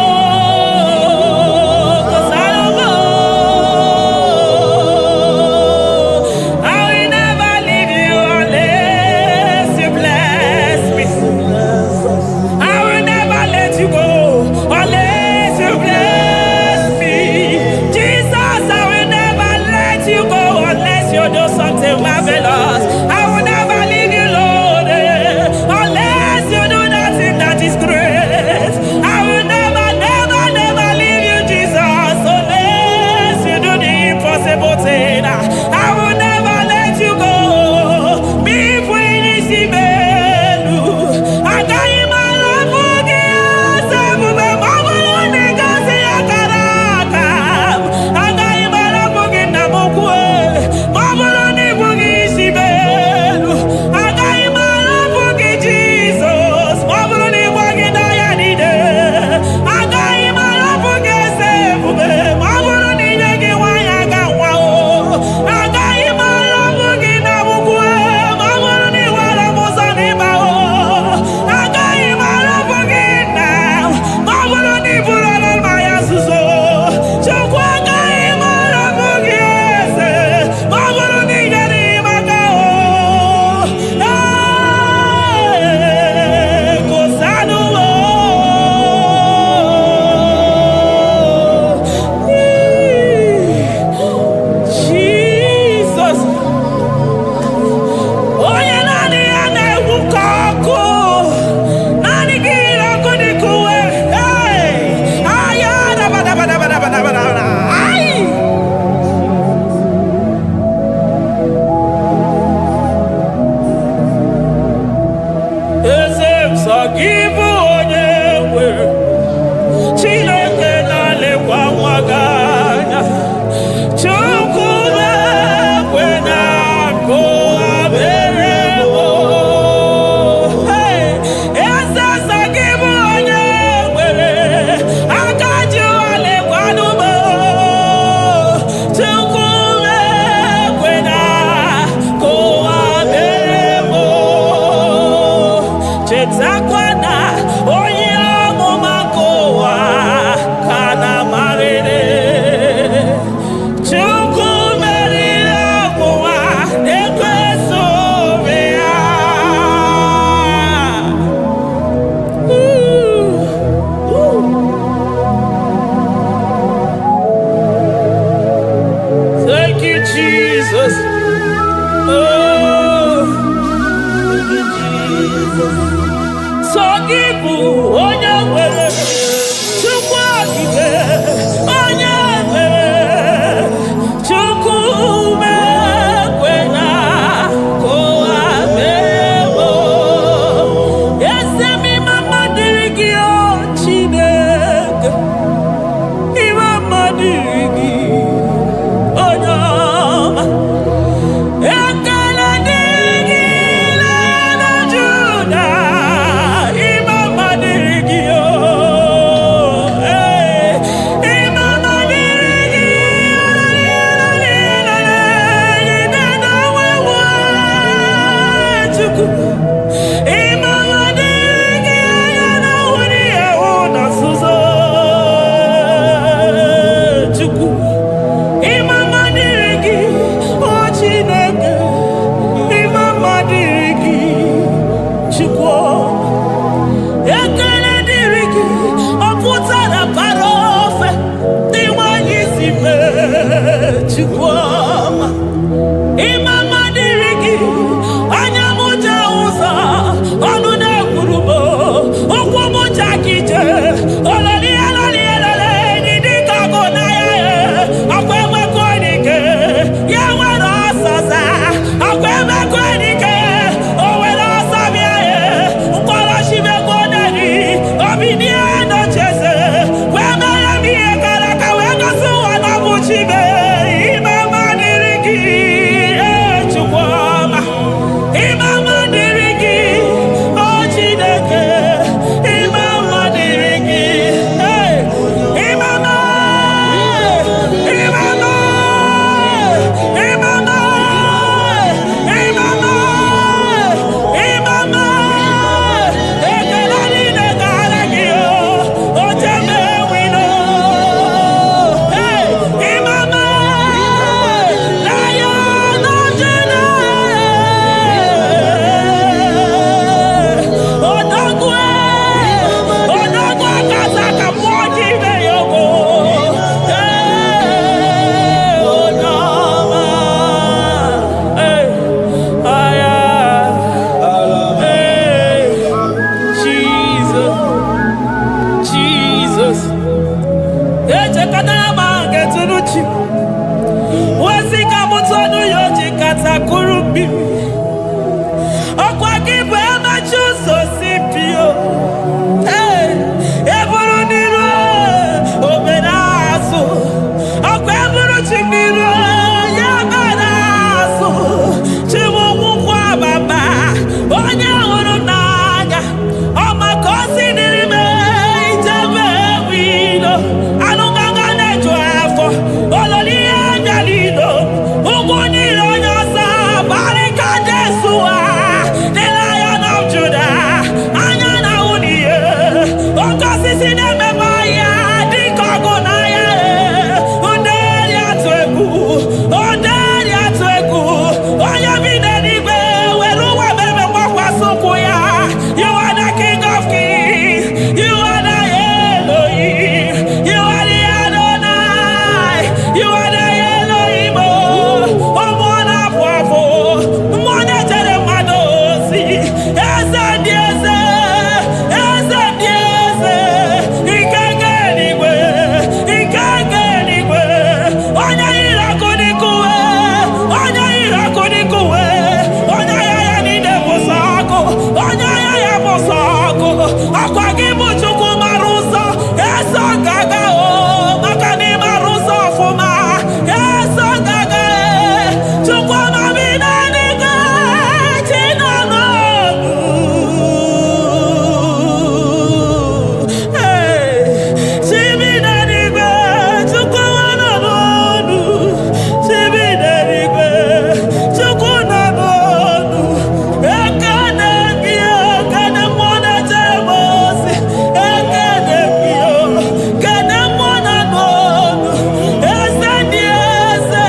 Nakurubi. Okwakibu emachu so sipio. Hey, eburu niro oberaso. Okweburu chimiro yabaraso. Chimu kwa baba. Onya uru naga. Omakosi nirime ijebe wino. Anunganga nejo afo. Ololi agalido. Uguniro nyosa. Barika Jesua. The Lion of Judah. Anyana uniye. Okosi sineme maya. Dikogo naya. Onderi atwegu. Onderi atwegu. Oya vine nibe. Weruwa bebe mwakwa sukuya. You are the King of Kings. You are the Elohim. You are the Adonai. You are the Elohim. Omwana pwafo. Mwana tere madosi. Eze dieze. Eze dieze. Ikenge nigwe. Ikenge nigwe. Onya irakunikuwe. Onya irakunikuwe. Onya yaya nide musako. Onya yaya musako. Akwagibu chuku maruso. Eso gaga o. Makani maruso fuma. Eso gaga e. Chuku mabina niga. Chinano. Hey. Chibina niga. Chuku wananonu. Chibina niga. Chuku nanonu. Ekane kio. Kane mwana chebosi. Ekane kio. Kane mwana nonu. Ese dieze.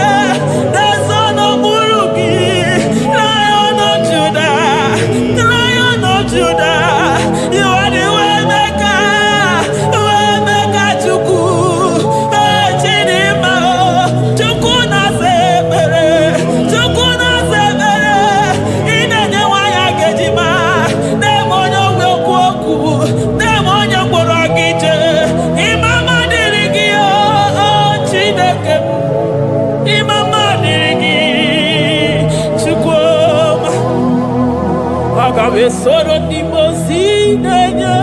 The son of Buruki. Lion of Judah. Lion of Judah. You are the way maker. Way maker chuku. Chidima. Chuku na sebere. Chuku na sebere. Inenye waya gejima. Demonyo wekwoku. Demonyo mborogije. Imama dirigio. Chineke. Imama dirigi. Chukwuma. Agabe soro di mosi nenye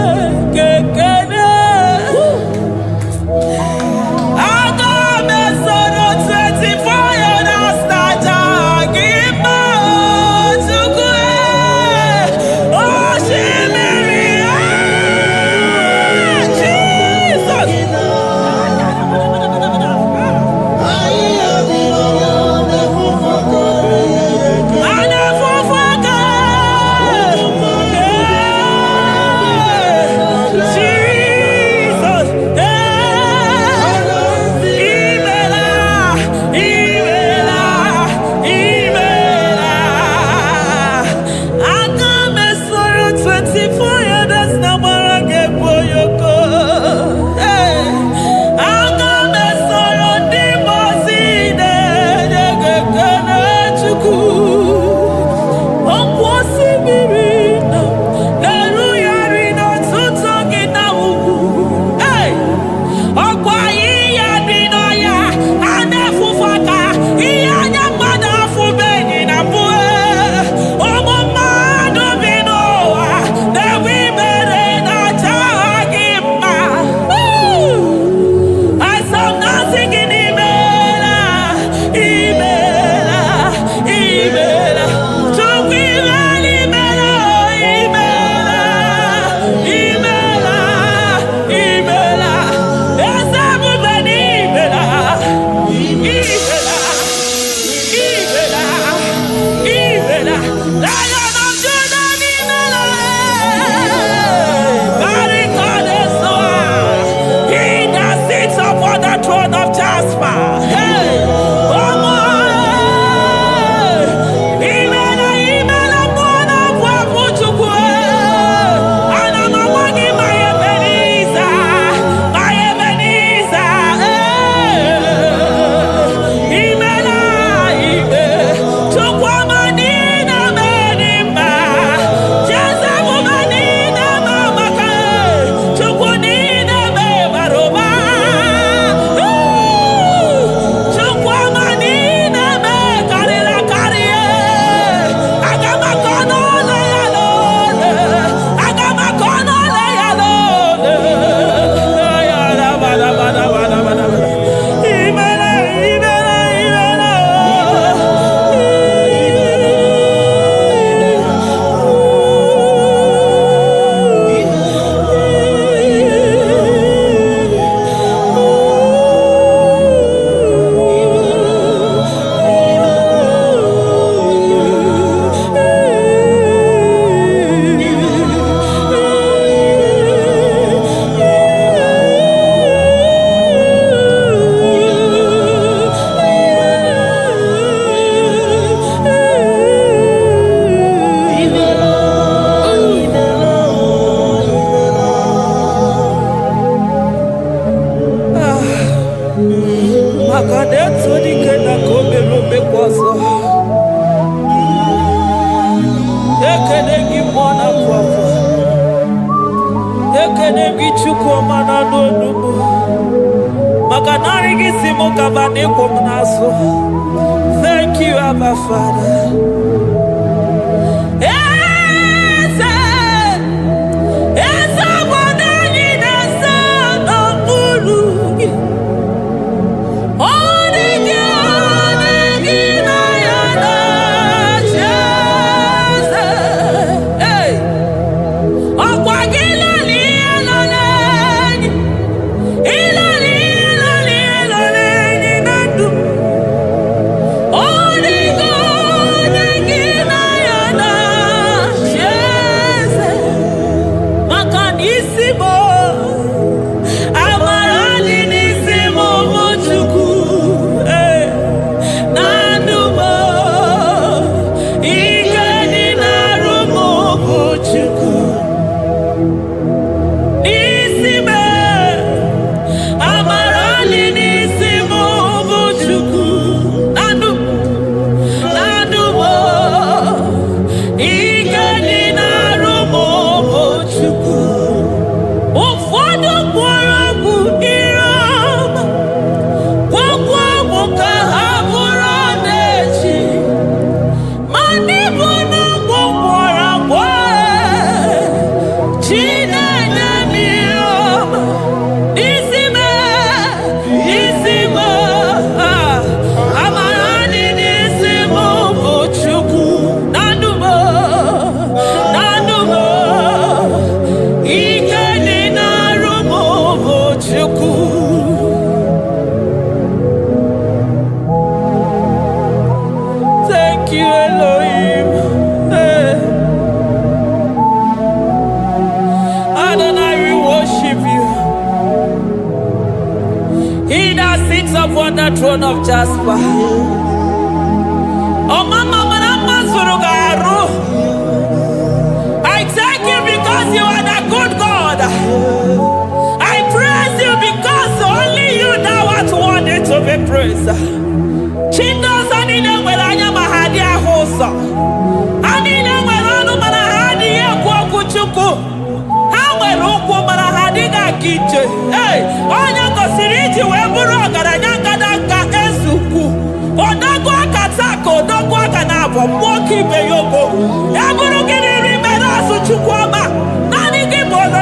kekene. Agabe soro 24 years naja gima chukwe. Oh shimiri. Jesus. Anafufuka. Thank you, Abba Father. Upon the throne of Jasper. Oh, Mama, I thank you because you are the good God. I praise you because only you now are worthy to be praised. Chindos anine welanya mahadia hosa. Anine welanu manahadia kwa kuchuku. Hawe ruku manahadiga kiche. Hey, onya kosiriji weburu garanya. Moki Beyogo, Eburu Gini Suchukwama, Nani Gibono,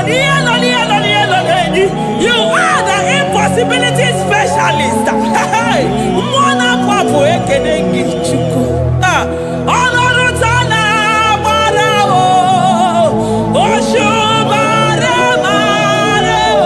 you are the impossibility specialist. Mwana Papu Ekenengi Chuku. Honorutana Barao, Oshubara Mareo.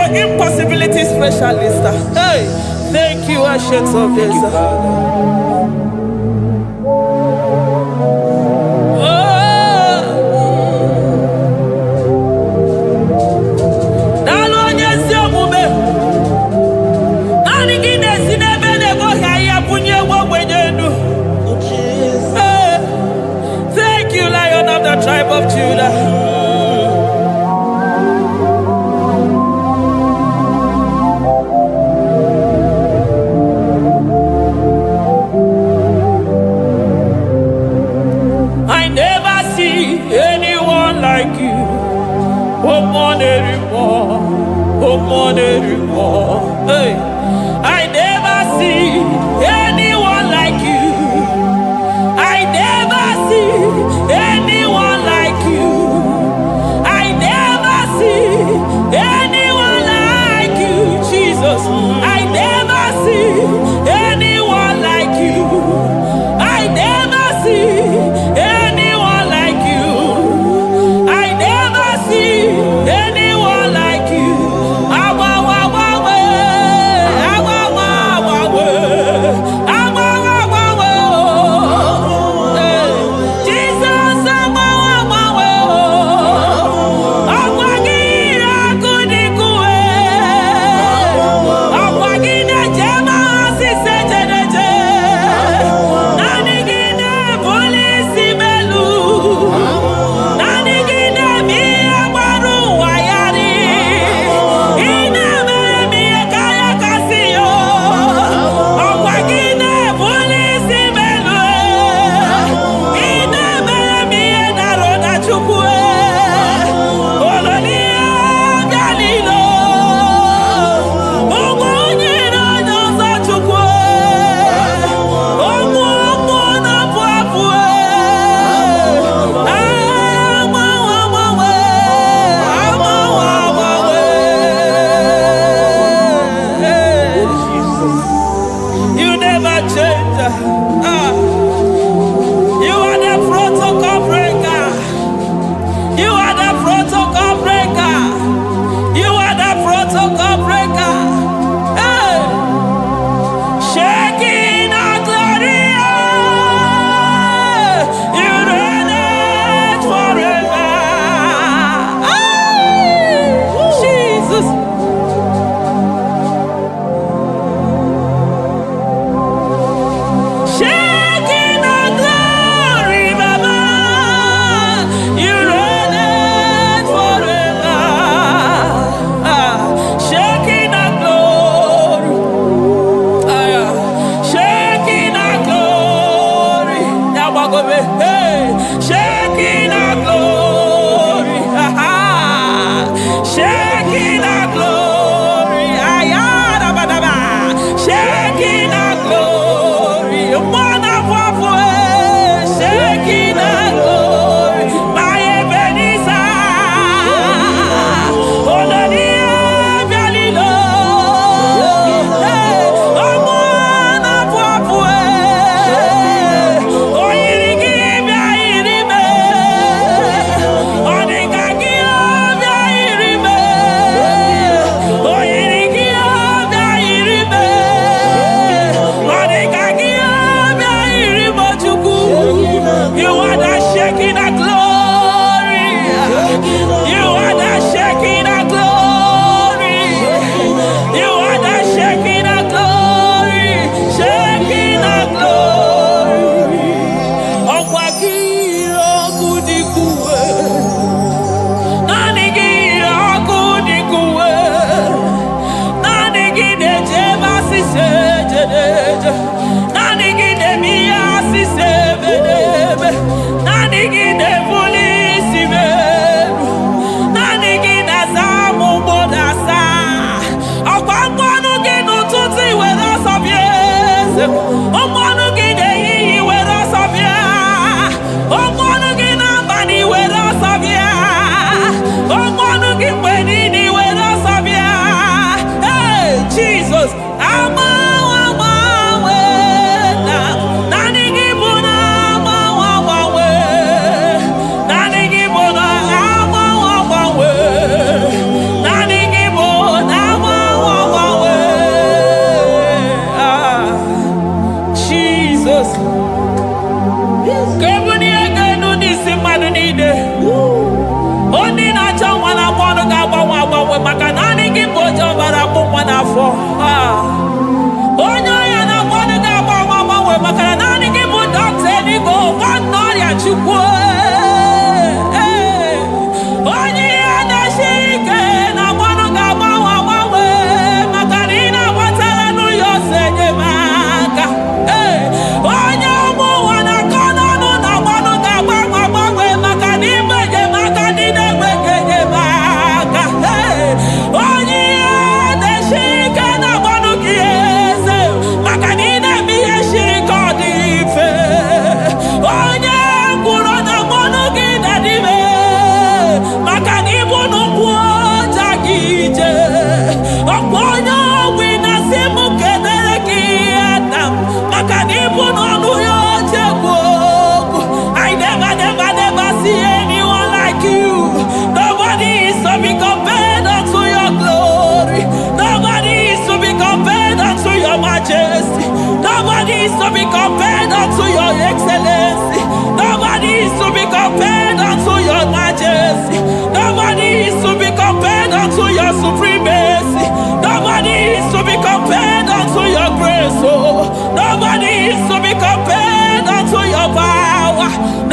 Impossibility specialist. Hey, thank you, Ancients of this. Thank you, Lion of the tribe of Judah. more anymore. Hey, I never see anyone like you. I never see anyone like you. I never see anyone like you, Jesus. I never see anyone like you. I never see anyone like you. I never see anyone like you.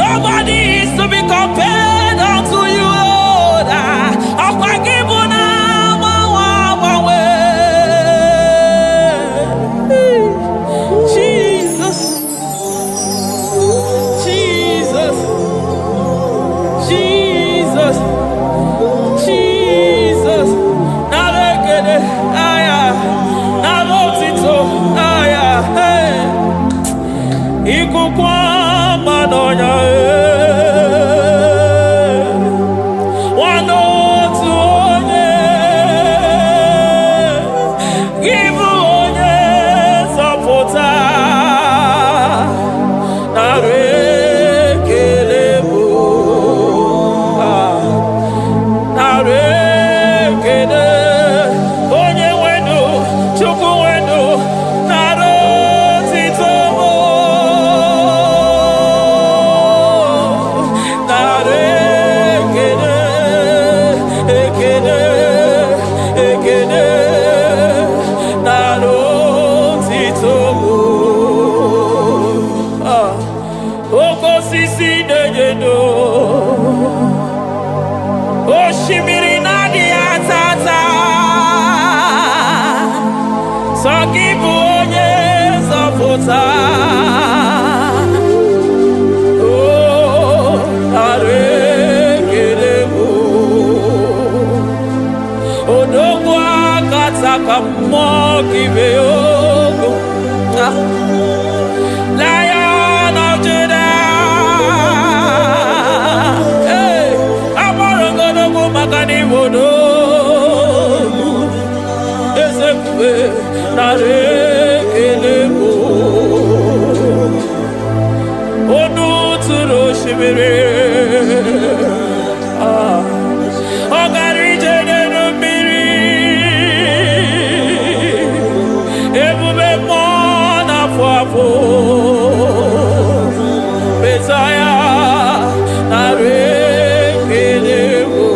Nobody is to be compared unto you, Lord. Jesus, Jesus, Jesus, Jesus. Narekede, aya, nabotito, aya, hey. Ikukwa madonya, wano tuonye, givu onye sapota, narekede bo, narekede, onye wenu, chukwu wenu, narotito bo, narekede, ekede, ekede, narotito bo. Okosisi dejedo, oshimiri nadi atata, sokibu onye zọpụta. Oh, arekere bụ odogwu akata ka mmụọ gị bee ogo. Lion of Judah, hey, amọrọ ngodogo maka n'ibodo, ezekwe narị ekele bụ onu tụrụ osimiri, ọ gara ije n'elu mmiri, ebube mmụọ na-afụ afụ. Mesaya narị ekele bụ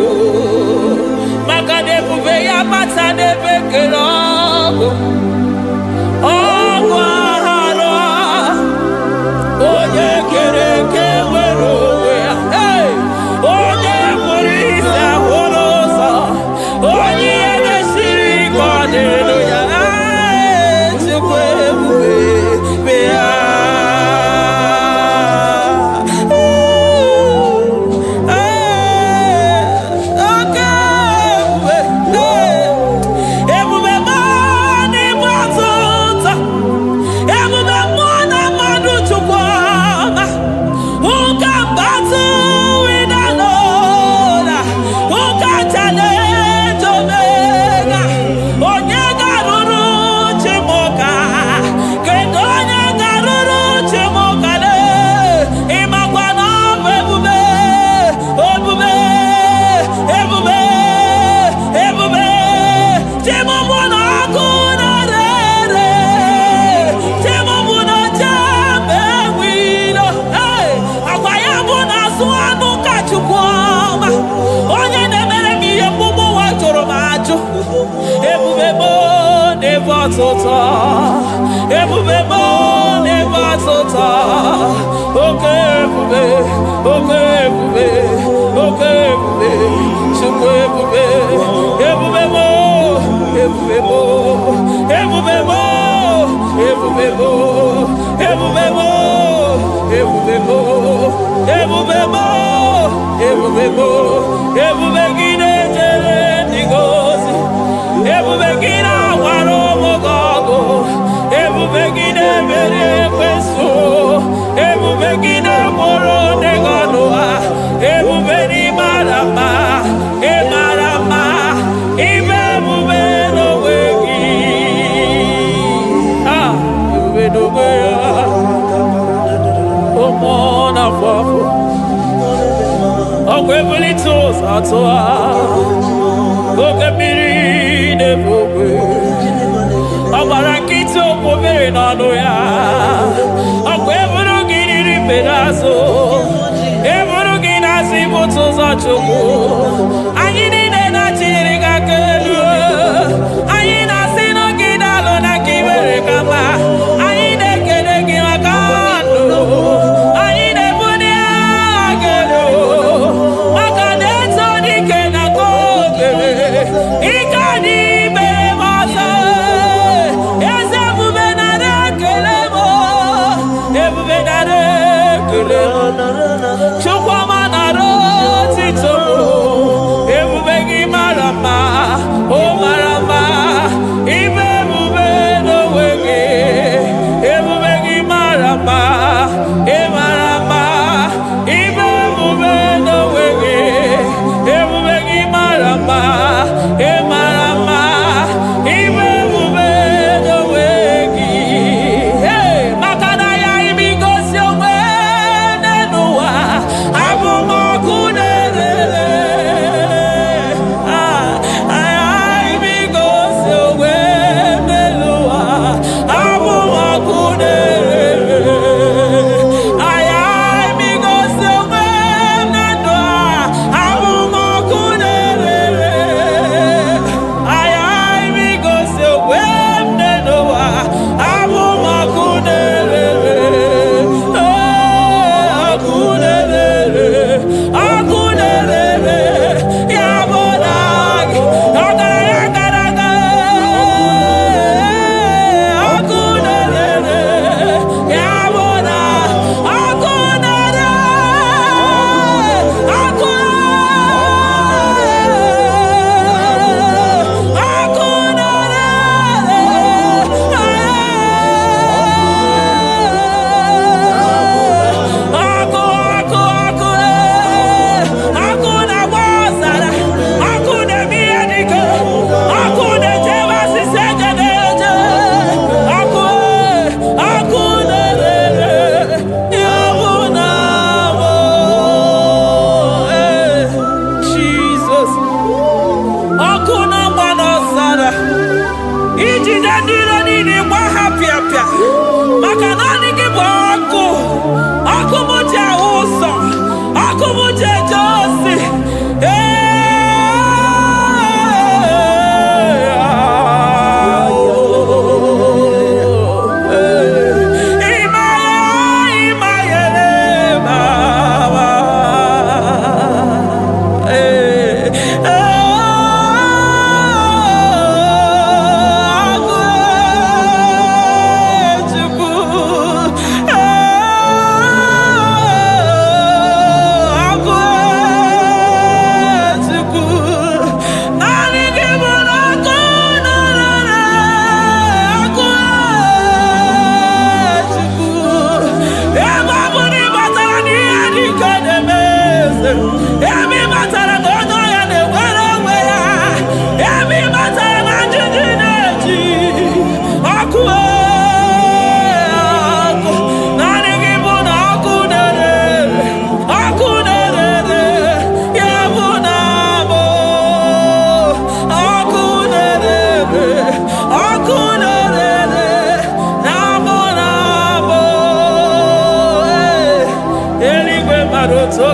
maka na ebube ya mata n'ebe kere ọgụ, ọgụ aghara onye kere eke nwere onwe ya. Hey! Onye pụrụ isi ahụ n'ụzọ, onye ihe na-esiri ike ọ dịrị ya. Hey! Chukwu ebube be ya. Ebube mo n'ebe atụta, oke ebube, oke ebube, oke ebube, Chukwu ebube, ebube mo, ebube mo, ebube mo, ebube mo, ebube mo, ebube mo, ebube mo, ebube mo, ebube gị na-ejere ndị gozi, ebube gị na-agwara ụmụ gị ọgụ, ebube gị na-emeri ekwensu, ebube gị na-akpọrọ ndị gị ọnụ ha, ebube n'ịmara mma, ịmara mma, ime ebube n'onwe gị. Ebube n'onwe ya, ụmụ na-afụ afụ, ọkwa ebulite ụzọ atụ ha, oke mmiri na-ebu ogwe, ọ gbara nkịtị okwu mmiri n'ọnụ ya, ọkwa eburu gị riri mbere azụ, eburu gị na-asị ibute ụzọ Chukwu. Anyị niile na-achịrị gị aka elu, anyị na-asị n'oge na-alụ na ka i mere ka mma, anyị na-ekele gị maka ndụ, anyị na-ebuli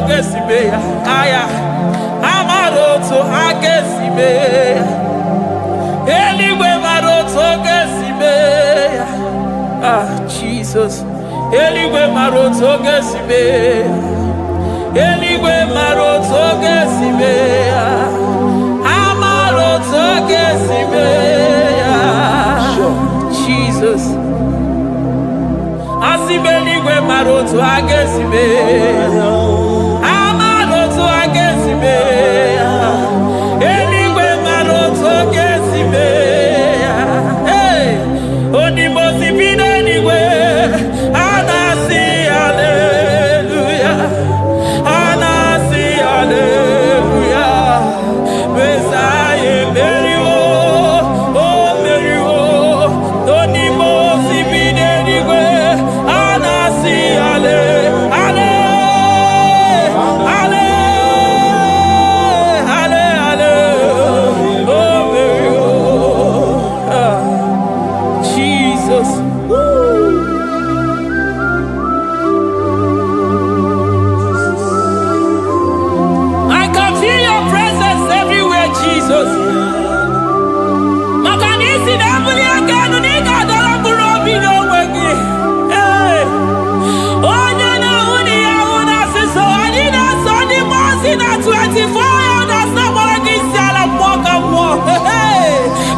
gesibe aya amaroto agesibe eligwe maroto gesibe Jesus eligwe maroto gesibe eligwe maroto gesibe amaroto gesibe Jesus asibeligwe maroto agesibe amaroto agesibe eligwe maroto gesibe hey onimosi bidenigwe anasi hallelujah anasi hallelujah Messiah merio oh merio onimosi bidenigwe anasi Jesus. I can feel your presence everywhere, Jesus. Makanisi dabuli agano nika dalaburo bino wegi. Hey, onya na uni ya una siso anina soni mosi na 24 hours na mwagi sala mwaka mwo. Hey,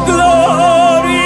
glory.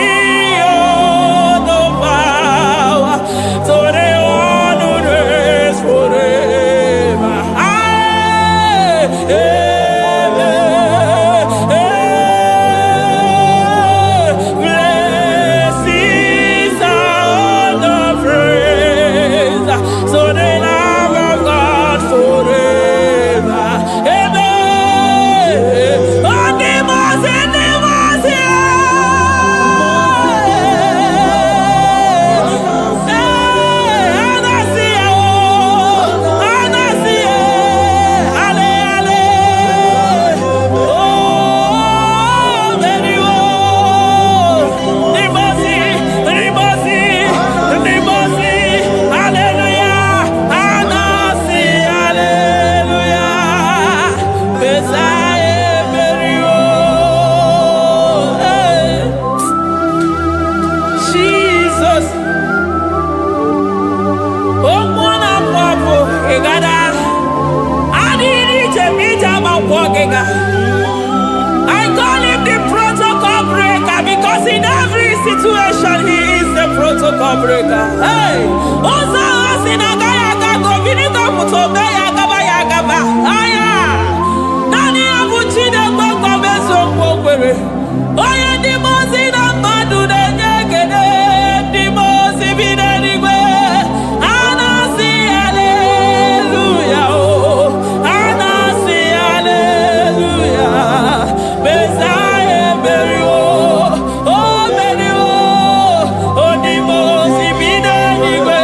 I call him the protocol breaker because in every situation he is the protocol breaker. Hey, Osa Osinagaya Gago Vinita Mutobeya Gabaya Gaba. Aya Nani Abuchida Boko Bezo Bokwere. Oya Dimosi na Madu de Nyegede Dimosi Bidenigwe. Anasi hallelujah. Messiah, Merio, oh Merio, oh Dimosi Bidenigwe.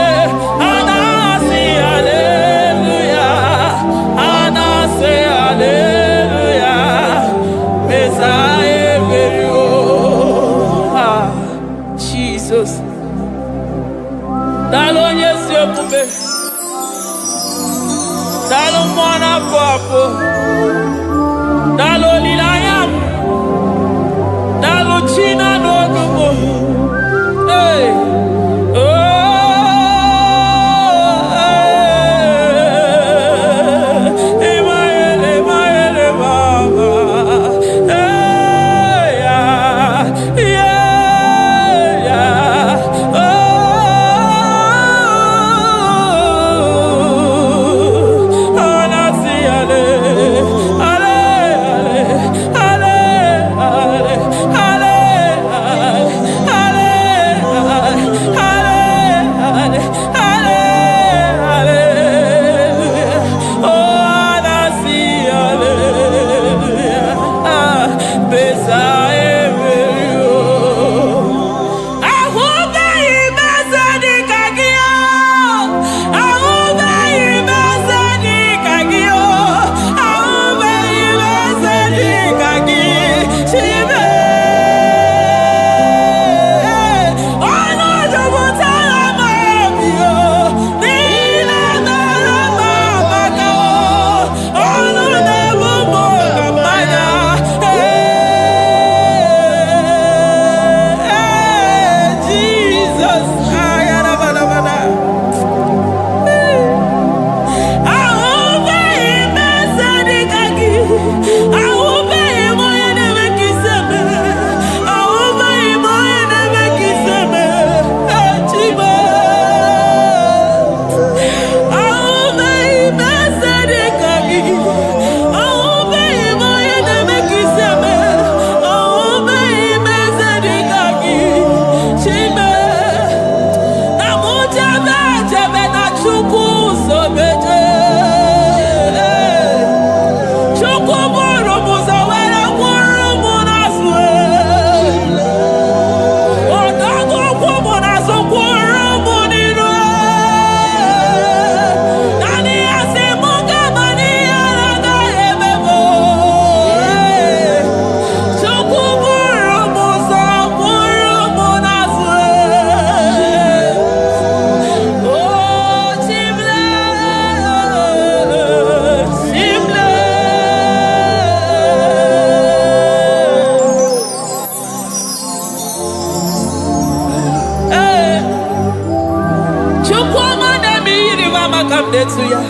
come there to ya.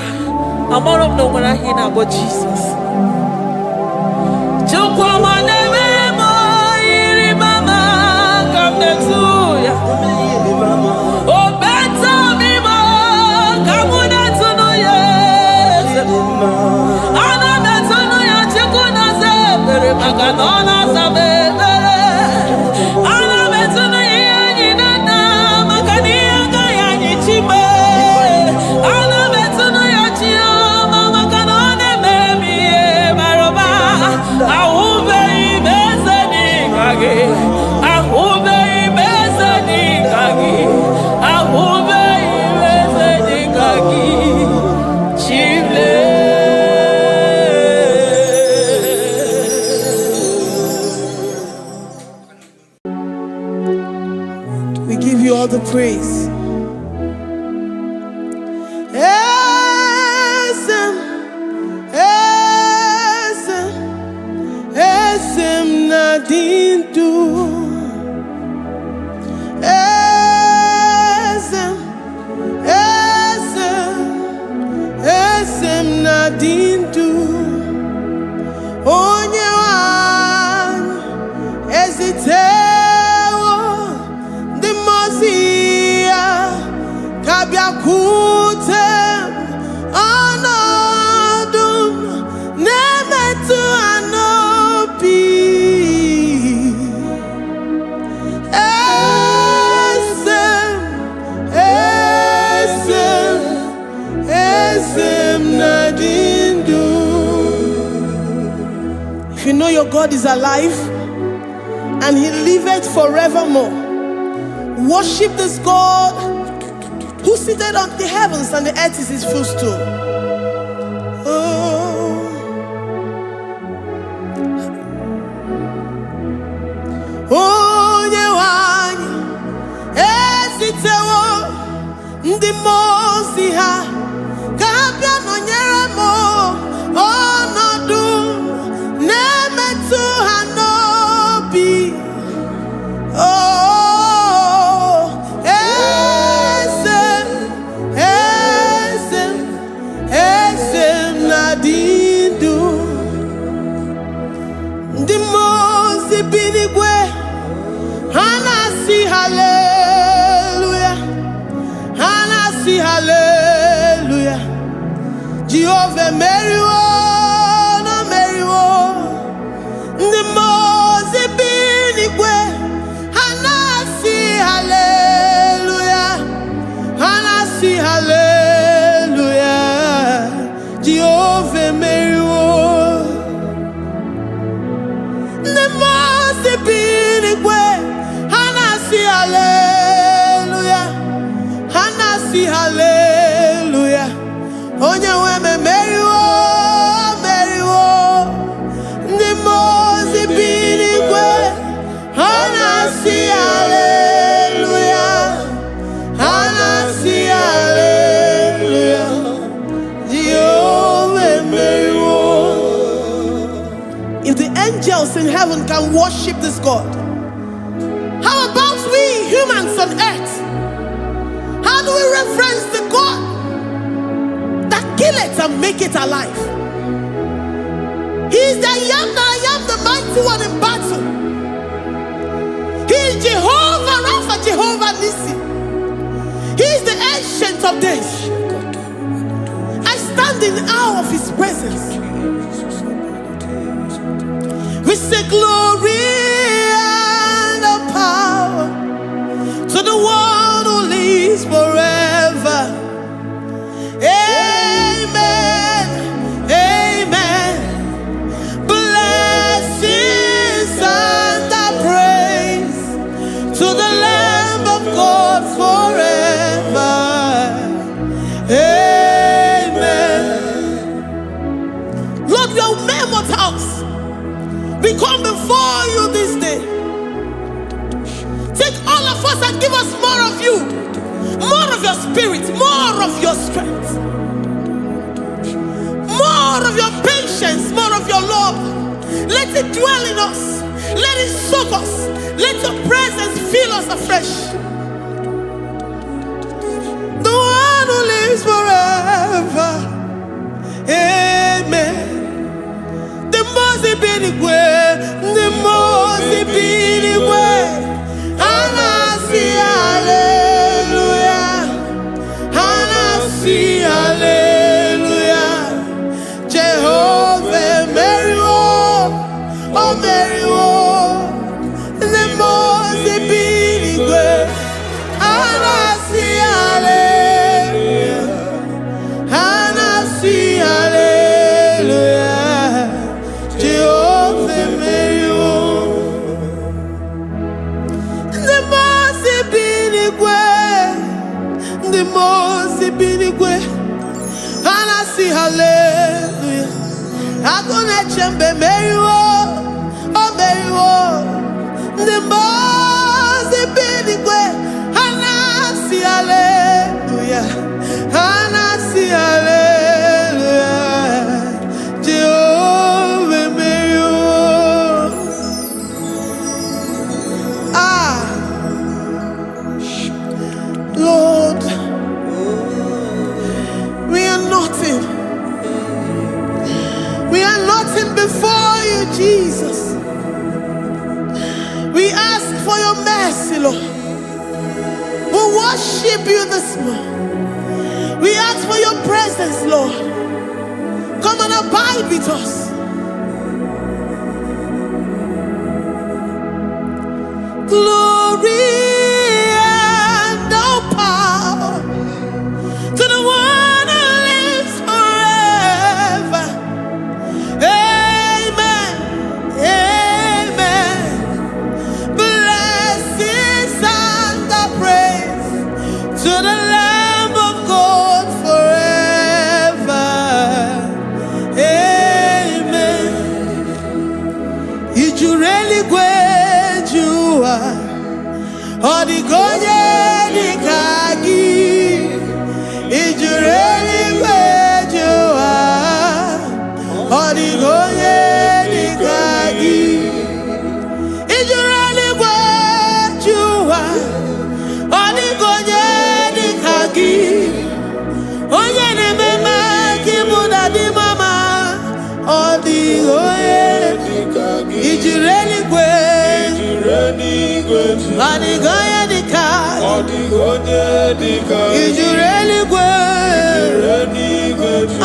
I'm all of no one I hear about Jesus. Chukwama neme mo iri mama come there to ya. Oh better me mo come there to no yes. Ana better no ya chikuna se pere maganona sabe. Ana better no ya ni na magani ga ya ni chime. Ana better no ya chia mama kanone baby maroba. Ahube ibezeni kage. Ahube ibezeni kage. Ahube ibezeni kage. Chile. We give you all the praise. Esem nadindu. Esem nadindu. Onye wan ezitewo the mozia kabiakute anodum nemetu anopi esem nadindu. If you know your God is alive and he liveth forevermore, worship this God who seated on the heavens and the earth is his footstool. Onye wanyi esitewo ndị mozi ha ga-abịa nọnyere m ọnọdụ na-emetụ ha n'obi. Esem nadindu. Ndị mozi bi n'igwe ha na-asị haleluya, ha na-asị haleluya. Jehova meriwo na meriwo. Ndị mozi bi n'igwe ha na-asị haleluya, ha na-asị haleluya. Jehova meriwo. Ndị mozi bi n'igwe ha na-asị haleluya, ha na-asị haleluya. Onye nwe m emeriwo, meriwo. Ndị mozi bi n'igwe ha na-asị haleluya, ha na-asị haleluya. Jehovah emeriwo. If the angels in heaven can worship this God, how about we humans on earth? How do we reverence the God that kill it and make it alive? He is the I am, the mighty one in battle. He is Jehovah Rapha, Jehovah Nissi. He is the ancient of days. I stand in awe of his presence. We say glory and the power to the one who lives forever. Amen, amen. Blessings and the praise to the Lamb of God forever. Amen. Lord, your mammoth house, we come before you this day. Take all of us and give us more of you, more of your spirit, more of your strength, more of your patience, more of your love. Let it dwell in us. Let it soak us. Let your presence fill us afresh. The one who lives forever. the most binigwe. And I see hallelujah. I'm gonna chamber Mario. Oh Mario. The most binigwe. And I see hallelujah. And I see hallelujah. Jehovah Mario. Lord, we are nothing. We are nothing before you, Jesus. We ask for your mercy, Lord. We worship you this morning. We ask for your presence, Lord. Come and abide with us. Glory and all power to the one who lives forever. Amen. Amen. Blessings and the praise to the Lamb of God forever. Amen. Did you really go? Odigoye dikagi, ijureli kwejoa. Odigoye dikagi, ijureli kwejoa. Odigoye dikagi, onye nemema kimuda di mama. Odigoye dikagi, ijureli kwejoa. Odigoye dikagi, odigoye dikagi, ijureli kwejoa.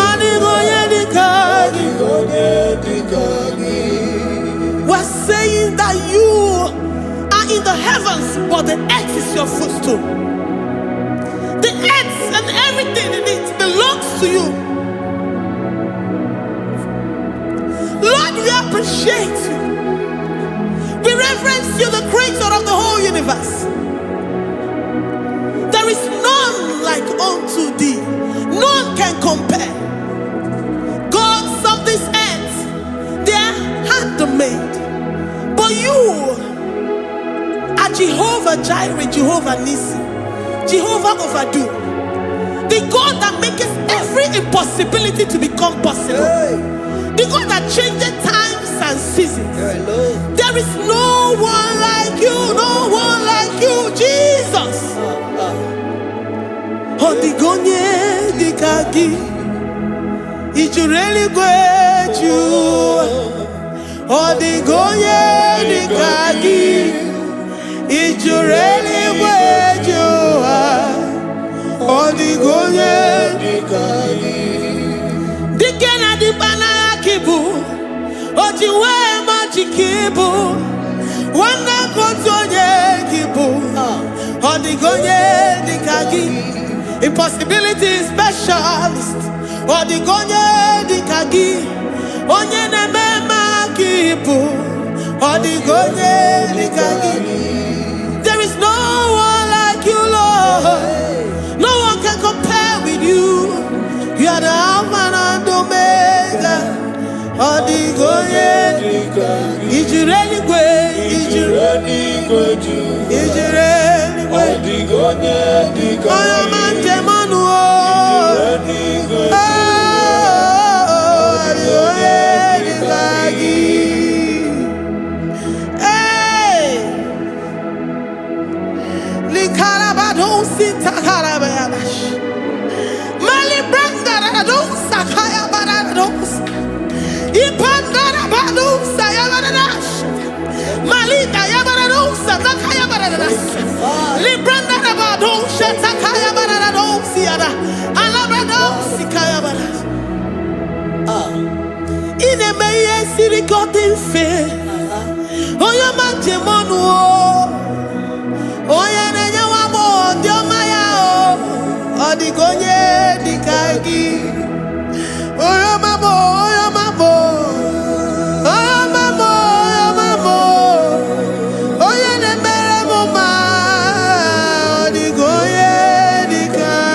Odigoye dikagi, odigoye dikagi. We're saying that you are in the heavens, but the earth is your footstool. The earth and everything in it belongs to you. Lord, we appreciate you. We reverence you, the creator of the whole universe. There is none like unto thee. None can compare. Gods of this earth, they are handmade. But you are Jehovah Jireh, Jehovah Nissi, Jehovah Overdo. The God that makes every impossibility to become possible. The God that changes times and seasons. There is no one like you, no one like you, Jesus. Odigonye dikagi, ijureli kwejoa. Odigonye dikagi, ijureli kwejoa. Odigonye dikagi. Dikena dibana kibu, ojiwe majikibu. Wana kontonye kibu, odigonye dikagi. Impossibility specialist, odigonye dikagi. Onye nemema kibu, odigonye dikagi. There is no one like you, Lord. No one can compare with you. You are the Alpha and Omega. Odigonye dikagi. Ijureli kwe, ijureli kweju. Ijureli kwe. Odigonye dikagi. Oyo manje manu o. Ijureli kweju. Odigonye dikagi. Hey. Likarabado sitakarabayabash. Mali branda radon sakaya barados. Ipandara badu sayabaradas. Malita yabarados sakaya baradas. Libranda badu sakaya barados yada. Alabrados sikaya baradas. Ine meye siri godin fe. Oya manje monu o. Oya nenya wamo ndio maya o. Odigonye dikagi. Oya mamo, oya mamo. Oya mamo, oya mamo. Oya nemere moma. Odigonye dikagi.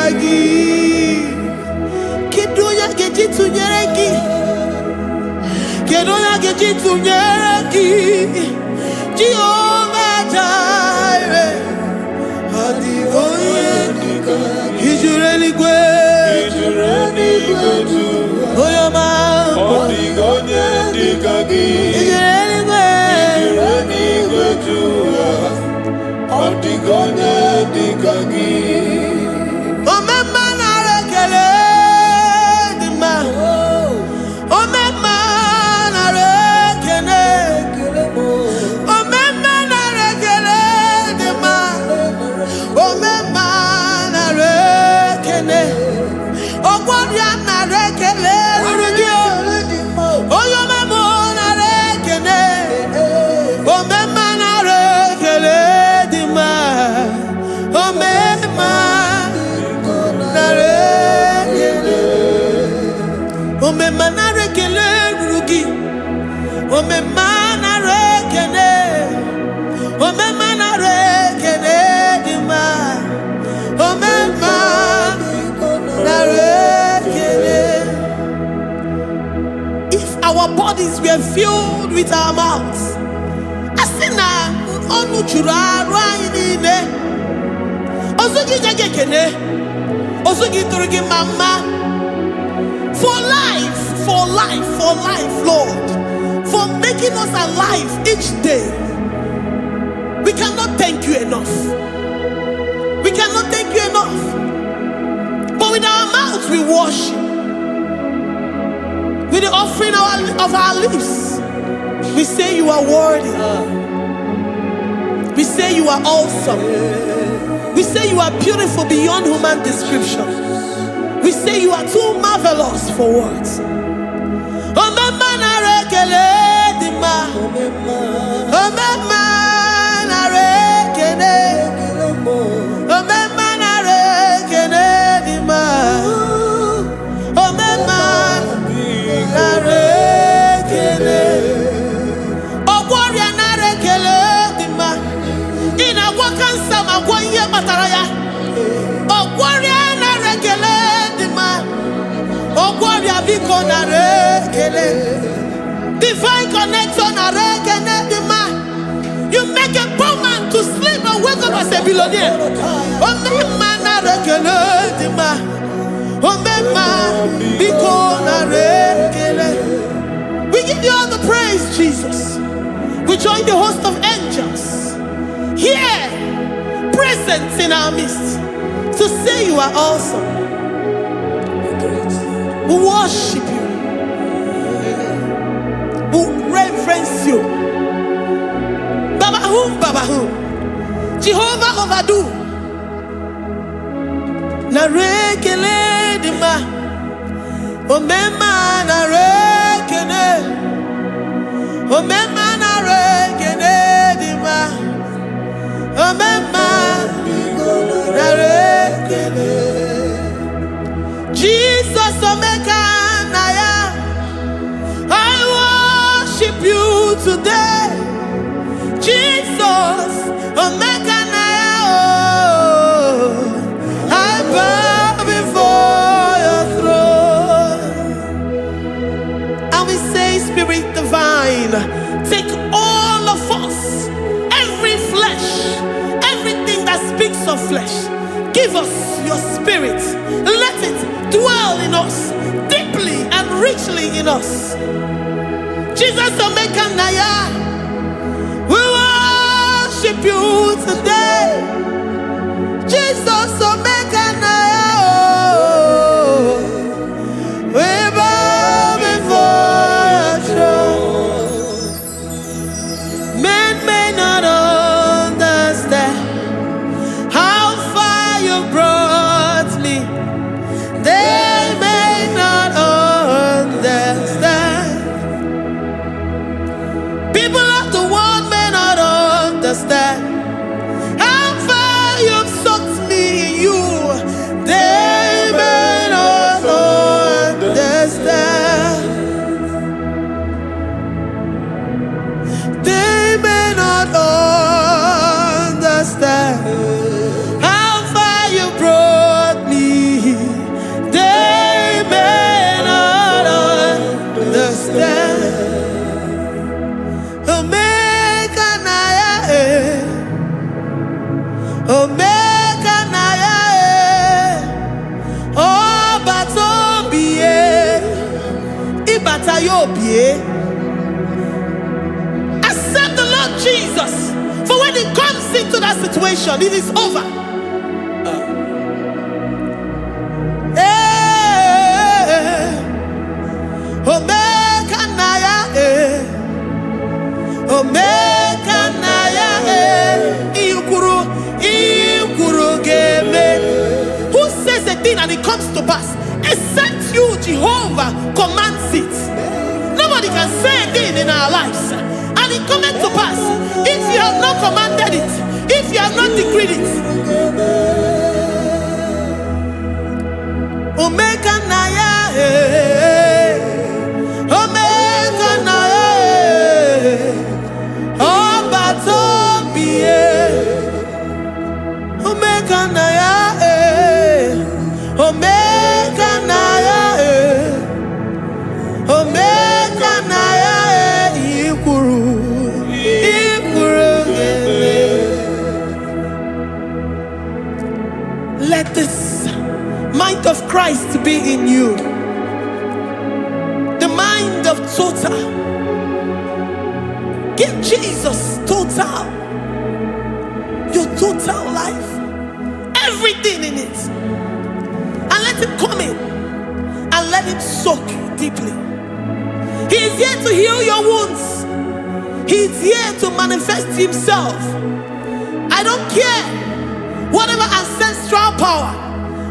were filled with our mouths. Asina onu chura rainine. Osugi jagekene. Osugi turugi mama. For life, Lord. For making us alive each day. We cannot thank you enough. We cannot thank you enough. But with our mouths we worship. With the offering of our lips, we say you are worthy. We say you are awesome. We say you are beautiful beyond human description. We say you are too marvelous for words. Divine connection. You make a poor man to sleep and wake up as a billionaire. We give you all the praise, Jesus. We join the host of angels here, present in our midst, to say you are awesome. We worship you. We reverence you. Baba who? Jehovah overdo. Na rekele dima. Omema na rekele. Omema na rekele dima. Omema na rekele. Jesus omeka na ya. I worship you today. Jesus, omeka na ya. I bow before your throne. And we say, Spirit divine, take all of us, every flesh, everything that speaks of flesh. Give us your spirit. Let it dwell in us, deeply and richly in us. Jesus, omeka na ya. We worship you today. Jesus, omeka na ya. We bow before your throne. Men may not understand how far you brought me. They may not understand. People of the world may not understand how far you've sucked me in you. They may not understand. They may not understand how far you brought me. They may not understand. Omeka na ya, omeka na ya, ọba tó bí ìbàtà yóò bí. Accept the Lord Jesus, for when He comes into that situation, it is over. Omeka na ya, omeka na ya, ikuru game. Who says a thing and it comes to pass? Except you, Jehovah, commands it. Nobody can say a thing in our lives and it comes to pass if you have not commanded it, if you have not decreed it. Omeka na ya, omeka na ya, ọba tó bí omeka na ya, omeka na ya, omeka na ya. Christ to be in you. The mind of total. Give Jesus total. Your total life. Everything in it. And let him come in. And let him soak you deeply. He is here to heal your wounds. He is here to manifest himself. I don't care. Whatever ancestral power,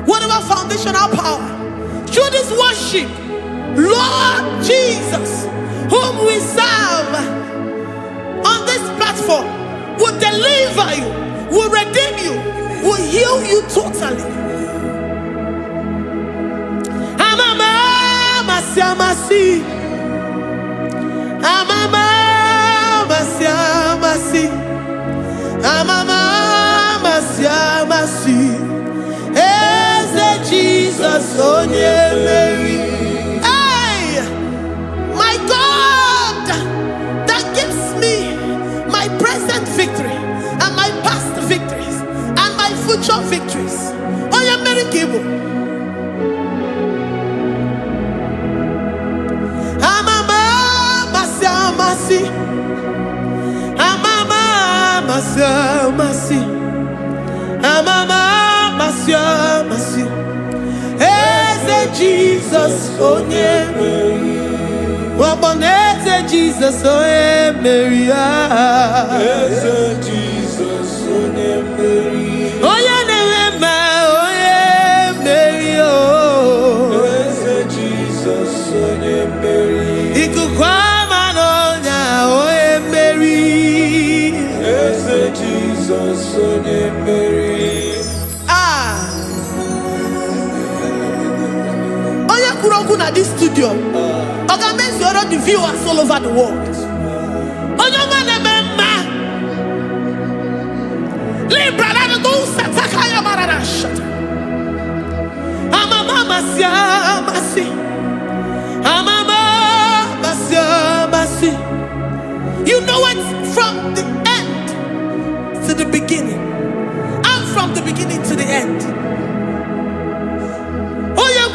whatever foundational power, through this worship, Lord Jesus, whom we serve on this platform, will deliver you, will redeem you, will heal you totally. Jesus, hey, my God, that gives me my present victory and my past victories and my future victories. Oh, yeah, very Igbo. Jesus, oh yeah, Jesus, oh yeah, Mary, Jesus, oh yeah, Mary, oh yeah, Mary, oh Jesus, oh yeah, Mary, oh yeah, Mary, Jesus, oh yeah, Mary. At this studio, organize all the viewers all over the world. You know it from the end to the beginning, and from the beginning to the end.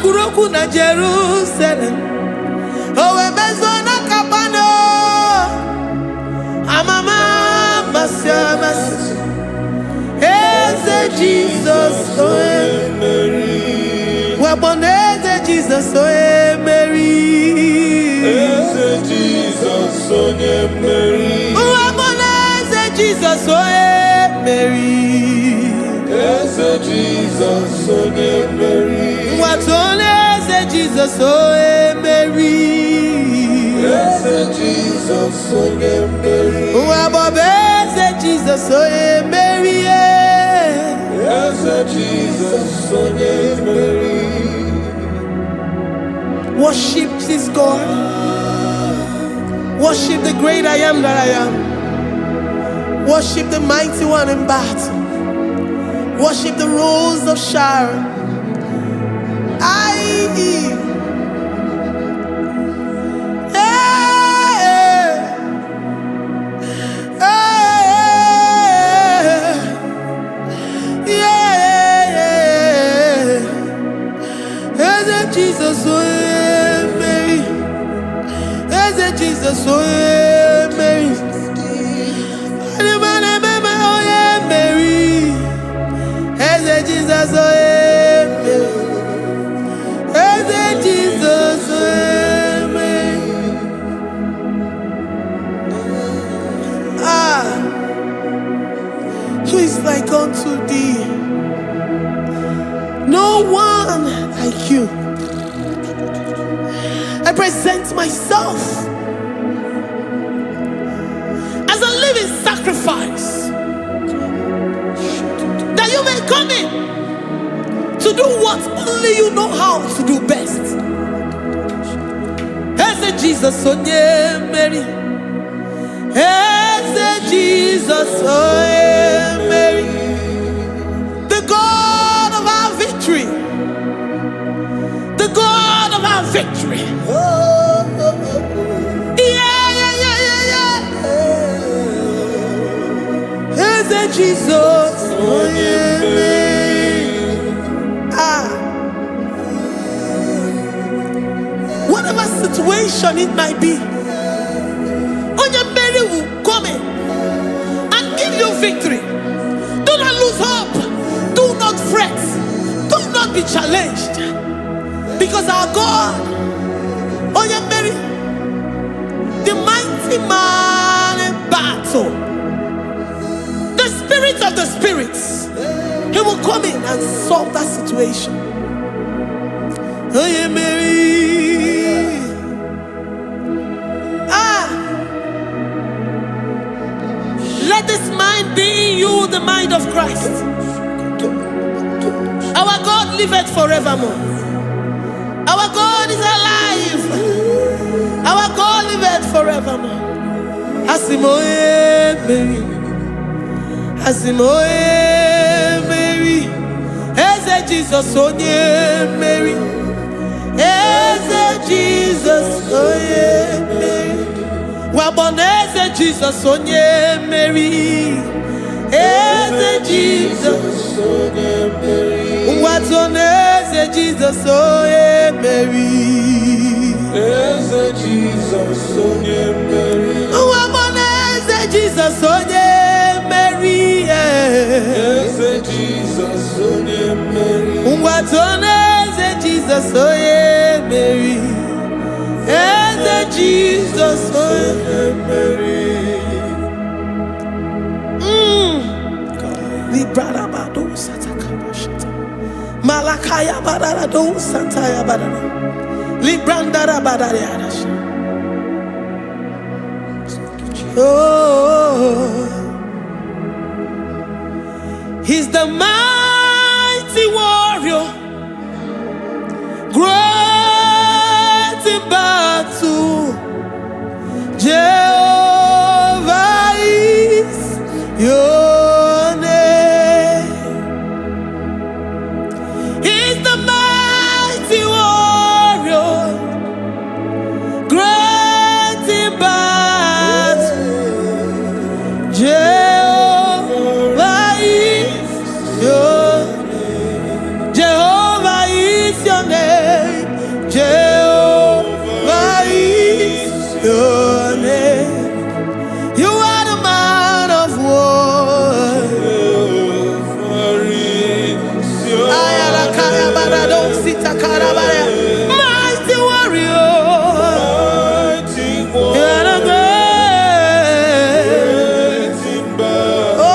Kuroku na Jerusalem, oh ebezona kapano, amama masiamas, eze Jesus, oh Mary, waboneze Jesus, oh Mary, eze Jesus, oh Mary, waboneze Jesus, oh Mary, eze Jesus, oh Mary. What's on Jesus, oh Mary? Yes, Jesus, oh Mary. What Jesus, oh Mary? Yes, Jesus, oh Mary. Worship this God. Worship the great I am that I am. Worship the mighty one in battle. Worship the rose of Sharon. Jesus, oh Mary, Jesus, oh Mary, Mary, Jesus, oh Jesus, Mary. Who is like unto thee? No one like you. I present myself as a living sacrifice, that you may come in to do what only you know how to do best. As Jesus, oh yeah, Mary. As Jesus, oh yeah, Mary. The God of our victory. The God of our victory. Jesus, oh yeah, situation it might be, Onye Mary will come in and give you victory. Do not lose hope. Do not fret. Do not be challenged. Because our God, Onye Mary, the mighty man in battle, the spirit of the spirits, he will come in and solve that situation. Onye Mary, let this mind be in you, the mind of Christ. Our God liveth forevermore. Our God is alive. Our God liveth forevermore. Asimoye Mary, Asimoye Mary, Eze Jesus Onye Mary, Eze Jesus Onye Mary, Waboneze Jesus Onye Mary, Eze Jesus Onye Mary, Watoneze Jesus Onye Mary, Eze Jesus Onye Mary, Waboneze Jesus Onye Mary, Eze Jesus Onye Mary, Watoneze Jesus Onye Mary, Eze Jesus Onye Mary. Librada bado satakaba shata. Malakaya badara do sataya badara. Librandara badara yadash. Oh, he's the mighty warrior, great in battle. Jehovah is your name. He's the mighty warrior, great in battle. Jehovah is your name. Jehovah is your name. Jehovah is your name. You are the man of war. Ayalakaya barado sita karabaya. Mighty warrior. You are the great. Oh,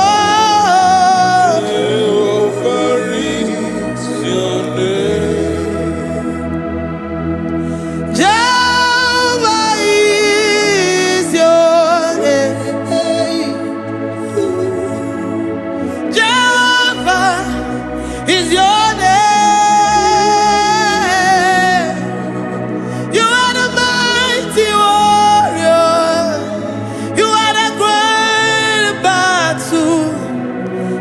Jehovah is your name. Jehovah is your name. You are the mighty warrior. You are the great battle.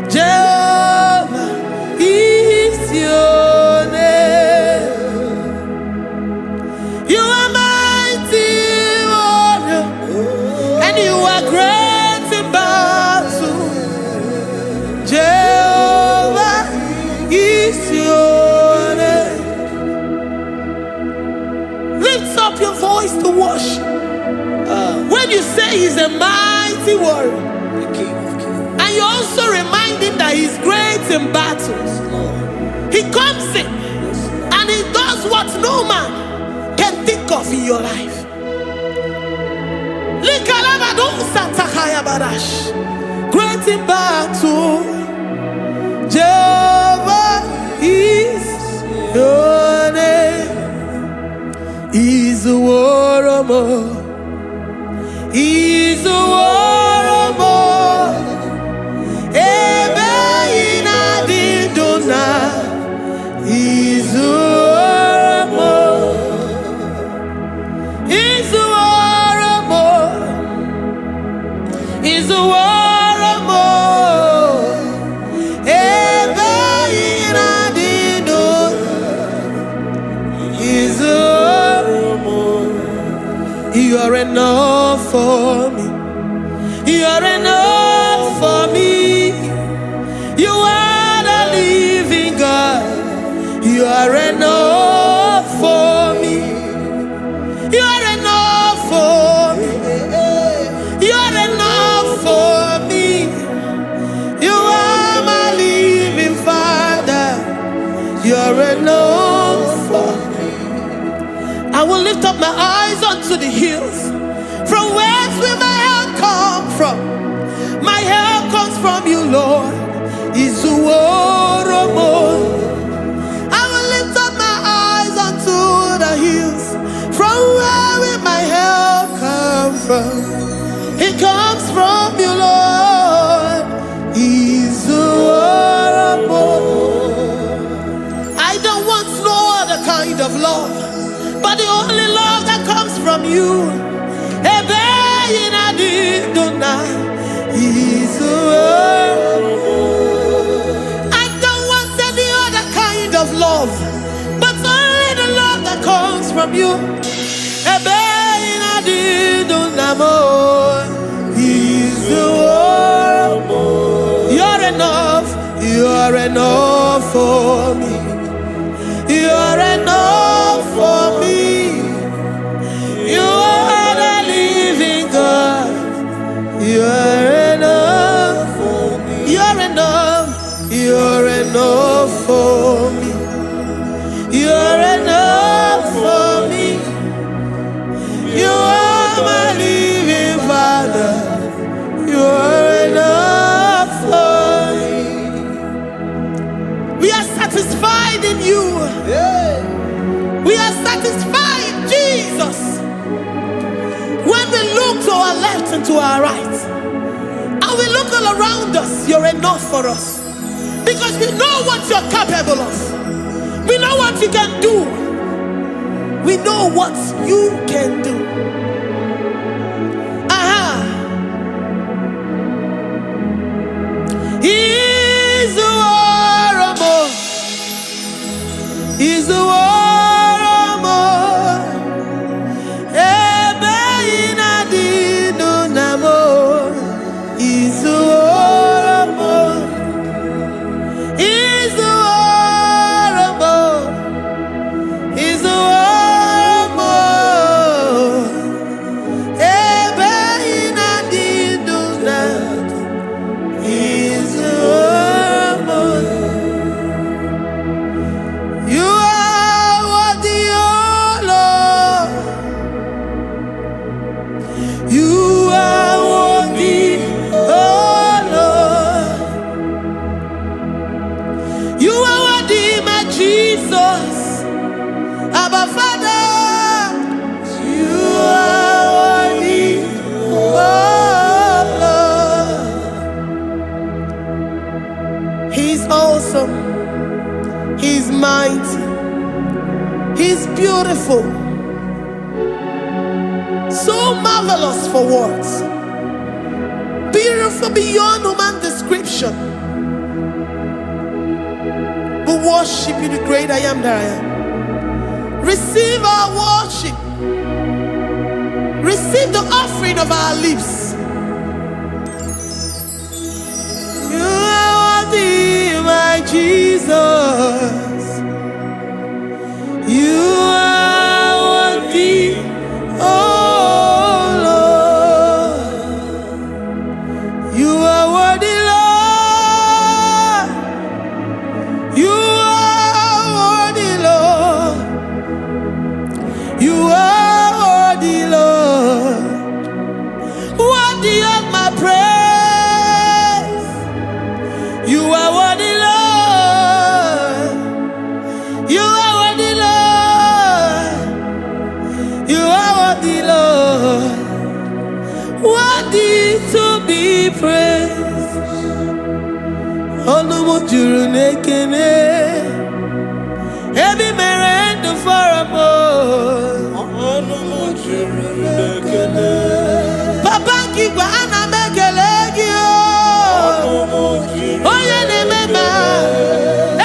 Jehovah is your name. You are mighty warrior, and you are great in battle. Jehovah is your name. Lift up your voice to worship. When you say he's a mighty warrior, and you also remind him that he's great in battles, he comes in and he does what no man can think of in your life. Great in battle, Jehovah is your name. He's a warrior. He's a warrior. Ebe inadidona. He's a warrior. He's a warrior. He's a warrior. Ebe inadidona. He's a warrior. You are enough for me. You are enough for me. You are the living God. You are enough for me. You are lift up my eyes unto the hills. From whence will my help come from? My help comes from you, Lord. I will lift up my eyes unto the hills. From where will my help come from? It comes from you, Lord. I don't want no other kind of love, but the only love that comes from you. I don't want any other kind of love, but only the love that comes from you. You're enough, you're enough for me. You're enough for me. You are the living God. You're enough for me. You're enough. You're enough for me. You're enough for me. You are my living Father. You're enough for me. We are satisfied in you. We are satisfied, Jesus. When we look to our left and to our right, and we look all around us, you're enough for us. Because we know what you're capable of. We know what you can do. We know what you can do. He's the war. He's the war. He's mighty. He's beautiful. So marvelous for words. Beautiful beyond human description. We worship you, the great I am that I am. Receive our worship. Receive the offering of our lips. You are worthy, my Jesus. You are worthy, oh Lord. You are worthy, Lord. You are worthy, Lord. You are worthy, Lord. Worthy of my praise. You are worthy, Lord. You are worthy, Lord. You are worthy, Lord. Worthy to be praised. Onu mo juru nekene. Ebi merendo for a more. Onu mo juru nekene. Papa kiwa ana mekelegi o. Onu mo juru. Oye ne mema.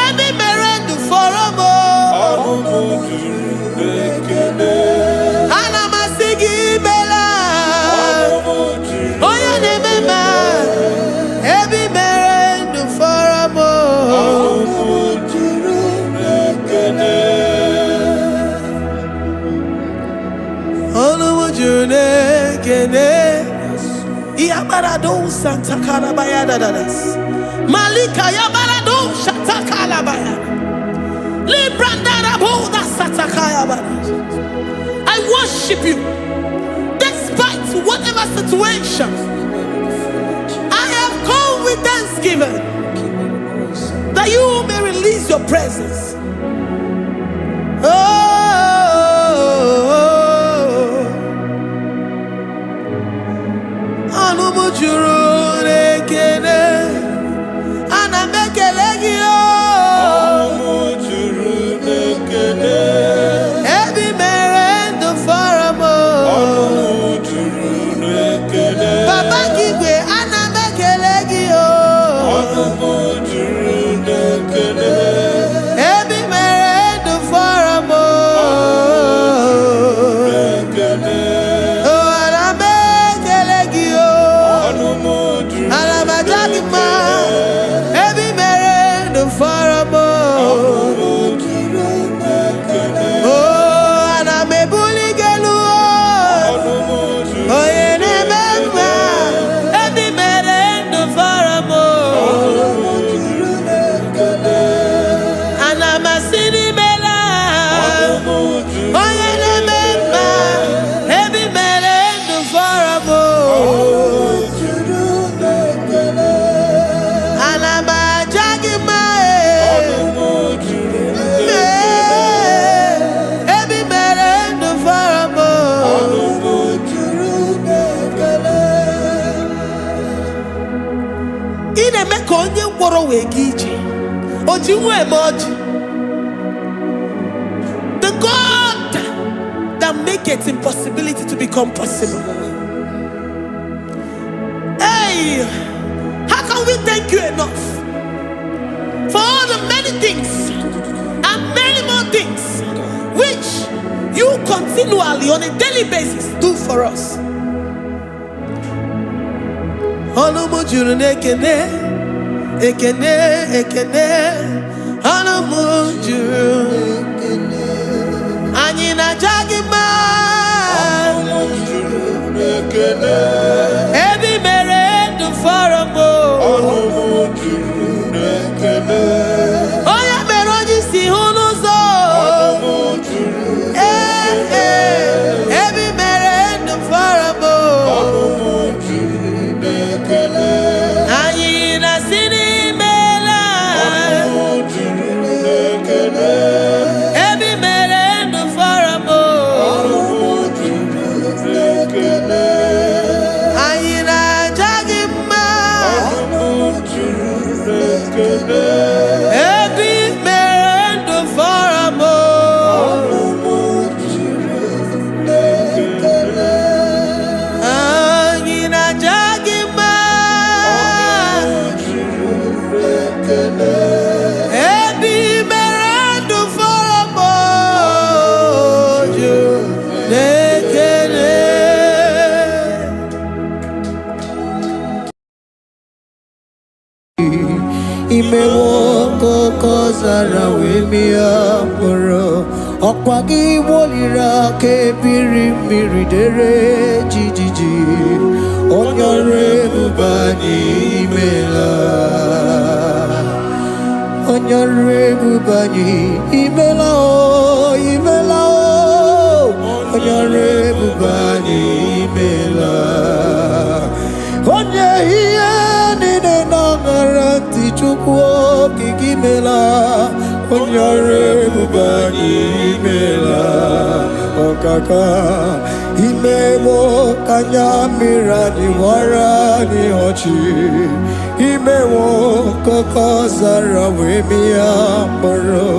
Ebi merendo for a more. Onu mo juru nekene. Ana masigi bela. Onu mo juru. Oye ne mema. Ebi merendo for a more. Onu mo juru nekene. Onu mo juru nekene. Yabarado Santa Carabaya dadas. Malika Yabarado Shata Calabaya. Libranda Raboda I worship you despite whatever situation. I have come with thanksgiving that you may release your presence. The God that maketh impossibility to become possible. Hey, how can we thank you enough for all the many things and many more things which you continually on a daily basis do for us? Ekene, Anamujuru, Anina Jagima, Ebi Mere du Faramo, Oya Meroji si Hunuzo, Ebi Mere du Faramo, Anina Sini. Imewoko kozara wemia poro Okwagi wolira ke biri miridere jijiji Onyore bubani imela Onyore bubani imela o imela o Onyore bubani imela Onye hiye nine nangaranti chukwo kikimela Onyore bubani imela Okaka Imewo kanyamira ni wara ni hochi Imewo koko zara wemia moro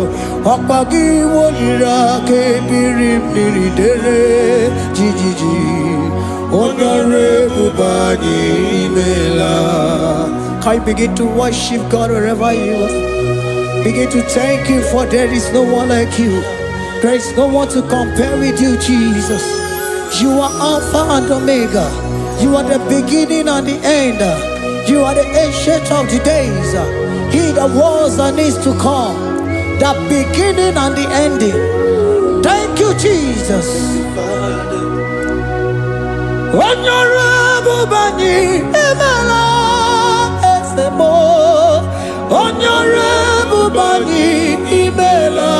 Okpagi wolira ke biri miridere jijiji Onyore bubani imela. Can you begin to worship God wherever you are? Begin to thank Him, for there is no one like you. There is no one to compare with you, Jesus. You are Alpha and Omega. You are the beginning and the end. You are the ancient of the days. He that was and is to come. The beginning and the ending. Thank you, Jesus. Onyore bani emela esemo. Onyore bani imela.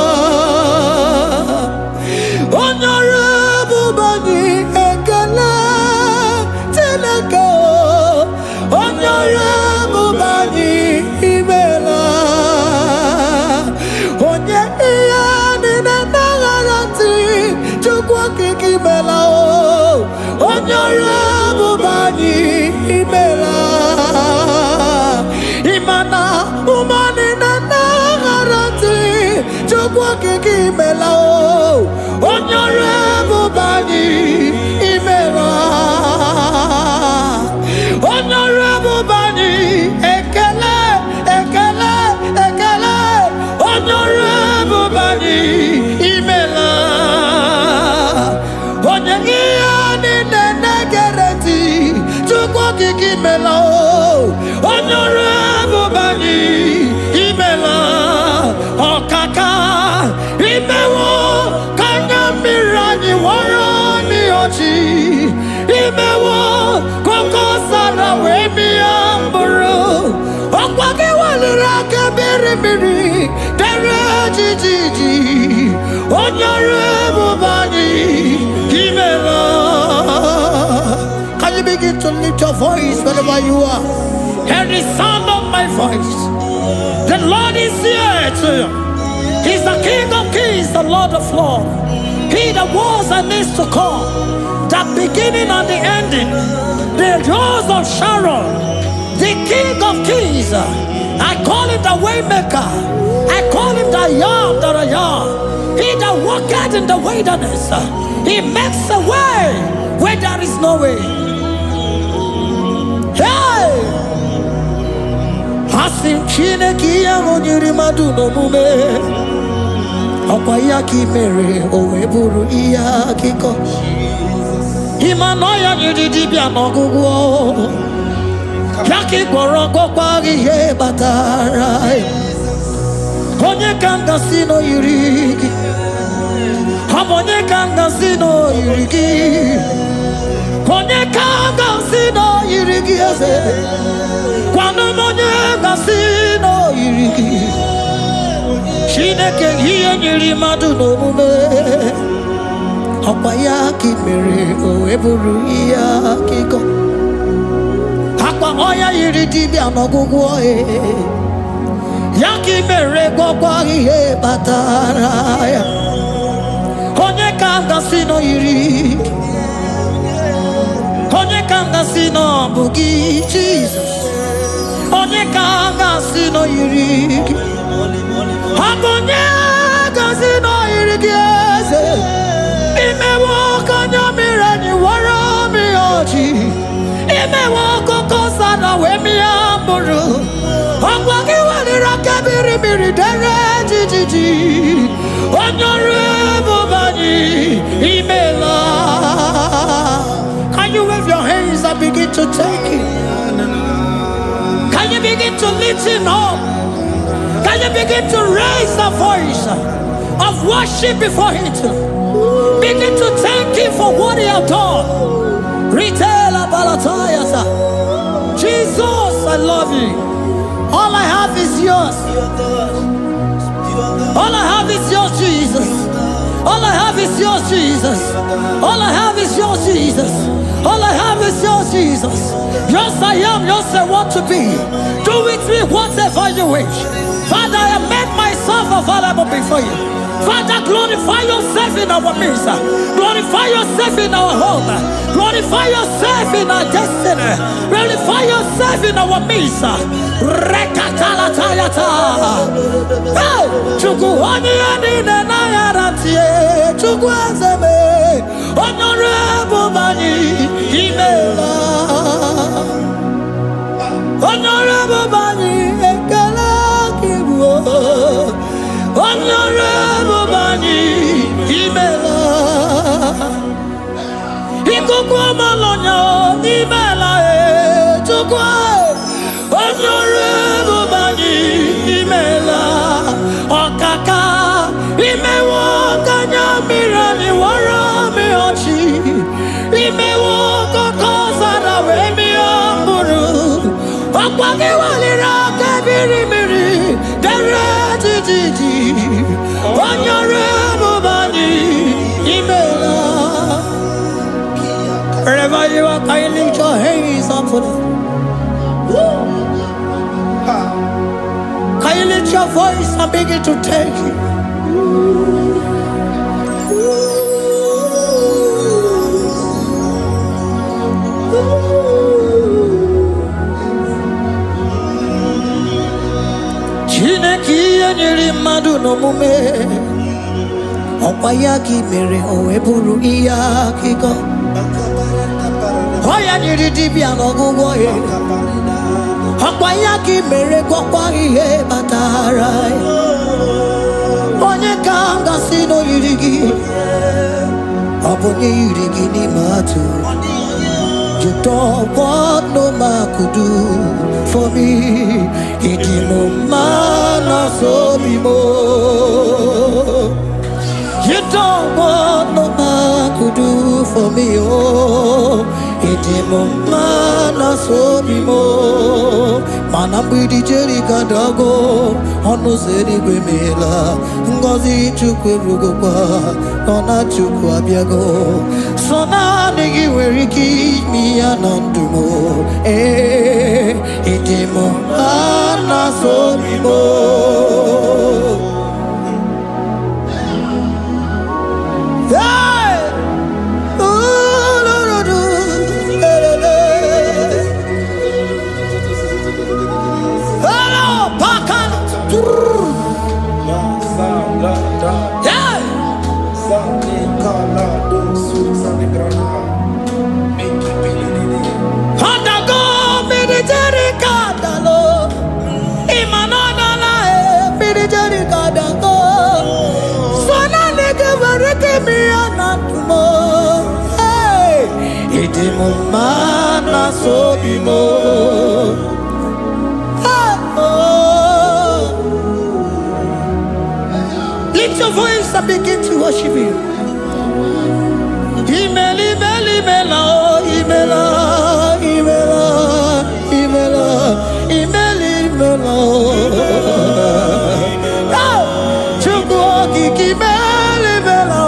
imela onyore bubani imela okaka imewo kanya mirani warani ochi imewo koko sara wemi amburu okwage walira kebiri miri dere jijiji onyore bubani imela. Can you begin to lift your voice wherever you are? Hear the sound of my voice. The Lord is here too. He's the King of Kings, the Lord of Lords. He that was and is to come, the beginning and the ending, the Rose of Sharon, the King of Kings. I call him the Waymaker. I call him the Yam that I am. He that walketh in the wilderness, he makes a way where there is no way. Hey! Asim Chineke ya onyiri madu no mume. Okwa ya ki mere owe buru iya kiko. Imano ya nyiri dibia n'ogugwo. Ya ki gboro gokwa ihe batara. Onye kanga sino yiri gi. Onye kanga sino yiri gi. Onye kanga sino yiri gi eze. Kwanu onye kanga sino yiri gi. Chineke hiye nyiri madu no mume. Okwa ya ki mere o eburu iya kiko. Akwa oya yiri dibia n'ogugwo Yaki mere gwagwa ihe batara ya. Onye kanga sino yiri. Onye kanga sino bugi Jesus. Onye kanga sino yiri. Onye kanga sino yiri eze. Imewo kanya mirani wara mi oji. Imewo koko sana we mi amburu. Ogwagi walira kabiri miri dere jijiji. Onyore bubani imela. Can you wave your hands and begin to take it? Can you begin to lift him up? Can you begin to raise the voice of worship before him? Begin to thank him for what he has done. Retailer Balatayasa. Jesus, I love you. All I have is yours. All I have is yours, Jesus. All I have is yours, Jesus. All I have is yours, Jesus. All I have is yours, Jesus. Yours I am, yours I want to be. Do with me whatever you wish. Father, I made myself available before you. Father, glorify yourself in our midst. Glorify yourself in our home. Glorify yourself in our destiny. Glorify yourself in our midst. Rekatalatayata. Hey! Chukwani anine na yarantie. Chukwazeme. Honorable Bani. Imela. Honorable Bani. Ekala kibuo. Honorable Bani, Imela. Ikukwa malonya, Imela, Chukwa. Honorable Bani, Imela. Okaka, Imewo kanya mirani wara mi ochi. Imewo koko zara we mi amburu. Okwage walira kabiri miri, dere jijiji. Wherever you are, can you lift your hands up for them? Can you lift your voice and begin to take it? Chineke nyiri madu no mume. Okwayaki mere oweburu iya kiko. Oya nyiri dibia n'ogugwo he. Okwayaki mere gwakwa ihe batara. Onye kanga sino yiri gi. Obonye yiri gi n'ime atụ. You don't what no man could do for me. Idimo mana so bimo. You don't what no man could do for me, oh. Idimo mana so bimo. Manambidi jeri kadago, ono zeri gwemela. Ngozi chukwe rugokwa, ona chukwa biago. Sona negi weriki mi anandumo. Idimo mana so bimo. Mana so bimo. Lift your voice and begin to worship Him. Imela, imela, imela, imela, imela, imela, imela. Chukwuoki imela, imela.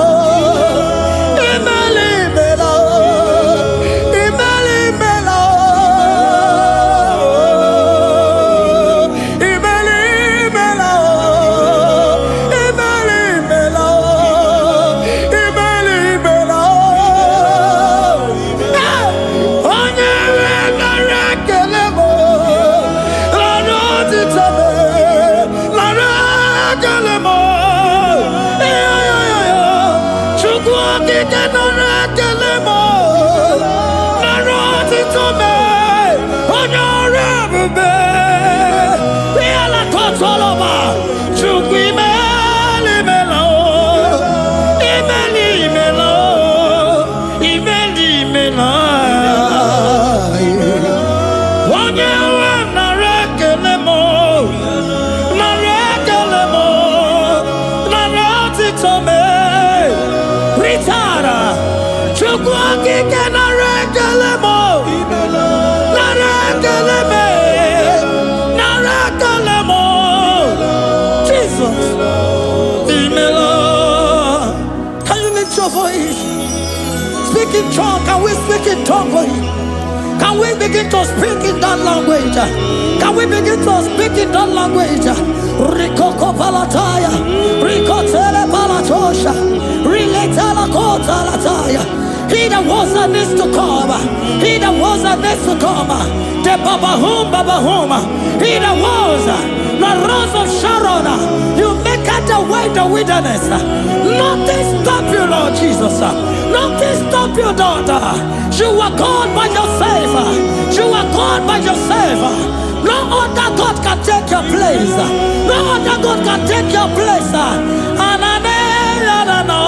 Speak in tongue. Can we speak in tongue for Him? Can we begin to speak in that language? Can we begin to speak in that language? Rikoko palataya, rikotele palatosha, riletala kota lataya. He that was and is to come. He that was and is to come. The babahum. He that was the rose of Sharon. You make out the way in the wilderness. Nothing stop you, Lord Jesus. Nothing stop you, daughter. You are God by yourself. You are God by yourself. No other God can take your place. No other God can take your place. And I know.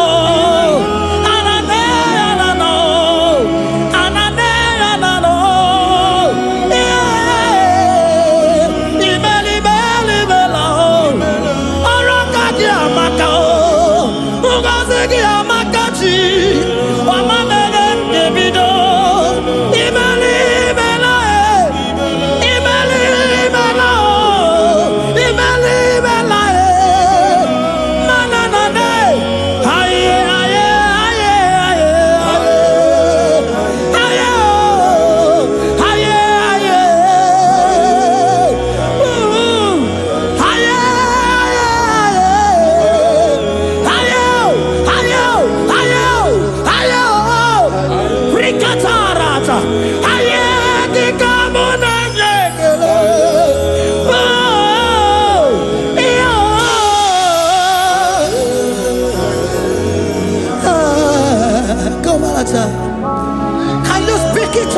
Can you speak it?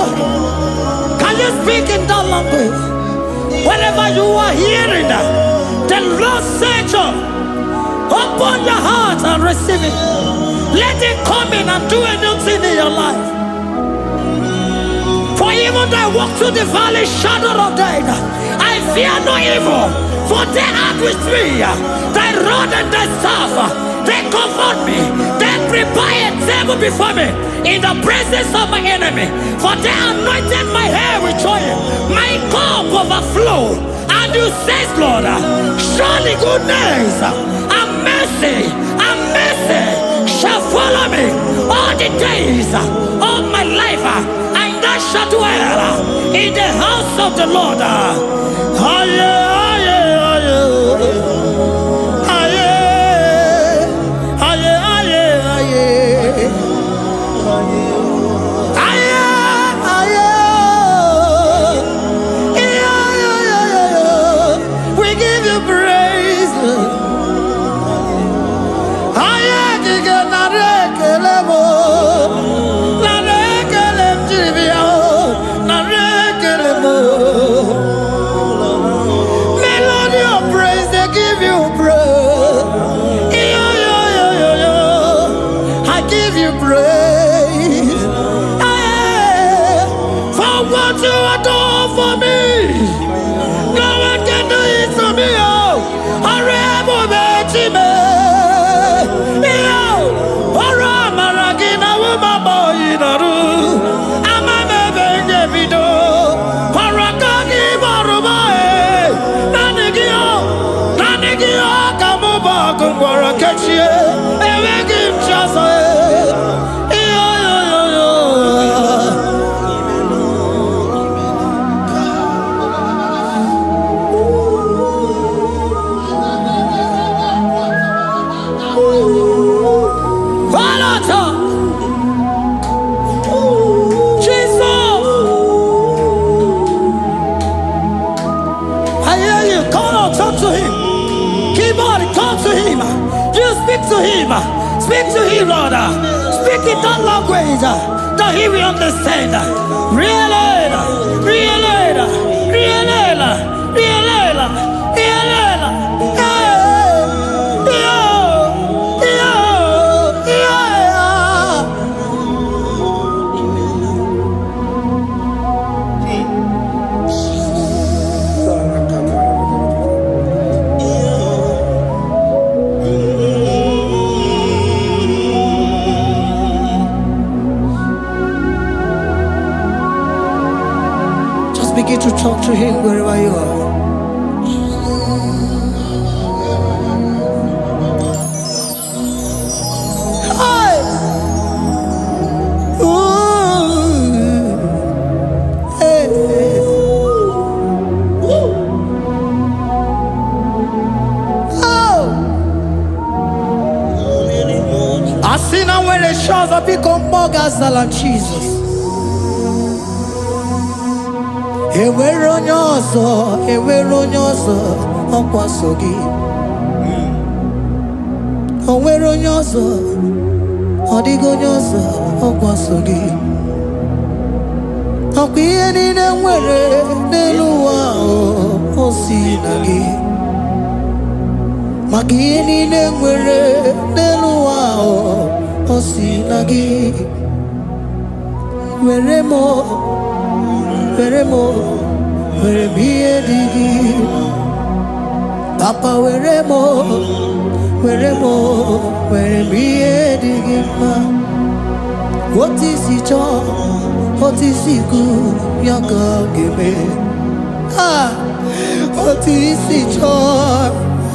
Can you speak in that language? Whenever you are hearing that, the Lord said, open your heart and receive it. Let it come in and do a new thing in your life. Even though I walk through the valley shadow of death, I fear no evil, for they are with me. Thy rod and thy staff, they comfort me. They prepare a table before me in the presence of my enemy. For they anointed my hair with oil, my cup overflow. And you say, Lord, surely goodness and mercy shall follow me all the days of my life, and I shall dwell in the house of the Lord. We give you praise. Melody of praise, they give you praise. I give you praise. For what you have done for me, no one can do it for me. Speak to him, Lord. Speak in that language that he will understand. Begin to talk to him wherever you are. Hi. Ooh. Hey. Oh. I see now when the shores have become more than Jesus. Enwere onye ọzọ ọkwa so gị. O nwere onye ọzọ, ọ dịghị onye ọzọ ọkwa so gị. Ọkwa ihe niile nwere n'elu ụwa o si na gị. Maka ihe niile nwere n'elu ụwa o si na gị. Were m ihe dị gị. Papa were m ihe dị gị mma. Otu isi chọọ, otu isi kwu ya ka ọ ga-eme. Otu isi chọọ,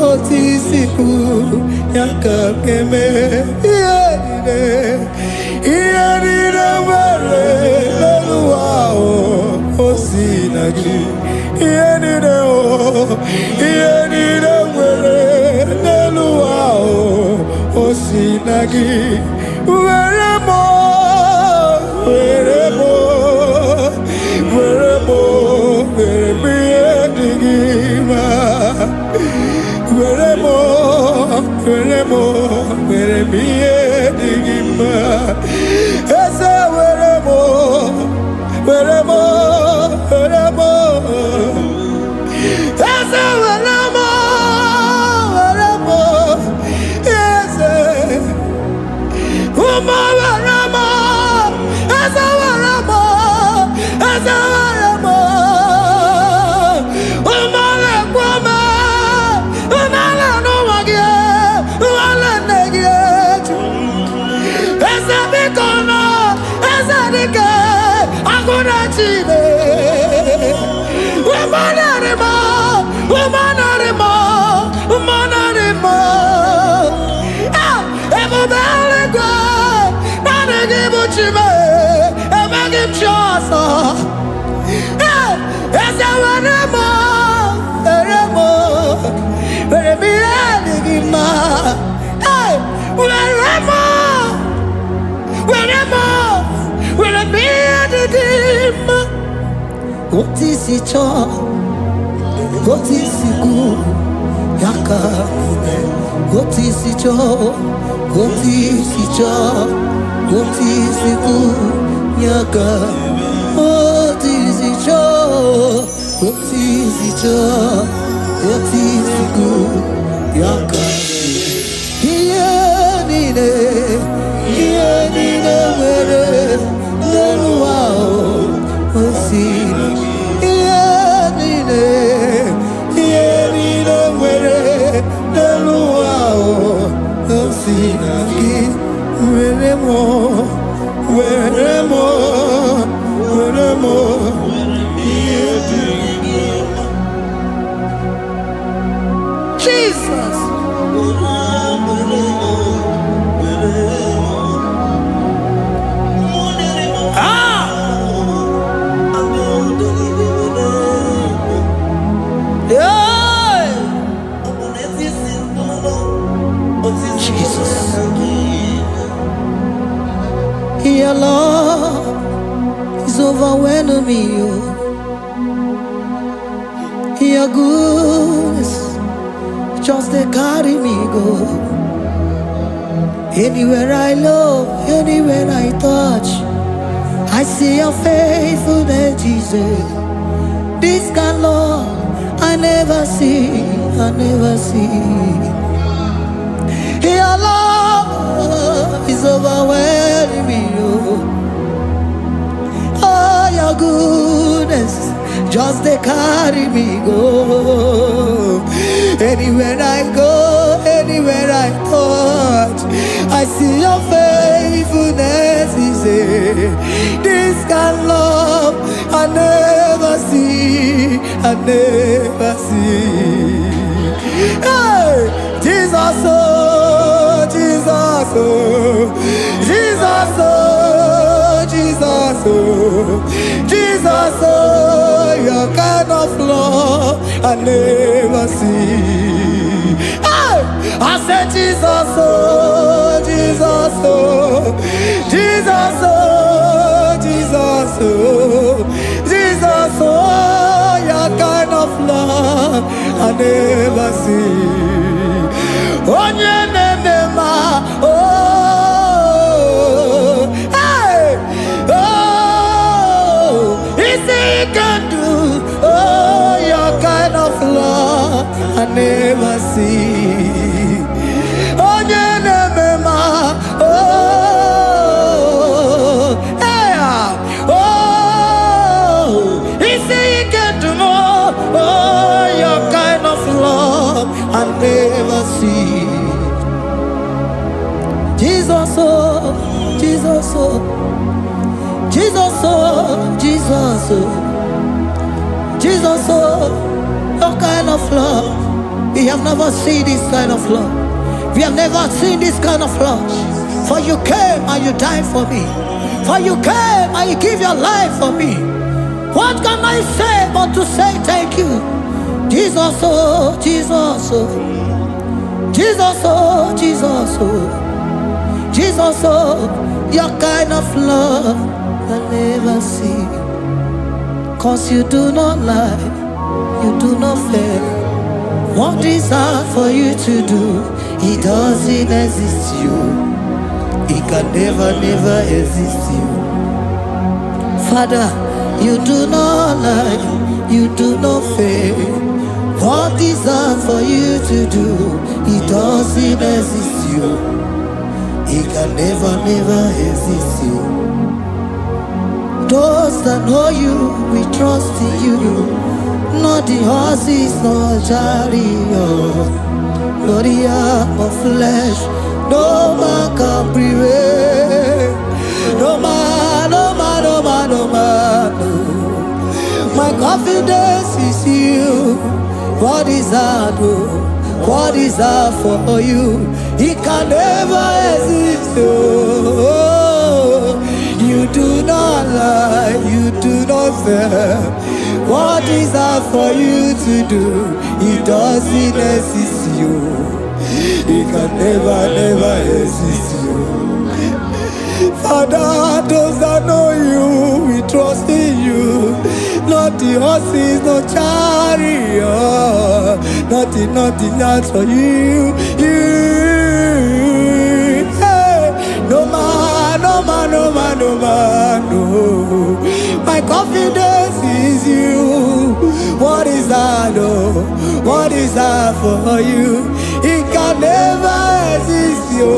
otu isi kwu ya ka ọ ga-eme. Ihe niile nwere n'elu ụwa o si na gị. Ihe niile nwere n'elu ụwa o si na gị. Were m ihe dị gị mma. Were m ihe dị gị mma. Eze were m eze eze ụmụ eze Chile. Womanarima, womanarima, womanarima. Ah, Ebubelegwa, Nanagibuchime, Emagim Chasa. Ah, Esawanema, Eremo, Eremianigima. Ah, Weremo, Weremo, Weremianigima. What is it, what is it good? Yaka, what is it, what is it, what is it good? Yaka, what is it, what is it, what is it good? Yaka, here nine, where no wow, what's it? Jesus. Your love is overwhelming me. Your goodness just they carry me go. Anywhere I look, anywhere I touch, I see your faithfulness, Jesus. This kind of love I never see, I never see. Your love is overwhelming me. Oh, your goodness just they carry me go. Anywhere I go, anywhere I touch, I see your faithfulness. This kind of love I never see, I never see. Hey, Jesus, oh, Jesus, oh, Jesus, oh, Jesus, oh, Jesus, oh, your kind of love I never see. Hey, I said Jesus, oh, Jesus, oh, Jesus, oh, Jesus, oh, Jesus, oh, your kind of love I never see. Oh, oh, hey, oh, it's he can do. Oh, your kind of love I never see. Oh, oh, hey, oh, it's he can do more. Oh, your kind of love I never see. Jesus, oh, Jesus, oh, Jesus, oh, Jesus, oh, Jesus, oh, your kind of love. We have never seen this kind of love. We have never seen this kind of love. For you came and you died for me. For you came and you give your life for me. What can I say but to say thank you? Jesus, oh, Jesus, oh, Jesus, oh, Jesus, oh, Jesus, oh, your kind of love I never see. Cause you do not lie, you do not fail. What is hard for you to do, it doesn't exist you. It can never, never exist you. Father, you do not lie, you do not fail. What is hard for you to do, it doesn't exist you. It can never, never exist you. Those that know you, we trust in you. Not the horses, nor chariot, nor the arm of flesh. No man can prevail. No man, no man, no man, no man, no. What is hard? What is hard for you? It can never exist. Oh, you do not lie, you do not fail. What is hard for you to do? It doesn't exist you. It can never exist you. Father, those that know you, we trust in you. Not the horses, no chariot. Nothing else for you. Hey, no man, no. My confidence is you. What is that? Oh, what is that for you? It can never exist you.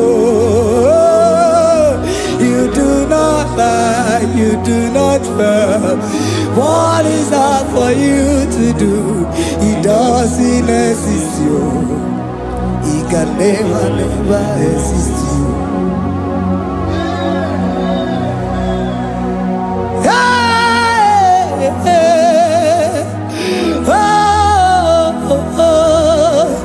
You do not lie, you do not fail. What is that for you to do? It doesn't exist you. It can never exist you. Hey, hey, oh, oh, oh.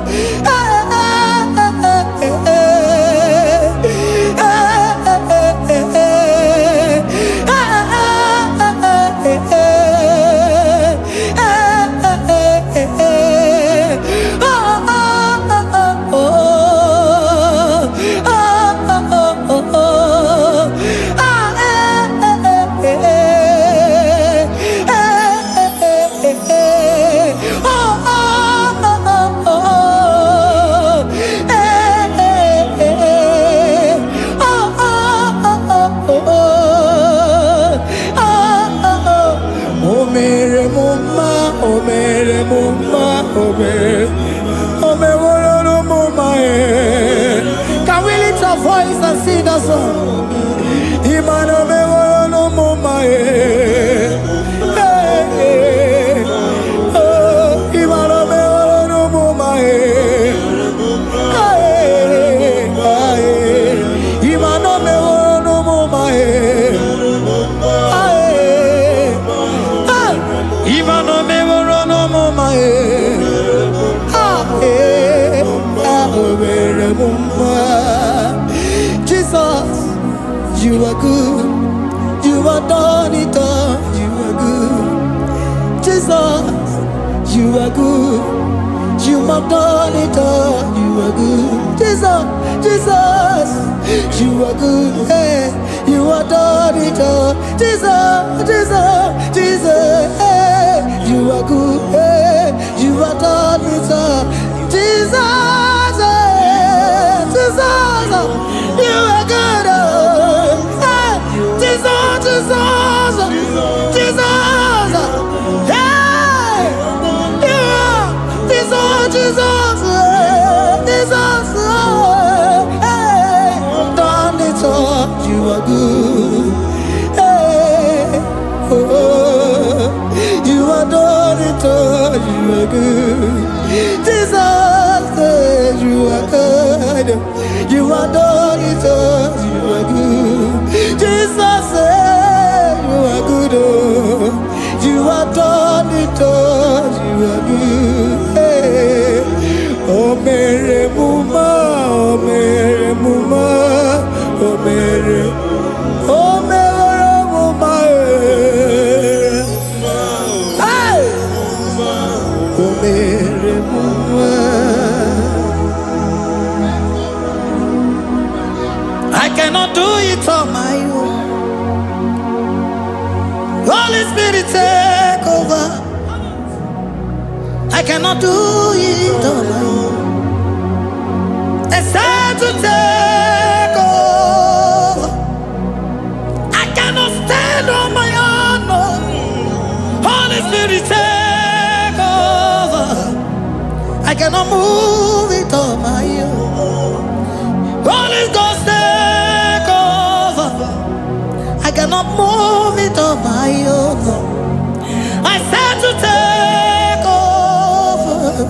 Can we lift our voice and sing a song? Imano me no mama oh, imano me no mama imano me no mama imano me no mama Jesus, you are good. You are done it all. You are good. Jesus, you are good. You have done it all. You are good. Jesus, you are good. Hey, you are done it all. Jesus, hey, you are good. Hey, you are done it all. Jesus, you are good. Hey, Jesus, hey, you are Jesus, hey, done it all. You are good. Hey, oh, you are done it all. You are good. Jesus, you are good. You are done it all. You are good. Jesus, you are good. Oh, you are done it all. You are good. Hey. Oh, Mary Muma, oh, Mary Muma, oh, Mary, oh, Mary Muma, hey, oh, Mary Muma. I cannot do it on my own. Holy Spirit, take over. I cannot do it on my own. It's time to take over. I cannot stand on my own. No. Holy Spirit, take over. I cannot move it on my own. Holy Ghost, take over. I cannot move it on my own. I said to take over.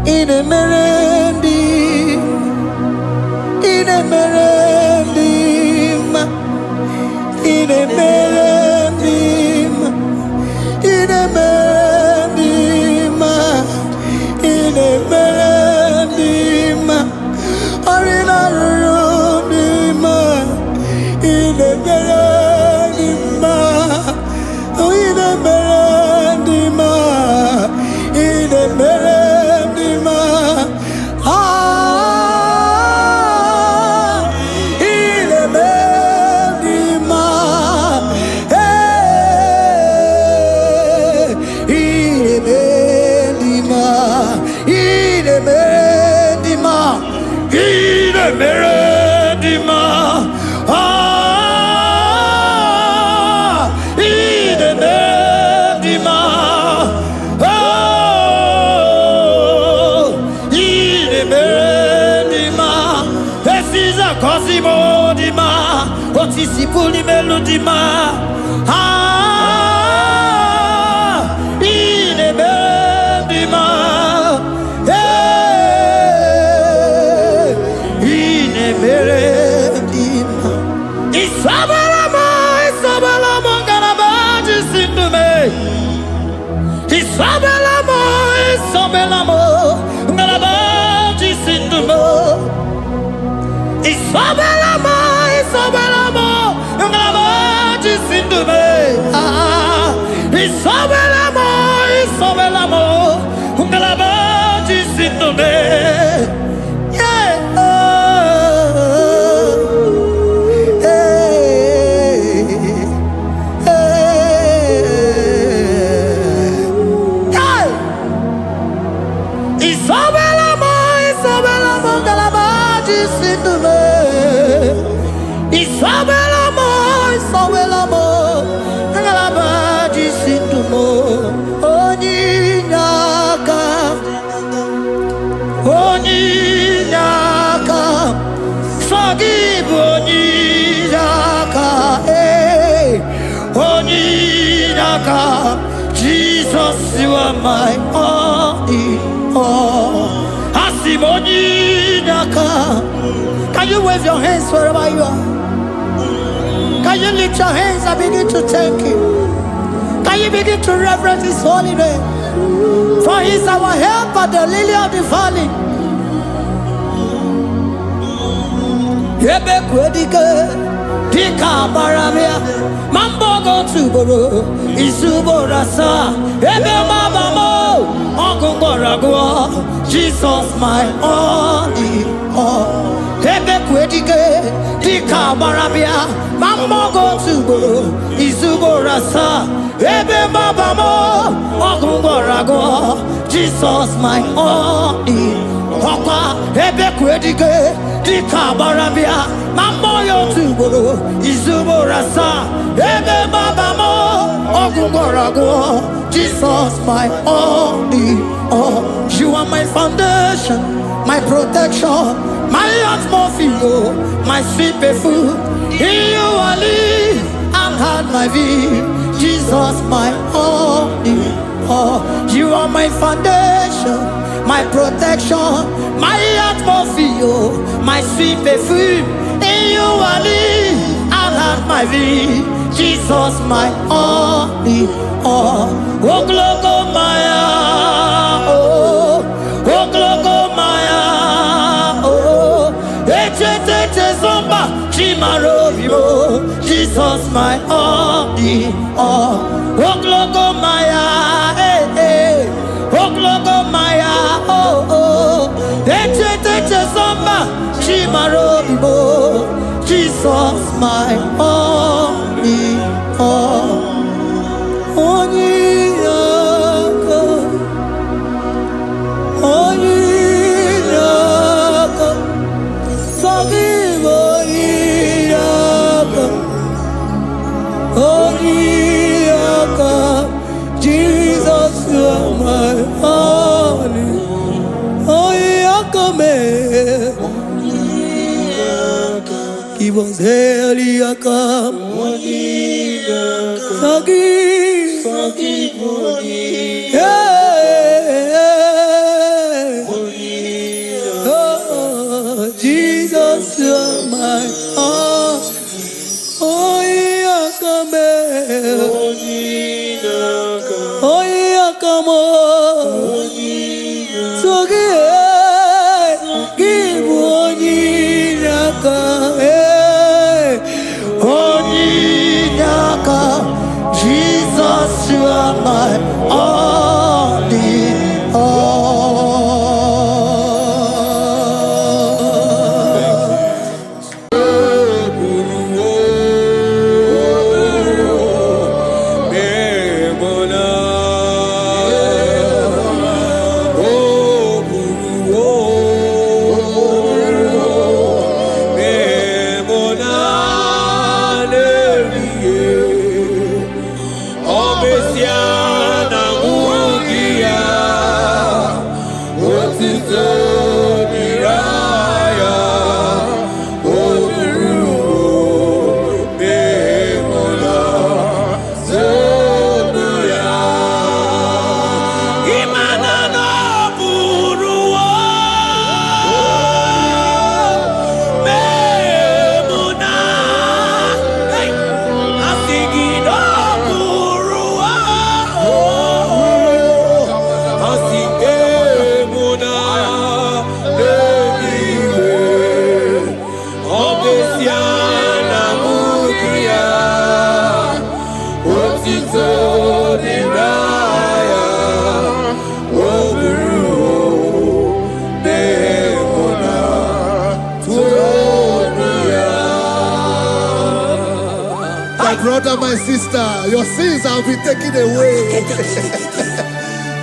In a merendi, Inemerendima, Inemerendima, Inemerendima, Inemerendima, Arinarundima, Inemerendima, Inemerendima, Inemerendima. Cosimo di ma, Otisipuli melodima, Inemendima, Inemendima, Isabalamo, Isabalamo, Garabaji Sindume, Isabalamo, Isabalamo, Garabaji Sindume. Isabelamo, Isabelamo, Ngalabaji Sindume. Isabelamo, Isabelamo, Ngalabaji Sindume. Yeah. Isabelamo, Isabelamo, Ngalabaji Sindume. Isabelamo, Isabelamo, Ngalabaji Sindumo. Onyinaka, Onyinaka, Forgive Onyinaka, Onyinaka. Jesus, you are my only all. Asim Onyinaka. Can you wave your hands wherever you are? Can you lift your hands and begin to thank Him? Can you begin to reverence His holy name? For He is our help at the lily of the valley. Yebe kwedike, dika baramia, mambogo tuboro, isuborasa, ebe mabamo, ogungoragwa, Jesus my only all. Ebe kwedike, dika baramia, mambogo tuboro, isuborasa, ebe mabamo, ogungoragwa, Jesus my only all. Ebe kwedike, dika baramia, mamboyo tuboro, isuborasa, ebe mabamo, ogungoragwa, Jesus my only all. You are my foundation, my protection, my atmosphere, my sweet perfume. In you I live and had my being. Jesus my only all. You are my foundation, my protection, my atmosphere, my sweet perfume. In you I live and have my being. Jesus my only all. Oh, glogo maya, oh, glogo maya, oh, eche zomba, chimaro vivo. Jesus my only all. Oh, glogo maya, oh, glogo maya, oh, eche zomba, chimaro vivo. Jesus my only all. Onyinaka, Onyinaka, forgive Onyinaka, Onyinaka, Jesus you are my only, Onyinaka me, give us Eliaka, Onyinaka, forgive Onyinaka, yeah. Oh, Jesus. you are my all in all. Brother, my sister, your sins have been taken away.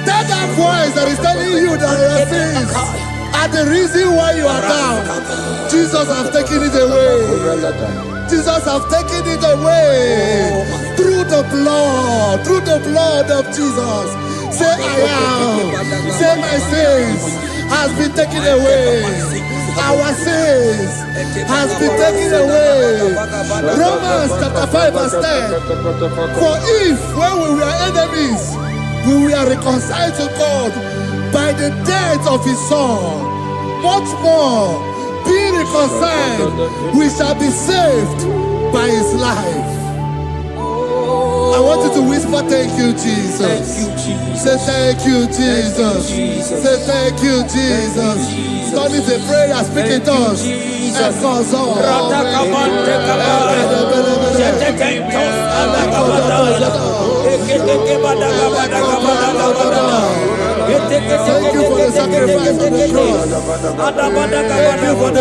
Tell that voice that is telling you that your sins are the reason why you are down. Jesus has taken it away. Jesus has taken it away. Through the blood of Jesus. Say, I am. Say, my sins has been taken away. Our sins has been taken away. Romans chapter 5 verse 10. For if when we were enemies, we were reconciled to God by the death of his son, much more, being reconciled, we shall be saved by his life. I want you to whisper, thank you, Jesus. Thank you, Jesus. Say, thank you, Jesus. Say, thank you, Jesus. Turn it a prayer, speak in tongues. Thank you for the sacrifice of the cross. Thank you for the